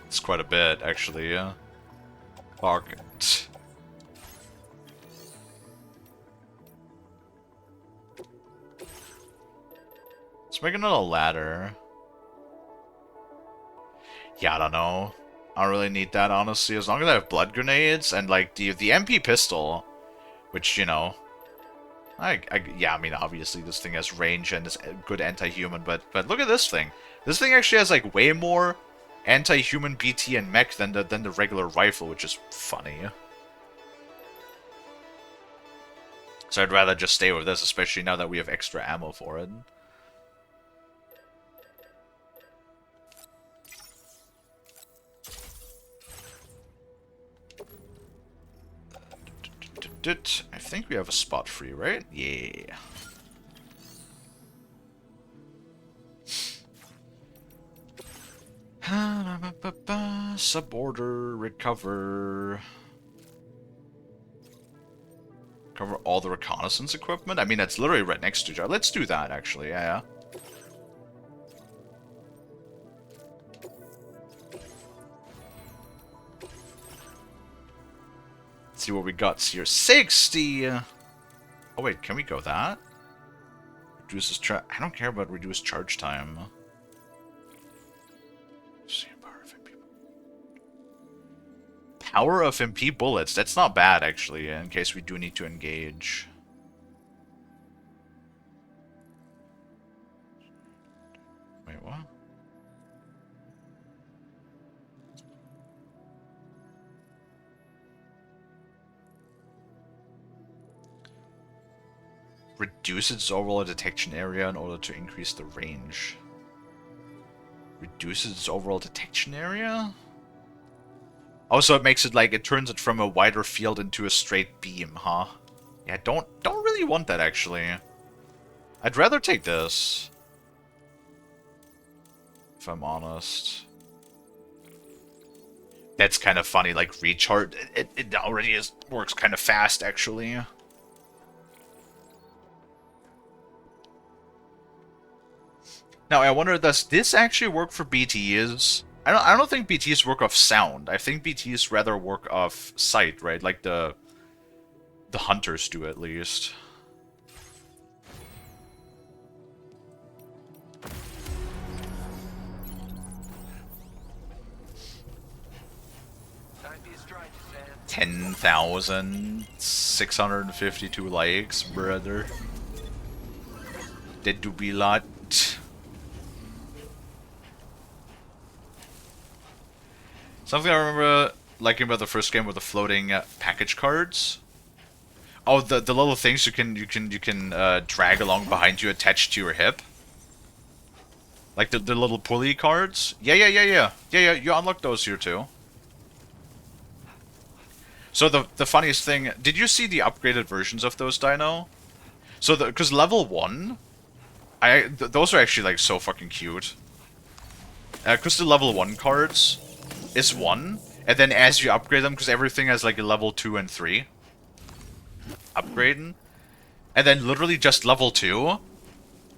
It's quite a bit, actually, yeah. Fuck. Let's make another ladder. Yeah, I don't know. I don't really need that, honestly. As long as I have blood grenades and, like, the MP pistol, which, yeah, I mean, obviously this thing has range and is good anti-human, but look at this thing. This thing actually has, like, way more anti-human BT and mech than the regular rifle, which is funny. So I'd rather just stay with this, especially now that we have extra ammo for it. I think we have a spot free, right? Yeah. Suborder, recover. Cover all the reconnaissance equipment? I mean, that's literally right next to each other. Let's do that, actually. Yeah. Let's see what we got here. 60! Oh, wait, can we go that? Reduces I don't care about reduced charge time. Power of MP bullets. That's not bad, actually, in case we do need to engage. Wait, what? Reduce its overall detection area in order to increase the range. Reduces its overall detection area? Also, it makes it like, it turns it from a wider field into a straight beam, huh? Yeah, don't really want that, actually. I'd rather take this. If I'm honest. That's kind of funny, like, recharge. It already works kind of fast, actually. Now, I wonder, does this actually work for BTs? I don't think BTs work off sound. I think BTs rather work off sight, right? Like the hunters do, at least. Don't be a stranger, Sam. 10,652 likes, brother. That do be a lot. Something I remember liking about the first game were the floating package cards. Oh, the little things you can drag along behind you, attached to your hip. Like the little pulley cards. Yeah. You unlock those here too. So the funniest thing, did you see the upgraded versions of those, Dino? So because level 1, those are actually like so fucking cute. Because the level 1 cards is 1, and then as you upgrade them, because everything has like a level 2 and 3 upgrading, and then literally just level 2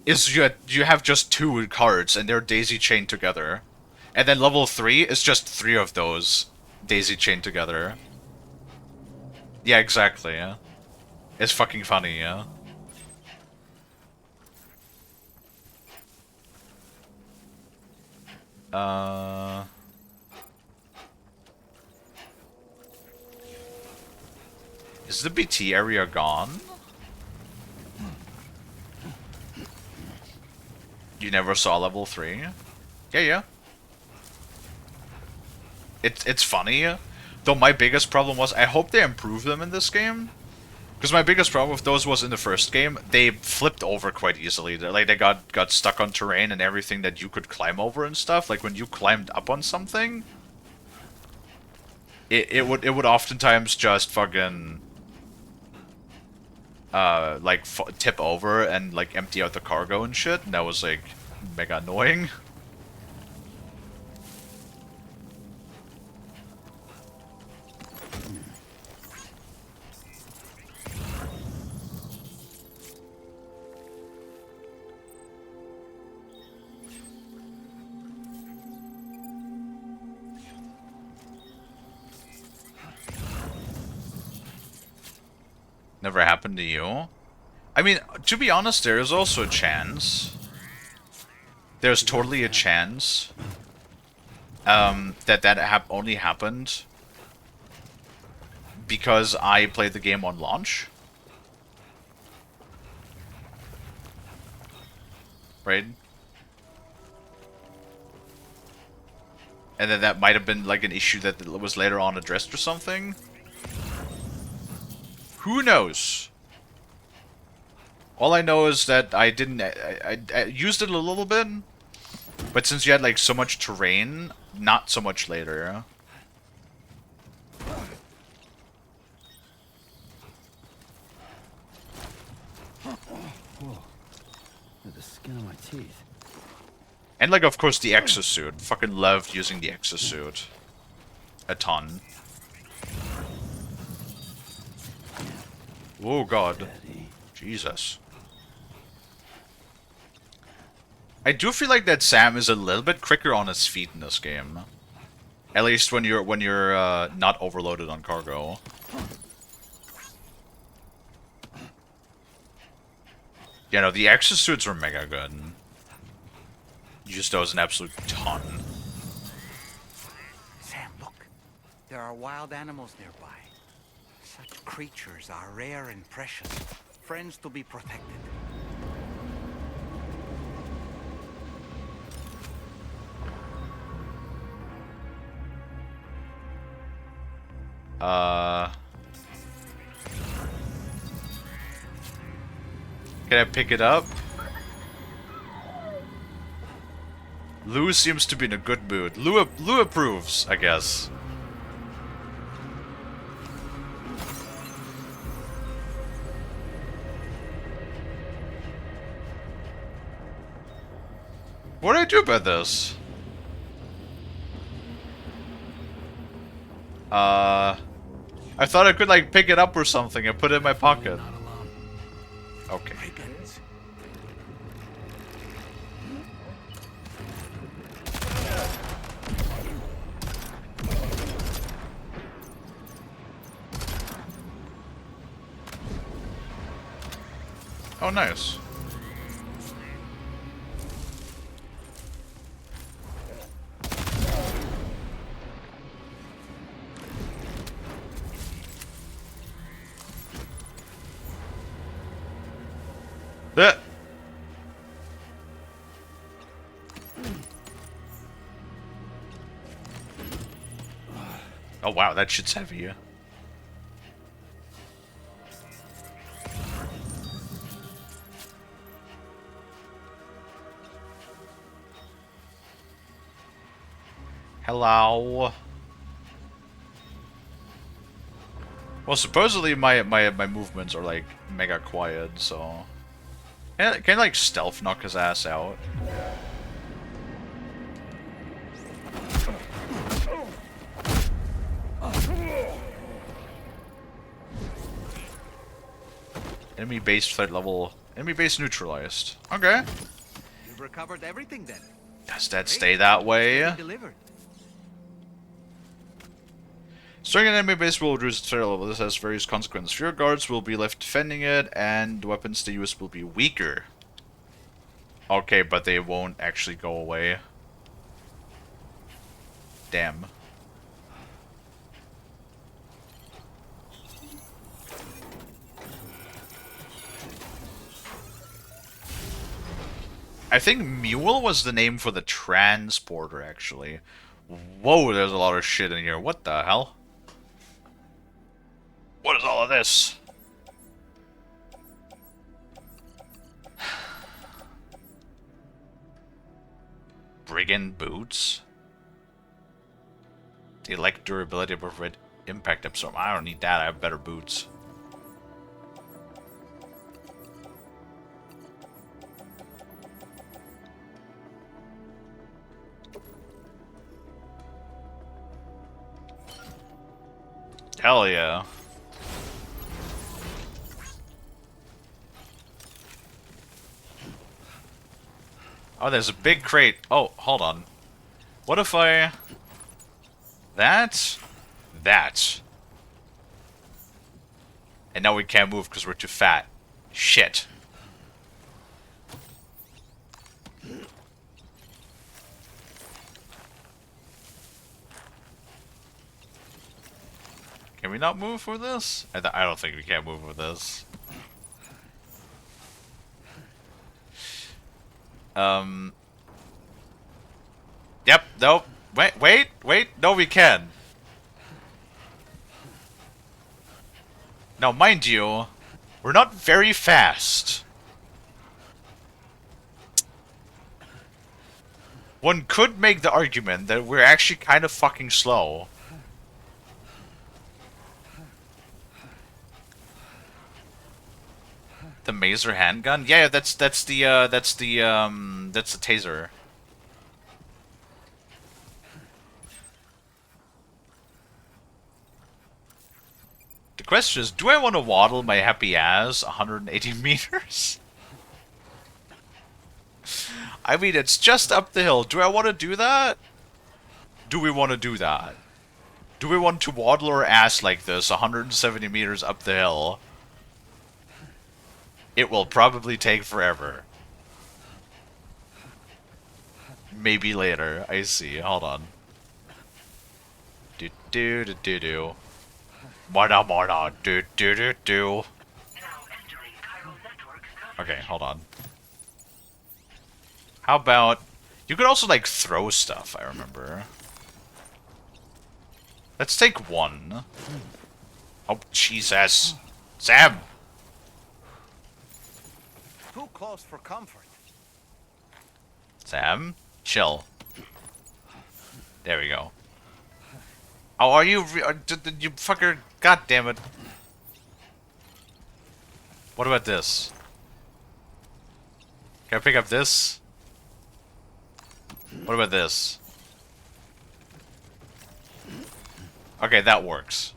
is you have just 2 cards and they're daisy chained together, and then level 3 is just 3 of those daisy chained together. Yeah, exactly. Yeah, it's fucking funny. Yeah. Is the BT area gone? You never saw level 3? Yeah. It's funny, though my biggest problem was, I hope they improve them in this game. Because my biggest problem with those was in the first game, they flipped over quite easily. Like, they got stuck on terrain and everything that you could climb over and stuff. Like, when you climbed up on something, it would oftentimes just fucking like tip over and like empty out the cargo and shit, and that was like mega annoying. Never happened to you? I mean, to be honest, there is also a chance. There's totally a chance that only happened because I played the game on launch. Right? And then that might have been like an issue that was later on addressed or something. Who knows? All I know is that I didn't... I used it a little bit, but since you had like so much terrain, not so much later. skin on my teeth. And like, of course, the exosuit. Fucking loved using the exosuit. A ton. Oh god. Jesus. I do feel like that Sam is a little bit quicker on his feet in this game. At least when you're not overloaded on cargo. Yeah, no, the exosuits are mega good. You just does an absolute ton. Sam, look. There are wild animals nearby. Such creatures are rare and precious. Friends to be protected. Can I pick it up? Lou seems to be in a good mood. Lou approves, I guess. What do I do about this? I thought I could like pick it up or something and put it in my pocket. Okay. Oh, nice. Oh wow, that shit's heavy. Hello. Well, supposedly my movements are like mega quiet, so can I like stealth knock his ass out? Enemy base threat level. Enemy base neutralized. Okay. You've recovered everything then. Does that stay that way? Delivered. Starting an enemy base will reduce its threat level. This has various consequences. Fewer guards will be left defending it, and the weapons they use will be weaker. Okay, but they won't actually go away. Damn. I think Mule was the name for the transporter, actually. Whoa, there's a lot of shit in here. What the hell? What is all of this? Brigand boots? Elect durability of red impact absorb. I don't need that, I have better boots. Hell yeah. Oh, there's a big crate. Oh, hold on. What if I... That... And now we can't move because we're too fat. Shit. Can we not move with this? I don't think we can move with this. Yep, nope. Wait. No, we can. Now, mind you, we're not very fast. One could make the argument that we're actually kind of fucking slow. The Maser handgun? Yeah, that's the taser. The question is, do I want to waddle my happy ass 180 meters? I mean, it's just up the hill. Do I want to do that? Do we want to do that? Do we want to waddle our ass like this 170 meters up the hill? It will probably take forever. Maybe later. I see. Hold on. Do do do do do. Mana mana do do do do. Okay, hold on. How about you could also like throw stuff, I remember. Let's take one. Oh Jesus. Sam! Too close for comfort. Sam? Chill. There we go. Oh, are you you fucker? God damn it. What about this? Can I pick up this? What about this? Okay, that works.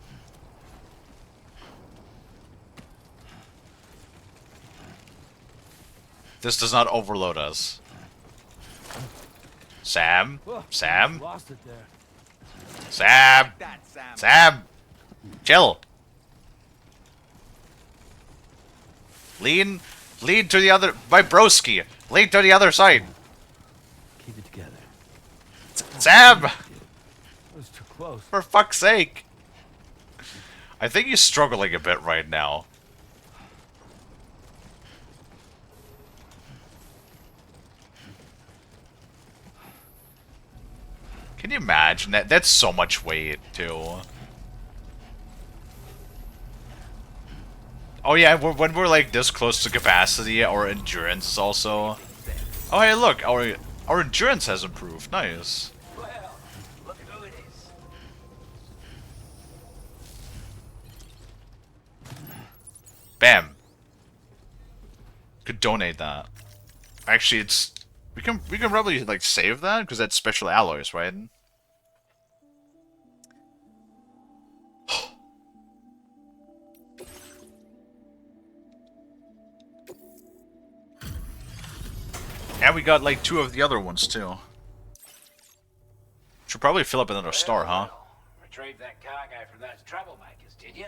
This does not overload us. Sam? Sam? Lost it there. Sam! Sam! Chill! Lean to the other... My broski! Lean to the other side! Keep it together. Sam! It was too close. For fuck's sake! I think he's struggling a bit right now. Can you imagine that? That's so much weight, too. Oh yeah, when we're like this close to capacity, our endurance is also... Oh hey, look, our endurance has improved. Nice. Well, look at who it is. Bam. Could donate that. Actually, it's we can probably like save that because that's special alloys, right? And we got like 2 of the other ones too. Should probably fill up another star, huh? Retrieved that cargo from those troublemakers, did you?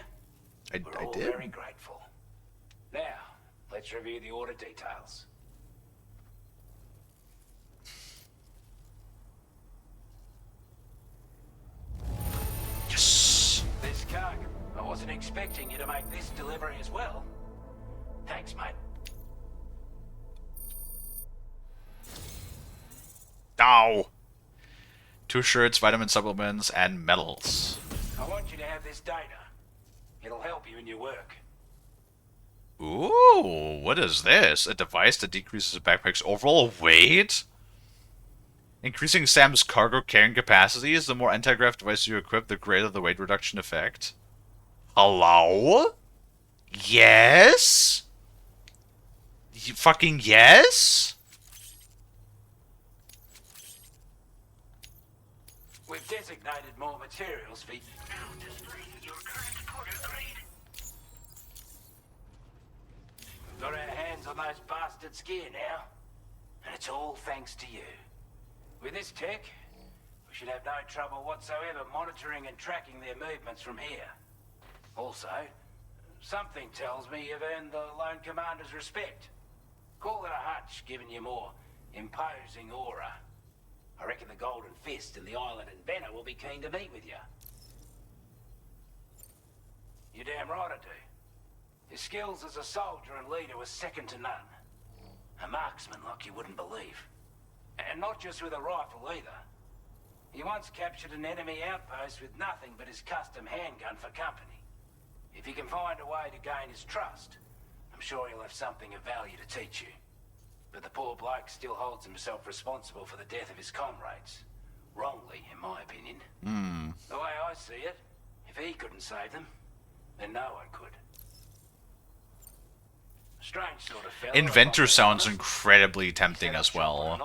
I all did. Very grateful. Now, let's review the order details. Yes. This cargo. I wasn't expecting you to make this delivery as well. Thanks, mate. Ow. 2 shirts, vitamin supplements, and medals. I want you to have this data. It'll help you in your work. Ooh, what is this? A device that decreases a backpack's overall weight? Increasing Sam's cargo carrying capacity is the more anti-grav device you equip, the greater the weight reduction effect. Hello? Yes? You fucking yes? We've designated more materials for now displaying your current porter grade. We've got our hands on those bastards' gear now, and it's all thanks to you. With this tech, we should have no trouble whatsoever monitoring and tracking their movements from here. Also, something tells me you've earned the Lone Commander's respect. Call it a hunch, giving you more imposing aura. I reckon the Golden Fist and the Island Inventor will be keen to meet with you. You're damn right I do. His skills as a soldier and leader were second to none. A marksman like you wouldn't believe. And not just with a rifle either. He once captured an enemy outpost with nothing but his custom handgun for company. If you can find a way to gain his trust, I'm sure he'll have something of value to teach you. But the poor bloke still holds himself responsible for the death of his comrades. Wrongly, in my opinion. The way I see it, if he couldn't save them, then no one could. Strange sort of fella. Inventor sounds incredibly tempting as well.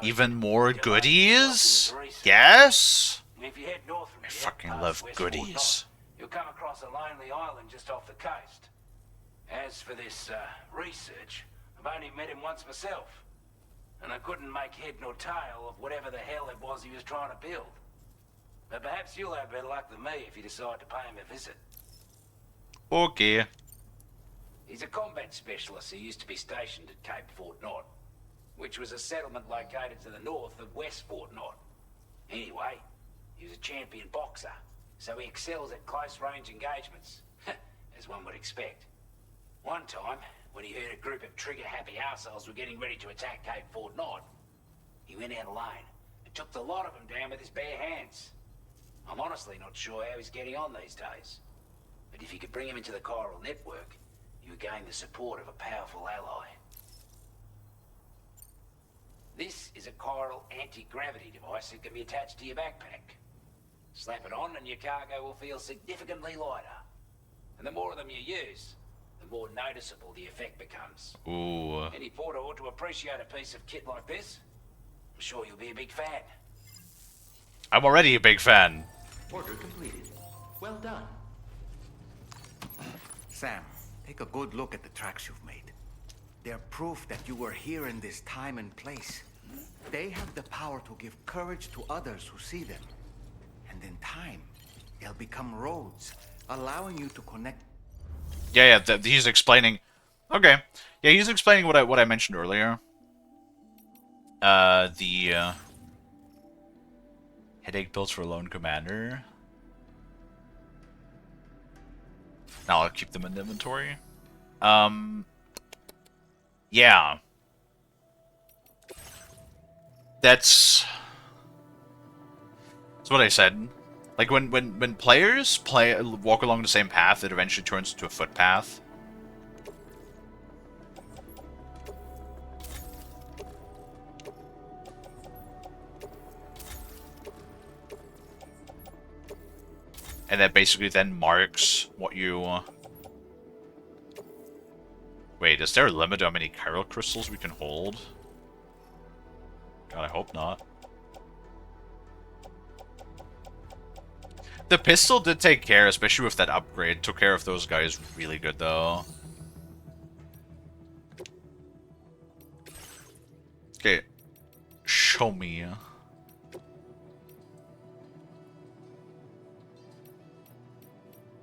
Even more goodies? Yes? If you head north from I here, fucking past love West Fort goodies. Knox, you'll come across a lonely island just off the coast. As for this research, I've only met him once myself, and I couldn't make head nor tail of whatever the hell it was he was trying to build. But perhaps you'll have better luck than me if you decide to pay him a visit. Okay. He's a combat specialist who used to be stationed at Cape Fort Knot, which was a settlement located to the north of West Fort Knot. Anyway, he was a champion boxer, so he excels at close-range engagements, as one would expect. One time, when he heard a group of trigger-happy arseholes were getting ready to attack Cape Fort Knot, he went out alone and took the lot of them down with his bare hands. I'm honestly not sure how he's getting on these days, but if you could bring him into the chiral network, you would gain the support of a powerful ally. This is a chiral anti-gravity device that can be attached to your backpack. Slap it on and your cargo will feel significantly lighter. And the more of them you use, the more noticeable the effect becomes. Ooh. Any porter ought to appreciate a piece of kit like this. I'm sure you'll be a big fan. I'm already a big fan. Order completed. Well done. Sam, take a good look at the tracks you've made. They're proof that you were here in this time and place. They have the power to give courage to others who see them. And in time, they'll become roads, allowing you to connect. Yeah, he's explaining. Okay, yeah, he's explaining what I mentioned earlier. The headache builds for a lone commander. Now I'll keep them in the inventory. Yeah. That's what I said. Like when players walk along the same path, it eventually turns into a footpath. And that basically then marks what you... Wait, is there a limit to how many chiral crystals we can hold? God, I hope not. The pistol did take care, especially with that upgrade. Took care of those guys really good, though. Okay. Show me.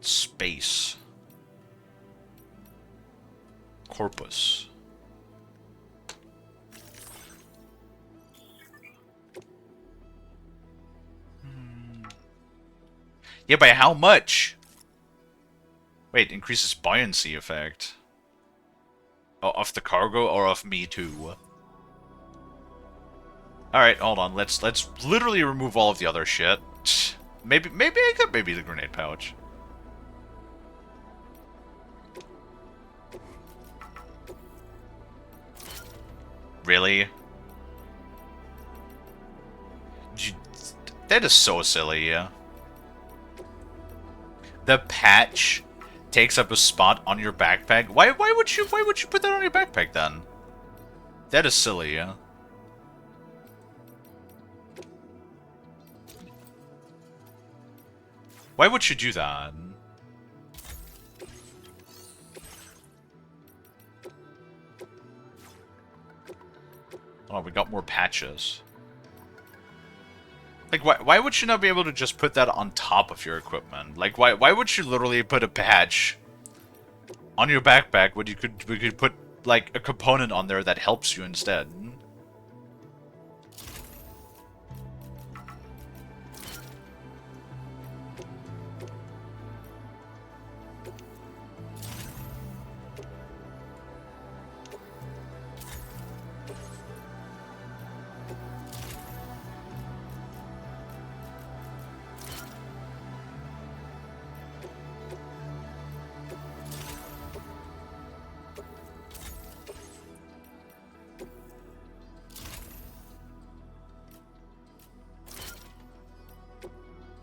Space. Corpus. Yeah, by how much? Wait, increases buoyancy effect. Oh, of the cargo or of me too? Alright, hold on. Let's literally remove all of the other shit. Maybe I could the grenade pouch. Really? That is so silly, yeah. The patch takes up a spot on your backpack. Why would you put that on your backpack then? That is silly, yeah. Why would you do that? Oh, we got more patches. Like, why would you not be able to just put that on top of your equipment? Like, why would you literally put a patch on your backpack when we could put, like, a component on there that helps you instead?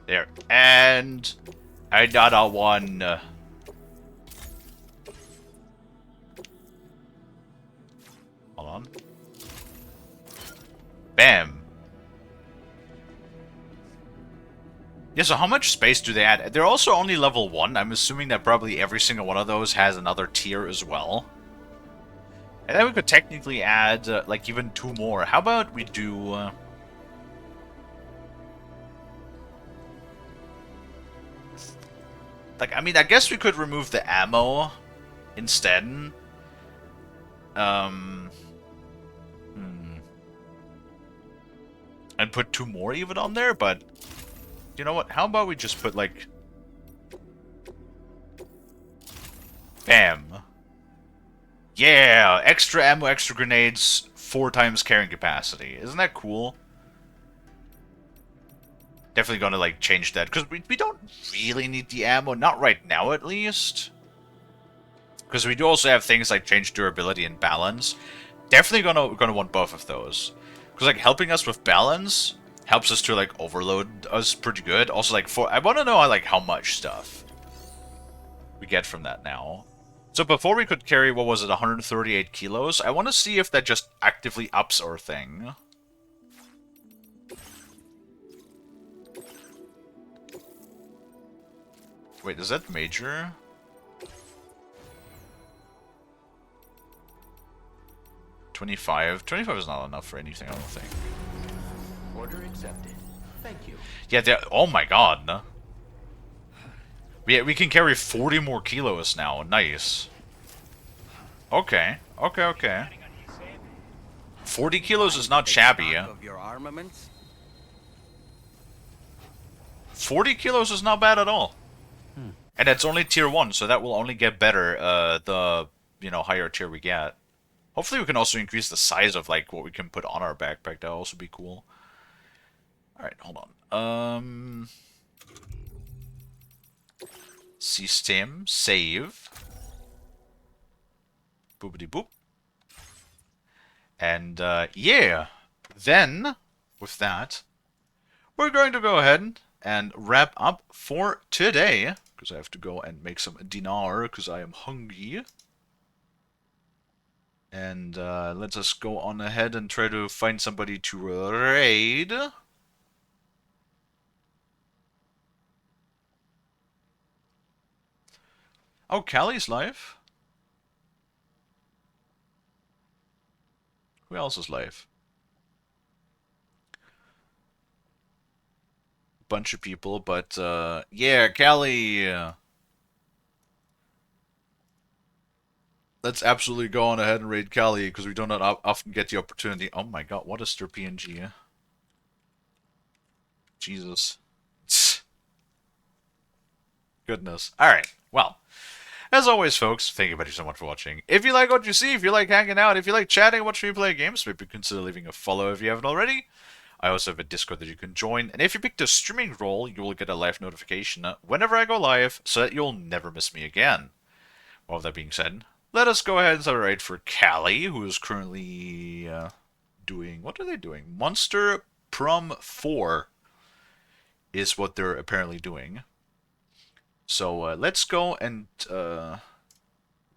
There. And another one. on. Bam. Yeah, so how much space do they add? They're also only level 1. I'm assuming that probably every single one of those has another tier as well. And then we could technically add, like, even 2 more. How about we do... like, I mean, I guess we could remove the ammo instead. And put 2 more even on there, but... you know what? How about we just put, like... bam. Yeah! Extra ammo, extra grenades, 4 times carrying capacity. Isn't that cool? Definitely gonna, like, change that. Because we don't really need the ammo. Not right now, at least. Because we do also have things like change durability and balance. Definitely gonna want both of those. Because, like, helping us with balance helps us to, like, overload us pretty good. Also, like, I want to know, like, how much stuff we get from that now. So before we could carry, what was it, 138 kilos? I want to see if that just actively ups our thing. Wait, is that major? $25. $25 is not enough for anything, I don't think. Order accepted. Thank you. Yeah, oh my god. We can carry 40 more kilos now. Nice. Okay. Okay. 40 kilos is not shabby. 40 kilos is not bad at all. And that's only tier 1, so that will only get better the, higher tier we get. Hopefully we can also increase the size of, like, what we can put on our backpack. That'll also be cool. Alright, hold on. System, save. Boopity boop. And, yeah. Then, with that, we're going to go ahead and wrap up for today. Because I have to go and make some dinner, because I am hungry. And, let's just go on ahead and try to find somebody to raid. Oh, Kalie's live? Who else is live? Bunch of people, but, yeah, Kalie! Let's absolutely go on ahead and raid Kalie, because we do not often get the opportunity. Oh my god, what is their PNG? Jesus. Goodness. Alright, well. As always, folks, thank you so much for watching. If you like what you see, if you like hanging out, if you like chatting, watching me play games, maybe consider leaving a follow if you haven't already. I also have a Discord that you can join, and if you pick the streaming role, you will get a live notification whenever I go live, so that you'll never miss me again. Well, with that being said, let us go ahead and start a raid for Kalie, who is currently doing... what are they doing? Monster Prom 4 is what they're apparently doing. So let's go and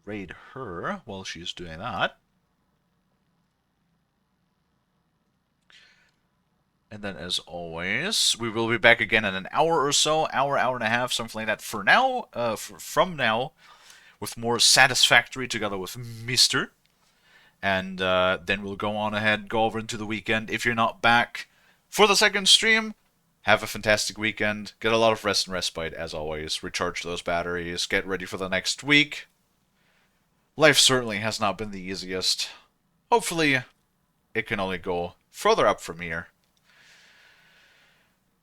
raid her while she's doing that. And then, as always, we will be back again in an hour or so, hour and a half, something like that. For now, from now, with more Satisfactory together with Mr. And then we'll go on ahead, go over into the weekend. If you're not back for the second stream, have a fantastic weekend. Get a lot of rest and respite, as always. Recharge those batteries. Get ready for the next week. Life certainly has not been the easiest. Hopefully, it can only go further up from here.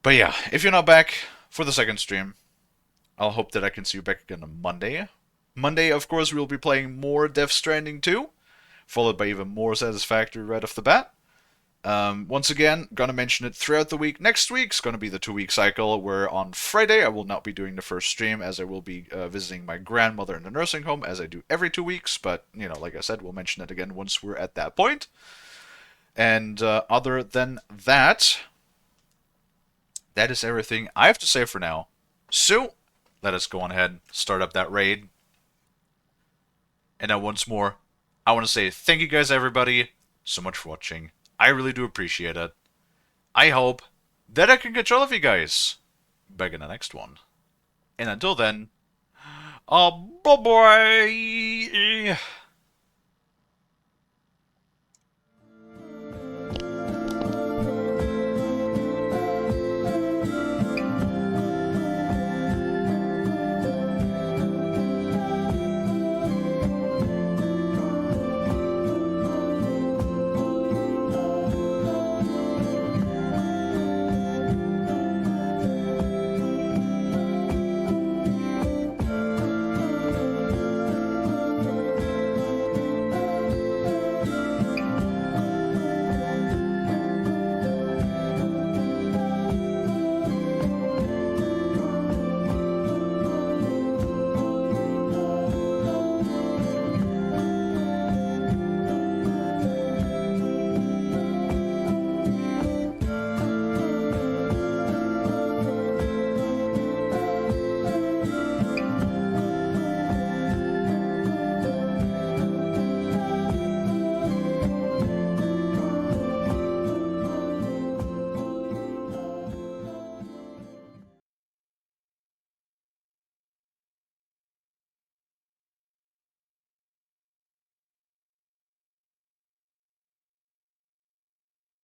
But yeah, if you're not back for the second stream, I'll hope that I can see you back again on Monday. Monday, of course, we'll be playing more Death Stranding 2, followed by even more Satisfactory right off the bat. Once again, gonna mention it throughout the week. Next week's gonna be the 2-week cycle, where on Friday I will not be doing the first stream, as I will be visiting my grandmother in the nursing home, as I do every 2 weeks. But, like I said, we'll mention it again once we're at that point. And other than that, that is everything I have to say for now. So, let us go on ahead, start up that raid. And now once more, I want to say thank you guys, everybody. so much for watching. I really do appreciate it. I hope that I can catch all of you guys back in the next one. And until then, bye-bye!